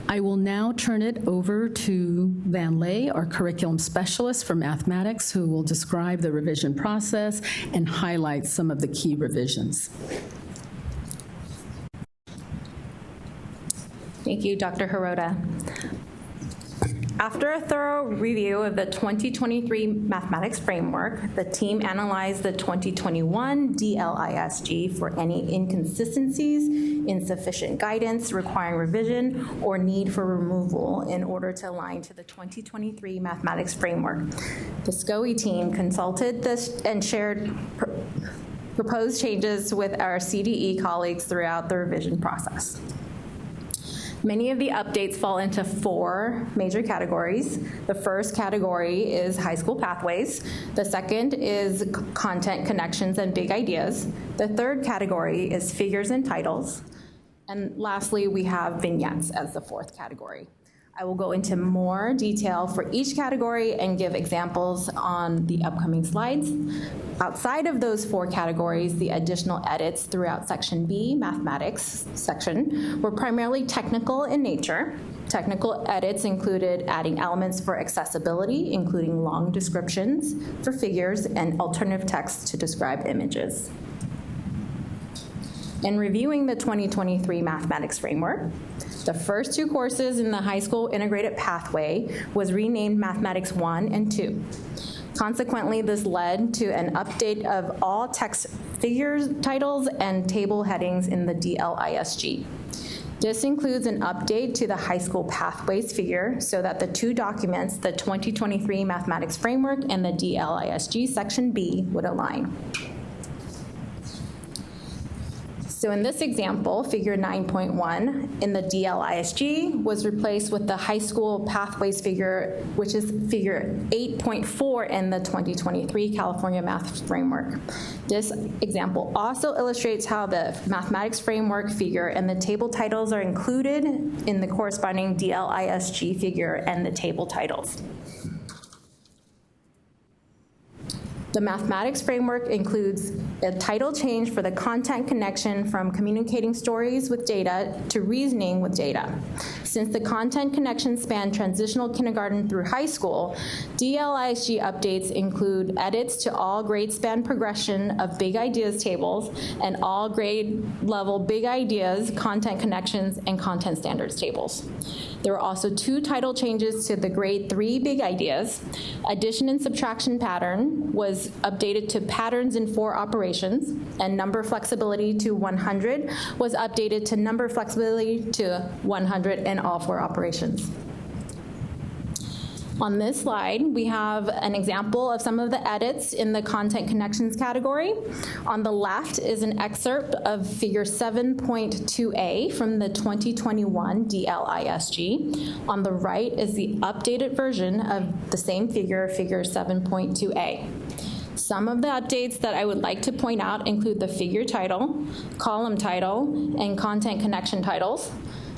I will now turn it over to Van Lay, our curriculum specialist for mathematics, who will describe the revision process and highlight some of the key revisions. Thank you, Dr. Hirota. After a thorough review of the 2023 mathematics framework, the team analyzed the 2021 DLISG for any inconsistencies, insufficient guidance requiring revision, or need for removal in order to align to the 2023 mathematics framework. The SCOE team consulted this and shared proposed changes with our CDE colleagues throughout the revision process. Many of the updates fall into 4 major categories. The first category is high school pathways. The second is content connections and big ideas. The third category is figures and titles. And lastly, we have vignettes as the 4th category. I will go into more detail for each category and give examples on the upcoming slides. Outside of those 4 categories, the additional edits throughout Section B, mathematics section, were primarily technical in nature. Technical edits included adding elements for accessibility, including long descriptions for figures and alternative text to describe images. In reviewing the 2023 mathematics framework, the first 2 courses in the high school integrated pathway was renamed Mathematics 1 and 2. Consequently, this led to an update of all text figures titles and table headings in the DLISG. This includes an update to the high school pathways figure so that the 2 documents, the 2023 mathematics framework and the DLISG section B, would align. So in this example, figure 9.1 in the DLISG was replaced with the high school pathways figure, which is figure 8.4 in the 2023 California Math Framework. This example also illustrates how the mathematics framework figure and the table titles are included in the corresponding DLISG figure and the table titles. The mathematics framework includes a title change for the content connection from communicating stories with data to reasoning with data. Since the content connections span transitional kindergarten through high school, DLISG updates include edits to all grade span progression of Big Ideas tables and all grade level Big Ideas, content connections, and content standards tables. There were also 2 title changes to the grade 3 Big Ideas. Addition and subtraction pattern was updated to patterns in 4 operations, and number flexibility to 100 was updated to number flexibility to 100 in all 4 operations. On this slide, we have an example of some of the edits in the content connections category. On the left is an excerpt of figure 7.2a from the 2021 DLISG. On the right is the updated version of the same figure, figure 7.2a. Some of the updates that I would like to point out include the figure title, column title, and content connection titles.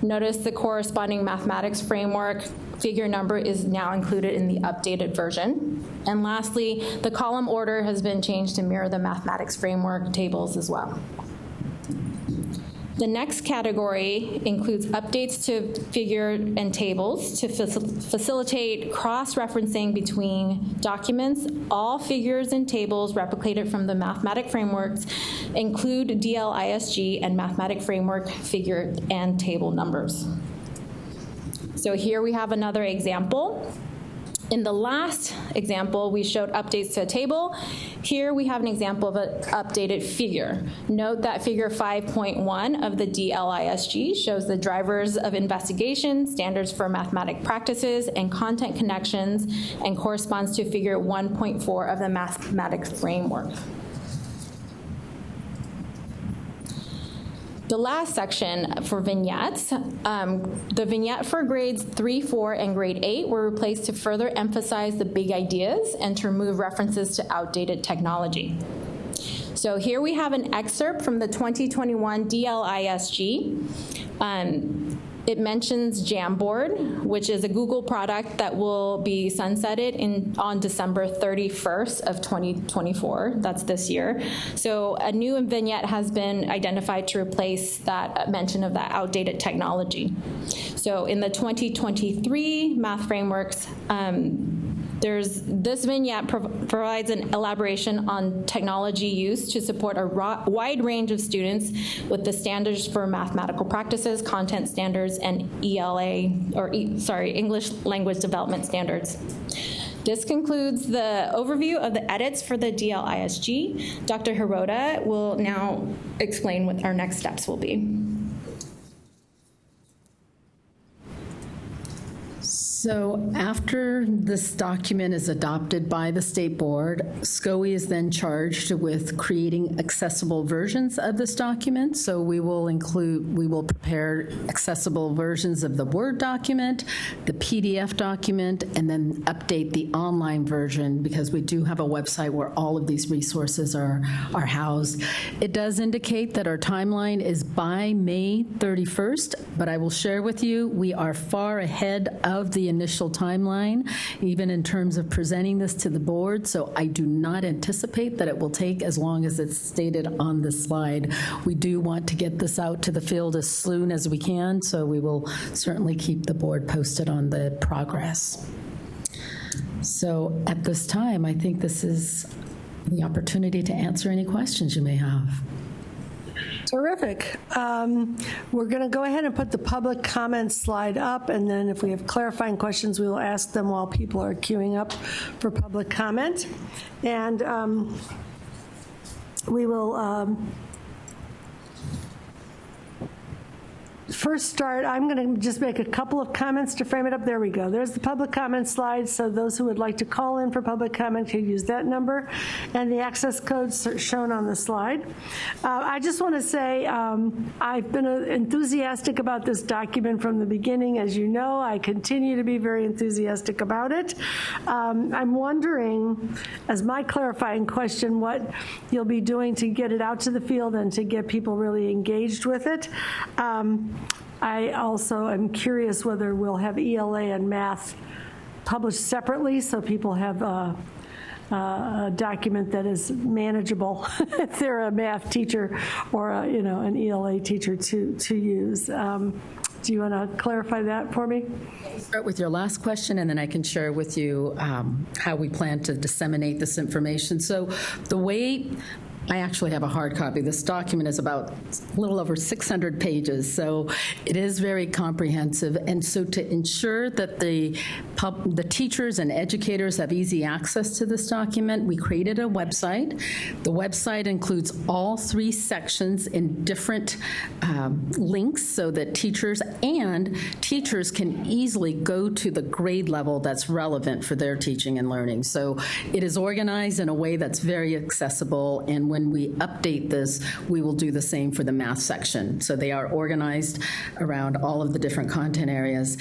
Notice the corresponding mathematics framework figure number is now included in the updated version. And lastly, the column order has been changed to mirror the mathematics framework tables as well. The next category includes updates to figure and tables to facilitate cross-referencing between documents. All figures and tables replicated from the mathematic frameworks include DLISG and mathematic framework figure and table numbers. So here we have another example. In the last example, we showed updates to a table. Here we have an example of an updated figure. Note that figure 5.1 of the DLISG shows the drivers of investigation, standards for mathematic practices, and content connections, and corresponds to figure 1.4 of the mathematics framework. The last section for vignettes, the vignette for grades 3, 4, and grade 8 were replaced to further emphasize the big ideas and to remove references to outdated technology. So here we have an excerpt from the 2021 DLISG. It mentions Jamboard, which is a Google product that will be sunsetted on December 31st of 2024. That's this year. So a new vignette has been identified to replace that mention of that outdated technology. So in the 2023 math frameworks, this vignette provides an elaboration on technology use to support a wide range of students with the standards for mathematical practices, content standards, and English language development standards. This concludes the overview of the edits for the DLISG. Dr. Hirota will now explain what our next steps will be. So after this document is adopted by the State Board, SCOE is then charged with creating accessible versions of this document. So we will prepare accessible versions of the Word document, the PDF document, and then update the online version because we do have a website where all of these resources are housed. It does indicate that our timeline is by May 31st, but I will share with you, we are far ahead of the initial timeline, even in terms of presenting this to the board, so I do not anticipate that it will take as long as it's stated on this slide. We do want to get this out to the field as soon as we can, so we will certainly keep the board posted on the progress. So at this time, I think this is the opportunity to answer any questions you may have. Terrific. We're going to go ahead and put the public comments slide up, and then if we have clarifying questions, we will ask them while people are queuing up for public comment. And we will first start. I'm going to just make a couple of comments to frame it up. There we go. There's the public comment slide. So those who would like to call in for public comment can use that number and the access codes shown on the slide. I just want to say I've been enthusiastic about this document from the beginning. As you know, I continue to be very enthusiastic about it. I'm wondering, as my clarifying question, what you'll be doing to get it out to the field and to get people really engaged with it. I also am curious whether we'll have ELA and math published separately so people have a document that is manageable if they're a math teacher or an ELA teacher to use. Do you want to clarify that for me? Start with your last question, and then I can share with you how we plan to disseminate this information. So the way I actually have a hard copy. This document is about a little over 600 pages, so it is very comprehensive. And so to ensure that the teachers and educators have easy access to this document, we created a website. The website includes all 3 sections in different links so that teachers can easily go to the grade level that's relevant for their teaching and learning. So it is organized in a way that's very accessible, and when we update this, we will do the same for the math section. So they are organized around all of the different content areas.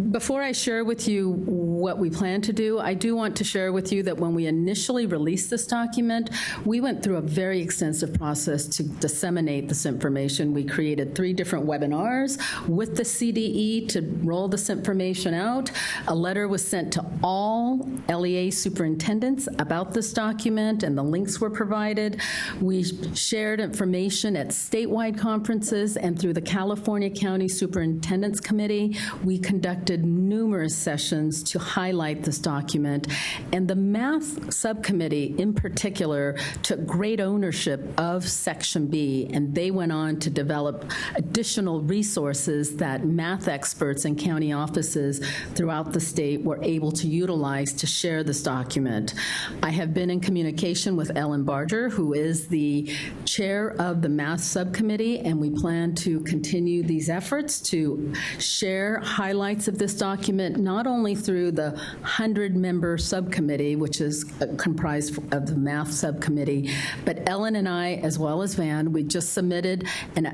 Before I share with you what we plan to do, I do want to share with you that when we initially released this document, we went through a very extensive process to disseminate this information. We created 3 different webinars with the CDE to roll this information out. A letter was sent to all LEA superintendents about this document, and the links were provided. We shared information at statewide conferences, and through the California County Superintendents Committee, we conducted numerous sessions to highlight this document. And the math subcommittee in particular took great ownership of Section B, and they went on to develop additional resources that math experts and county offices throughout the state were able to utilize to share this document. I have been in communication with Ellen Barger, who is the chair of the math subcommittee, and we plan to continue these efforts to share highlights of this document, not only through the 100-member subcommittee, which is comprised of the math subcommittee, but Ellen and I, as well as Van, we just submitted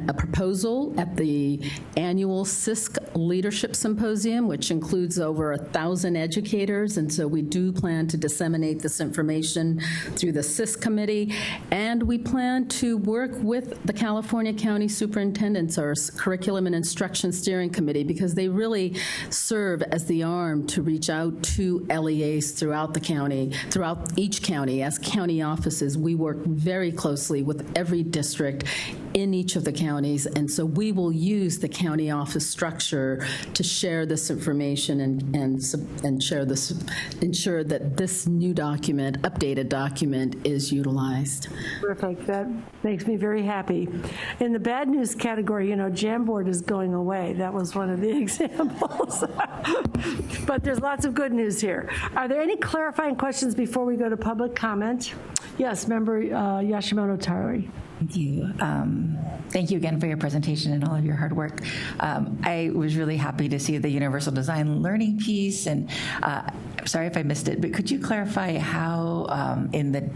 a proposal at the annual CISC Leadership Symposium, which includes over 1,000 educators, and so we do plan to disseminate this information through the CISC committee, and we plan to work with the California County Superintendents, our Curriculum and Instruction Steering Committee, because they really serve as the arm to reach out to LEAs throughout the county, throughout each county. As county offices, we work very closely with every district in each of the counties, and so we will use the county office structure to share this information and share this, ensure that this new document, updated document, is utilized. Terrific. That makes me very happy. In the bad news category, Jamboard is going away. That was one of the examples. But there's lots of good news here. Are there any clarifying questions before we go to public comment? Yes, Member Yashimoto Tari. Thank you. Thank you again for your presentation and all of your hard work. I was really happy to see the universal design learning piece, and sorry if I missed it, but could you clarify how in the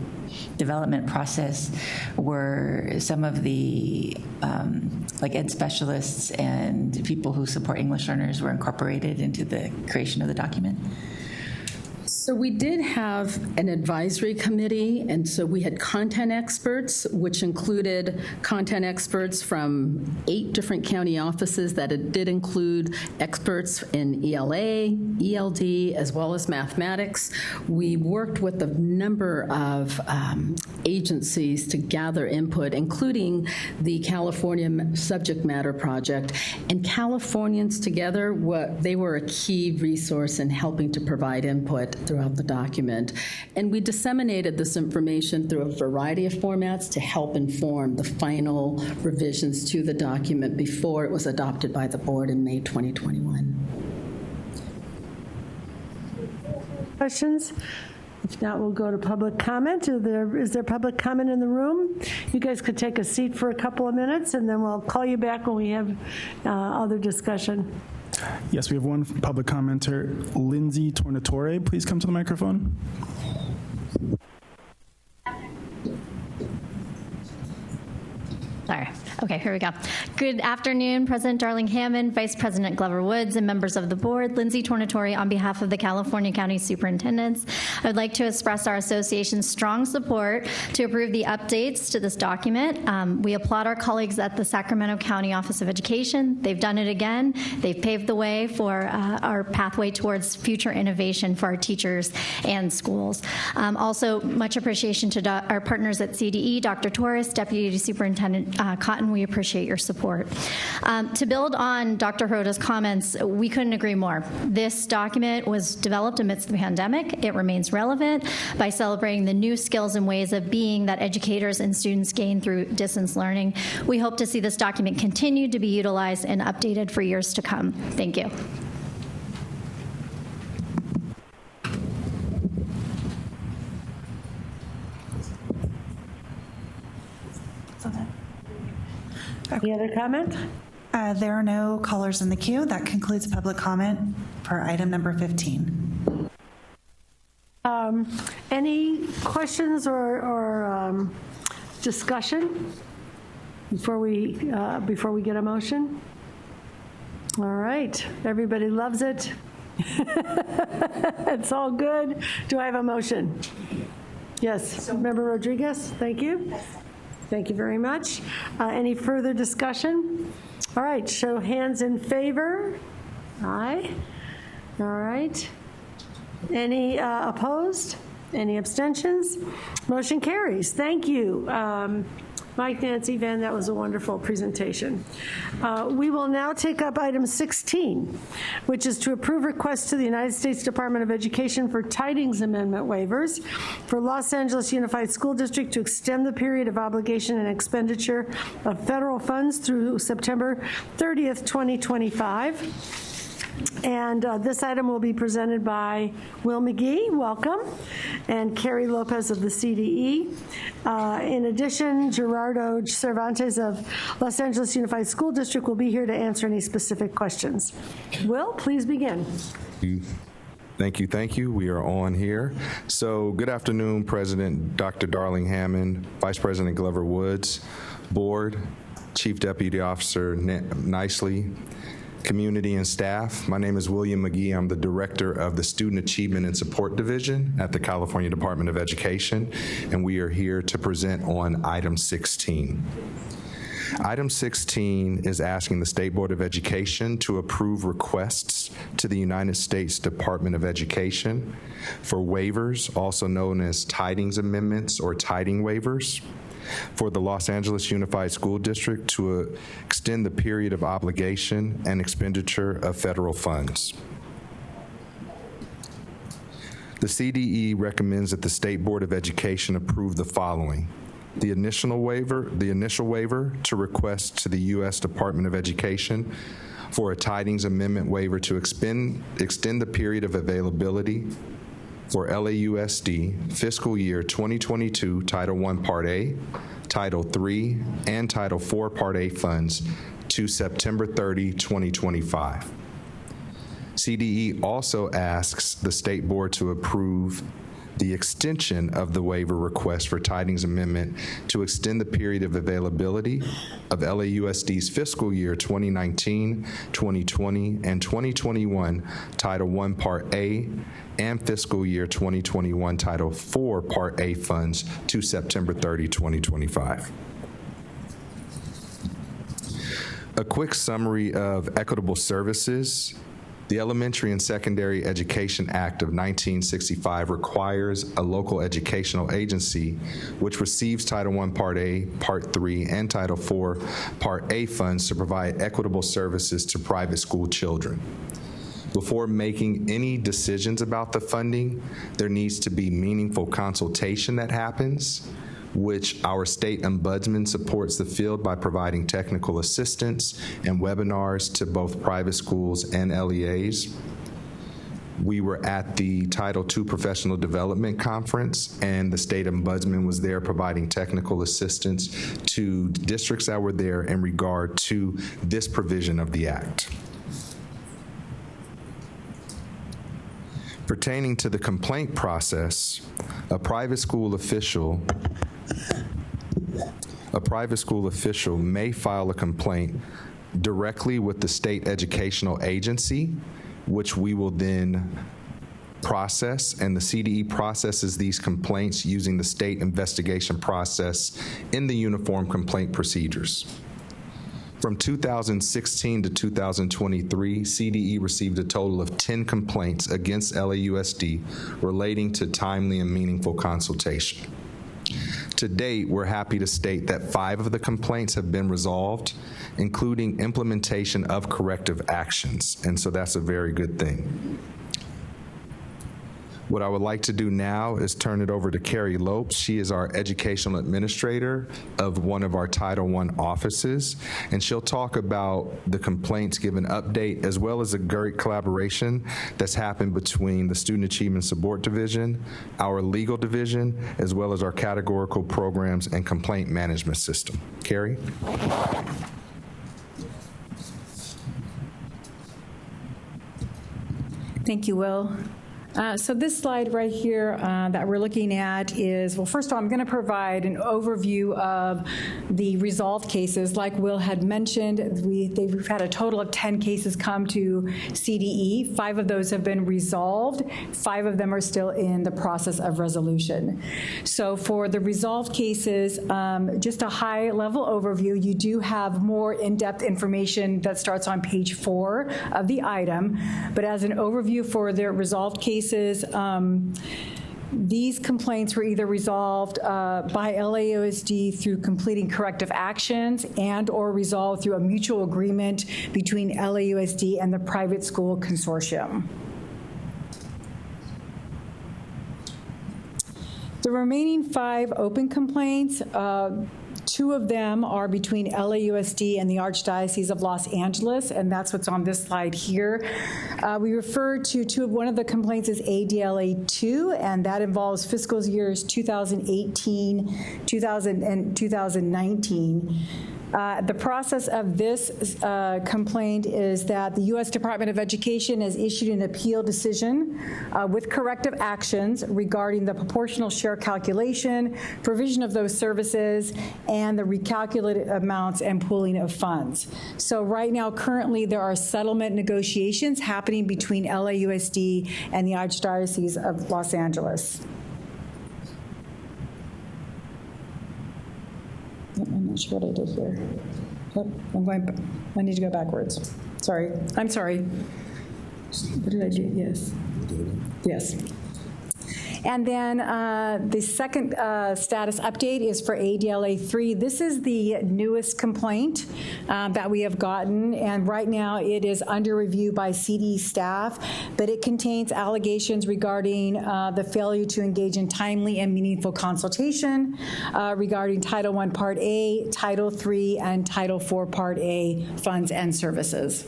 development process were some of the like ed specialists and people who support English learners were incorporated into the creation of the document? So we did have an advisory committee, and so we had content experts, which included content experts from 8 different county offices. That it did include experts in ELA, ELD, as well as mathematics. We worked with a number of agencies to gather input, including the California Subject Matter Project. And Californians Together, they were a key resource in helping to provide input throughout the document. And we disseminated this information through a variety of formats to help inform the final revisions to the document before it was adopted by the board in May 2021. Questions? If not, we'll go to public comment. Is there public comment in the room? You guys could take a seat for a couple of minutes, and then we'll call you back when we have other discussion. Yes, we have one public commenter, Lindsay Tornatore. Please come to the microphone. Sorry. Okay, here we go. Good afternoon, President Darling Hammond, Vice President Glover Woods, and members of the board. Lindsay Tornatore on behalf of the California County Superintendents. I would like to express our association's strong support to approve the updates to this document. We applaud our colleagues at the Sacramento County Office of Education. They've done it again. They've paved the way for our pathway towards future innovation for our teachers and schools. Also, much appreciation to our partners at CDE, Dr. Torres, Deputy Superintendent Cotton, we appreciate your support. To build on Dr. Hirata's comments, we couldn't agree more. This document was developed amidst the pandemic. It remains relevant by celebrating the new skills and ways of being that educators and students gain through distance learning. We hope to see this document continue to be utilized and updated for years to come. Thank you. Any other comment? There are no callers in the queue. That concludes public comment for item number 15. Any questions or discussion before we get a motion? All right, everybody loves it. It's all good. Do I have a motion? Yes, Member Rodriguez, thank you. Thank you very much. Any further discussion? All right, show hands in favor. Aye. All right. Any opposed? Any abstentions? Motion carries. Thank you. Mike, Nancy, Van, that was a wonderful presentation. We will now take up item 16, which is to approve requests to the United States Department of Education for Tydings Amendment waivers for Los Angeles Unified School District to extend the period of obligation and expenditure of federal funds through September 30th, 2025. And this item will be presented by Will McGee, welcome, and Carrie Lopez of the CDE. In addition, Gerardo Cervantes of Los Angeles Unified School District will be here to answer any specific questions. Will, please begin. Thank you. We are on here. So good afternoon, President Dr. Darling Hammond, Vice President Glover Woods, Board, Chief Deputy Officer Nicely, community and staff. My name is William McGee. I'm the Director of the Student Achievement and Support Division at the California Department of Education, and we are here to present on item 16. Item 16 is asking the State Board of Education to approve requests to the United States Department of Education for waivers, also known as Tydings amendments or Tyding waivers, for the Los Angeles Unified School District to extend the period of obligation and expenditure of federal funds. The CDE recommends that the State Board of Education approve the following. The initial waiver to request to the U.S. Department of Education for a Tydings amendment waiver to extend the period of availability for LAUSD fiscal year 2022 Title I Part A, Title III, and Title IV Part A funds to September 30, 2025. CDE also asks the State Board to approve the extension of the waiver request for Tydings amendment to extend the period of availability of LAUSD's fiscal year 2019, 2020, and 2021 Title I Part A and fiscal year 2021 Title IV Part A funds to September 30, 2025. A quick summary of equitable services. The Elementary and Secondary Education Act of 1965 requires a local educational agency which receives Title I Part A, Part III, and Title IV Part A funds to provide equitable services to private school children. Before making any decisions about the funding, there needs to be meaningful consultation that happens, which our state ombudsman supports the field by providing technical assistance and webinars to both private schools and LEAs. We were at the Title II Professional Development Conference, and the state ombudsman was there providing technical assistance to districts that were there in regard to this provision of the Act. Pertaining to the complaint process, a private school official may file a complaint directly with the state educational agency, which we will then process, and the CDE processes these complaints using the state investigation process in the Uniform Complaint Procedures. From 2016 to 2023, CDE received a total of 10 complaints against LAUSD relating to timely and meaningful consultation. To date, we're happy to state that 5 of the complaints have been resolved, including implementation of corrective actions, and so that's a very good thing. What I would like to do now is turn it over to Carrie Lopes. She is our educational administrator of one of our Title I offices, and she'll talk about the complaints, give an update, as well as a great collaboration that's happened between the Student Achievement Support Division, our legal division, as well as our categorical programs and complaint management system. Carrie? Thank you, Will. So this slide right here that we're looking at is, well, first of all, I'm going to provide an overview of the resolved cases. Like Will had mentioned, we've had a total of 10 cases come to CDE. 5 of those have been resolved. 5 of them are still in the process of resolution. So for the resolved cases, just a high-level overview, you do have more in-depth information that starts on page 4 of the item. But as an overview for the resolved cases, these complaints were either resolved by LAUSD through completing corrective actions and or resolved through a mutual agreement between LAUSD and the private school consortium. The remaining 5 open complaints, 2 of them are between LAUSD and the Archdiocese of Los Angeles, and that's what's on this slide here. We refer to one of the complaints as ADLA 2, and that involves fiscal years 2018, 2000, and 2019. The process of this complaint is that the U.S. Department of Education has issued an appeal decision with corrective actions regarding the proportional share calculation, provision of those services, and the recalculated amounts and pooling of funds. So right now, currently, there are settlement negotiations happening between LAUSD and the Archdiocese of Los Angeles. I'm not sure what I did here. I need to go backwards. Sorry. I'm sorry. What did I do? Yes. Yes. And then the second status update is for ADLA 3. This is the newest complaint that we have gotten, and right now it is under review by CDE staff, but it contains allegations regarding the failure to engage in timely and meaningful consultation regarding Title I Part A, Title III, and Title IV Part A funds and services.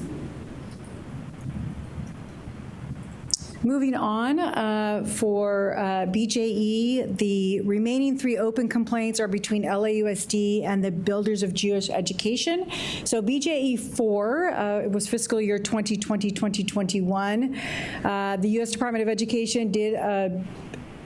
Moving on, for BJE, the remaining 3 open complaints are between LAUSD and the Builders of Jewish Education. So BJE 4, it was fiscal year 2020-2021. The U.S. Department of Education did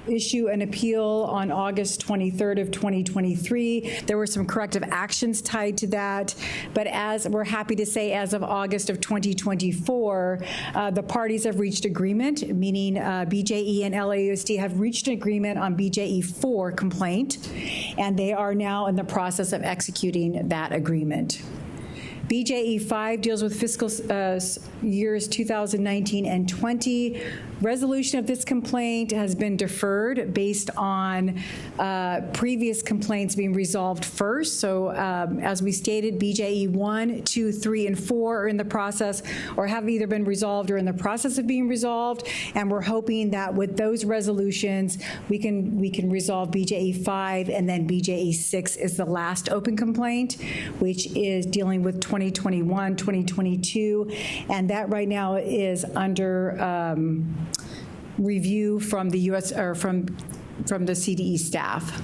issue an appeal on August 23rd of 2023. There were some corrective actions tied to that, but as we're happy to say, as of August of 2024, the parties have reached agreement, meaning BJE and LAUSD have reached an agreement on BJE 4 complaint, and they are now in the process of executing that agreement. BJE 5 deals with fiscal years 2019 and 20. Resolution of this complaint has been deferred based on previous complaints being resolved first. So as we stated, BJE 1, 2, 3, and 4 are in the process or have either been resolved or in the process of being resolved. And we're hoping that with those resolutions, we can resolve BJE 5, and then BJE 6 is the last open complaint, which is dealing with 2021, 2022, and that right now is under review from the U.S. or from the CDE staff.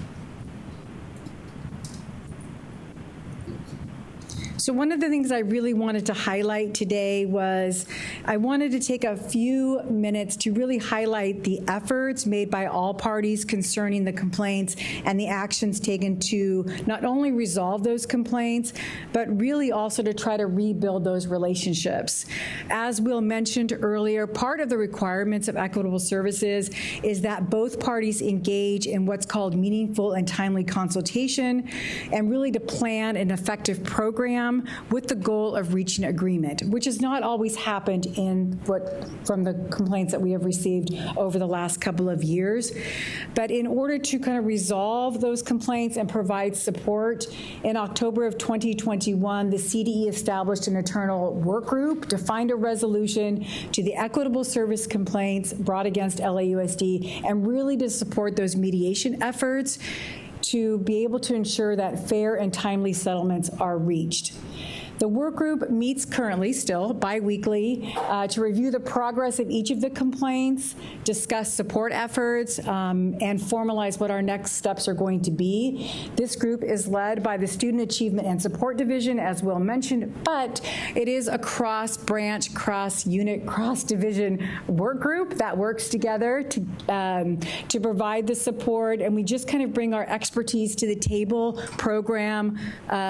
So one of the things I really wanted to highlight today was I wanted to take a few minutes to really highlight the efforts made by all parties concerning the complaints and the actions taken to not only resolve those complaints, but really also to try to rebuild those relationships. As Will mentioned earlier, part of the requirements of equitable services is that both parties engage in what's called meaningful and timely consultation, and really to plan an effective program program with the goal of reaching agreement, which has not always happened from the complaints that we have received over the last couple of years. But in order to kind of resolve those complaints and provide support, in October of 2021, the CDE established an internal work group to find a resolution to the equitable service complaints brought against LAUSD, and really to support those mediation efforts to be able to ensure that fair and timely settlements are reached. The work group meets currently still bi-weekly to review the progress of each of the complaints, discuss support efforts, and formalize what our next steps are going to be. This group is led by the Student Achievement and Support Division, as Will mentioned, but it is a cross-branch, cross-unit, cross-division work group that works together to provide the support, and we just kind of bring our expertise to the table, program,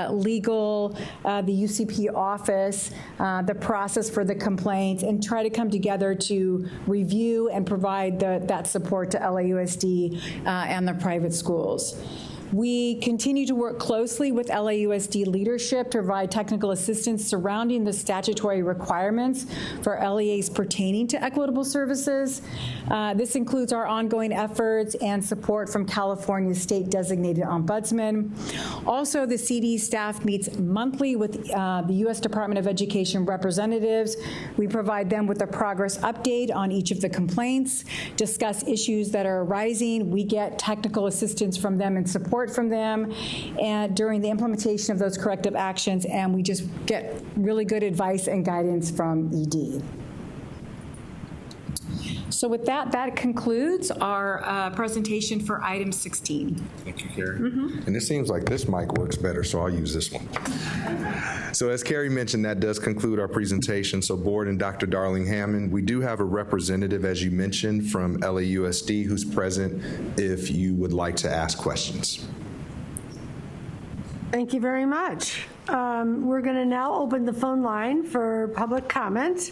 legal, the UCP office, the process for the complaints, and try to come together to review and provide that support to LAUSD and the private schools. We continue to work closely with LAUSD leadership to provide technical assistance surrounding the statutory requirements for LEAs pertaining to equitable services. This includes our ongoing efforts and support from California's state-designated ombudsman. Also, the CD staff meets monthly with the U.S. Department of Education representatives. We provide them with a progress update on each of the complaints, discuss issues that are arising. We get technical assistance from them and support from them and during the implementation of those corrective actions, and we just get really good advice and guidance from ED. So with that, that concludes our presentation for item 16. Thank you, Carrie. And it seems like this mic works better, so I'll use this one. So as Carrie mentioned, that does conclude our presentation. So Board and Dr. Darling Hammond, we do have a representative, as you mentioned, from LAUSD who's present if you would like to ask questions. Thank you very much. We're going to now open the phone line for public comment.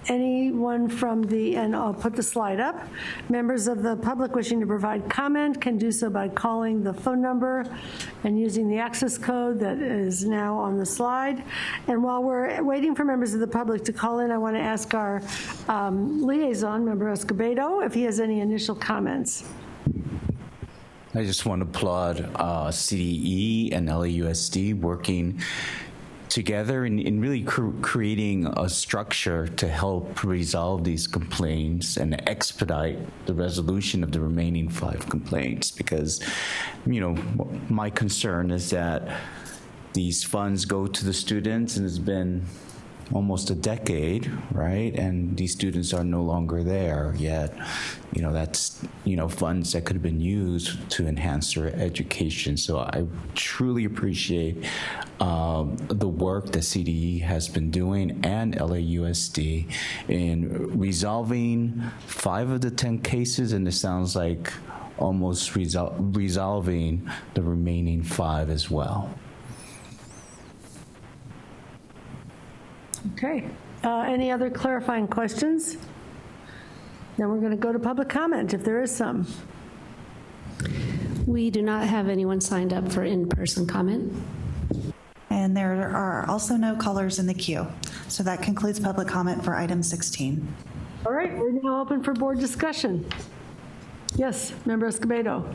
Anyone from and I'll put the slide up. Members of the public wishing to provide comment can do so by calling the phone number and using the access code that is now on the slide. And while we're waiting for members of the public to call in, I want to ask our liaison, Member Escobedo, if he has any initial comments. I just want to applaud CDE and LAUSD working together in really creating a structure to help resolve these complaints and expedite the resolution of the remaining 5 complaints, because, you know, my concern is that these funds go to the students, and it's been almost a decade, right? And these students are no longer there yet. You know, that's, you know, funds that could have been used to enhance their education. So I truly appreciate the work that CDE has been doing and LAUSD in resolving 5 of the 10 cases, and it sounds like almost resolving the remaining 5 as well. Okay. Any other clarifying questions? Then we're going to go to public comment, if there is some. We do not have anyone signed up for in-person comment. And there are also no callers in the queue. So that concludes public comment for item 16. All right, we're now open for board discussion. Yes, Member Escobedo.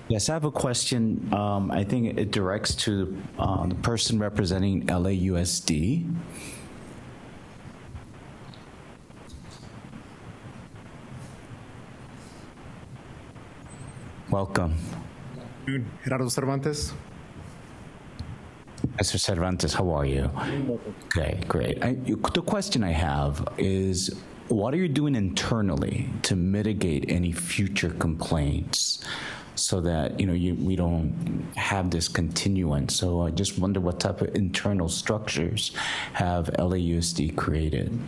Yes, I have a question. I think it directs to the person representing LAUSD. Welcome. Gerardo Cervantes. Mr. Cervantes, how are you? Okay, great. The question I have is, what are you doing internally to mitigate any future complaints so that, you know, we don't have this continuance? So I just wonder what type of internal structures have LAUSD created?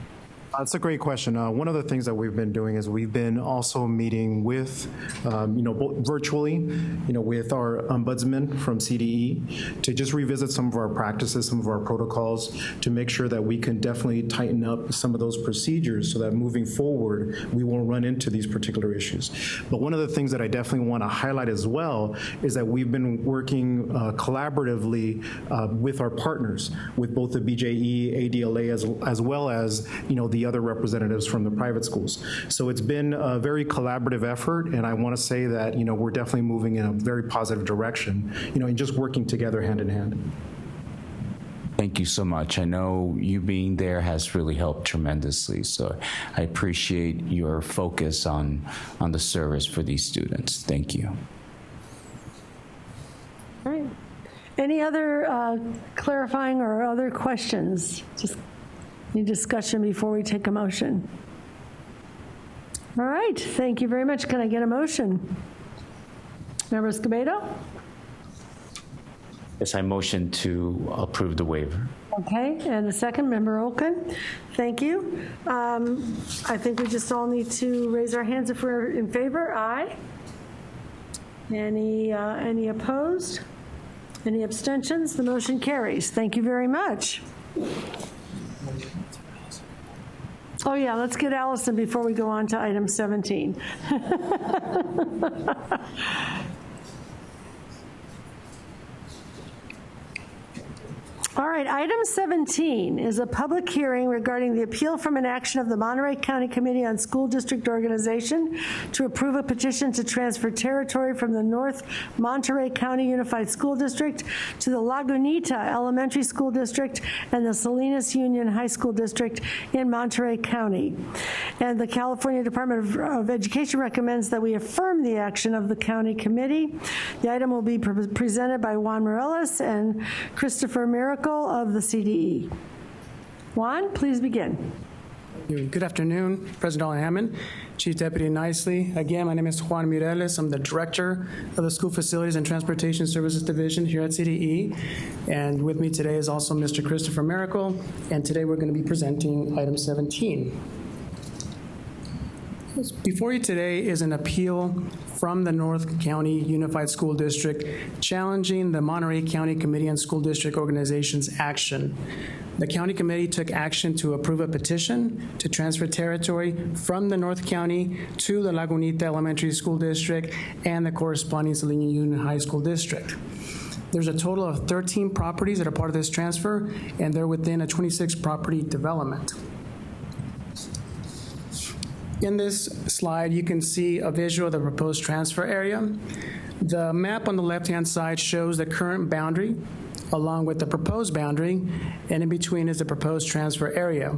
That's a great question. One of the things that we've been doing is we've been also meeting with, virtually, with our ombudsman from CDE to just revisit some of our practices, some of our protocols, to make sure that we can definitely tighten up some of those procedures so that moving forward, we won't run into these particular issues. But one of the things that I definitely want to highlight as well is that we've been working collaboratively with our partners, with both the BJE, ADLA, as well as, the other representatives from the private schools. So it's been a very collaborative effort, and I want to say that, we're definitely moving in a very positive direction, and just working together hand in hand. Thank you so much. I know you being there has really helped tremendously, so I appreciate your focus on the service for these students. Thank you. All right. Any other clarifying or other questions? Just any discussion before we take a motion? All right, thank you very much. Can I get a motion? Member Escobedo? Yes, I motion to approve the waiver. Okay, and a second, Member Olken. Thank you. I think we just all need to raise our hands if we're in favor. Aye. Any opposed? Any abstentions? The motion carries. Thank you very much. Oh yeah, let's get Allison before we go on to item 17. All right, item 17 is a public hearing regarding the appeal from an action of the Monterey County Committee on School District Organization to approve a petition to transfer territory from the North Monterey County Unified School District to the Lagunita Elementary School District and the Salinas Union High School District in Monterey County. And the California Department of Education recommends that we affirm the action of the county committee. The item will be presented by Juan Morales and Christopher Miracle of the CDE. Juan, please begin. Good afternoon, President Hammond, Chief Deputy Nicely. Again, my name is Juan Mireles. I'm the Director of the School Facilities and Transportation Services Division here at CDE. And with me today is also Mr. Christopher Miracle. And today we're going to be presenting item 17. Before you today is an appeal from the North County Unified School District challenging the Monterey County Committee on School District Organization's action. The county committee took action to approve a petition to transfer territory from the North County to the Lagunita Elementary School District and the corresponding Salinas Union High School District. There's a total of 13 properties that are part of this transfer, and they're within a 26-property development. In this slide, you can see a visual of the proposed transfer area. The map on the left-hand side shows the current boundary along with the proposed boundary, and in between is the proposed transfer area.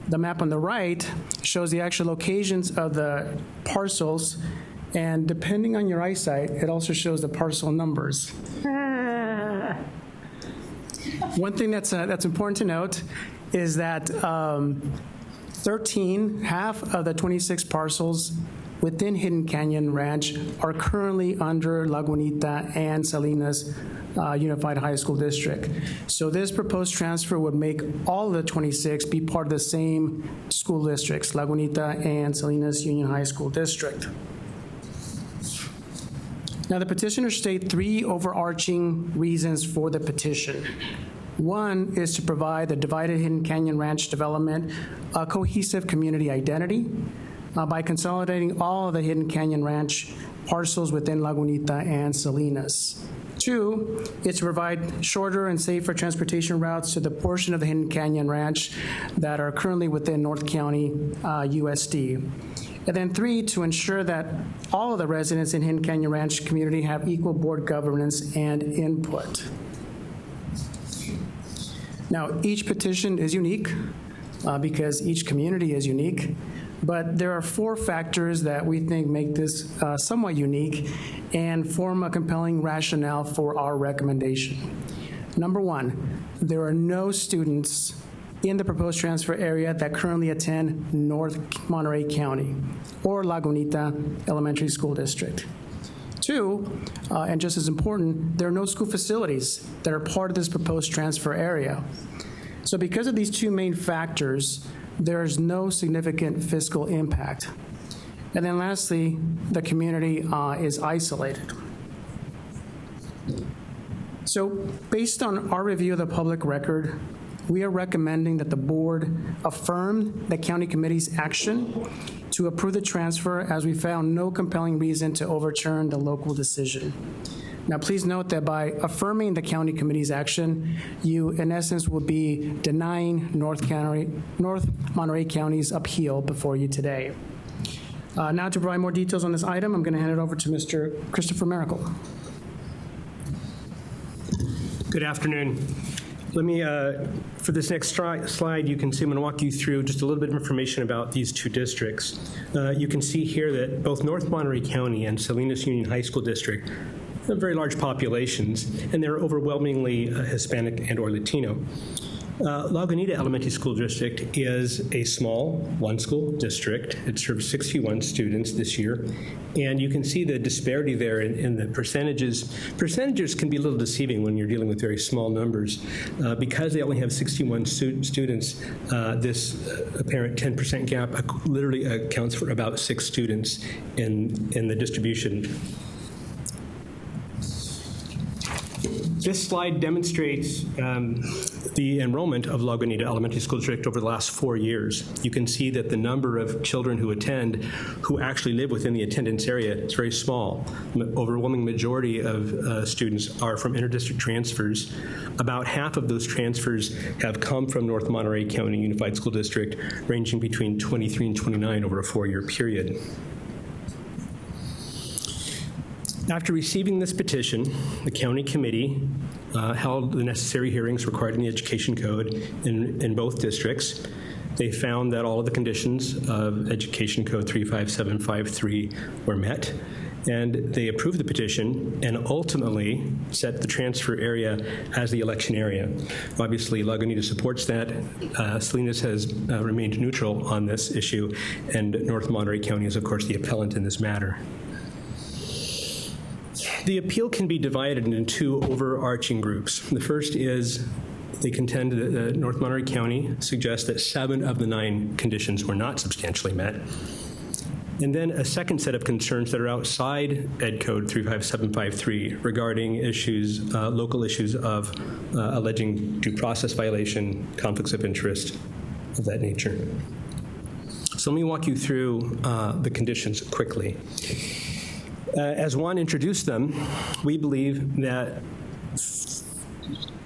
The map on the right shows the actual locations of the parcels, and depending on your eyesight, it also shows the parcel numbers. One thing that's important to note is that 13, half of the 26 parcels within Hidden Canyon Ranch are currently under Lagunita and Salinas Unified High School District. So this proposed transfer would make all of the 26 be part of the same school districts, Lagunita and Salinas Union High School District. Now the petitioners state three overarching reasons for the petition. One is to provide the divided Hidden Canyon Ranch development a cohesive community identity by consolidating all of the Hidden Canyon Ranch parcels within Lagunita and Salinas. Two, is to provide shorter and safer transportation routes to the portion of the Hidden Canyon Ranch that are currently within North County U.S.C. And then three, to ensure that all of the residents in Hidden Canyon Ranch community have equal board governance and input. Now, each petition is unique because each community is unique, but there are four factors that we think make this somewhat unique and form a compelling rationale for our recommendation. Number one, there are no students in the proposed transfer area that currently attend North Monterey County or Lagunita Elementary School District. Two, and just as important, there are no school facilities that are part of this proposed transfer area. So because of these two main factors, there is no significant fiscal impact. And then lastly, the community is isolated. So based on our review of the public record, we are recommending that the board affirm the county committee's action to approve the transfer, as we found no compelling reason to overturn the local decision. Now, please note that by affirming the county committee's action, you, in essence, will be denying North Monterey County's appeal before you today. Now, to provide more details on this item, I'm going to hand it over to Mr. Christopher Miracle. Good afternoon. Let me, for this next slide, you can see I'm going to walk you through just a little bit of information about these two districts. You can see here that both North Monterey County and Salinas Union High School District have very large populations, and they're overwhelmingly Hispanic and or Latino. Lagunita Elementary School District is a small one-school district. It serves 61 students this year, and you can see the disparity there in the percentages. Percentages can be a little deceiving when you're dealing with very small numbers. Because they only have 61 students, this apparent 10% gap literally accounts for about 6 students in the distribution. This slide demonstrates the enrollment of Lagunita Elementary School District over the last 4 years. You can see that the number of children who attend, who actually live within the attendance area, is very small. The overwhelming majority of students are from interdistrict transfers. About half of those transfers have come from North Monterey County Unified School District, ranging between 23 and 29 over a 4-year period. After receiving this petition, the county committee held the necessary hearings required in the education code in both districts. They found that all of the conditions of Education Code 35753 were met, and they approved the petition and ultimately set the transfer area as the election area. Obviously, Lagunita supports that. Salinas has remained neutral on this issue, and North Monterey County is, of course, the appellant in this matter. The appeal can be divided into 2 overarching groups. The first is they contend that North Monterey County suggests that 7 of the 9 conditions were not substantially met. And then a second set of concerns that are outside Ed Code 35753 regarding issues, local issues of alleging due process violation, conflicts of interest, of that nature. So let me walk you through the conditions quickly. As Juan introduced them, we believe that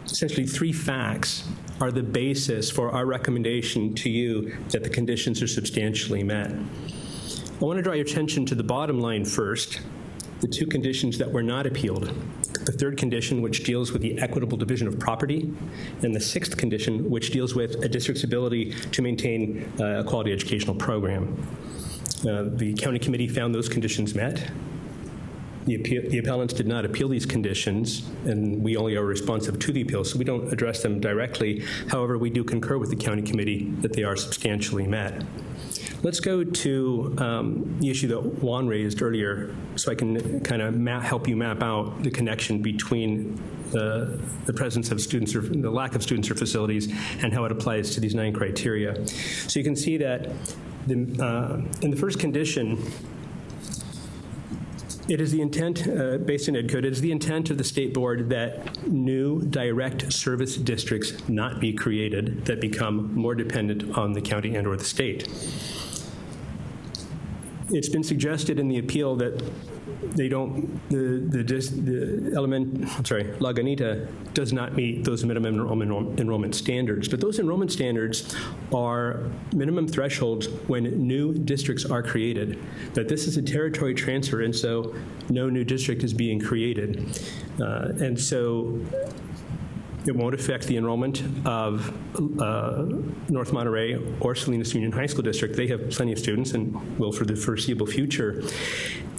essentially 3 facts are the basis for our recommendation to you that the conditions are substantially met. I want to draw your attention to the bottom line first, the 2 conditions that were not appealed. The 3rd condition, which deals with the equitable division of property, and the 6th condition, which deals with a district's ability to maintain a quality educational program. The county committee found those conditions met. The appellants did not appeal these conditions, and we only are responsive to the appeal, so we don't address them directly. However, we do concur with the county committee that they are substantially met. Let's go to the issue that Juan raised earlier, so I can kind of help you map out the connection between the presence of students or the lack of students or facilities and how it applies to these 9 criteria. So you can see that in the first condition, it is the intent, based in Ed Code, it is the intent of the state board that new direct service districts not be created that become more dependent on the county and or the state. It's been suggested in the appeal that they don't, Lagunita does not meet those minimum enrollment standards. But those enrollment standards are minimum thresholds when new districts are created. That this is a territory transfer, and so no new district is being created. And so it won't affect the enrollment of North Monterey or Salinas Union High School District. They have plenty of students and will for the foreseeable future.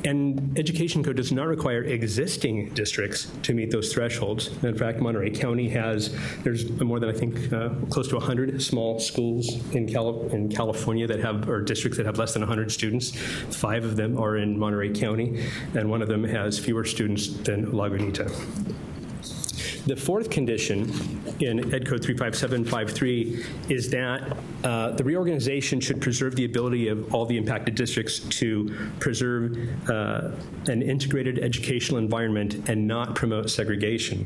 And Education Code does not require existing districts to meet those thresholds. In fact, Monterey County there's more than, I think, close to 100 small schools in California that have, or districts that have less than 100 students. 5 of them are in Monterey County, and 1 of them has fewer students than Lagunita. The fourth condition in Ed Code 35753 is that the reorganization should preserve the ability of all the impacted districts to preserve an integrated educational environment and not promote segregation.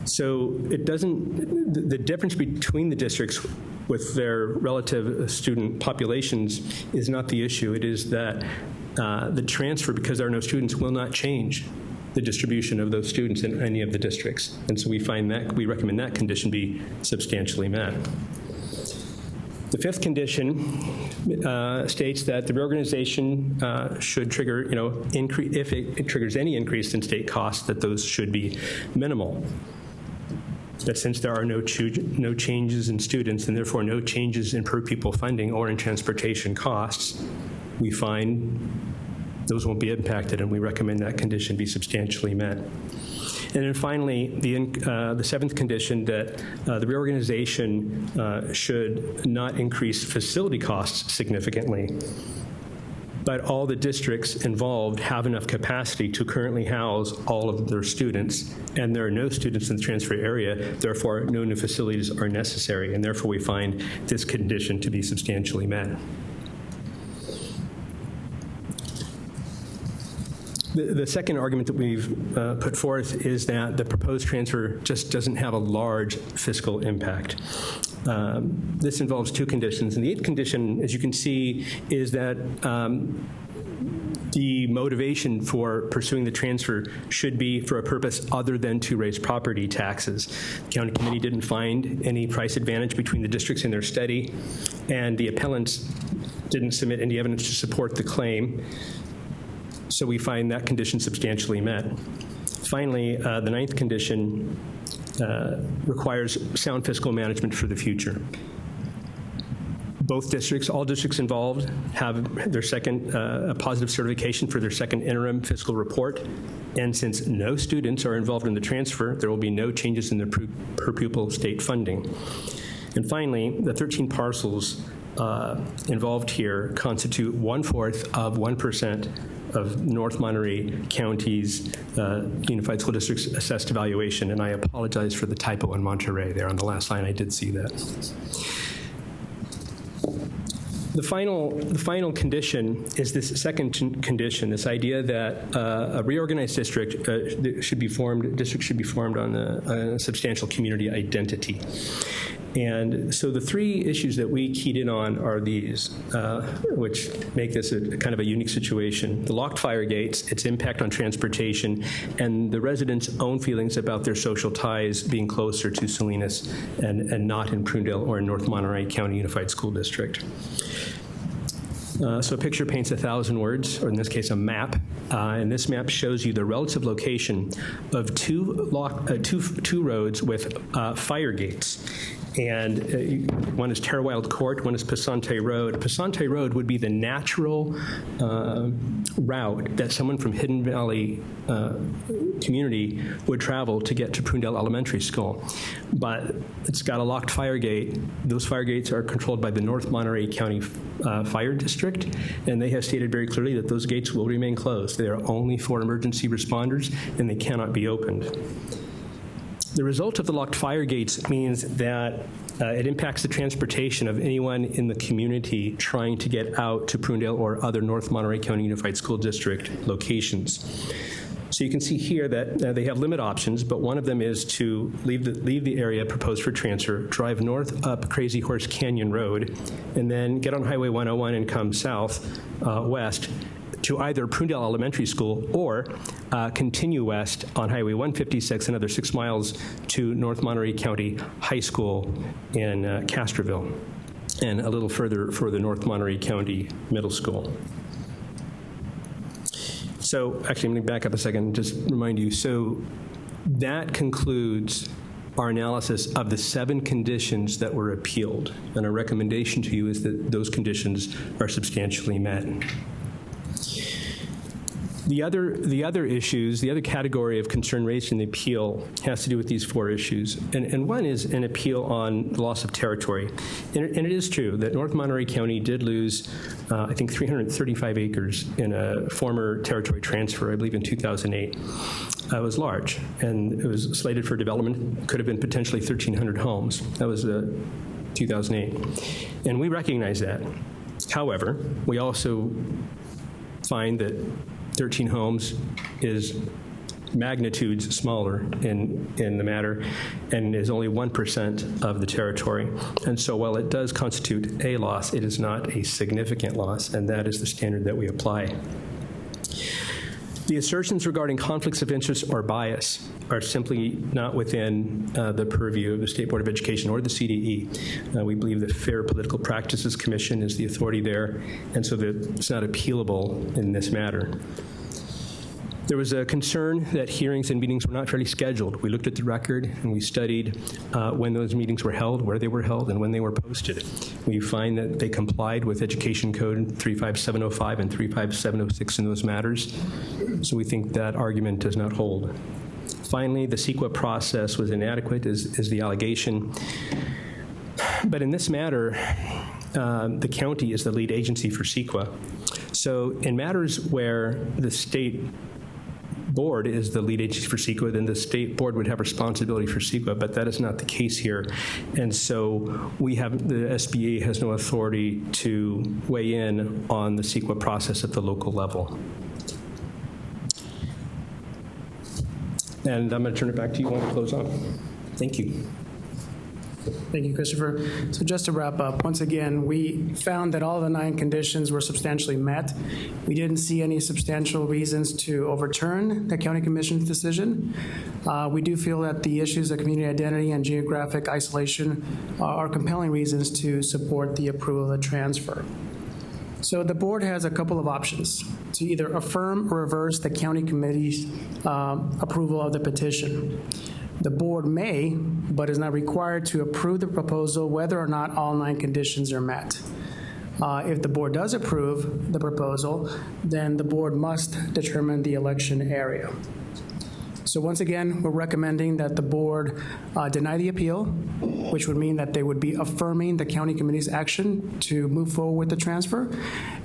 So it doesn't, the difference between the districts with their relative student populations is not the issue. It is that the transfer, because there are no students, will not change the distribution of those students in any of the districts. And so we recommend that condition be substantially met. The fifth condition states that the reorganization should trigger, if it triggers any increase in state costs, that those should be minimal. That since there are no changes in students and therefore no changes in per pupil funding or in transportation costs, we find those won't be impacted, and we recommend that condition be substantially met. And then finally, the seventh condition, that the reorganization should not increase facility costs significantly, but all the districts involved have enough capacity to currently house all of their students, and there are no students in the transfer area, therefore no new facilities are necessary, and therefore we find this condition to be substantially met. The second argument that we've put forth is that the proposed transfer just doesn't have a large fiscal impact. This involves two conditions. And the eighth condition, as you can see, is that the motivation for pursuing the transfer should be for a purpose other than to raise property taxes. The county committee didn't find any price advantage between the districts in their study, and the appellants didn't submit any evidence to support the claim. So we find that condition substantially met. Finally, the ninth condition requires sound fiscal management for the future. Both districts, all districts involved, have their second positive certification for their second interim fiscal report. And since no students are involved in the transfer, there will be no changes in the per pupil state funding. And finally, the 13 parcels involved here constitute 1/4 of 1% of North Monterey County's Unified School District's assessed evaluation, and I apologize for the typo in Monterey there on the last line. I did see that. The final condition is this second condition, this idea that a reorganized district should be formed on a substantial community identity. And so the three issues that we keyed in on are these, which make this a kind of a unique situation. The locked fire gates, its impact on transportation, and the residents' own feelings about their social ties being closer to Salinas and not in Prunedale or in North Monterey County Unified School District. So a picture paints 1,000 words, or in this case, a map. And this map shows you the relative location of two roads with fire gates. And one is Terrawild Court, one is Pasante Road. Pasante Road would be the natural route that someone from Hidden Valley community would travel to get to Prunedale Elementary School. But it's got a locked fire gate. Those fire gates are controlled by the North Monterey County Fire District, and they have stated very clearly that those gates will remain closed. They are only for emergency responders, and they cannot be opened. The result of the locked fire gates means that it impacts the transportation of anyone in the community trying to get out to Prunedale or other North Monterey County Unified School District locations. So you can see here that they have limit options, but one of them is to leave the area proposed for transfer, drive north up Crazy Horse Canyon Road, and then get on Highway 101 and come south west to either Prunedale Elementary School or continue west on Highway 156, another 6 miles to North Monterey County High School in Castroville, and a little further for the North Monterey County Middle School. So actually, I'm going to back up a second and just remind you. So that concludes our analysis of the 7 conditions that were appealed. And our recommendation to you is that those conditions are substantially met. The other issues, the other category of concern raised in the appeal has to do with these 4 issues. And one is an appeal on the loss of territory. And it is true that North Monterey County did lose, I think, 335 acres in a former territory transfer, I believe in 2008. It was large, and it was slated for development. Could have been potentially 1,300 homes. That was 2008. And we recognize that. However, we also find that 13 homes is magnitudes smaller in the matter and is only 1% of the territory. And so while it does constitute a loss, it is not a significant loss, and that is the standard that we apply. The assertions regarding conflicts of interest or bias are simply not within the purview of the State Board of Education or the CDE. We believe the Fair Political Practices Commission is the authority there, and so that it's not appealable in this matter. There was a concern that hearings and meetings were not fairly scheduled. We looked at the record and we studied when those meetings were held, where they were held, and when they were posted. We find that they complied with Education Code 35705 and 35706 in those matters, so we think that argument does not hold. Finally, the CEQA process was inadequate, is the allegation. But in this matter, the county is the lead agency for CEQA. So in matters where the state board is the lead agency for CEQA, then the state board would have responsibility for CEQA, but that is not the case here. And so the SBA has no authority to weigh in on the CEQA process at the local level. And I'm going to turn it back to you when we close on. Thank you. Thank you, Christopher. So just to wrap up, once again, we found that all the 9 conditions were substantially met. We didn't see any substantial reasons to overturn the County Commission's decision. We do feel that the issues of community identity and geographic isolation are compelling reasons to support the approval of the transfer. So the board has a couple of options to either affirm or reverse the County Committee's approval of the petition. The board may, but is not required to approve the proposal whether or not all 9 conditions are met. If the board does approve the proposal, then the board must determine the election area. So once again, we're recommending that the board deny the appeal, which would mean that they would be affirming the county committee's action to move forward with the transfer.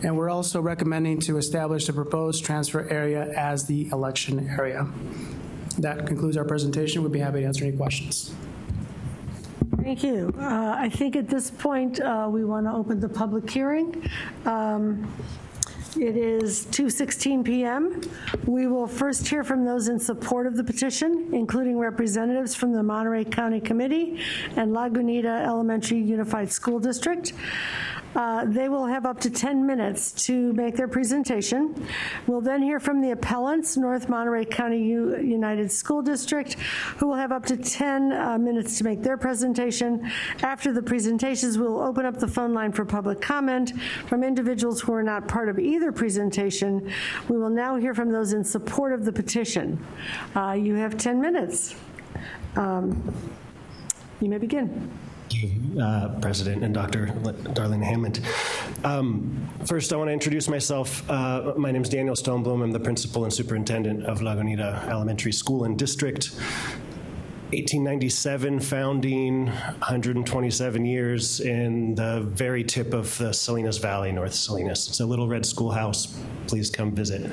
And we're also recommending to establish the proposed transfer area as the election area. That concludes our presentation. We'd be happy to answer any questions. Thank you. I think at this point we want to open the public hearing. It is 2:16 p.m. We will first hear from those in support of the petition, including representatives from the Monterey County Committee and Lagunita Elementary Unified School District. They will have up to 10 minutes to make their presentation. We'll then hear from the appellants, North Monterey County United School District, who will have up to 10 minutes to make their presentation. After the presentations, we'll open up the phone line for public comment from individuals who are not part of either presentation. We will now hear from those in support of the petition. You have 10 minutes. You may begin. President and Dr. Darlene Hammond. First, I want to introduce myself. My name is Daniel Stoneblum. I'm the principal and superintendent of Lagunita Elementary School and District. 1897 founding, 127 years in the very tip of the Salinas Valley, North Salinas. It's a little red schoolhouse. Please come visit.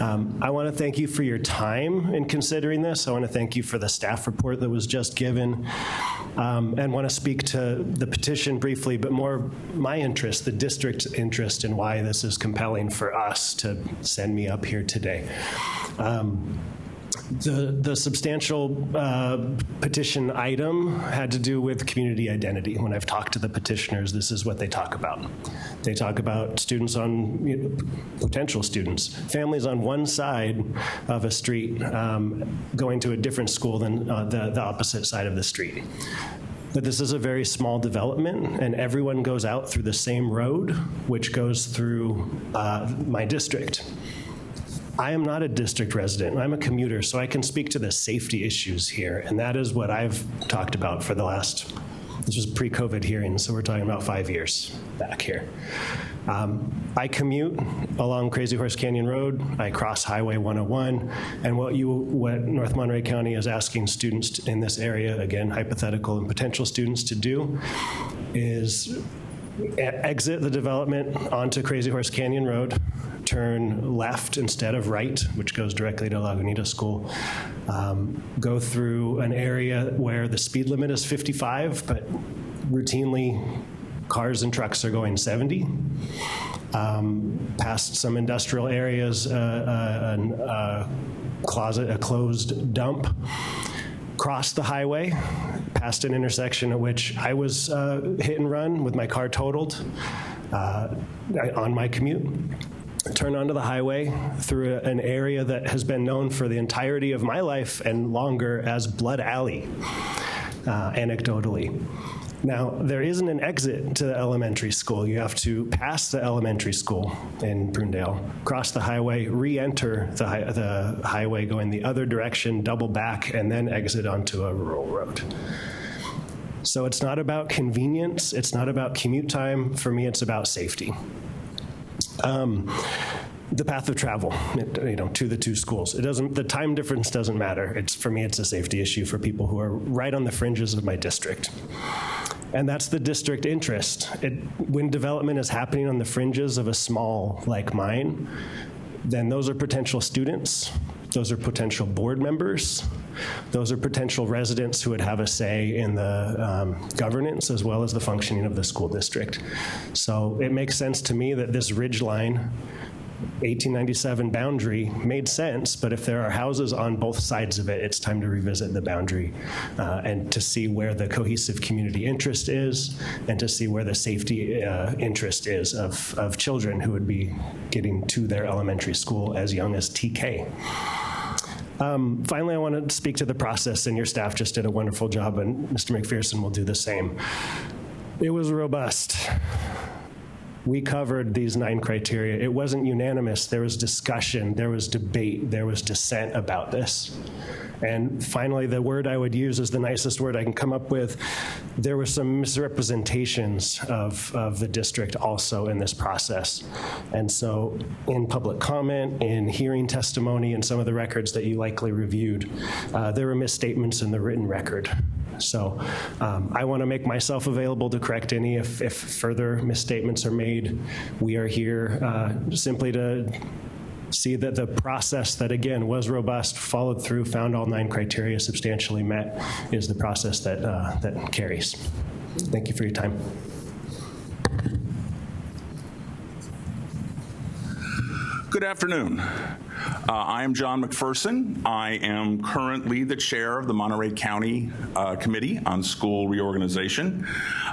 I want to thank you for your time in considering this. I want to thank you for the staff report that was just given, and want to speak to the petition briefly, but more my interest, the district's interest, in why this is compelling for us to send me up here today. The substantial petition item had to do with community identity. When I've talked to the petitioners, this is what they talk about. They talk about students potential students, families on one side of a street going to a different school than the opposite side of the street. But this is a very small development, and everyone goes out through the same road, which goes through my district. I am not a district resident. I'm a commuter, so I can speak to the safety issues here, and that is what I've talked about for the last, this was pre-COVID hearing, so we're talking about 5 years back here. I commute along Crazy Horse Canyon Road. I cross Highway 101, and what North Monterey County is asking students in this area, again, hypothetical and potential students, to do is exit the development onto Crazy Horse Canyon Road, turn left instead of right, which goes directly to Lagunita School, go through an area where the speed limit is 55, but routinely cars and trucks are going 70, past some industrial areas, a closed dump, crossed the highway, past an intersection at which I was hit and run with my car totaled on my commute. Turn onto the highway through an area that has been known for the entirety of my life and longer as Blood Alley, anecdotally. Now, there isn't an exit to the elementary school. You have to pass the elementary school in Prunedale, cross the highway, re-enter the highway going the other direction, double back, and then exit onto a rural road. So it's not about convenience. It's not about commute time. For me, it's about safety. The path of travel, to the two schools. The time difference doesn't matter. For me, it's a safety issue for people who are right on the fringes of my district. And that's the district interest. When development is happening on the fringes of a small like mine, then those are potential students, those are potential board members, those are potential residents who would have a say in the governance as well as the functioning of the school district. So it makes sense to me that this ridgeline 1897 boundary made sense, but if there are houses on both sides of it, it's time to revisit the boundary and to see where the cohesive community interest is and to see where the safety interest is of children who would be getting to their elementary school as young as TK. Finally, I want to speak to the process, and your staff just did a wonderful job, and Mr. McPherson will do the same. It was robust. We covered these 9 criteria. It wasn't unanimous. There was discussion, there was debate, there was dissent about this. And finally, the word I would use is the nicest word I can come up with. There were some misrepresentations of the district also in this process. And so in public comment, in hearing testimony, and some of the records that you likely reviewed, there were misstatements in the written record. So I want to make myself available to correct any if further misstatements are made. We are here simply to see that the process that, again, was robust, followed through, found all 9 criteria substantially met, is the process that carries. Thank you for your time. Good afternoon. I am John McPherson. I am currently the chair of the Monterey County Committee on School Reorganization.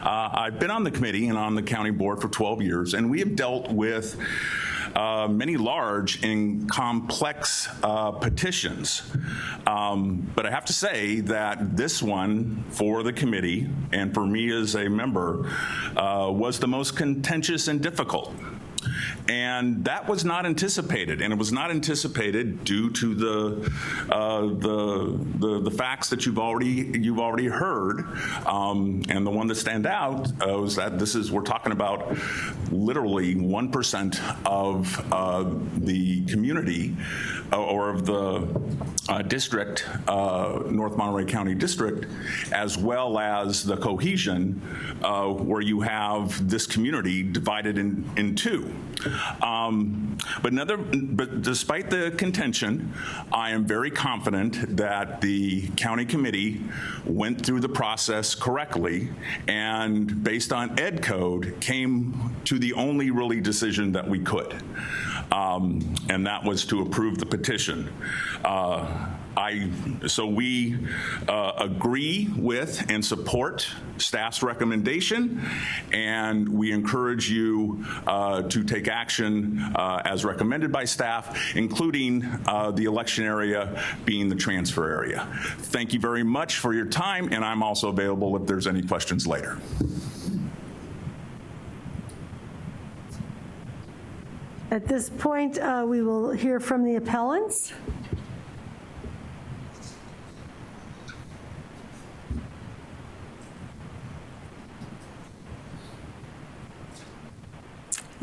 I've been on the committee and on the county board for 12 years, and we have dealt with many large and complex petitions. But I have to say that this one for the committee and for me as a member was the most contentious and difficult. And that was not anticipated, and it was not anticipated due to the facts that you've already heard. And the one that stand out is that we're talking about literally 1% of the community or of the district, North Monterey County District, as well as the cohesion where you have this community divided in two. But despite the contention, I am very confident that the county committee went through the process correctly and based on Ed Code came to the only really decision that we could. And that was to approve the petition. So we agree with and support staff's recommendation, and we encourage you to take action as recommended by staff, including the election area being the transfer area. Thank you very much for your time, and I'm also available if there's any questions later. At this point, we will hear from the appellants.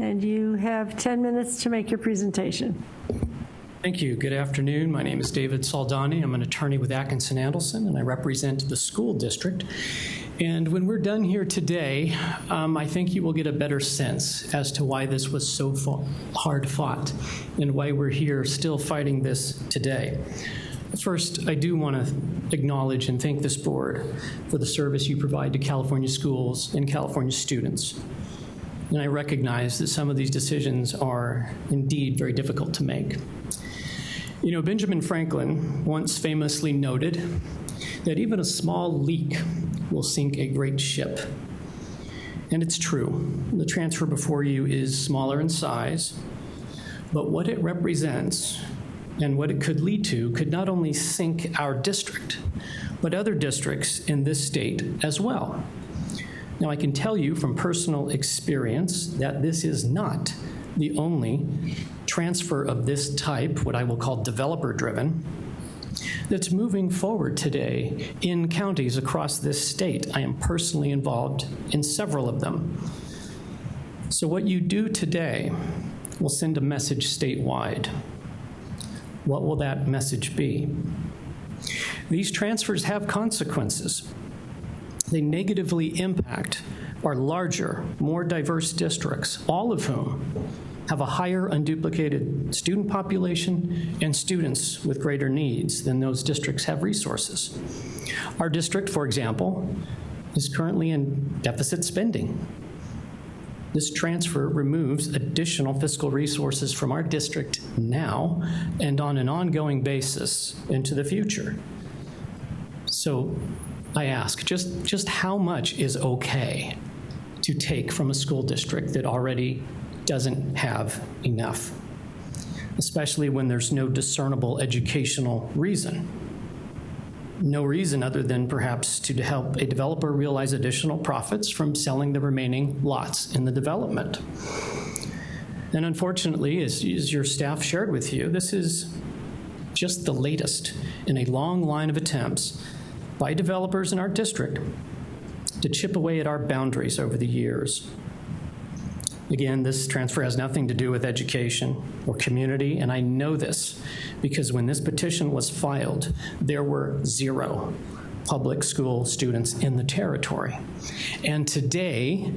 and you have 10 minutes to make your presentation. Thank you. Good afternoon. My name is David Saldani. I'm an attorney with Atkinson Adelson, and I represent the school district. And when we're done here today, I think you will get a better sense as to why this was so hard fought and why we're here still fighting this today. First, I do want to acknowledge and thank this board for the service you provide to California schools and California students. And I recognize that some of these decisions are indeed very difficult to make. You know, Benjamin Franklin once famously noted that even a small leak will sink a great ship. And it's true. The transfer before you is smaller in size, but what it represents and what it could lead to could not only sink our district, but other districts in this state as well. Now, I can tell you from personal experience that this is not the only transfer of this type, what I will call developer-driven, that's moving forward today in counties across this state. I am personally involved in several of them. So what you do today will send a message statewide. What will that message be? These transfers have consequences. They negatively impact our larger, more diverse districts, all of whom have a higher unduplicated student population and students with greater needs than those districts have resources. Our district, for example, is currently in deficit spending. This transfer removes additional fiscal resources from our district now and on an ongoing basis into the future. So I ask, just how much is okay to take from a school district that already doesn't have enough, especially when there's no discernible educational reason? No reason other than perhaps to help a developer realize additional profits from selling the remaining lots in the development. And unfortunately, as your staff shared with you, this is just the latest in a long line of attempts by developers in our district to chip away at our boundaries over the years. Again, this transfer has nothing to do with education or community, and I know this because when this petition was filed, there were 0 public school students in the territory. And today,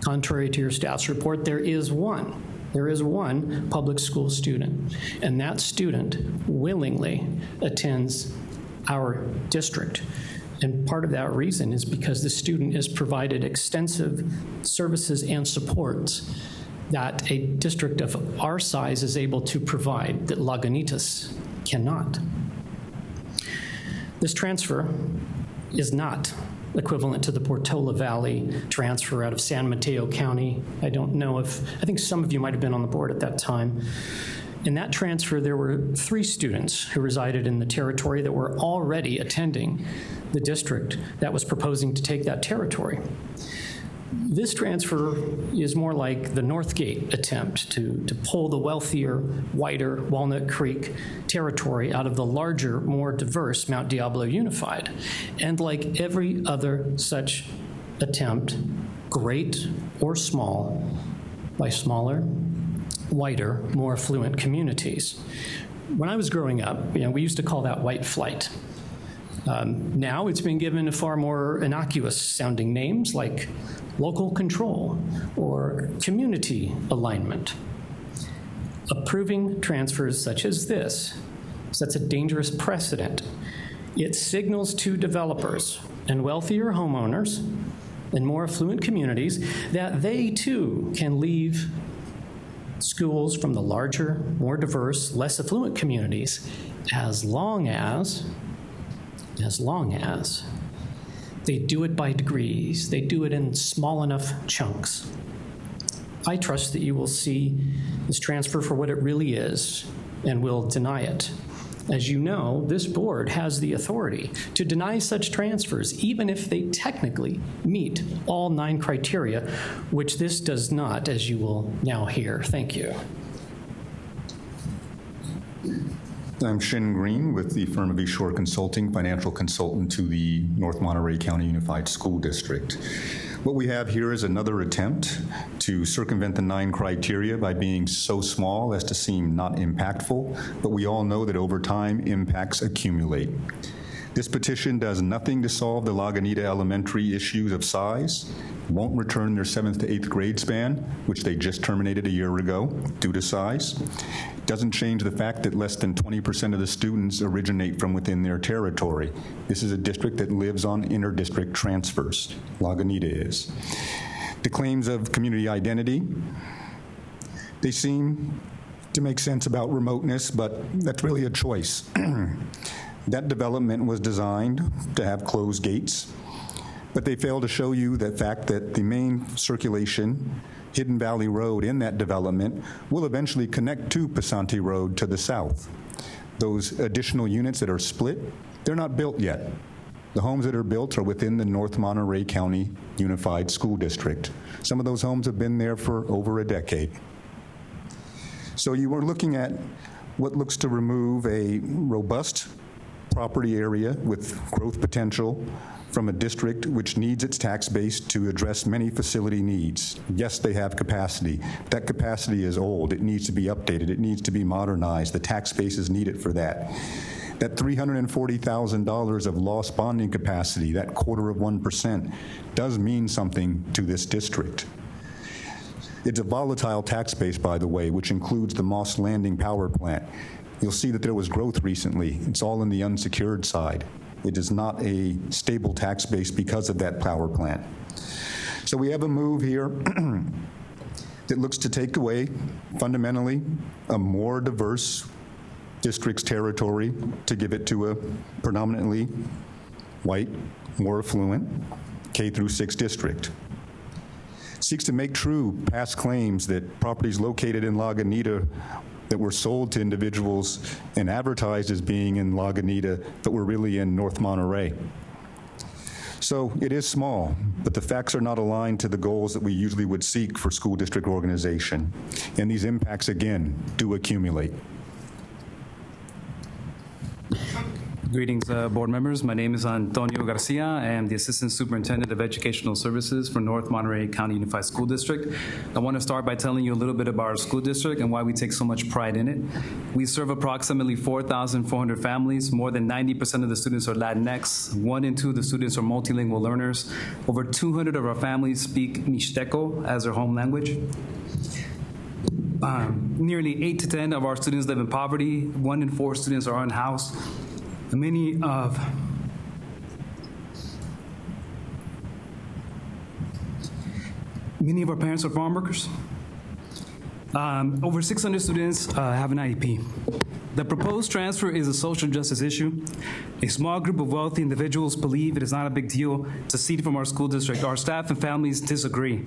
contrary to your staff's report, there is one. There is one public school student, and that student willingly attends our district. And part of that reason is because the student is provided extensive services and supports that a district of our size is able to provide that Lagunitas cannot. This transfer is not equivalent to the Portola Valley transfer out of San Mateo County. I think some of you might have been on the board at that time. In that transfer, there were 3 students who resided in the territory that were already attending the district that was proposing to take that territory. This transfer is more like the Northgate attempt to pull the wealthier, wider Walnut Creek territory out of the larger, more diverse Mount Diablo Unified. And like every other such attempt, great or small, by smaller, wider, more affluent communities. When I was growing up, we used to call that white flight. Now it's been given a far more innocuous sounding names like local control or community alignment. Approving transfers such as this sets a dangerous precedent. It signals to developers and wealthier homeowners in more affluent communities that they too can leave schools from the larger, more diverse, less affluent communities as long as they do it by degrees, they do it in small enough chunks. I trust that you will see this transfer for what it really is and will deny it. As you know, this board has the authority to deny such transfers, even if they technically meet all 9 criteria, which this does not, as you will now hear. Thank you. I'm Shin Green with the firm of East Shore Consulting, financial consultant to the North Monterey County Unified School District. What we have here is another attempt to circumvent the 9 criteria by being so small as to seem not impactful, but we all know that over time, impacts accumulate. This petition does nothing to solve the Lagunita Elementary issues of size, won't return their 7th to 8th grade span, which they just terminated a year ago due to size. Doesn't change the fact that less than 20% of the students originate from within their territory. This is a district that lives on inter-district transfers. Lagunita is. The claims of community identity, they seem to make sense about remoteness, but that's really a choice. That development was designed to have closed gates, but they fail to show you the fact that the main circulation, Hidden Valley Road in that development, will eventually connect to Pasante Road to the south. Those additional units that are split, they're not built yet. The homes that are built are within the North Monterey County Unified School District. Some of those homes have been there for over a decade. So you are looking at what looks to remove a robust property area with growth potential from a district which needs its tax base to address many facility needs. Yes, they have capacity. That capacity is old. It needs to be updated. It needs to be modernized. The tax base is needed for that. That $340,000 of lost bonding capacity, that 0.25%, does mean something to this district. It's a volatile tax base, by the way, which includes the Moss Landing power plant. You'll see that there was growth recently. It's all in the unsecured side. It is not a stable tax base because of that power plant. So we have a move here that looks to take away, fundamentally, a more diverse district's territory to give it to a predominantly white, more affluent K through 6 district. Seeks to make true past claims that properties located in Lagunita that were sold to individuals and advertised as being in Lagunita, but were really in North Monterey. So it is small, but the facts are not aligned to the goals that we usually would seek for school district organization. And these impacts, again, do accumulate. Greetings, board members. My name is Antonio Garcia. I am the Assistant Superintendent of Educational Services for North Monterey County Unified School District. I want to start by telling you a little bit about our school district and why we take so much pride in it. We serve approximately 4,400 families. More than 90% of the students are Latinx. 1 in 2 of the students are multilingual learners. Over 200 of our families speak Mixteco as their home language. Nearly 8 to 10 of our students live in poverty. 1 in 4 students are unhoused. Many of our parents are farm workers. Over 600 students have an IEP. The proposed transfer is a social justice issue. A small group of wealthy individuals believe it is not a big deal to secede from our school district. Our staff and families disagree.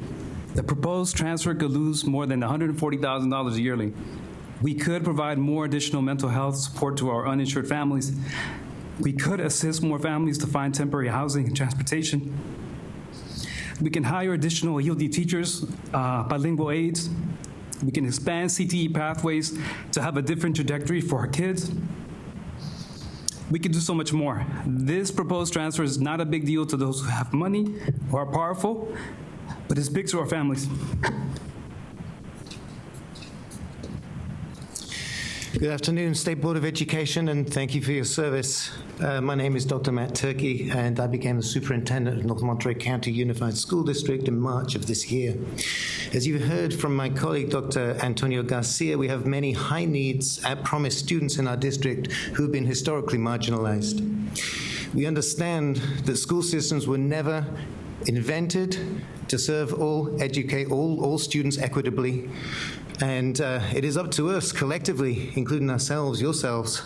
The proposed transfer could lose more than $140,000 yearly. We could provide more additional mental health support to our uninsured families. We could assist more families to find temporary housing and transportation. We can hire additional ELD teachers, bilingual aides. We can expand CTE pathways to have a different trajectory for our kids. We can do so much more. This proposed transfer is not a big deal to those who have money or are powerful, but it's big to our families. Good afternoon, State Board of Education, and thank you for your service. My name is Dr. Matt Turkey, and I became the superintendent of North Monterey County Unified School District in March of this year. As you heard from my colleague, Dr. Antonio Garcia, we have many high needs at-promise students in our district who have been historically marginalized. We understand that school systems were never invented to serve all students equitably. And it is up to us collectively, including ourselves, yourselves,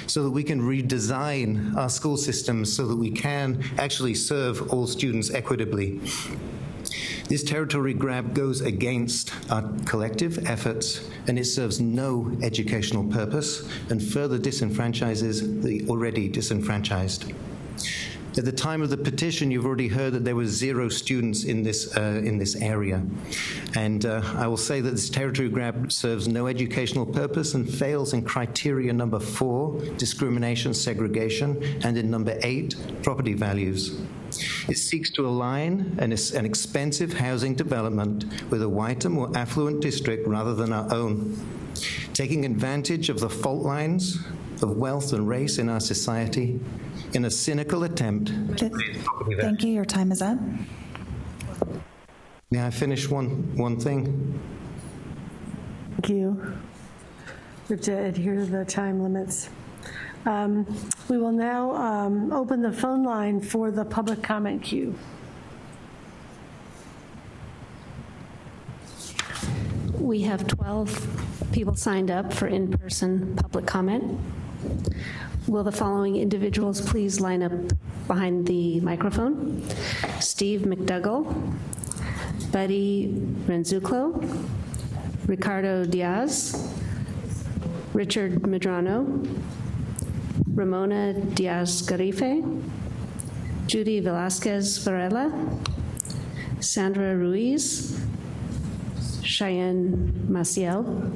so that we can redesign our school systems so that we can actually serve all students equitably. This territory grab goes against our collective efforts, and it serves no educational purpose and further disenfranchises the already disenfranchised. At the time of the petition, you've already heard that there were 0 students in this area. And I will say that this territory grab serves no educational purpose and fails in criteria number 4, discrimination, segregation, and in number 8, property values. It seeks to align an expensive housing development with a whiter, more affluent district rather than our own, taking advantage of the fault lines of wealth and race in our society in a cynical attempt to raise property value. Thank you. Your time is up. May I finish one thing? Thank you. We have to adhere to the time limits. We will now open the phone line for the public comment queue. We have 12 people signed up for in-person public comment. Will the following individuals please line up behind the microphone? Steve McDougall, Buddy Renzuclo, Ricardo Diaz, Richard Medrano, Ramona Diaz-Garife, Judy Velasquez Varela, Sandra Ruiz, Cheyenne Maciel,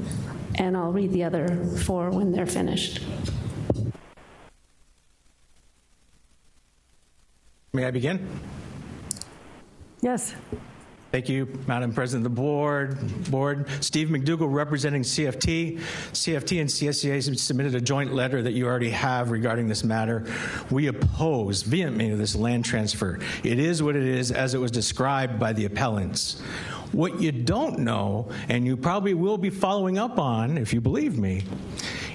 and I'll read the other 4 when they're finished. May I begin? Yes. Thank you, Madam President of the board. Steve McDougall representing CFT. CFT and CSEA submitted a joint letter that you already have regarding this matter. We oppose vehemently to this land transfer. It is what it is as it was described by the appellants. What you don't know, and you probably will be following up on, if you believe me,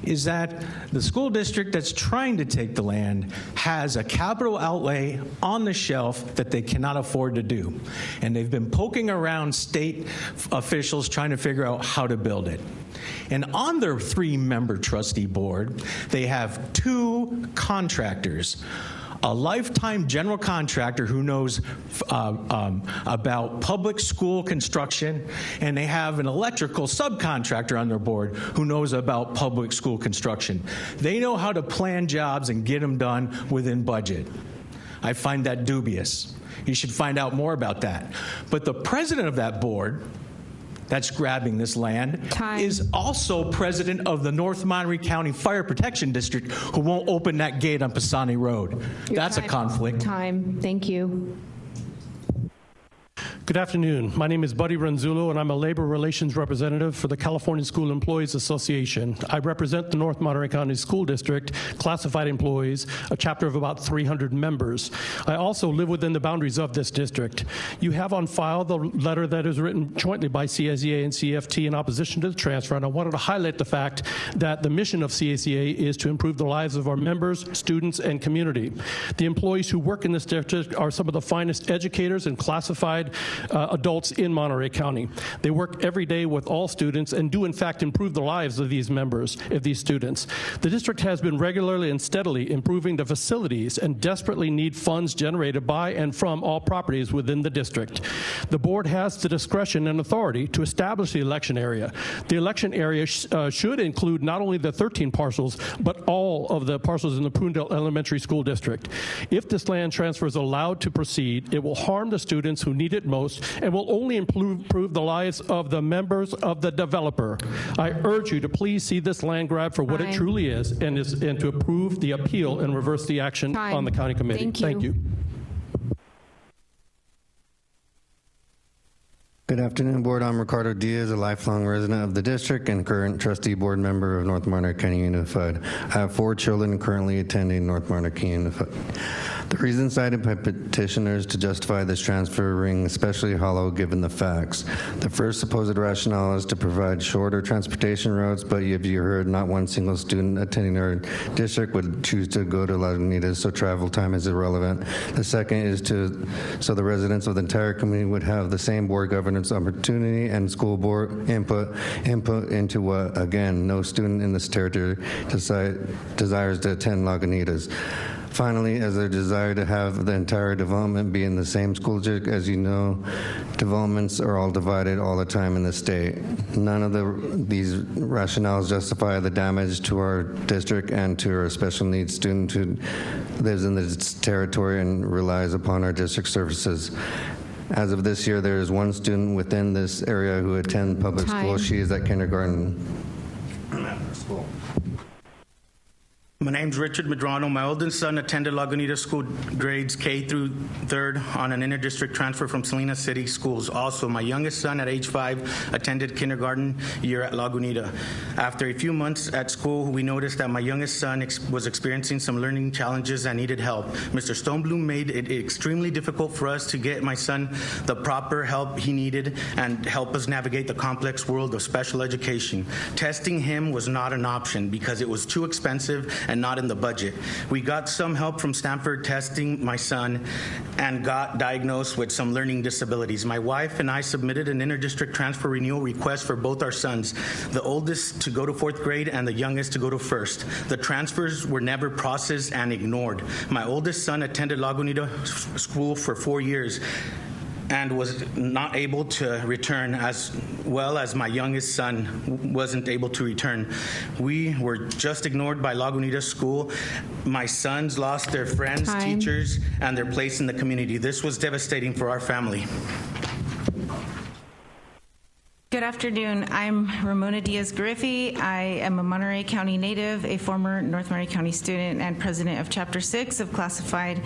is that the school district that's trying to take the land has a capital outlay on the shelf that they cannot afford to do. And they've been poking around state officials trying to figure out how to build it. And on their 3-member trustee board, they have 2 contractors. A lifetime general contractor who knows about public school construction, and they have an electrical subcontractor on their board who knows about public school construction. They know how to plan jobs and get them done within budget. I find that dubious. You should find out more about that. But the president of that board that's grabbing this land is also president of the North Monterey County Fire Protection District, who won't open that gate on Pisani Road. That's a conflict. Thank you. Good afternoon. My name is Buddy Renzulo, and I'm a labor relations representative for the California School Employees Association. I represent the North Monterey County School District, classified employees, a chapter of about 300 members. I also live within the boundaries of this district. You have on file the letter that is written jointly by CSEA and CFT in opposition to the transfer, and I wanted to highlight the fact that the mission of CSEA is to improve the lives of our members, students, and community. The employees who work in this district are some of the finest educators and classified adults in Monterey County. They work every day with all students and do in fact improve the lives of these members, of these students. The district has been regularly and steadily improving the facilities and desperately need funds generated by and from all properties within the district. The board has the discretion and authority to establish the election area. The election area should include not only the 13 parcels, but all of the parcels in the Prunedale Elementary School District. If this land transfer is allowed to proceed, it will harm the students who need it most and will only improve the lives of the members of the developer. I urge you to please see this land grab for what it truly is and to approve the appeal and reverse the action on the county committee. Thank you. Good afternoon, board. I'm Ricardo Diaz, a lifelong resident of the district and current trustee board member of North Monterey County Unified. I have 4 children currently attending North Monterey County Unified. The reasons cited by petitioners to justify this transfer ring especially hollow given the facts. The first supposed rationale is to provide shorter transportation routes, but have you heard not one single student attending our district would choose to go to Lagunita, so travel time is irrelevant. The second is so the residents of the entire community would have the same board governance opportunity and school board input into what, again, no student in this territory desires to attend Lagunitas. Finally, as their desire to have the entire development be in the same school district, as you know, developments are all divided all the time in the state. None of these rationales justify the damage to our district and to our special needs student who lives in this territory and relies upon our district services. As of this year, there is 1 student within this area who attends public school. She is at kindergarten. My name's Richard Medrano. My oldest son attended Lagunita School grades K through 3rd on an interdistrict transfer from Salinas City Schools. Also, my youngest son at age 5 attended kindergarten year at Lagunita. After a few months at school, we noticed that my youngest son was experiencing some learning challenges and needed help. Mr. Stonebloom made it extremely difficult for us to get my son the proper help he needed and help us navigate the complex world of special education. Testing him was not an option because it was too expensive and not in the budget. We got some help from Stanford testing my son and got diagnosed with some learning disabilities. My wife and I submitted an interdistrict transfer renewal request for both our sons, the oldest to go to 4th grade and the youngest to go to 1st. The transfers were never processed and ignored. My oldest son attended Lagunita School for 4 years and was not able to return, as well as my youngest son wasn't able to return. We were just ignored by Lagunita School. My sons lost their friends, teachers, and their place in the community. This was devastating for our family. Good afternoon. I'm Ramona Diaz-Gariffi. I am a Monterey County native, a former North Monterey County student, and president of Chapter 6 of Classified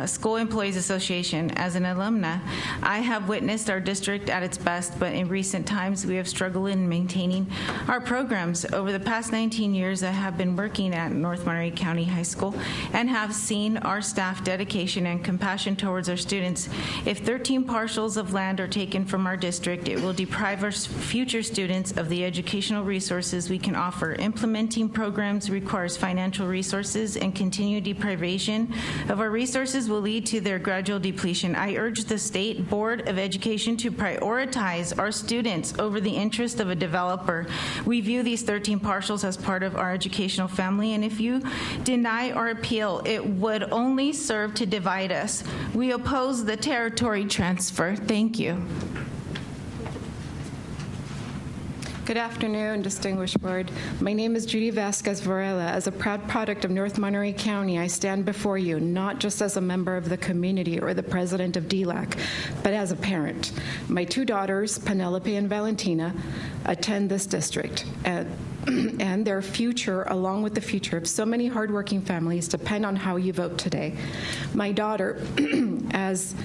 School Employees Association. As an alumna, I have witnessed our district at its best, but in recent times we have struggled in maintaining our programs. Over the past 19 years, I have been working at North Monterey County High School and have seen our staff dedication and compassion towards our students. If 13 parcels of land are taken from our district, it will deprive our future students of the educational resources we can offer. Implementing programs requires financial resources, and continued deprivation of our resources will lead to their gradual depletion. I urge the State Board of Education to prioritize our students over the interest of a developer. We view these 13 parcels as part of our educational family, and if you deny our appeal, it would only serve to divide us. We oppose the territory transfer. Thank you. Good afternoon, distinguished board. My name is Judy Vasquez Varela. As a proud product of North Monterey County, I stand before you not just as a member of the community or the president of DLAC, but as a parent. My 2 daughters, Penelope and Valentina, attend this district. And their future, along with the future of so many hardworking families, depend on how you vote today. My daughter, as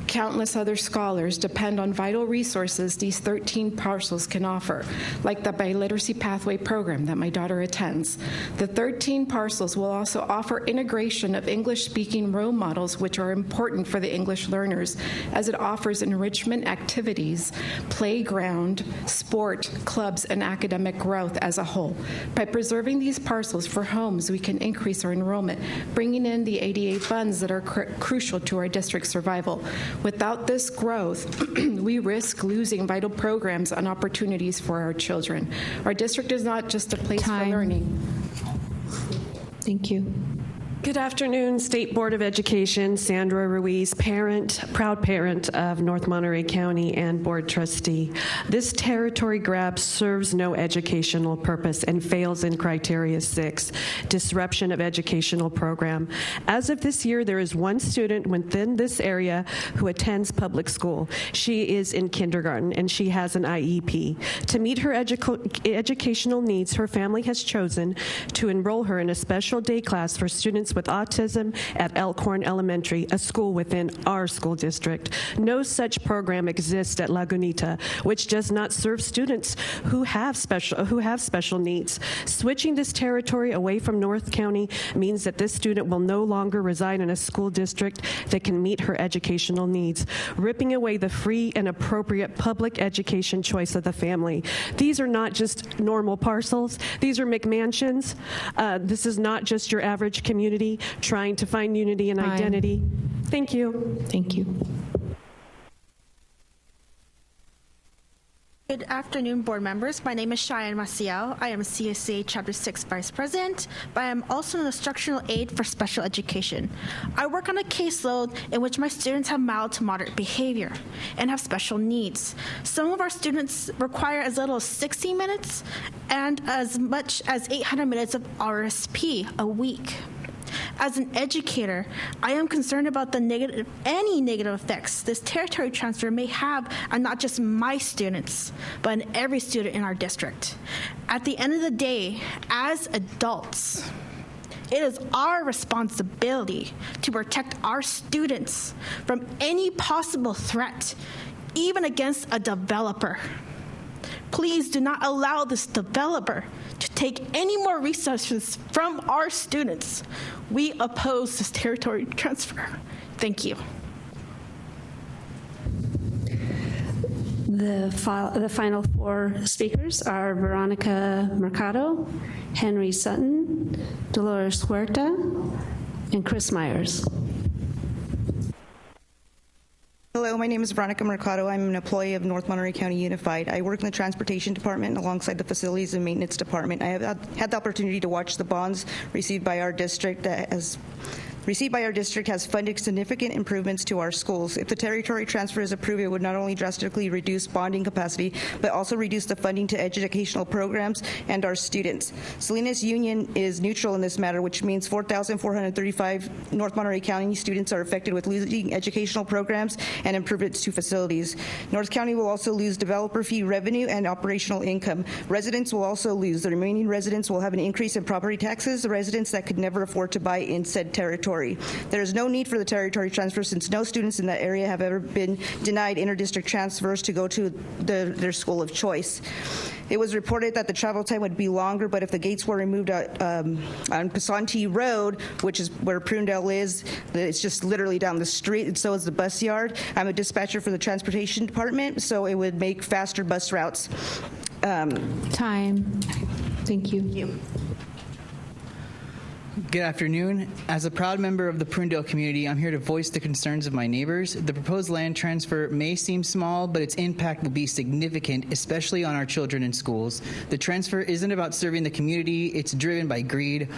countless other scholars, depend on vital resources these 13 parcels can offer, like the biliteracy pathway program that my daughter attends. The 13 parcels will also offer integration of English-speaking role models, which are important for the English learners, as it offers enrichment activities, playground, sport, clubs, and academic growth as a whole. By preserving these parcels for homes, we can increase our enrollment, bringing in the ADA funds that are crucial to our district's survival. Without this growth, we risk losing vital programs and opportunities for our children. Our district is not just a place for learning. Thank you. Good afternoon, State Board of Education. Sandra Ruiz, parent, proud parent of North Monterey County and board trustee. This territory grab serves no educational purpose and fails in criteria 6, disruption of educational program. As of this year, there is 1 student within this area who attends public school. She is in kindergarten and she has an IEP. To meet her educational needs, her family has chosen to enroll her in a special day class for students with autism at Elkhorn Elementary, a school within our school district. No such program exists at Lagunita, which does not serve students who have special needs. Switching this territory away from North County means that this student will no longer reside in a school district that can meet her educational needs, ripping away the free and appropriate public education choice of the family. These are not just normal parcels. These are McMansions. This is not just your average community trying to find unity and identity. Thank you. Thank you. Good afternoon, board members. My name is Cheyenne Maciel. I am a CSA Chapter 6 Vice President, but I am also an instructional aide for special education. I work on a caseload in which my students have mild to moderate behavior and have special needs. Some of our students require as little as 60 minutes and as much as 800 minutes of RSP a week. As an educator, I am concerned about any negative effects this territory transfer may have on not just my students, but on every student in our district. At the end of the day, as adults, It is our responsibility to protect our students from any possible threat, even against a developer. Please do not allow this developer to take any more resources from our students. We oppose this territory transfer. Thank you. The final four speakers are Veronica Mercado, Henry Sutton, Dolores Huerta, and Chris Myers. Hello, my name is Veronica Mercado. I'm an employee of North Monterey County Unified. I work in the Transportation Department alongside the Facilities and Maintenance Department. I have had the opportunity to watch the bonds received by our district has funded significant improvements to our schools. If the territory transfer is approved, it would not only drastically reduce bonding capacity, but also reduce the funding to educational programs and our students. Salinas Union is neutral in this matter, which means 4,435 North Monterey County students are affected with losing educational programs and improvements to facilities. North County will also lose developer fee revenue and operational income. Residents will also lose. The remaining residents will have an increase in property taxes, the residents that could never afford to buy in said territory. There is no need for the territory transfer since no students in that area have ever been denied interdistrict transfers to go to their school of choice. It was reported that the travel time would be longer, but if the gates were removed on Pasante Road, which is where Prunedale is, it's just literally down the street, and so is the bus yard. I'm a dispatcher for the Transportation Department, so it would make faster bus routes. Time. Thank you. Good afternoon. As a proud member of the Prunedale community, I'm here to voice the concerns of my neighbors. The proposed land transfer may seem small, but its impact will be significant, especially on our children in schools. The transfer isn't about serving the community. It's driven by greed.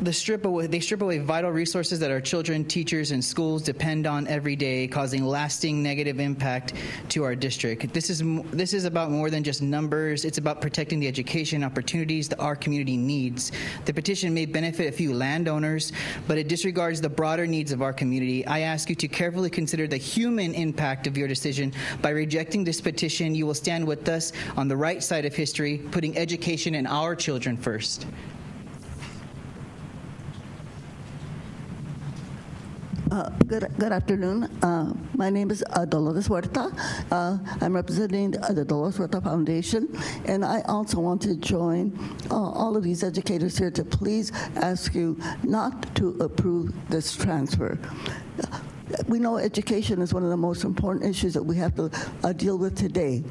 They strip away vital resources that our children, teachers, and schools depend on every day, causing lasting negative impact to our district. This is about more than just numbers. It's about protecting the education opportunities that our community needs. The petition may benefit a few landowners, but it disregards the broader needs of our community. I ask you to carefully consider the human impact of your decision. By rejecting this petition, you will stand with us on the right side of history, putting education and our children first. Good afternoon. My name is Dolores Huerta. I'm representing the Dolores Huerta Foundation, and I also want to join all of these educators here to please ask you not to approve this transfer. We know education is one of the most important issues that we have to deal with today.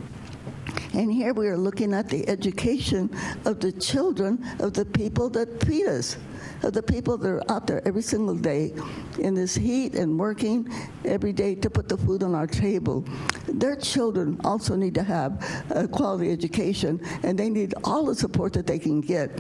And here we are looking at the education of the children of the people that feed us, of the people that are out there every single day in this heat and working every day to put the food on our table. Their children also need to have a quality education, and they need all the support that they can get.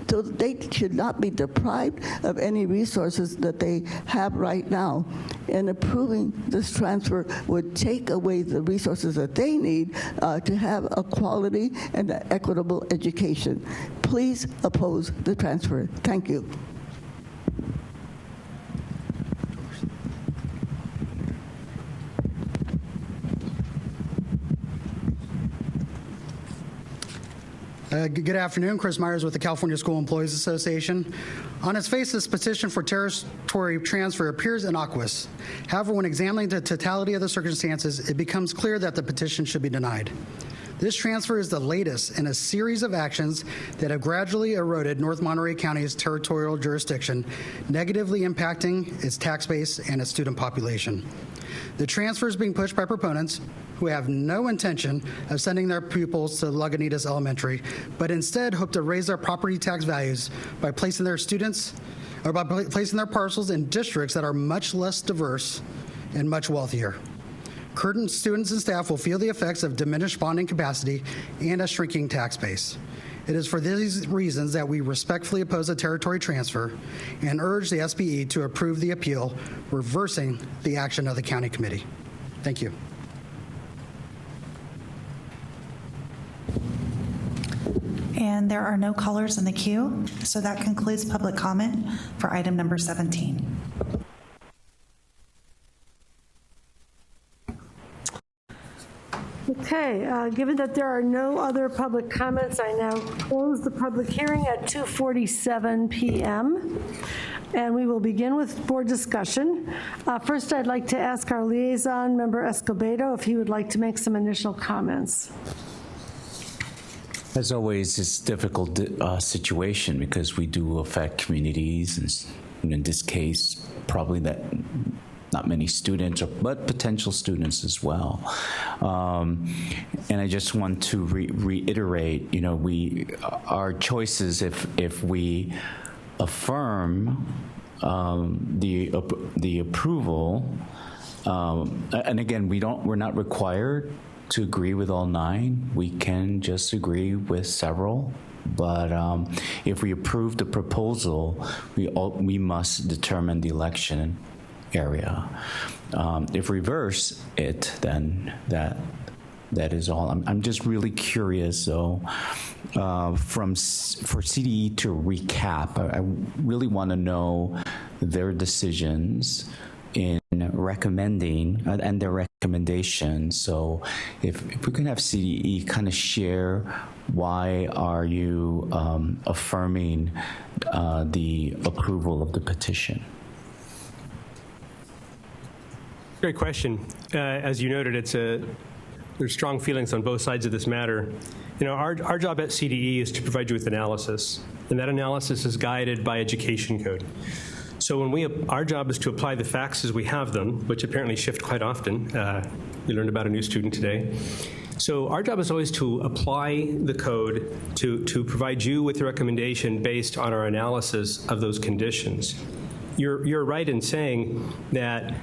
So they should not be deprived of any resources that they have right now. And approving this transfer would take away the resources that they need to have a quality and equitable education. Please oppose the transfer. Thank you. Good afternoon. Chris Myers with the California School Employees Association. On its face, this petition for territory transfer appears innocuous. However, when examining the totality of the circumstances, it becomes clear that the petition should be denied. This transfer is the latest in a series of actions that have gradually eroded North Monterey County's territorial jurisdiction, negatively impacting its tax base and its student population. The transfer is being pushed by proponents who have no intention of sending their pupils to Lagunitas Elementary, but instead hope to raise their property tax values by placing their students or by placing their parcels in districts that are much less diverse and much wealthier. Current students and staff will feel the effects of diminished bonding capacity and a shrinking tax base. It is for these reasons that we respectfully oppose a territory transfer and urge the SBE to approve the appeal, reversing the action of the county committee. Thank you. And there are no callers in the queue, so that concludes public comment for item number 17. Okay, given that there are no other public comments, I now close the public hearing at 2:47 p.m. And we will begin with board discussion. First, I'd like to ask our liaison, Member Escobedo, if he would like to make some initial comments. As always, it's a difficult situation because we do affect communities, and in this case, probably that not many students, but potential students as well. And I just want to reiterate, our choices if we affirm the approval, and again, we're not required to agree with all 9. We can just agree with several. But if we approve the proposal, we must determine the election area. If reverse it, then that is all. I'm just really curious, though, for CDE to recap. I really want to know their decisions in recommending and their recommendations. So if we can have CDE kind of share why are you affirming the approval of the petition? Great question. As you noted, there's strong feelings on both sides of this matter. Our job at CDE is to provide you with analysis, and that analysis is guided by education code. So our job is to apply the facts as we have them, which apparently shift quite often. We learned about a new student today. So our job is always to apply the code to provide you with a recommendation based on our analysis of those conditions. You're right in saying that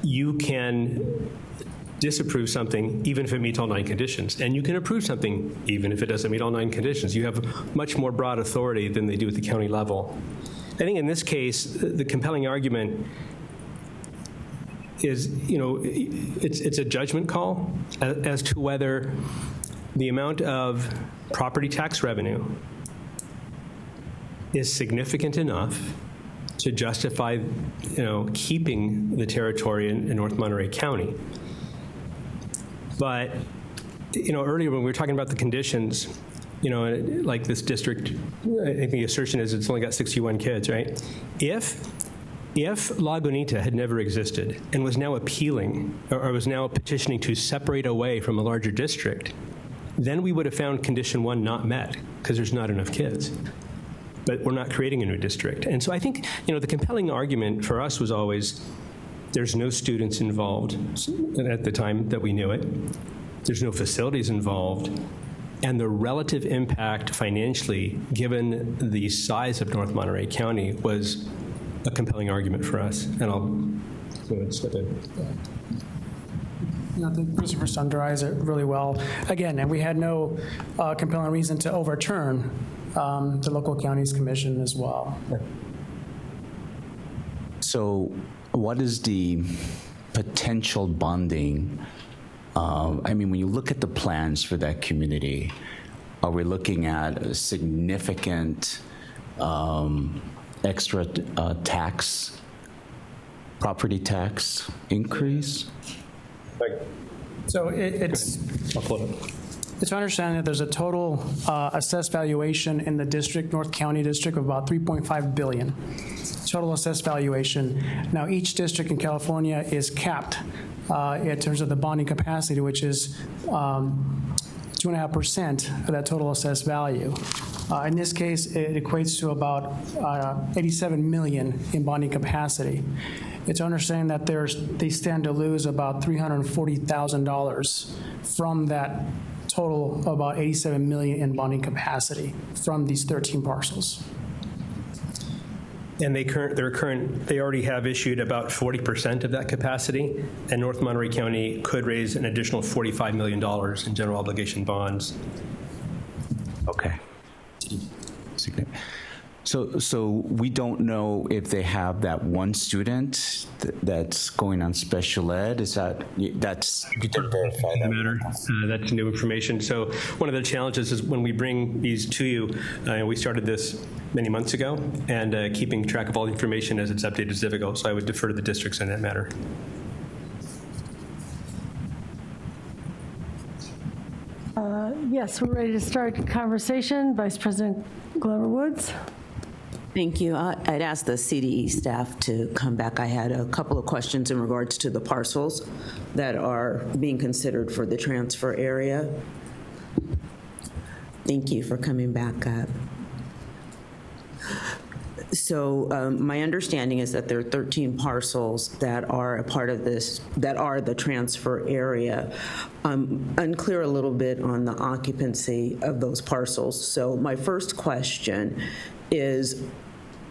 you can disapprove something even if it meets all 9 conditions, and you can approve something even if it doesn't meet all 9 conditions. You have much more broad authority than they do at the county level. I think in this case, the compelling argument is, it's a judgment call as to whether the amount of property tax revenue is significant enough to justify, keeping the territory in North Monterey County. But, earlier when we were talking about the conditions, like this district, I think the assertion is it's only got 61 kids, right? If Lagunita had never existed and was now appealing or was now petitioning to separate away from a larger district, then we would have found condition 1 not met because there's not enough kids. But we're not creating a new district. And so I think, the compelling argument for us was always there's no students involved at the time that we knew it. There's no facilities involved. And the relative impact financially, given the size of North Monterey County, was a compelling argument for us. And I'll step in. I think Christopher summarized it really well. Again, and we had no compelling reason to overturn the local county's commission as well. So what is the potential bonding? When you look at the plans for that community, are we looking at a significant extra property tax increase? So it's our understanding that there's a total assessed valuation in the district, North County District, of about $3.5 billion. Total assessed valuation. Now, each district in California is capped in terms of the bonding capacity, which is 2.5% of that total assessed value. In this case, it equates to about $87 million in bonding capacity. It's understanding that they stand to lose about $340,000 from that total of about $87 million in bonding capacity from these 13 parcels. And they already have issued about 40% of that capacity, and North Monterey County could raise an additional $45 million in general obligation bonds. Okay. So we don't know if they have that one student that's going on special ed. You did verify that? That's new information. So one of the challenges is when we bring these to you, we started this many months ago, and keeping track of all the information as it's updated is difficult. So I would defer to the districts in that matter. Yes, we're ready to start the conversation. Vice President Glover Woods. Thank you. I'd ask the CDE staff to come back. I had a couple of questions in regards to the parcels that are being considered for the transfer area. Thank you for coming back up. So my understanding is that there are 13 parcels that are a part of this, that are the transfer area. I'm unclear a little bit on the occupancy of those parcels. So my first question is,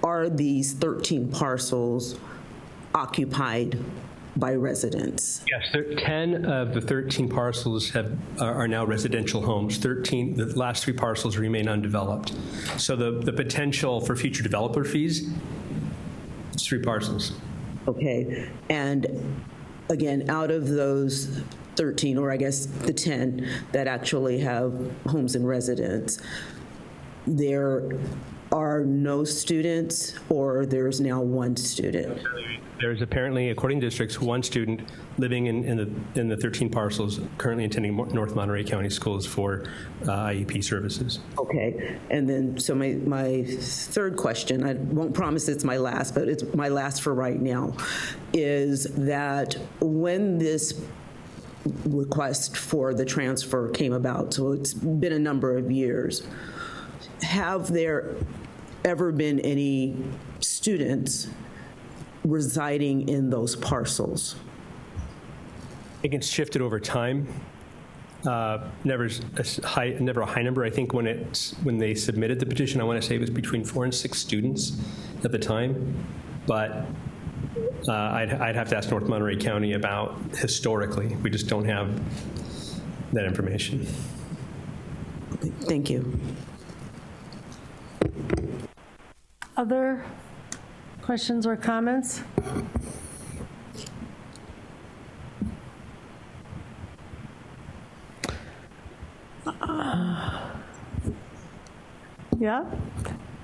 are these 13 parcels occupied by residents? Yes, 10 of the 13 parcels are now residential homes. The last 3 parcels remain undeveloped. So the potential for future developer fees is 3 parcels. Okay, and again, out of those 13, or I guess the 10 that actually have homes and residents, there are no students, or there's now 1 student? There's apparently, according to districts, 1 student living in the 13 parcels currently attending North Monterey County Schools for IEP services. Okay, and then so my third question, I won't promise it's my last, but it's my last for right now, is that when this request for the transfer came about, so it's been a number of years, have there ever been any students residing in those parcels? I think it's shifted over time. Never a high number. I think when they submitted the petition, I want to say it was between 4 and 6 students at the time. But I'd have to ask North Monterey County about historically. We just don't have that information. Okay, thank you. Other questions or comments? Yeah,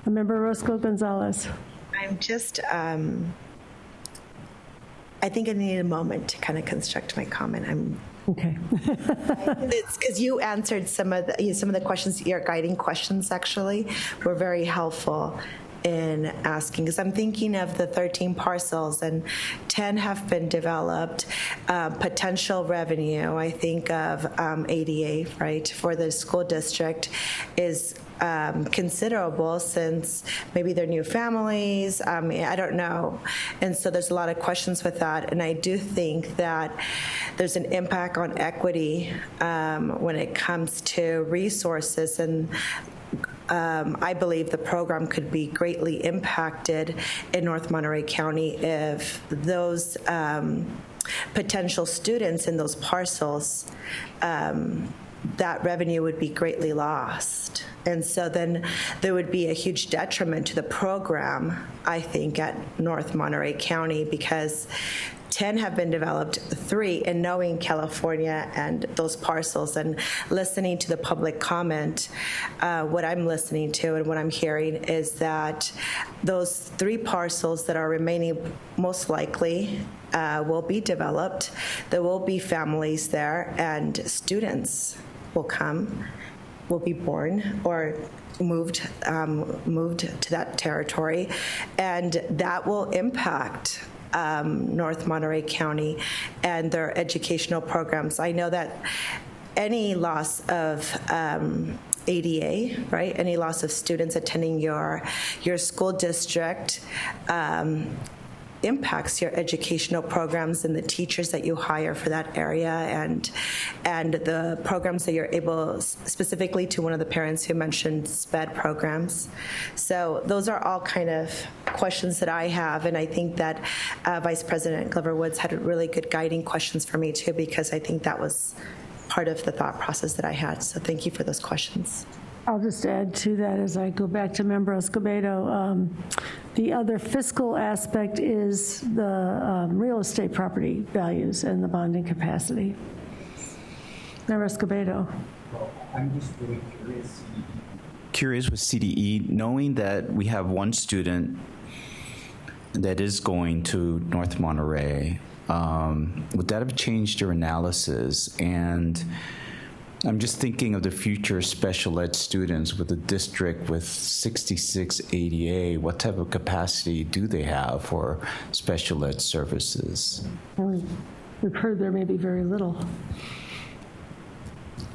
Member Roscoe Gonzalez. I'm just, I think I need a moment to kind of construct my comment. Okay. It's because you answered some of the questions. Your guiding questions actually were very helpful in asking, because I'm thinking of the 13 parcels and 10 have been developed. Potential revenue, I think of ADA, right, for the school district is considerable, since maybe they're new families. I don't know. And so there's a lot of questions with that. And I do think that there's an impact on equity when it comes to resources. And I believe the program could be greatly impacted in North Monterey County if those potential students in those parcels, that revenue would be greatly lost. And so then there would be a huge detriment to the program, I think, at North Monterey County, because 10 have been developed, 3, and knowing California and those parcels and listening to the public comment, what I'm listening to and what I'm hearing is that those 3 parcels that are remaining most likely will be developed. There will be families there, and students will be born or moved to that territory, and that will impact North Monterey County and their educational programs. I know that any loss of ADA, right? Any loss of students attending your school district impacts your educational programs and the teachers that you hire for that area, and the programs that you're able, specifically to one of the parents who mentioned SPED programs. So those are all kind of questions that I have, and I think that Vice President Glover Woods had really good guiding questions for me too, because I think that was part of the thought process that I had. So thank you for those questions. I'll just add to that as I go back to Member Escobedo. The other fiscal aspect is the real estate property values and the bonding capacity. Member Escobedo. I'm just really curious with CDE, knowing that we have 1 student that is going to North Monterey, would that have changed your analysis? And I'm just thinking of the future special ed students with a district with 66 ADA. What type of capacity do they have for special ed services? We've heard there may be very little.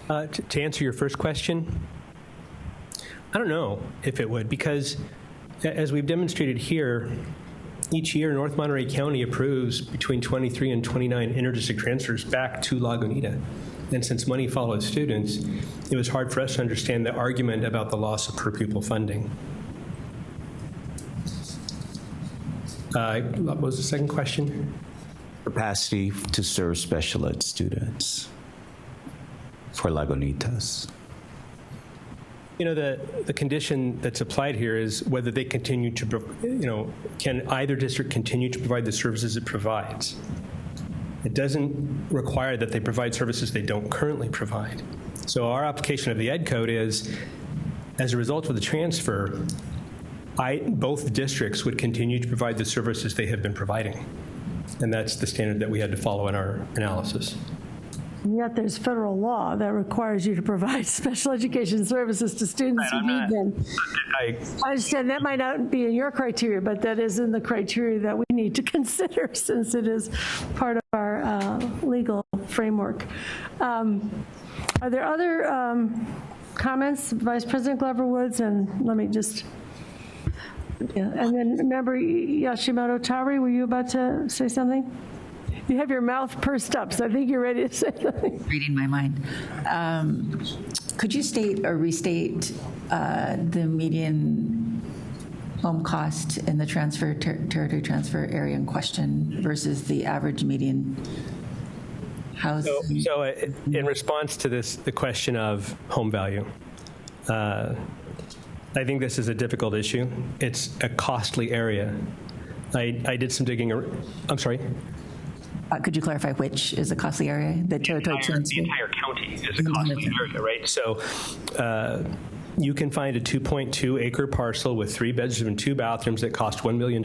To answer your first question, I don't know if it would, because as we've demonstrated here, each year North Monterey County approves between 23 and 29 interdistrict transfers back to Lagunita. And since money follows students, it was hard for us to understand the argument about the loss of per pupil funding. What was the second question? Capacity to serve special ed students for Lagunitas. You know, the condition that's applied here is whether they continue to, can either district continue to provide the services it provides. It doesn't require that they provide services they don't currently provide. So our application of the Ed Code is, as a result of the transfer, both districts would continue to provide the services they have been providing. And that's the standard that we had to follow in our analysis. And yet there's federal law that requires you to provide special education services to students who need them. I understand that might not be in your criteria, but that is in the criteria that we need to consider since it is part of our legal framework. Are there other comments, Vice President Glover Woods? And let me just, and then Member Yashimoto Tauri, were you about to say something? You have your mouth pursed up, so I think you're ready to say something. Reading my mind. Could you state or restate the median home cost in the territory transfer area in question versus the average median housing? So in response to this, the question of home value, I think this is a difficult issue. It's a costly area. I did some digging. I'm sorry? Could you clarify which is a costly area? The territory transfer? The entire county is a costly area, right? So you can find a 2.2 acre parcel with 3 bedrooms and 2 bathrooms that cost $1 million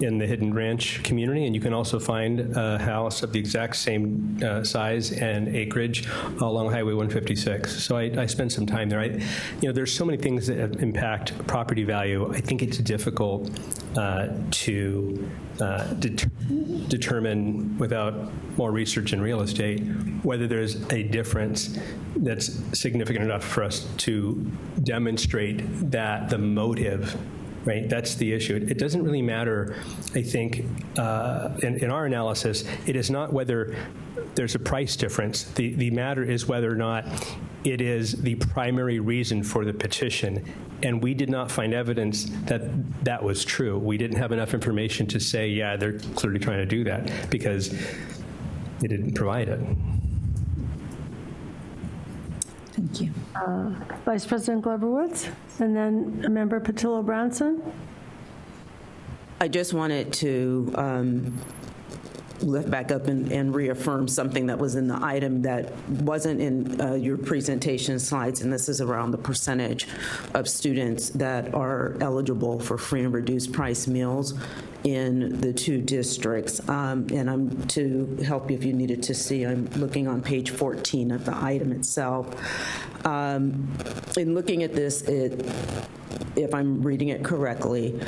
in the Hidden Ranch community, and you can also find a house of the exact same size and acreage along Highway 156. So I spent some time there. There's so many things that impact property value. I think it's difficult to determine without more research in real estate whether there's a difference that's significant enough for us to demonstrate that the motive. Right, that's the issue. It doesn't really matter, I think, in our analysis, it is not whether there's a price difference. The matter is whether or not it is the primary reason for the petition. And we did not find evidence that that was true. We didn't have enough information to say, yeah, they're clearly trying to do that because they didn't provide it. Thank you. Vice President Glover Woods, and then Member Patillo Brownson. I just wanted to lift back up and reaffirm something that was in the item that wasn't in your presentation slides, and this is around the percentage of students that are eligible for free and reduced price meals in the 2 districts. And I'm to help you if you needed to see, I'm looking on page 14 of the item itself. In looking at this, if I'm reading it correctly,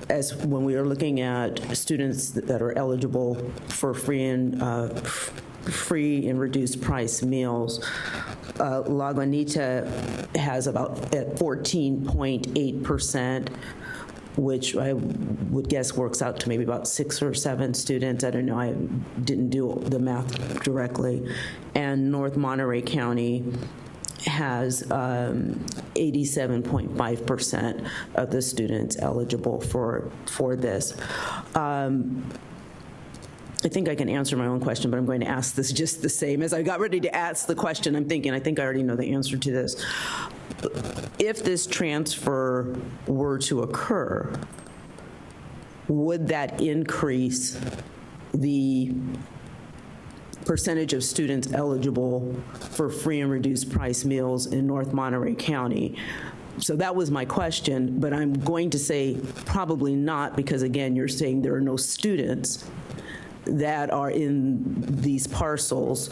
as when we are looking at students that are eligible for free and reduced price meals, Lagunita has about at 14.8%, which I would guess works out to maybe about 6 or 7 students. I don't know. I didn't do the math directly. And North Monterey County has 87.5% of the students eligible for this. I think I can answer my own question, but I'm going to ask this just the same. As I got ready to ask the question, I'm thinking, I think I already know the answer to this. If this transfer were to occur, would that increase the percentage of students eligible for free and reduced price meals in North Monterey County? So that was my question, but I'm going to say probably not, because again, you're saying there are no students that are in these parcels.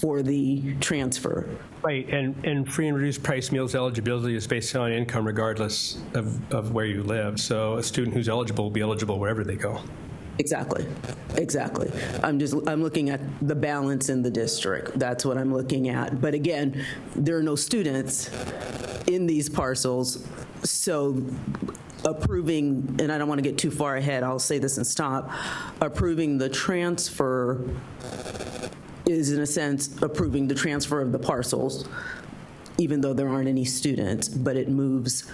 for the transfer. Right, and free and reduced price meals eligibility is based on income regardless of where you live. So a student who's eligible will be eligible wherever they go. Exactly. I'm looking at the balance in the district. That's what I'm looking at. But again, there are no students in these parcels, so approving, and I don't want to get too far ahead, I'll say this and stop, approving the transfer is, in a sense, approving the transfer of the parcels, even though there aren't any students, but it moves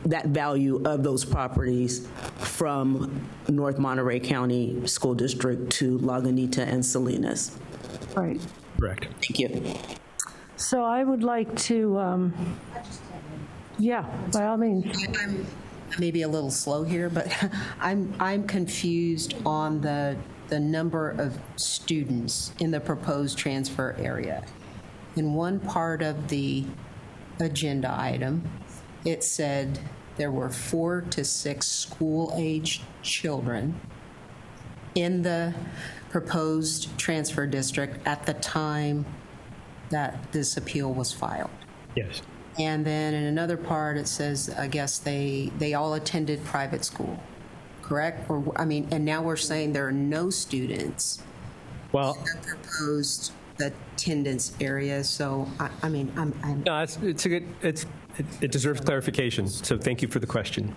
that value of those properties from North Monterey County School District to Lagunita and Salinas. Right. Correct. Thank you. So I would like to, yeah, by all means. I'm maybe a little slow here, but I'm confused on the number of students in the proposed transfer area. In one part of the agenda item, it said there were 4 to 6 school-aged children in the proposed transfer district at the time that this appeal was filed. Yes. And then in another part, it says, I guess they all attended private school, correct? Or, I mean, and now we're saying there are no students in the proposed attendance area. So, I mean, I'm No, it's a good, it deserves clarification, so thank you for the question.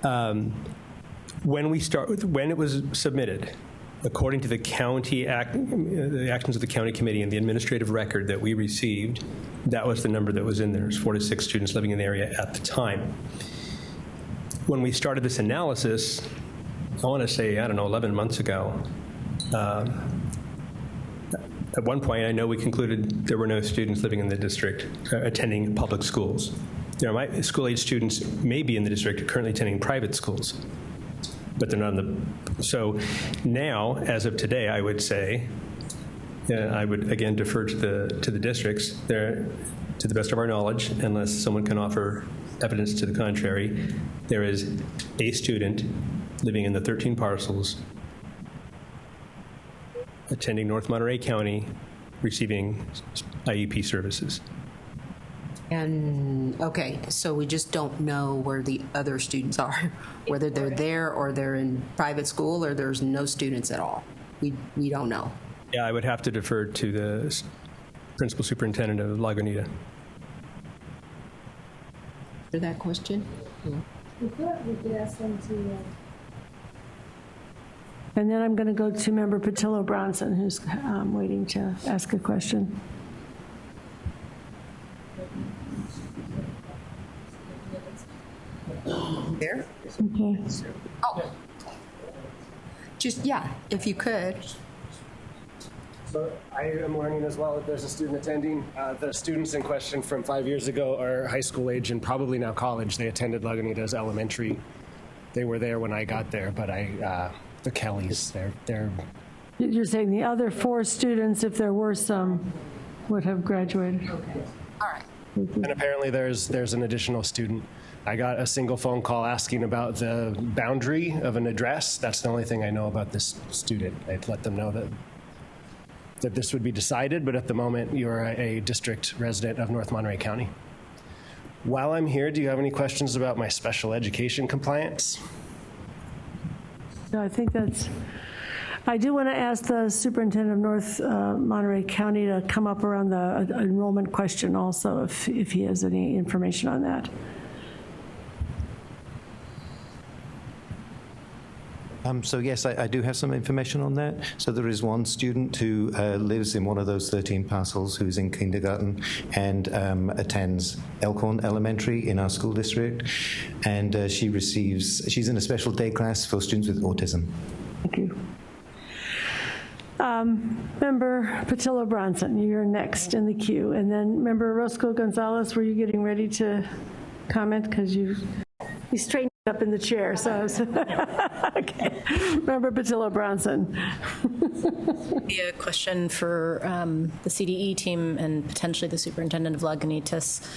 When it was submitted, according to the county the actions of the county committee and the administrative record that we received, that was the number that was in there. It was 4 to 6 students living in the area at the time. When we started this analysis, I want to say, 11 months ago, at one point, I know we concluded there were no students living in the district attending public schools. My school-age students may be in the district currently attending private schools, but they're not in the. So now, as of today, I would say, I would again defer to the districts. There, to the best of our knowledge, unless someone can offer evidence to the contrary, there is a student living in the 13 parcels attending North Monterey County, receiving IEP services. And, okay, so we just don't know where the other students are, whether they're there or they're in private school or there's no students at all. We don't know. Yeah, I would have to defer to the principal superintendent of Lagunita. For that question? We could ask them to. And then I'm going to go to Member Patillo Bronson, who's waiting to ask a question. There? Okay. Oh. Just, yeah, if you could. So I am learning as well that there's a student attending. The students in question from 5 years ago are high school age and probably now college. They attended Lagunita's elementary. They were there when I got there, but the Kellys, they're. You're saying the other 4 students, if there were some, would have graduated. Okay. All right. And apparently there's an additional student. I got a single phone call asking about the boundary of an address. That's the only thing I know about this student. I'd let them know that this would be decided, but at the moment you're a district resident of North Monterey County. While I'm here, do you have any questions about my special education compliance? No, I think that's. I do want to ask the superintendent of North Monterey County to come up around the enrollment question also, if he has any information on that. So yes, I do have some information on that. So there is one student who lives in one of those 13 parcels who's in kindergarten and attends Elkhorn Elementary in our school district. And she's in a special day class for students with autism. Thank you. Member Patillo Bronson, you're next in the queue. And then Member Roscoe Gonzalez, were you getting ready to comment? Because you straightened up in the chair, so okay. Member Patillo Bronson. Maybe a question for the CDE team and potentially the superintendent of Lagunitas.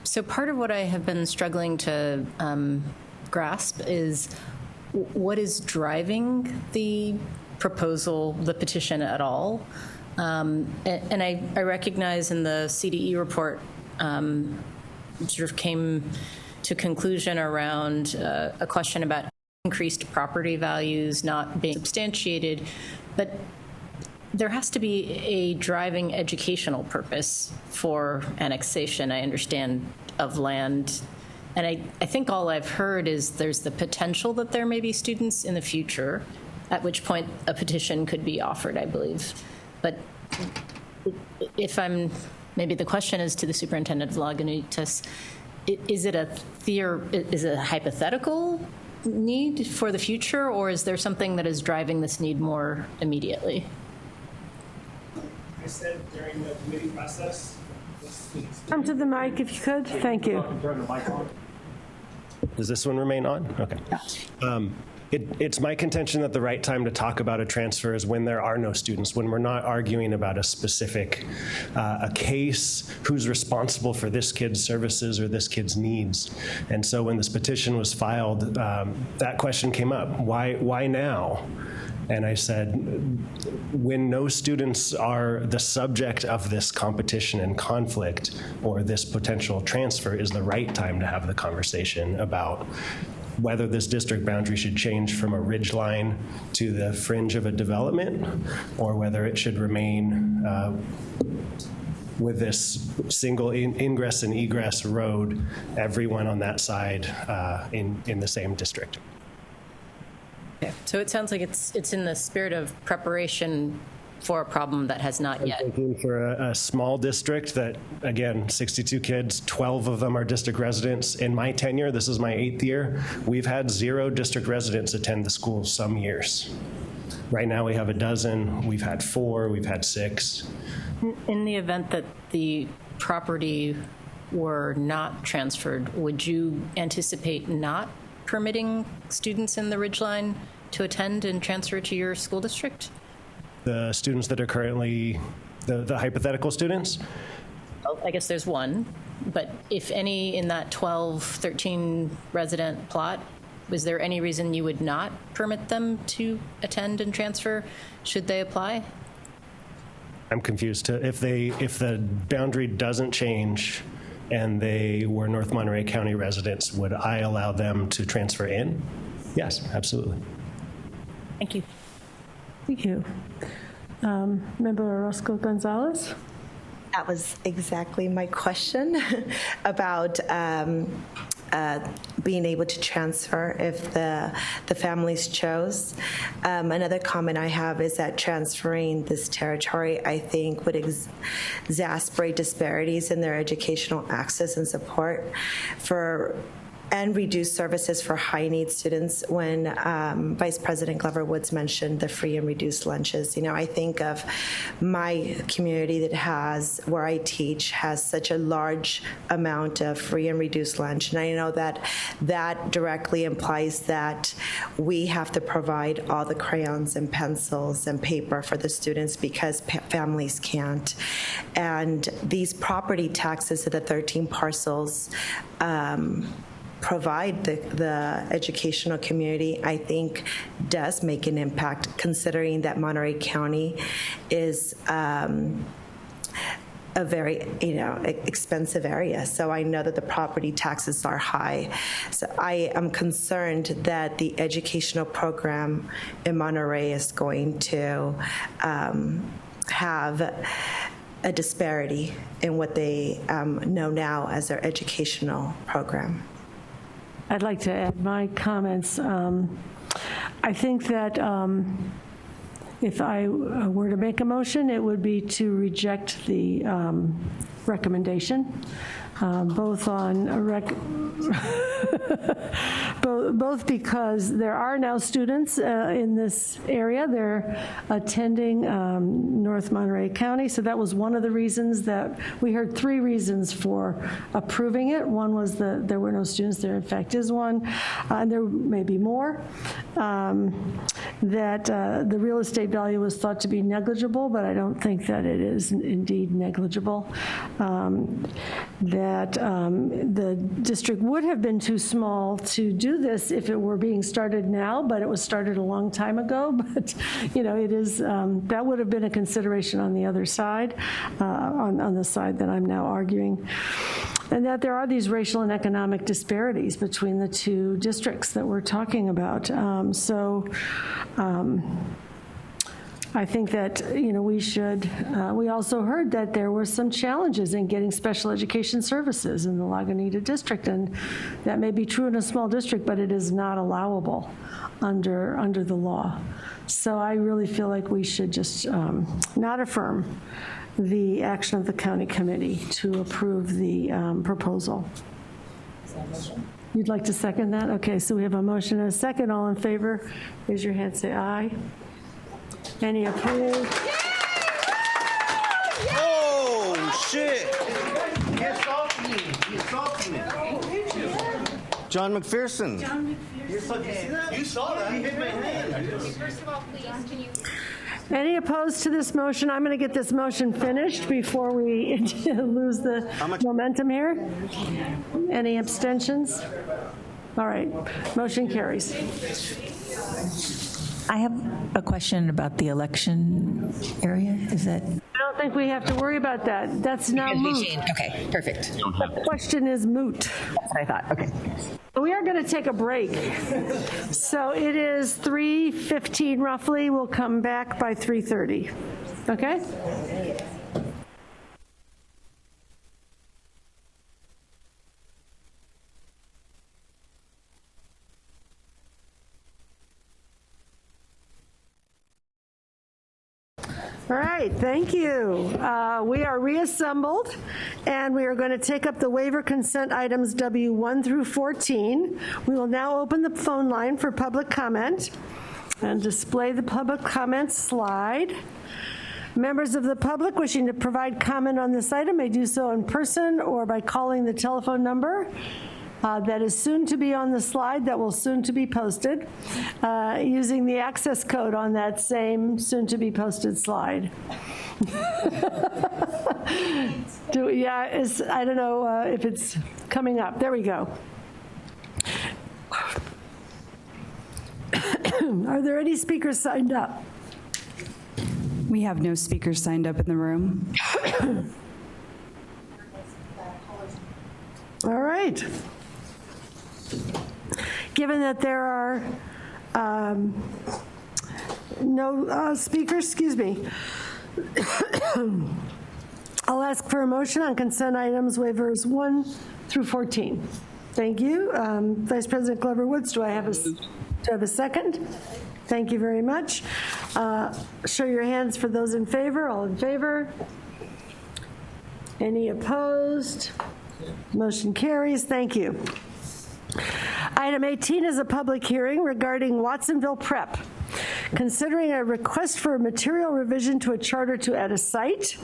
So part of what I have been struggling to grasp is what is driving the proposal, the petition at all. And I recognize in the CDE report, sort of came to conclusion around a question about increased property values not being substantiated, but there has to be a driving educational purpose for annexation, I understand, of land. And I think all I've heard is there's the potential that there may be students in the future, at which point a petition could be offered, I believe. But maybe the question is to the Superintendent of Lagunitas, is it a hypothetical need for the future, or is there something that is driving this need more immediately? I said during the committee process. Come to the mic if you could. Thank you. Does this one remain on? Okay. It's my contention that the right time to talk about a transfer is when there are no students, when we're not arguing about a specific a case, who's responsible for this kid's services or this kid's needs. And so when this petition was filed, that question came up. Why now? And I said, when no students are the subject of this competition and conflict or this potential transfer is the right time to have the conversation about whether this district boundary should change from a ridge line to the fringe of a development, or whether it should remain with this single ingress and egress road, everyone on that side in the same district. Okay. So it sounds like it's in the spirit of preparation for a problem that has not yet. I'm thinking for a small district that, again, 62 kids, 12 of them are district residents. In my tenure, this is my 8th year, we've had 0 district residents attend the school some years. Right now we have 12, we've had 4, we've had 6. In the event that the property were not transferred, would you anticipate not permitting students in the ridgeline to attend and transfer to your school district? The students that are currently, the hypothetical students? Well, I guess there's one, but if any in that 12, 13 resident plot, was there any reason you would not permit them to attend and transfer should they apply? I'm confused. If the boundary doesn't change and they were North Monterey County residents, would I allow them to transfer in? Yes, absolutely. Thank you. Thank you. Member Orozco Gonzalez? That was exactly my question about being able to transfer if the families chose. Another comment I have is that transferring this territory, I think, would exacerbate disparities in their educational access and support and reduce services for high-need students. When Vice President Glover Woods mentioned the free and reduced lunches, I think of my community where I teach, has such a large amount of free and reduced lunch. And I know that directly implies that we have to provide all the crayons and pencils and paper for the students because families can't. And these property taxes to the 13 parcels provide the educational community, I think, does make an impact, considering that Monterey County is a very expensive area. So I know that the property taxes are high. So I am concerned that the educational program in Monterey is going to have a disparity in what they know now as their educational program. I'd like to add my comments. I think that if I were to make a motion, it would be to reject the recommendation, both because there are now students in this area. They're attending North Monterey County, so that was one of the reasons that we heard 3 reasons for approving it. One was that there were no students. There, in fact, is one, and there may be more. that the real estate value was thought to be negligible, but I don't think that it is indeed negligible. That the district would have been too small to do this if it were being started now, but it was started a long time ago. But, you know, it is, that would have been a consideration on the other side, on the side that I'm now arguing. And that there are these racial and economic disparities between the two districts that we're talking about. I think that, you know, we should, we also heard that there were some challenges in getting special education services in the Lagunita district, and that may be true in a small district, but it is not allowable under the law. So I really feel like we should just not affirm the action of the county committee to approve the proposal. You'd like to second that? Okay, so we have a motion and a second. All in favor, raise your hand, say aye. Any opposed? Oh, shit. He assaulted me. He assaulted me. John McPherson. John McPherson. You see that? You saw that. He hit my hand. First of all, please, can you... Any opposed to this motion? I'm going to get this motion finished before we lose the momentum here. Any abstentions? All right, motion carries. I have a question about the election area. Is that? I don't think we have to worry about that. That's now moot. Okay, perfect. The question is moot. That's what I thought. Okay. We are going to take a break. So it is 3:15 roughly. We'll come back by 3:30. Okay? All right, thank you. We are reassembled, and we are going to take up the waiver consent items W1 through 14. We will now open the phone line for public comment and display the public comment slide. Members of the public wishing to provide comment on this item may do so in person or by calling the telephone number that is soon to be on the slide, that will soon to be posted, using the access code on that same soon to be posted slide. I don't know if it's coming up. There we go. Are there any speakers signed up? We have no speakers signed up in the room. All right. Given that there are no speakers, excuse me, I'll ask for a motion on consent items waivers 1 through 14. Thank you. Vice President Glover Woods, do I have a second? Thank you very much. Show your hands for those in favor. All in favor? Any opposed? Motion carries. Thank you. Item 18 is a public hearing regarding Watsonville Prep. Considering a request for a material revision to a charter to add a site,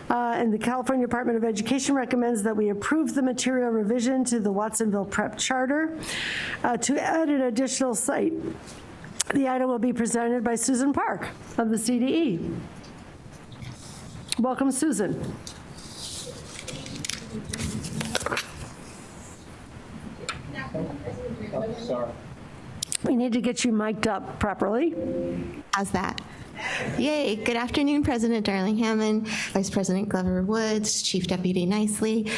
and the California Department of Education recommends that we approve the material revision to the Watsonville Prep charter to add an additional site. The item will be presented by Susan Park of the CDE. Welcome, Susan. Sorry. We need to get you mic'd up properly. How's that? Yay. Good afternoon, President Darling Hammond, Vice President Glover Woods, Chief Deputy Nicely.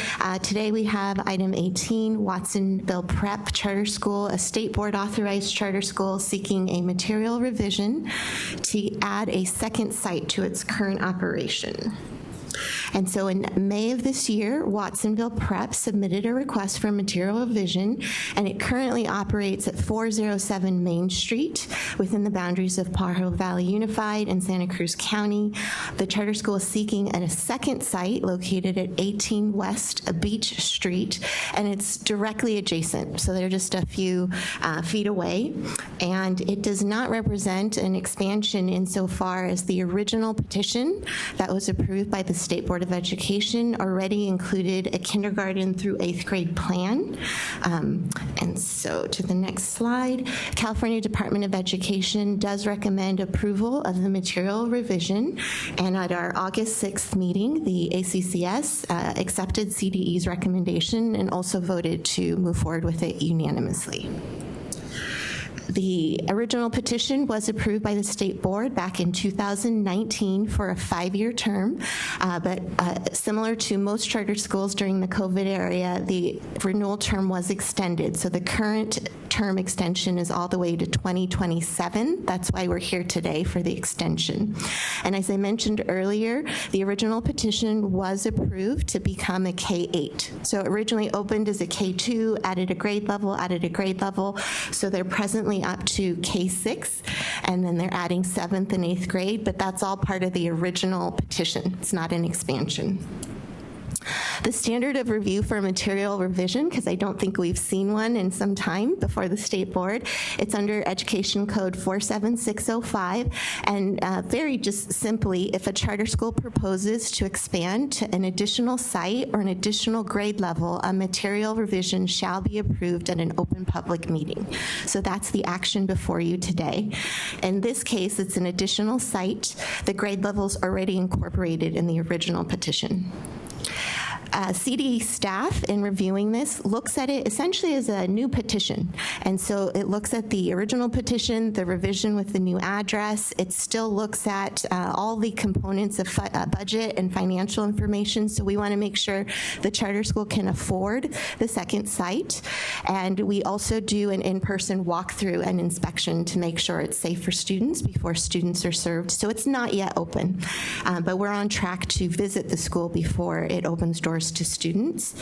Today we have item 18, Watsonville Prep Charter School, a state board authorized charter school seeking a material revision to add a second site to its current operation. And so in May of this year, Watsonville Prep submitted a request for material revision, and it currently operates at 407 Main Street within the boundaries of Pajaro Valley Unified and Santa Cruz County. The charter school is seeking a second site located at 18 West Beach Street, and it's directly adjacent, so they're just a few feet away. And it does not represent an expansion insofar as the original petition that was approved by the State Board Board of Education already included a kindergarten through 8th grade plan. And so to the next slide, California Department of Education does recommend approval of the material revision. And at our August 6th meeting, the ACCS accepted CDE's recommendation and also voted to move forward with it unanimously. The original petition was approved by the state board back in 2019 for a 5-year term, but similar to most charter schools during the COVID era, the renewal term was extended. So the current term extension is all the way to 2027. That's why we're here today for the extension. And as I mentioned earlier, the original petition was approved to become a K-8. So it originally opened as a K-2, added a grade level, so they're presently up to K-6, and then they're adding 7th and 8th grade, but that's all part of the original petition. It's not an expansion. The standard of review for material revision, because I don't think we've seen one in some time before the state board, it's under Education Code 47605, and very just simply, if a charter school proposes to expand to an additional site or an additional grade level, a material revision shall be approved at an open public meeting. So that's the action before you today. In this case, it's an additional site. The grade level's already incorporated in the original petition. CDE staff, in reviewing this, looks at it essentially as a new petition. And so it looks at the original petition, the revision with the new address. It still looks at all the components of budget and financial information. So we want to make sure the charter school can afford the second site. And we also do an in-person walkthrough and inspection to make sure it's safe for students before students are served. So it's not yet open, but we're on track to visit the school before it opens doors to students.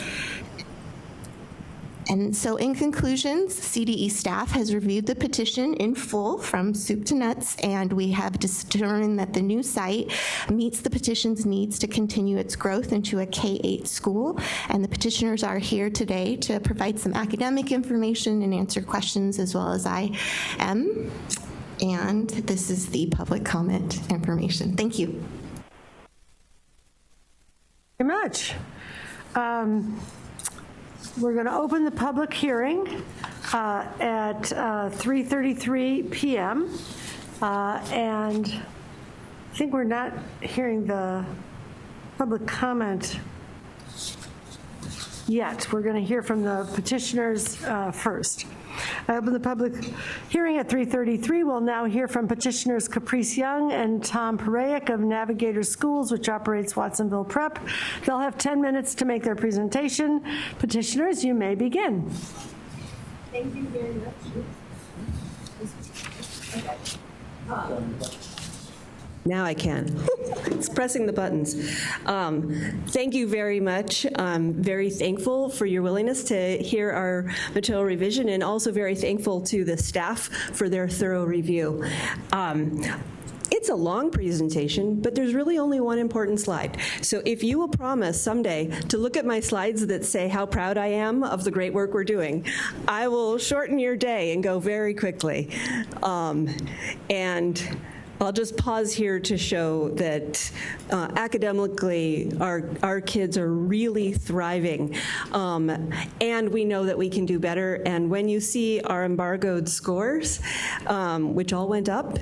And so in conclusions, CDE staff has reviewed the petition in full from soup to nuts, and we have determined that the new site meets the petition's needs to continue its growth into a K-8 school. And the petitioners are here today to provide some academic information and answer questions, as well as I am. And this is the public comment information. Thank you. Very much. We're going to open the public hearing at 3:33 p.m. And I think we're not hearing the public comment yet. We're going to hear from the petitioners first. I open the public hearing at 3:33. We'll now hear from petitioners Caprice Young and Tom Pareik of Navigator Schools, which operates Watsonville Prep. They'll have 10 minutes to make their presentation. Petitioners, you may begin. Thank you very much. Now I can. It's pressing the buttons. Thank you very much. I'm very thankful for your willingness to hear our material revision, and also very thankful to the staff for their thorough review. It's a long presentation, but there's really only one important slide. So if you will promise someday to look at my slides that say how proud I am of the great work we're doing, I will shorten your day and go very quickly. And I'll just pause here to show that academically our kids are really thriving, and we know that we can do better. And when you see our embargoed scores, which all went up,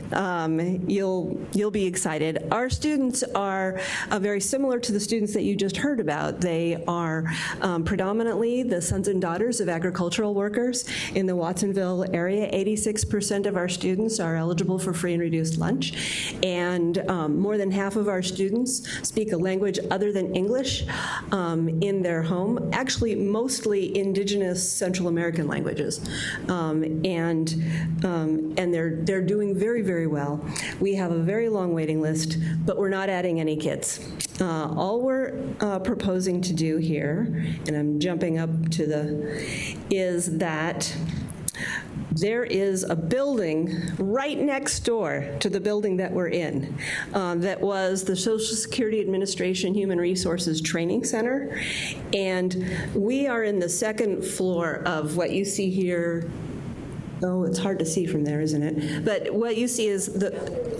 you'll be excited. Our students are very similar to the students that you just heard about. They are predominantly the sons and daughters of agricultural workers in the Watsonville area. 86% of our students are eligible for free and reduced lunch. And more than half of our students speak a language other than English in their home, actually mostly indigenous Central American languages. And they're doing very, very well. We have a very long waiting list, but we're not adding any kids. All we're proposing to do here, and I'm jumping up to is that there is a building right next door to the building that we're in that was the Social Security Administration Human Resources Training Center. And we are in the second floor of what you see here Oh, it's hard to see from there, isn't it? But what you see is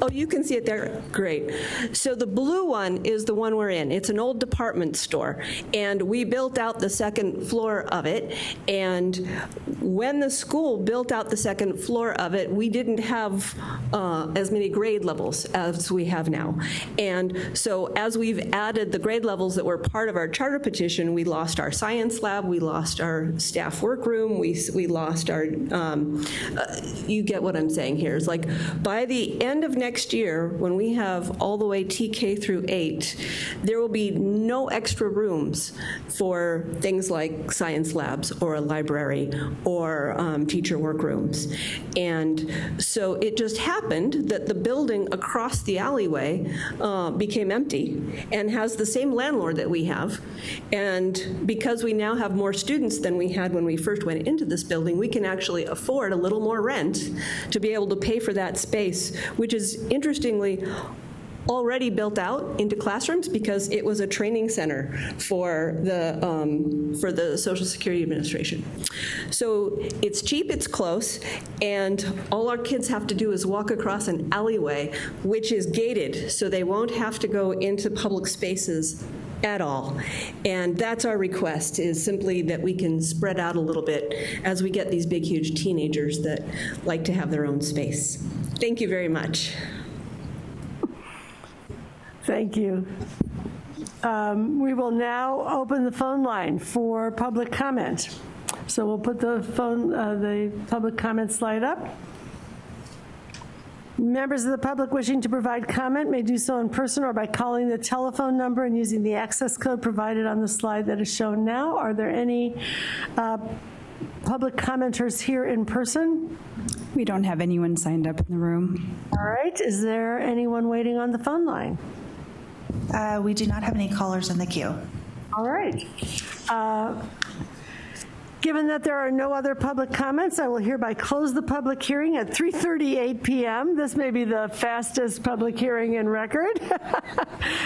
oh, you can see it there. Great. So the blue one is the one we're in. It's an old department store, and we built out the second floor of it. And when the school built out the second floor of it, we didn't have as many grade levels as we have now. And so as we've added the grade levels that were part of our charter petition, we lost our science lab, we lost our staff workroom, we lost our you get what I'm saying here. It's like by the end of next year, when we have all the way TK through 8, there will be no extra rooms for things like science labs or a library or teacher workrooms. And so it just happened that the building across the alleyway became empty and has the same landlord that we have. And because we now have more students than we had when we first went into this building, we can actually afford a little more rent to be able to pay for that space, which is interestingly already built out into classrooms because it was a training center for the Social Security Administration. So it's cheap, it's close, and all our kids have to do is walk across an alleyway, which is gated, so they won't have to go into public spaces at all. And that's our request, is simply that we can spread out a little bit as we get these big, huge teenagers that like to have their own space. Thank you very much. Thank you. We will now open the phone line for public comment. So we'll put the public comment slide up. Members of the public wishing to provide comment may do so in person or by calling the telephone number and using the access code provided on the slide that is shown now. Are there any public commenters here in person? We don't have anyone signed up in the room. All right. Is there anyone waiting on the phone line? We do not have any callers in the queue. All right. Given that there are no other public comments, I will hereby close the public hearing at 3:38 p.m. This may be the fastest public hearing in record.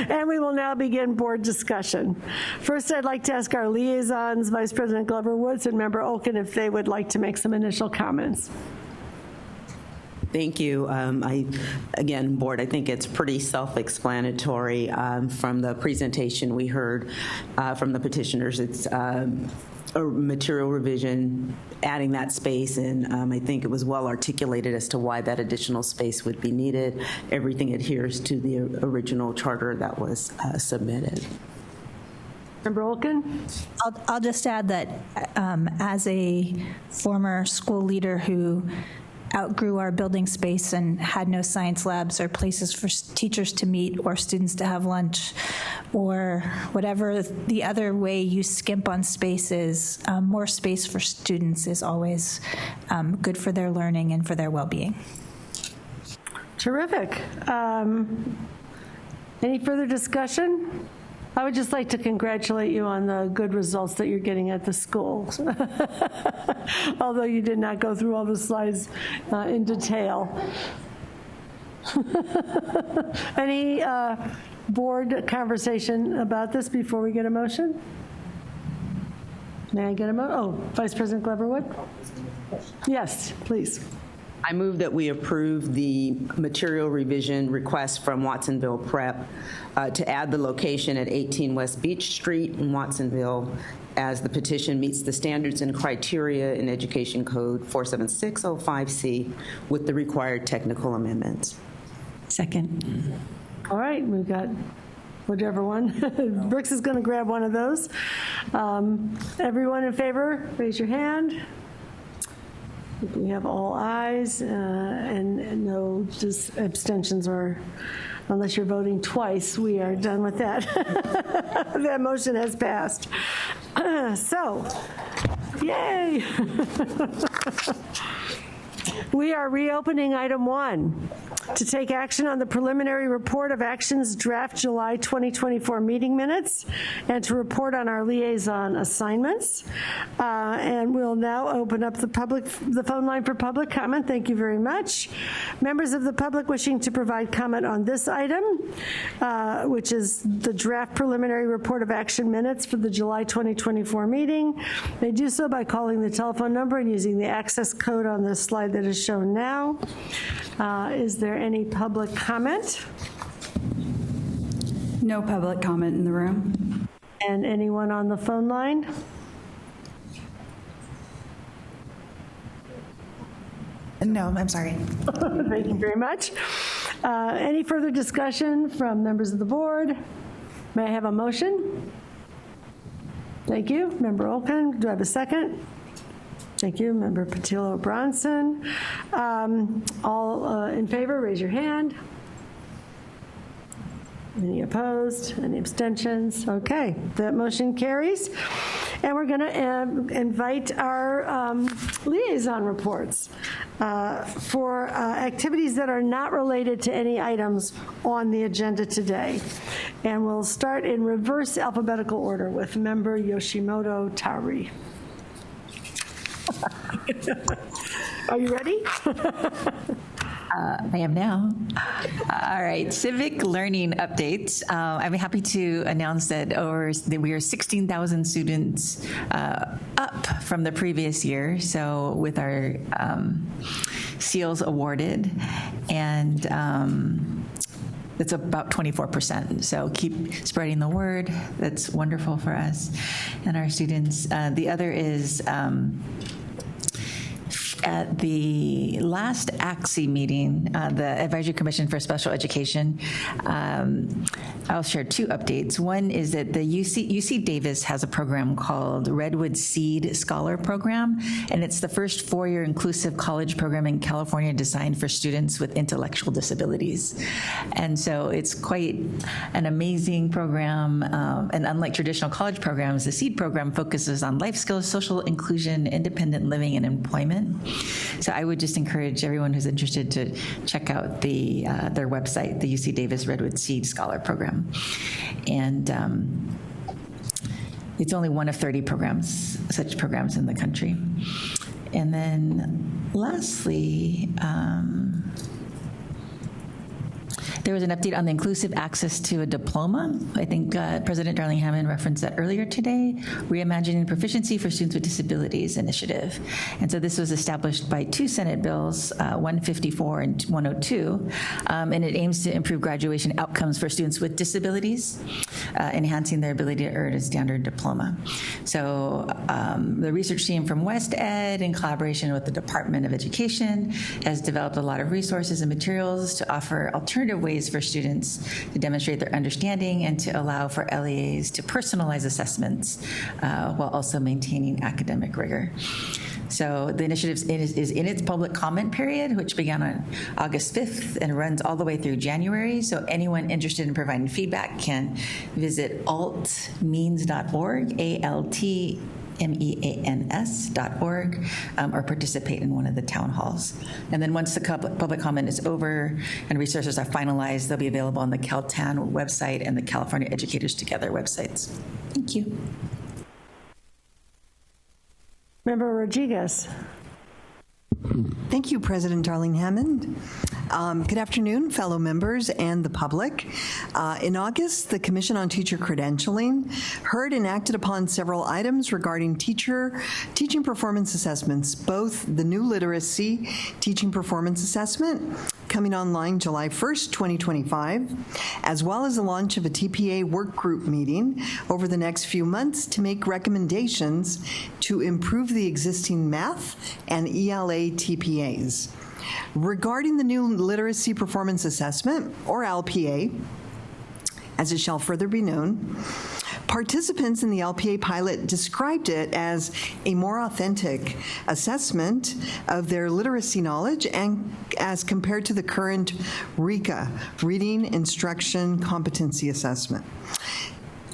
And we will now begin board discussion. First, I'd like to ask our liaisons, Vice President Glover Woods and Member Olken, if they would like to make some initial comments. Thank you. Again, Board, I think it's pretty self-explanatory from the presentation we heard from the petitioners. It's a material revision, adding that space, and I think it was well articulated as to why that additional space would be needed. Everything adheres to the original charter that was submitted. Member Olken? I'll just add that as a former school leader who outgrew our building space and had no science labs or places for teachers to meet or students to have lunch or whatever the other way you skimp on space is, more space for students is always good for their learning and for their well-being. Terrific. Any further discussion? I would just like to congratulate you on the good results that you're getting at the school. Although you did not go through all the slides in detail. Any board conversation about this before we get a motion? May I get a motion? Oh, Vice President Glover-Wood? Yes, please. I move that we approve the material revision request from Watsonville Prep to add the location at 18 West Beach Street in Watsonville, as the petition meets the standards and criteria in Education Code 47605C with the required technical amendments. Second. All right, we've got whichever one. Brooks is going to grab one of those. Everyone in favor, raise your hand. We have all ayes and no abstentions, or unless you're voting twice, we are done with that. That motion has passed. So, yay. We are reopening item 1 to take action on the preliminary report of actions draft July 2024 meeting minutes and to report on our liaison assignments. And we'll now open up the phone line for public comment. Thank you very much. Members of the public wishing to provide comment on this item, which is the draft preliminary report of action minutes for the July 2024 meeting, may do so by calling the telephone number and using the access code on the slide that is shown now. Is there any public comment? No public comment in the room. And anyone on the phone line? No, I'm sorry. Thank you very much. Any further discussion from members of the board? May I have a motion? Thank you. Member Olkin, do I have a second? Thank you. Member Patillo-Bronson. All in favor, raise your hand. Any opposed? Any abstentions? Okay, that motion carries. And we're going to invite our liaison reports for activities that are not related to any items on the agenda today. And we'll start in reverse alphabetical order with Member Yoshimoto Tauri. Are you ready? I am now. All right, civic learning updates. I'm happy to announce that we are 16,000 students up from the previous year, so with our SEALs awarded, and it's about 24%. So keep spreading the word. That's wonderful for us and our students. The other is at the last AXE meeting, the Advisory Commission for Special Education, I'll share two updates. One is that the UC Davis has a program called Redwood Seed Scholar Program, and it's the first four-year inclusive college program in California designed for students with intellectual disabilities. And so it's quite an amazing program, and unlike traditional college programs, the SEED program focuses on life skills, social inclusion, independent living, and employment. So I would just encourage everyone who's interested to check out their website, the UC Davis Redwood Seed Scholar Program. And it's only one of 30 programs, such programs in the country. And then lastly, there was an update on the inclusive access to a diploma. I think President Darling Hammond referenced that earlier today, Reimagining Proficiency for Students with Disabilities Initiative. And so this was established by two Senate bills, 154 and 102, and it aims to improve graduation outcomes for students with disabilities, enhancing their ability to earn a standard diploma. So the research team from West Ed, in collaboration with the Department of Education, has developed a lot of resources and materials to offer alternative ways for students to demonstrate their understanding and to allow for LEAs to personalize assessments while also maintaining academic rigor. So the initiative is in its public comment period, which began on August 5th and runs all the way through January. So anyone interested in providing feedback can visit altmeans.org, ALTMEANS.org, or participate in one of the town halls. And then once the public comment is over and resources are finalized, they'll be available on the CalTAN website and the California Educators Together websites. Thank you. Member Rodriguez. Thank you, President Darling Hammond. Good afternoon, fellow members and the public. In August, the Commission on Teacher Credentialing heard and acted upon several items regarding teaching performance assessments, both the new literacy teaching performance assessment coming online July 1st, 2025, as well as the launch of a TPA work group meeting over the next few months to make recommendations to improve the existing math and ELA TPAs. Regarding the new literacy performance assessment, or LPA, as it shall further be known, participants in the LPA pilot described it as a more authentic assessment of their literacy knowledge and as compared to the current RICA, Reading Instruction Competency Assessment.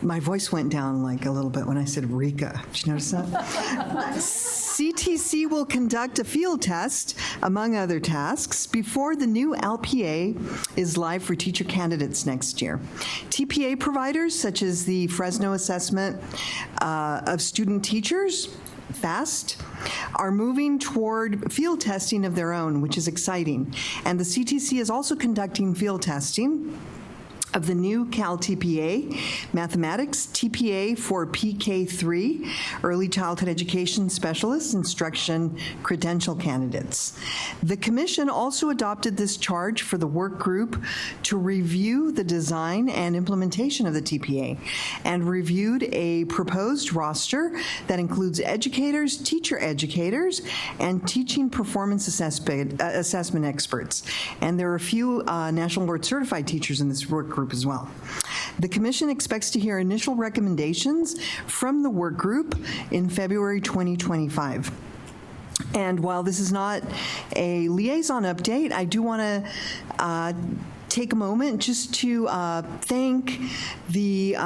My voice went down like a little bit when I said RICA. Did you notice that? CTC will conduct a field test, among other tasks, before the new LPA is live for teacher candidates next year. TPA providers, such as the Fresno Assessment of Student Teachers, FAST, are moving toward field testing of their own, which is exciting. And the CTC is also conducting field testing of the new Cal TPA, Mathematics, TPA for PK3, Early Childhood Education Specialists, Instruction Credential Candidates. The Commission also adopted this charge for the work group to review the design and implementation of the TPA and reviewed a proposed roster that includes educators, teacher educators, and teaching performance assessment experts. And there are a few National Board Certified teachers in this work group as well. The Commission expects to hear initial recommendations from the work group in February 2025. And while this is not a liaison update, I do want to take a moment just to thank the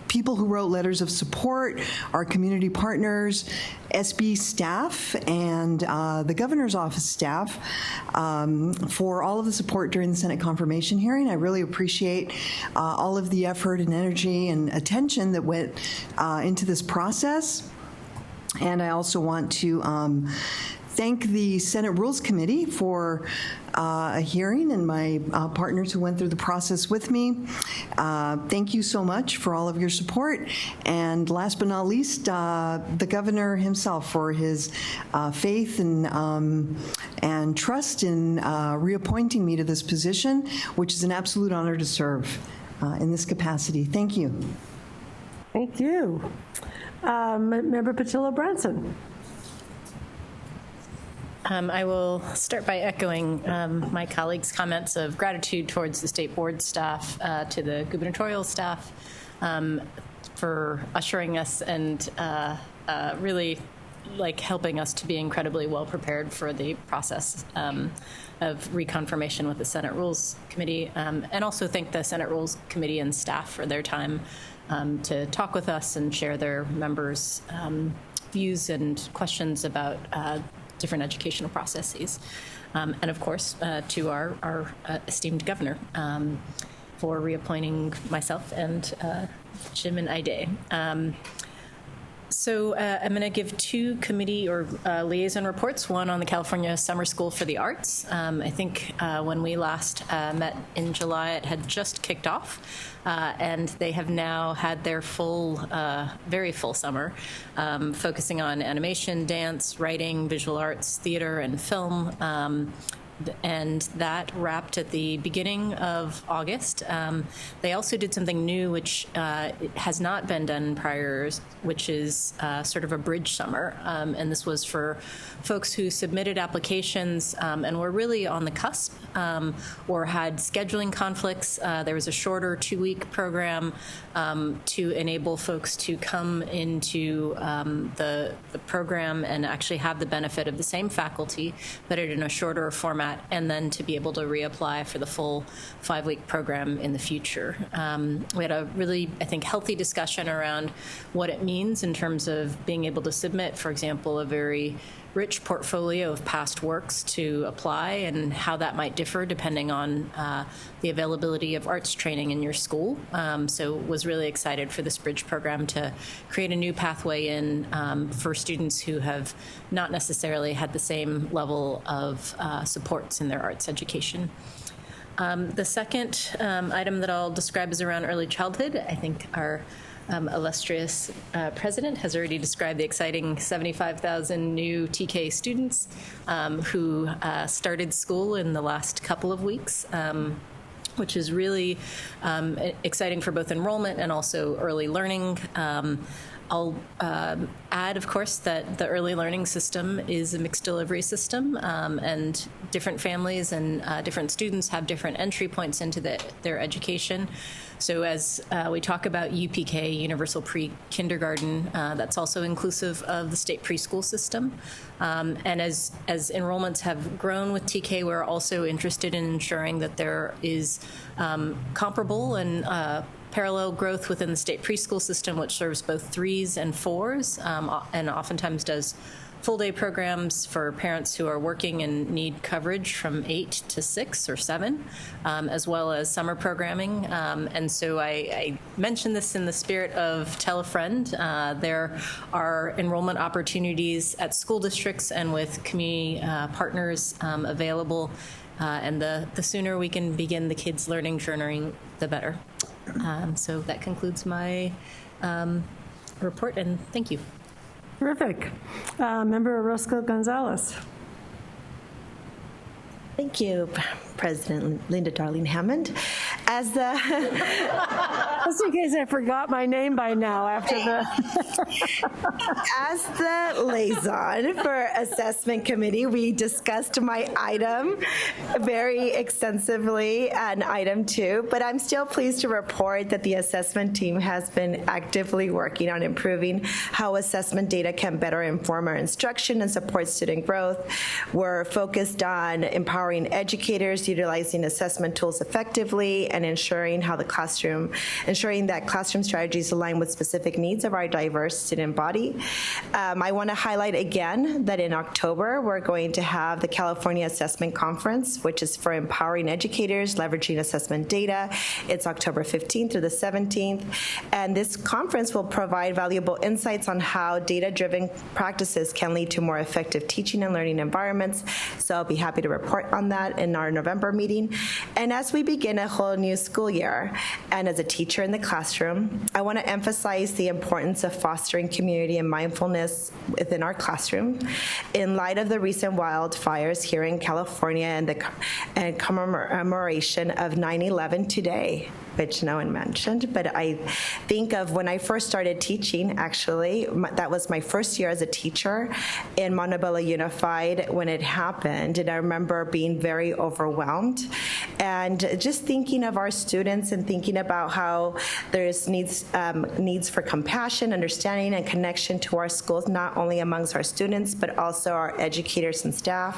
people who wrote letters of support, our community partners, SB staff, and the governor's office staff for all of the support during the Senate confirmation hearing. I really appreciate all of the effort and energy and attention that went into this process. And I also want to thank the Senate Rules Committee for a hearing and my partners who went through the process with me. Thank you so much for all of your support. And last but not least, the governor himself for his faith and trust in reappointing me to this position, which is an absolute honor to serve in this capacity. Thank you. Thank you. Member Patillo-Branson. I will start by echoing my colleagues' comments of gratitude towards the state board staff, to the gubernatorial staff for ushering us and really helping us to be incredibly well prepared for the process of reconfirmation with the Senate Rules Committee, and also thank the Senate Rules Committee and staff for their time to talk with us and share their members' views and questions about different educational processes. And of course, to our esteemed governor for reappointing myself and Jim and Ide. So I'm going to give two committee or liaison reports, one on the California Summer School for the Arts. I think when we last met in July, it had just kicked off, and they have now had their full, very full summer, focusing on animation, dance, writing, visual arts, theater, and film. And that wrapped at the beginning of August. They also did something new, which has not been done prior, which is sort of a bridge summer. And this was for folks who submitted applications and were really on the cusp or had scheduling conflicts. There was a shorter 2-week program to enable folks to come into the program and actually have the benefit of the same faculty, but in a shorter format, and then to be able to reapply for the full 5-week program in the future. We had a really, I think, healthy discussion around what it means in terms of being able to submit, for example, a very rich portfolio of past works to apply and how that might differ depending on the availability of arts training in your school. So was really excited for this bridge program to create a new pathway in for students who have not necessarily had the same level of supports in their arts education. The second item that I'll describe is around early childhood. I think our illustrious president has already described the exciting 75,000 new TK students who started school in the last couple of weeks, which is really exciting for both enrollment and also early learning. I'll add, of course, that the early learning system is a mixed delivery system, and different families and different students have different entry points into their education. So as we talk about UPK, Universal Pre-Kindergarten, that's also inclusive of the state preschool system. And as enrollments have grown with TK, we're also interested in ensuring that there is comparable and parallel growth within the state preschool system, which serves both 3s and 4s, and oftentimes does full-day programs for parents who are working and need coverage from 8 to 6 or 7, as well as summer programming. And so I mentioned this in the spirit of Tell a Friend. There are enrollment opportunities at school districts and with community partners available. And the sooner we can begin the kids' learning journey, the better. So that concludes my report, and thank you. Terrific. Member Orozco Gonzalez. Thank you, President Linda Darling Hammond. As the just in case I forgot my name by now after the as the liaison for assessment committee, we discussed my item very extensively and item 2, but I'm still pleased to report that the assessment team has been actively working on improving how assessment data can better inform our instruction and support student growth. We're focused on empowering educators, utilizing assessment tools effectively, and ensuring that classroom strategies align with specific needs of our diverse student body. I want to highlight again that in October, we're going to have the California Assessment Conference, which is for empowering educators, leveraging assessment data. It's October 15th through the 17th. And this conference will provide valuable insights on how data-driven practices can lead to more effective teaching and learning environments. So I'll be happy to report on that in our November meeting. And as we begin a whole new school year, and as a teacher in the classroom, I want to emphasize the importance of fostering community and mindfulness within our classroom. In light of the recent wildfires here in California and commemoration of 9/11 today, which no one mentioned, but I think of when I first started teaching, actually, that was my first year as a teacher in Montebello Unified when it happened, and I remember being very overwhelmed, and just thinking of our students and thinking about how there's needs for compassion, understanding, and connection to our schools, not only amongst our students, but also our educators and staff,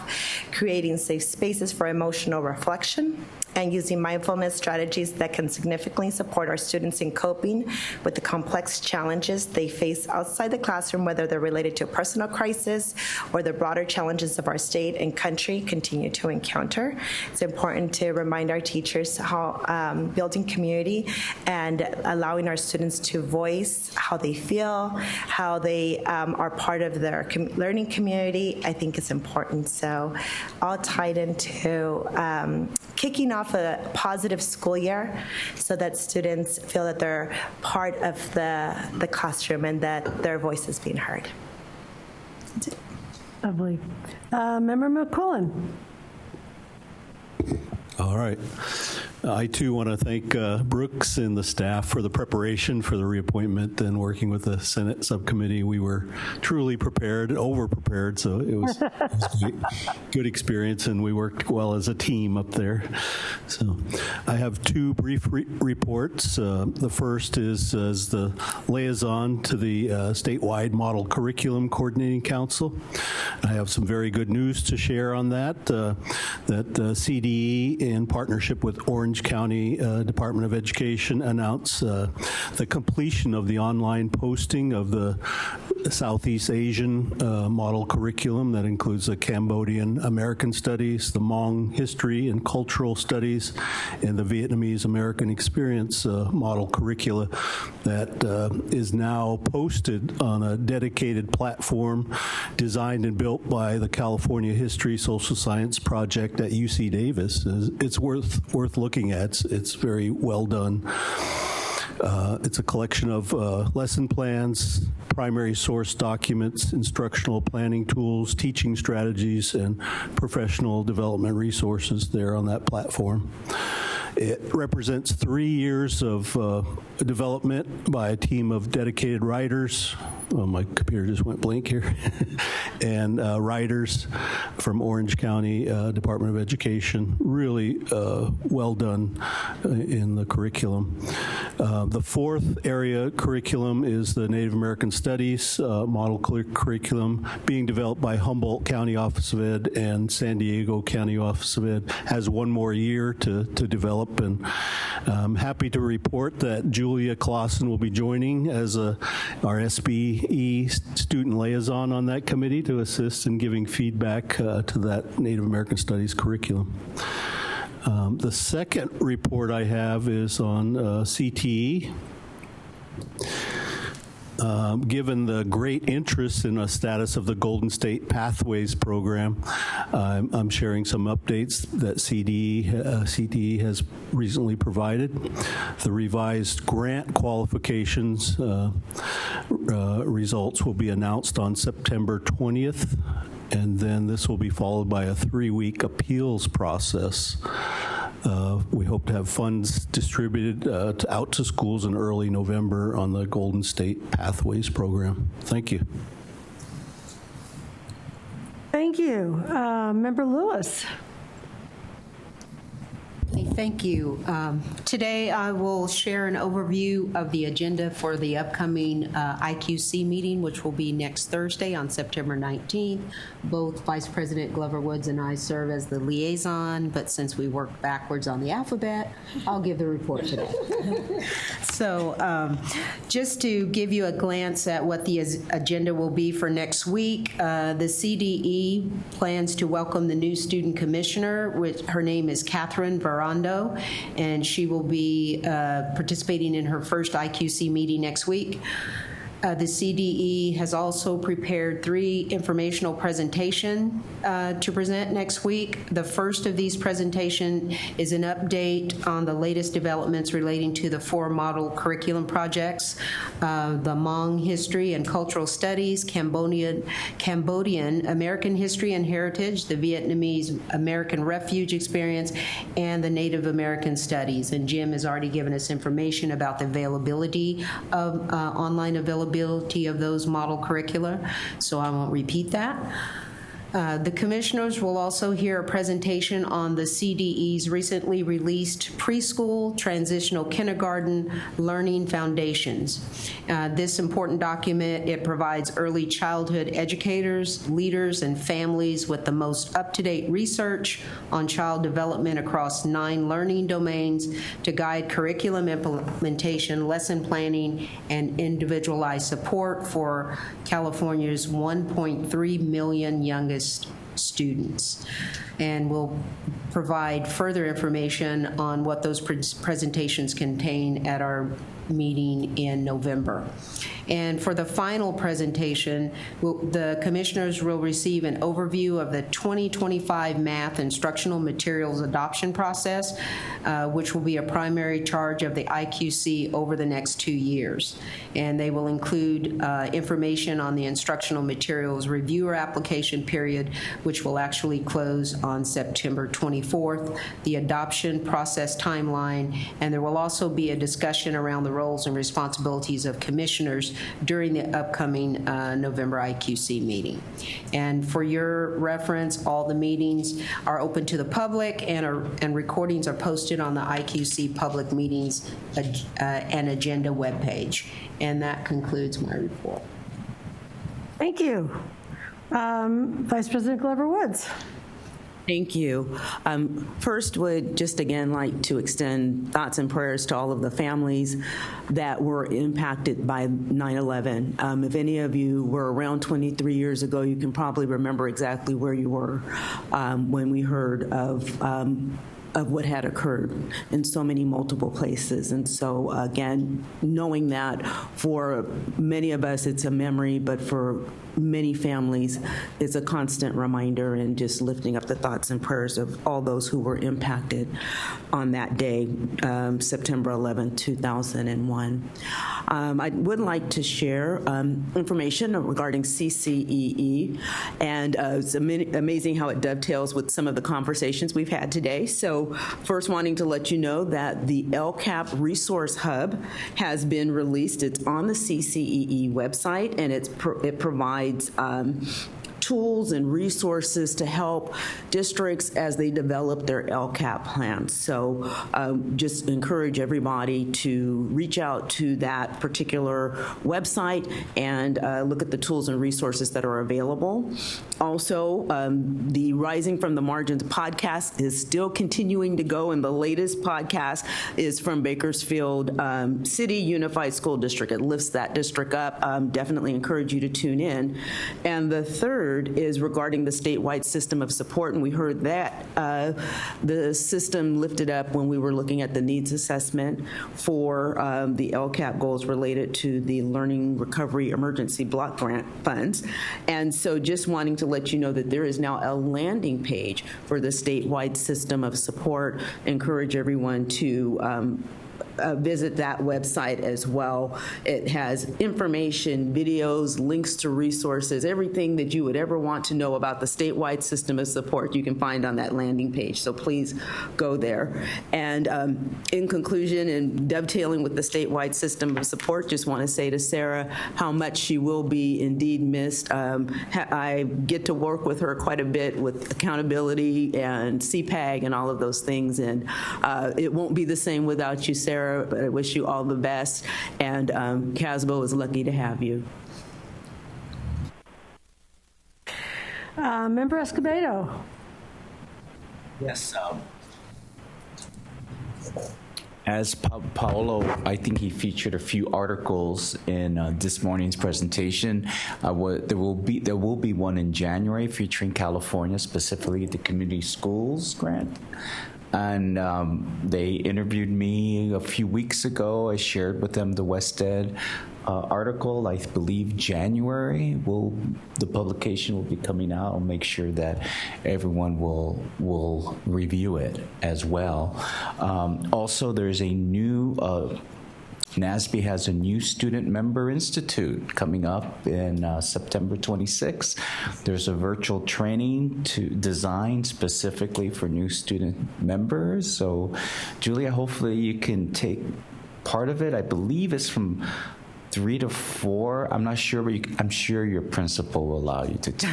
creating safe spaces for emotional reflection, and using mindfulness strategies that can significantly support our students in coping with the complex challenges they face outside the classroom, whether they're related to a personal crisis or the broader challenges of our state and country continue to encounter. It's important to remind our teachers how building community and allowing our students to voice how they feel, how they are part of their learning community, I think is important. So all tied into kicking off a positive school year so that students feel that they're part of the classroom and that their voice is being heard. Lovely. Member McQuillan. All right. I, too, want to thank Brooks and the staff for the preparation for the reappointment and working with the Senate subcommittee. We were truly prepared, over-prepared, so it was great. Good experience, and we worked well as a team up there. So I have 2 brief reports. The first is as the liaison to the statewide Model Curriculum Coordinating Council. I have some very good news to share on that, that CDE, in partnership with Orange County Department of Education, announced the completion of the online posting of the Southeast Asian model curriculum that includes the Cambodian American Studies, the Hmong History and Cultural Studies, and the Vietnamese American Experience model curricula that is now posted on a dedicated platform designed and built by the California History Social Science Project at UC Davis. It's worth looking at. It's very well done. It's a collection of lesson plans, primary source documents, instructional planning tools, teaching strategies, and professional development resources there on that platform. It represents 3 years of development by a team of dedicated writers. Oh, my computer just went blank here. And writers from Orange County Department of Education. Really well done in the curriculum. The 4th area curriculum is the Native American Studies model curriculum being developed by Humboldt County Office of Ed and San Diego County Office of Ed. Has 1 more year to develop, and I'm happy to report that Julia Clausen will be joining as our SB CDE student liaison on that committee to assist in giving feedback to that Native American Studies curriculum. The second report I have is on CTE. Given the great interest in the status of the Golden State Pathways program, I'm sharing some updates that CTE has recently provided. The revised grant qualifications results will be announced on September 20th, and then this will be followed by a 3-week appeals process. We hope to have funds distributed out to schools in early November on the Golden State Pathways program. Thank you. Thank you. Member Lewis. Hey, thank you. Today I will share an overview of the agenda for the upcoming IQC meeting, which will be next Thursday on September 19th. Both Vice President Glover Woods and I serve as the liaison, but since we work backwards on the alphabet, I'll give the report today. So just to give you a glance at what the agenda will be for next week, the CDE plans to welcome the new student commissioner, which her name is Catherine Verando, and she will be participating in her first IQC meeting next week. The CDE has also prepared 3 informational presentations to present next week. The first of these presentations is an update on the latest developments relating to the 4 model curriculum projects, the Hmong History and Cultural Studies, Cambodian American History and Heritage, the Vietnamese American Refuge Experience, and the Native American Studies. And Jim has already given us information about the availability of online availability of those model curricula, so I won't repeat that. The commissioners will also hear a presentation on the CDE's recently released preschool transitional kindergarten learning foundations. This important document, it provides early childhood educators, leaders, and families with the most up-to-date research on child development across 9 learning domains to guide curriculum implementation, lesson planning, and individualized support for California's 1.3 million youngest students. And we'll provide further information on what those presentations contain at our meeting in November. And for the final presentation, the commissioners will receive an overview of the 2025 math instructional materials adoption process, which will be a primary charge of the IQC over the next 2 years. And they will include information on the instructional materials reviewer application period, which will actually close on September 24th, the adoption process timeline, and there will also be a discussion around the roles and responsibilities of commissioners during the upcoming November IQC meeting. And for your reference, all the meetings are open to the public, and recordings are posted on the IQC public meetings and agenda webpage. And that concludes my report. Thank you. Vice President Glover Woods. Thank you. First, would just again like to extend thoughts and prayers to all of the families that were impacted by 9/11. If any of you were around 23 years ago, you can probably remember exactly where you were when we heard of what had occurred in so many multiple places. And so again, knowing that for many of us it's a memory, but for many families it's a constant reminder, and just lifting up the thoughts and prayers of all those who were impacted on that day, September 11, 2001. I would like to share information regarding CCEE, and it's amazing how it dovetails with some of the conversations we've had today. So first, wanting to let you know that the LCAP Resource Hub has been released. It's on the CCEE website, and it provides tools and resources to help districts as they develop their LCAP plans. So just encourage everybody to reach out to that particular website and look at the tools and resources that are available. Also, the Rising from the Margins podcast is still continuing to go, and the latest podcast is from Bakersfield City Unified School District. It lifts that district up. Definitely encourage you to tune in. And the third is regarding the statewide system of support, and we heard that the system lifted up when we were looking at the needs assessment for the LCAP goals related to the Learning Recovery Emergency Block Grant funds. And so just wanting to let you know that there is now a landing page for the statewide system of support. Encourage everyone to visit that website as well. It has information, videos, links to resources, everything that you would ever want to know about the statewide system of support you can find on that landing page. So please go there. And in conclusion, and dovetailing with the statewide system of support, just want to say to Sarah how much she will be indeed missed. I get to work with her quite a bit with accountability and CPAG and all of those things, and it won't be the same without you, Sarah. But I wish you all the best, and CASBO is lucky to have you. Member Escobedo. Yes. As Paolo, I think he featured a few articles in this morning's presentation. There will be one in January featuring California, specifically the community schools grant. And they interviewed me a few weeks ago. I shared with them the WestEd article. I believe January the publication will be coming out. I'll make sure that everyone will review it as well. Also, there's a new NASB has a new student member institute coming up in September 26th. There's a virtual training designed specifically for new student members. So, Julia, hopefully you can take part of it. I believe it's from 3 to 4. I'm not sure, but I'm sure your principal will allow you to take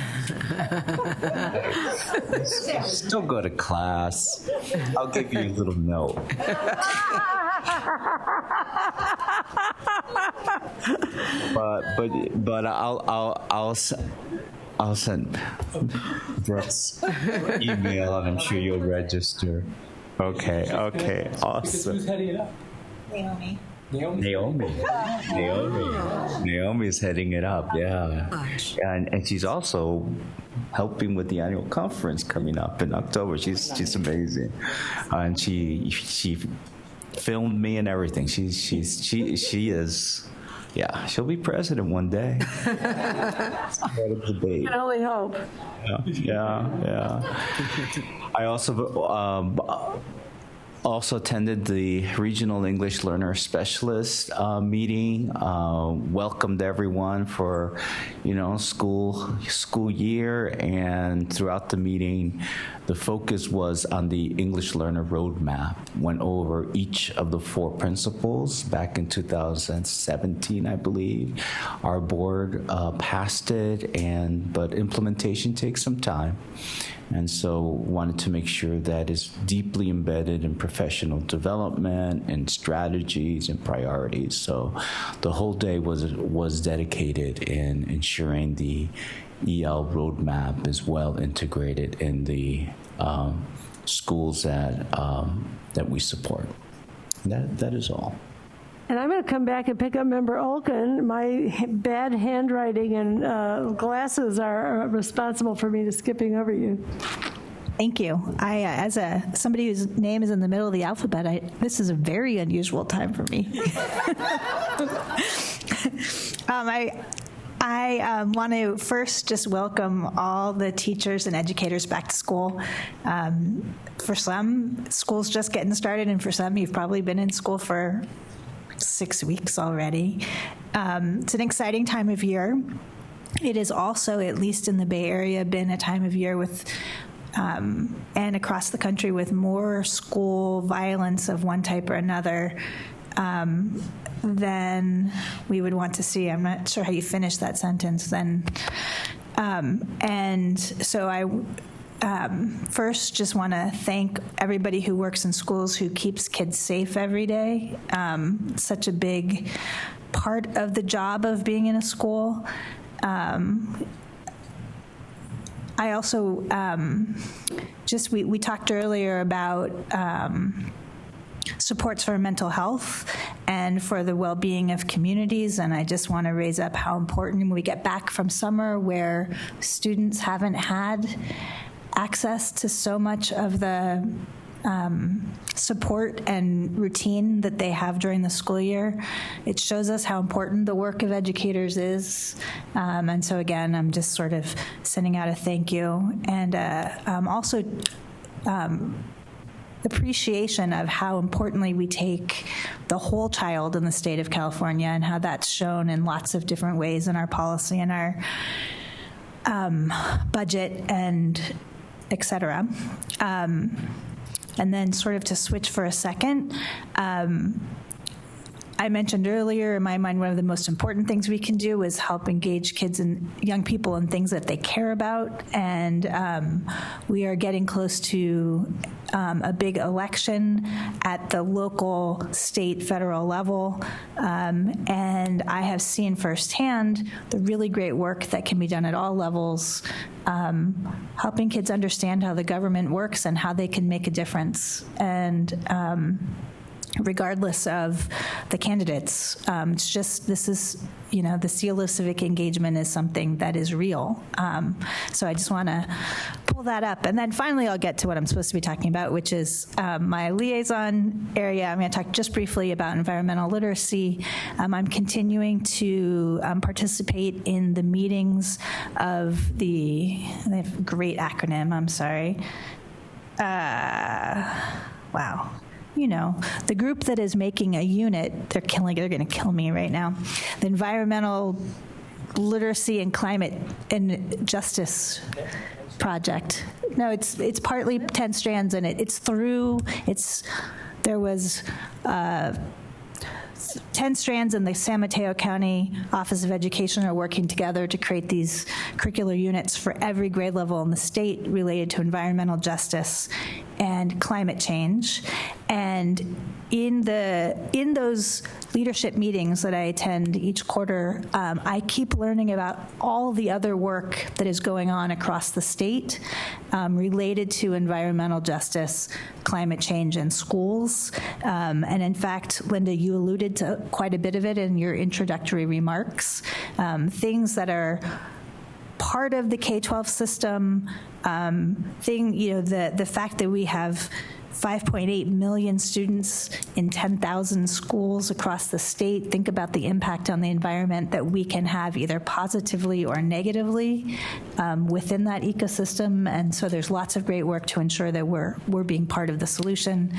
it. Still go to class. I'll give you a little note. But I'll send Brooks email, and I'm sure you'll register. Okay, awesome. Who's heading it up? Naomi is heading it up, yeah. And she's also helping with the annual conference coming up in October. She's amazing. And she filmed me and everything. She is, yeah, she'll be president one day. Can only hope. Yeah. I also attended the Regional English Learner Specialist meeting. Welcomed everyone for, school year, and throughout the meeting, the focus was on the English Learner Roadmap. Went over each of the 4 principles back in 2017, I believe. Our board passed it, but implementation takes some time. And so wanted to make sure that is deeply embedded in professional development and strategies and priorities. So the whole day was dedicated in ensuring the EL roadmap is well integrated in the schools that we support. That is all. And I'm going to come back and pick up Member Olken. My bad handwriting and glasses are responsible for me to skipping over you. Thank you. As somebody whose name is in the middle of the alphabet, this is a very unusual time for me. I want to first just welcome all the teachers and educators back to school. For some, school's just getting started, and for some, you've probably been in school for 6 weeks already. It's an exciting time of year. It is also, at least in the Bay Area, been a time of year with, and across the country, with more school violence of one type or another than we would want to see. I'm not sure how you finish that sentence. Than And so I first just want to thank everybody who works in schools who keeps kids safe every day. Such a big part of the job of being in a school. I also we talked earlier about supports for mental health and for the well-being of communities, and I just want to raise up how important when we get back from summer where students haven't had access to so much of the support and routine that they have during the school year. It shows us how important the work of educators is. And so again, I'm just sort of sending out a thank you. And also appreciation of how importantly we take the whole child in the state of California and how that's shown in lots of different ways in our policy and our budget and et cetera. And then sort of to switch for a second, I mentioned earlier, in my mind, one of the most important things we can do is help engage kids and young people in things that they care about. And we are getting close to a big election at the local, state, federal level. And I have seen firsthand the really great work that can be done at all levels, helping kids understand how the government works and how they can make a difference. And regardless of the candidates. It's just, this is, the seal of civic engagement is something that is real. So I just want to pull that up. And then finally, I'll get to what I'm supposed to be talking about, which is my liaison area. I'm going to talk just briefly about environmental literacy. I'm continuing to participate in the meetings of they have a great acronym, I'm sorry. Wow. The group that is making a unit, they're going to kill me right now. The Environmental Literacy and Climate and Justice Project. No, it's partly 10 strands in it. There was 10 strands in the San Mateo County Office of Education are working together to create these curricular units for every grade level in the state related to environmental justice and climate change. And in those leadership meetings that I attend each quarter, I keep learning about all the other work that is going on across the state related to environmental justice, climate change, and schools. And in fact, Linda, you alluded to quite a bit of it in your introductory remarks. Things that are part of the K-12 system, the fact that we have 5.8 million students in 10,000 schools across the state. Think about the impact on the environment that we can have either positively or negatively within that ecosystem. And so there's lots of great work to ensure that we're being part of the solution.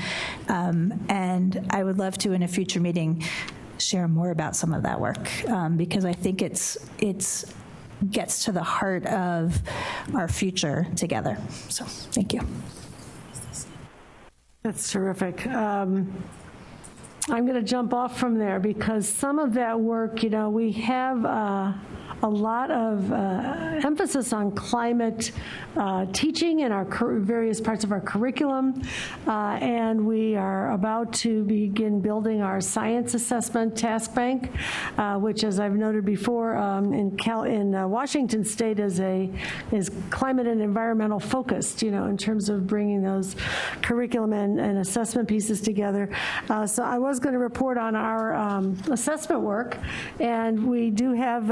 And I would love to, in a future meeting, share more about some of that work because I think it's gets to the heart of our future together. So thank you. That's terrific. I'm going to jump off from there because some of that work, we have a lot of emphasis on climate teaching in our various parts of our curriculum, and we are about to begin building our science assessment task bank, which, as I've noted before, in Washington State is climate and environmental focused, in terms of bringing those curriculum and assessment pieces together. So I was going to report on our assessment work, and we do have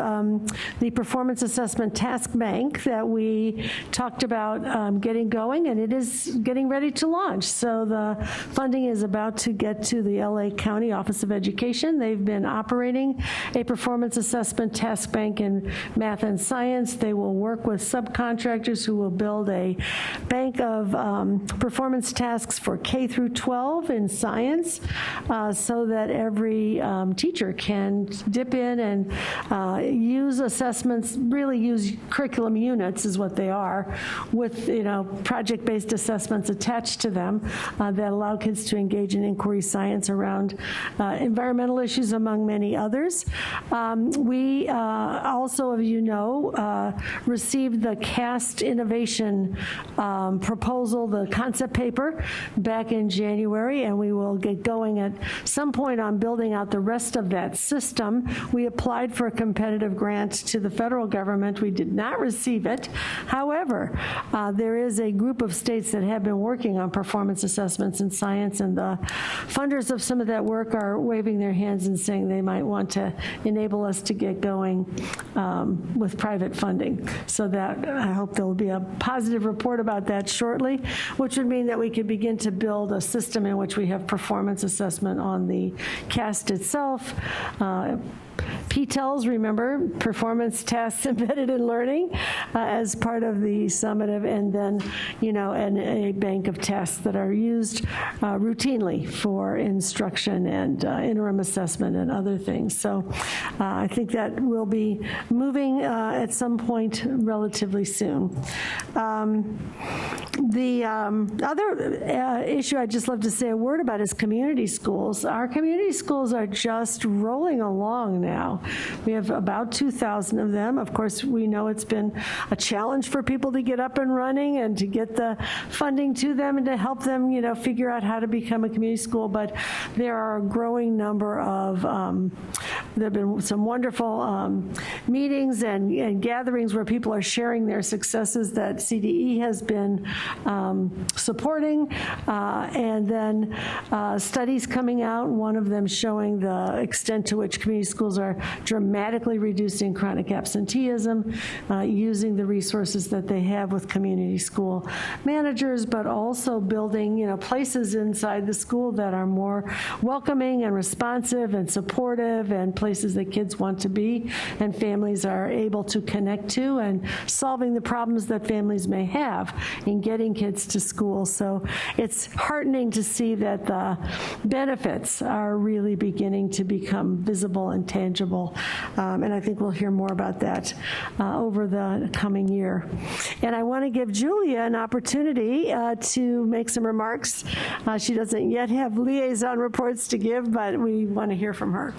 the performance assessment task bank that we talked about getting going, and it is getting ready to launch. So the funding is about to get to the LA County Office of Education. They've been operating a performance assessment task bank in math and science. They will work with subcontractors who will build a bank of performance tasks for K through 12 in science. so that every teacher can dip in and use assessments, really use curriculum units is what they are, with project-based assessments attached to them that allow kids to engage in inquiry science around environmental issues, among many others. We also, as you know, received the CAST Innovation proposal, the concept paper, back in January, and we will get going at some point on building out the rest of that system. We applied for a competitive grant to the federal government. We did not receive it. However, there is a group of states that have been working on performance assessments in science, and the funders of some of that work are waving their hands and saying they might want to enable us to get going with private funding. So that I hope there will be a positive report about that shortly, which would mean that we could begin to build a system in which we have performance assessment on the CAST itself. PTELs, remember, performance tests embedded in learning as part of the summative, and then, a bank of tests that are used routinely for instruction and interim assessment and other things. So I think that will be moving at some point relatively soon. The other issue I'd just love to say a word about is community schools. Our community schools are just rolling along now. We have about 2,000 of them. Of course, we know it's been a challenge for people to get up and running and to get the funding to them and to help them, figure out how to become a community school. But there are a growing number of, there have been some wonderful meetings and gatherings where people are sharing their successes that CDE has been supporting. And then studies coming out, one of them showing the extent to which community schools are dramatically reducing chronic absenteeism, using the resources that they have with community school managers, but also building, places inside the school that are more welcoming and responsive and supportive, and places that kids want to be and families are able to connect to, and solving the problems that families may have in getting kids to school. So it's heartening to see that the benefits are really beginning to become visible and tangible. And I think we'll hear more about that over the coming year. And I want to give Julia an opportunity to make some remarks. She doesn't yet have liaison reports to give, but we want to hear from her.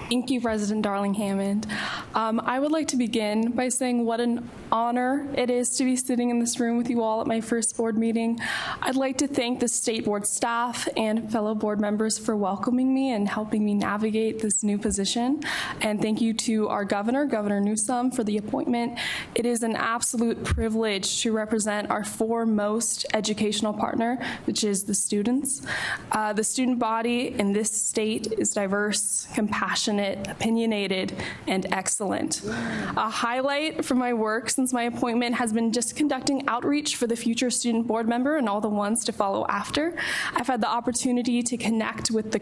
Thank you, President Darling-Hammond. I would like to begin by saying what an honor it is to be sitting in this room with you all at my first board meeting. I'd like to thank the state board staff and fellow board members for welcoming me and helping me navigate this new position. And thank you to our governor, Governor Newsom, for the appointment. It is an absolute privilege to represent our foremost educational partner, which is the students. The student body in this state is diverse, compassionate, opinionated, and excellent. A highlight from my work since my appointment has been just conducting outreach for the future student board member and all the ones to follow after. I've had the opportunity to connect with the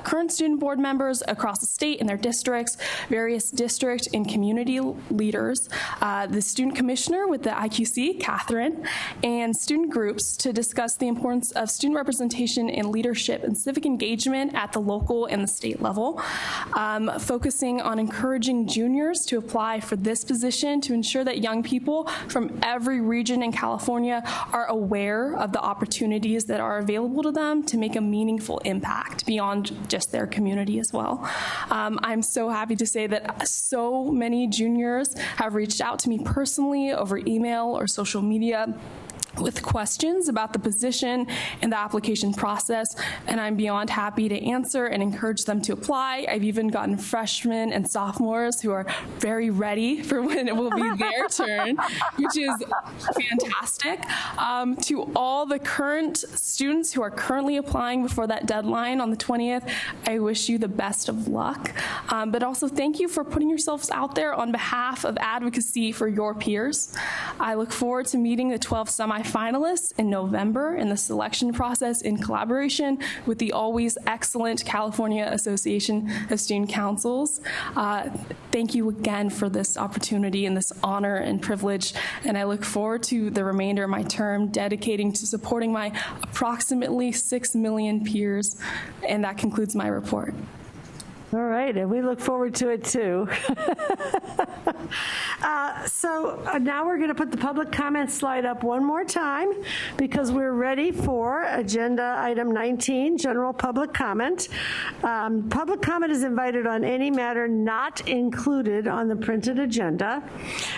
current student board members across the state and their districts, various district and community leaders, the student commissioner with the IQC, Catherine, and student groups to discuss the importance of student representation in leadership and civic engagement at the local and the state level. Focusing on encouraging juniors to apply for this position to ensure that young people from every region in California are aware of the opportunities that are available to them to make a meaningful impact beyond just their community as well. I'm so happy to say that so many juniors have reached out to me personally over email or social media with questions about the position and the application process, and I'm beyond happy to answer and encourage them to apply. I've even gotten freshmen and sophomores who are very ready for when it will be their turn, which is fantastic. To all the current students who are currently applying before that deadline on the 20th, I wish you the best of luck, but also thank you for putting yourselves out there on behalf of advocacy for your peers. I look forward to meeting the 12 semifinalists finalists in November in the selection process in collaboration with the always excellent California Association of Student Councils. Thank you again for this opportunity and this honor and privilege, and I look forward to the remainder of my term dedicating to supporting my approximately 6 million peers, and that concludes my report. All right, and we look forward to it too. So now we're going to put the public comment slide up one more time because we're ready for agenda item 19, general public comment. Public comment is invited on any matter not included on the printed agenda.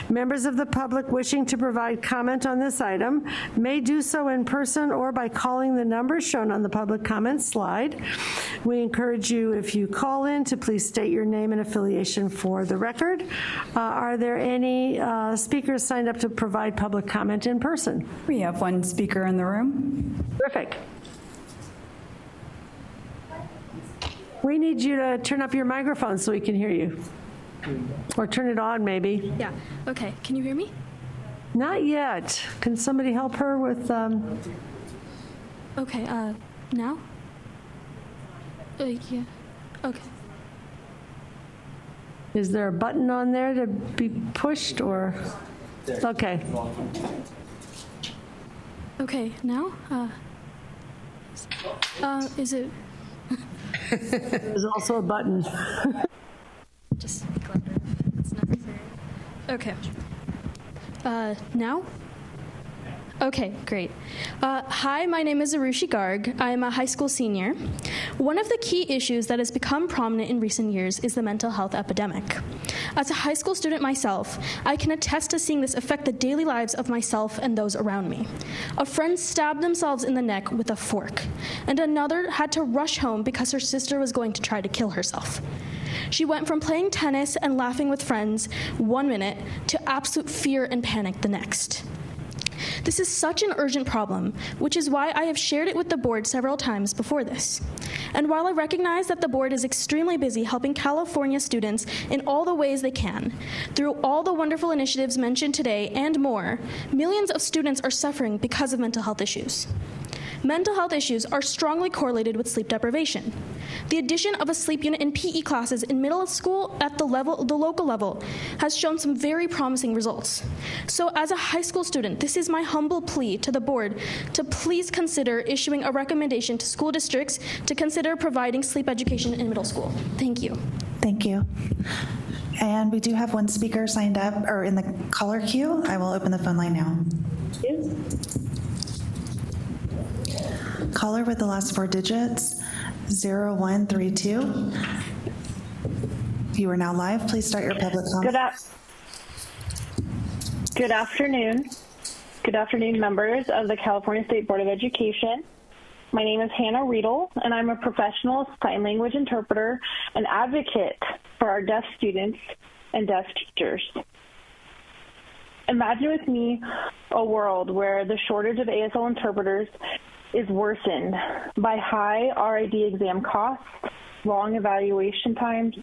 Members of the public wishing to provide comment on this item may do so in person or by calling the number shown on the public comment slide. We encourage you, if you call in, to please state your name and affiliation for the record. Are there any speakers signed up to provide public comment in person? We have one speaker in the room. Terrific. We need you to turn up your microphone so we can hear you. Or turn it on, maybe. Yeah. Okay. Can you hear me? Not yet. Can somebody help her with... Okay. Now? Yeah. Okay. Is there a button on there to be pushed or? Okay. Okay, now? Is it? There's also a button. Just speak louder if it's necessary. Okay. Now? Okay, great. Hi, my name is Arushi Garg. I am a high school senior. One of the key issues that has become prominent in recent years is the mental health epidemic. As a high school student myself, I can attest to seeing this affect the daily lives of myself and those around me. A friend stabbed themselves in the neck with a fork, and another had to rush home because her sister was going to try to kill herself. She went from playing tennis and laughing with friends 1 minute to absolute fear and panic the next. This is such an urgent problem, which is why I have shared it with the board several times before this. And while I recognize that the board is extremely busy helping California students in all the ways they can, through all the wonderful initiatives mentioned today and more, millions of students are suffering because of mental health issues. Mental health issues are strongly correlated with sleep deprivation. The addition of a sleep unit in PE classes in middle school at the local level has shown some very promising results. So as a high school student, this is my humble plea to the board to please consider issuing a recommendation to school districts to consider providing sleep education in middle school. Thank you. Thank you. And we do have one speaker signed up or in the caller queue. I will open the phone line now. Thank you. Caller with the last 4 digits, 0132. You are now live. Please start your public comment. Good afternoon. Good afternoon, members of the California State Board of Education. My name is Hannah Riedel, and I'm a professional sign language interpreter and advocate for our deaf students and deaf teachers. Imagine with me a world where the shortage of ASL interpreters is worsened by high RID exam costs, long evaluation times,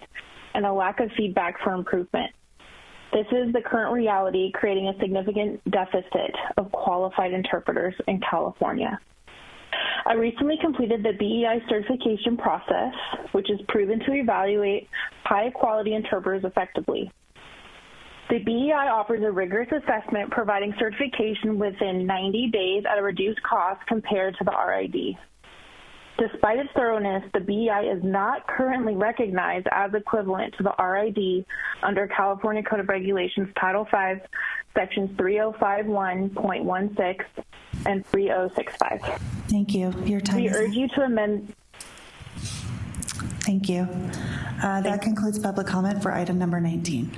and a lack of feedback for improvement. This is the current reality, creating a significant deficit of qualified interpreters in California. I recently completed the BEI certification process, which is proven to evaluate high-quality interpreters effectively. The BEI offers a rigorous assessment providing certification within 90 days at a reduced cost compared to the RID. Despite its thoroughness, the BEI is not currently recognized as equivalent to the RID under California Code of Regulations Title V, Sections 3051.16 and 3065. Thank you. Your time We is urge you to amend. Thank you. That concludes public comment for item number 19.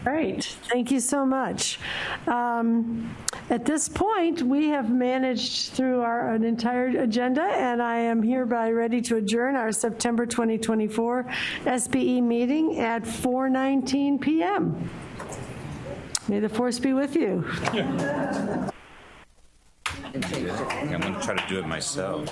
Great. Thank you so much. At this point, we have managed through an entire agenda, and I am hereby ready to adjourn our September 2024 SBE meeting at 4:19 p.m. May the force be with you. I'm going to try to do it myself.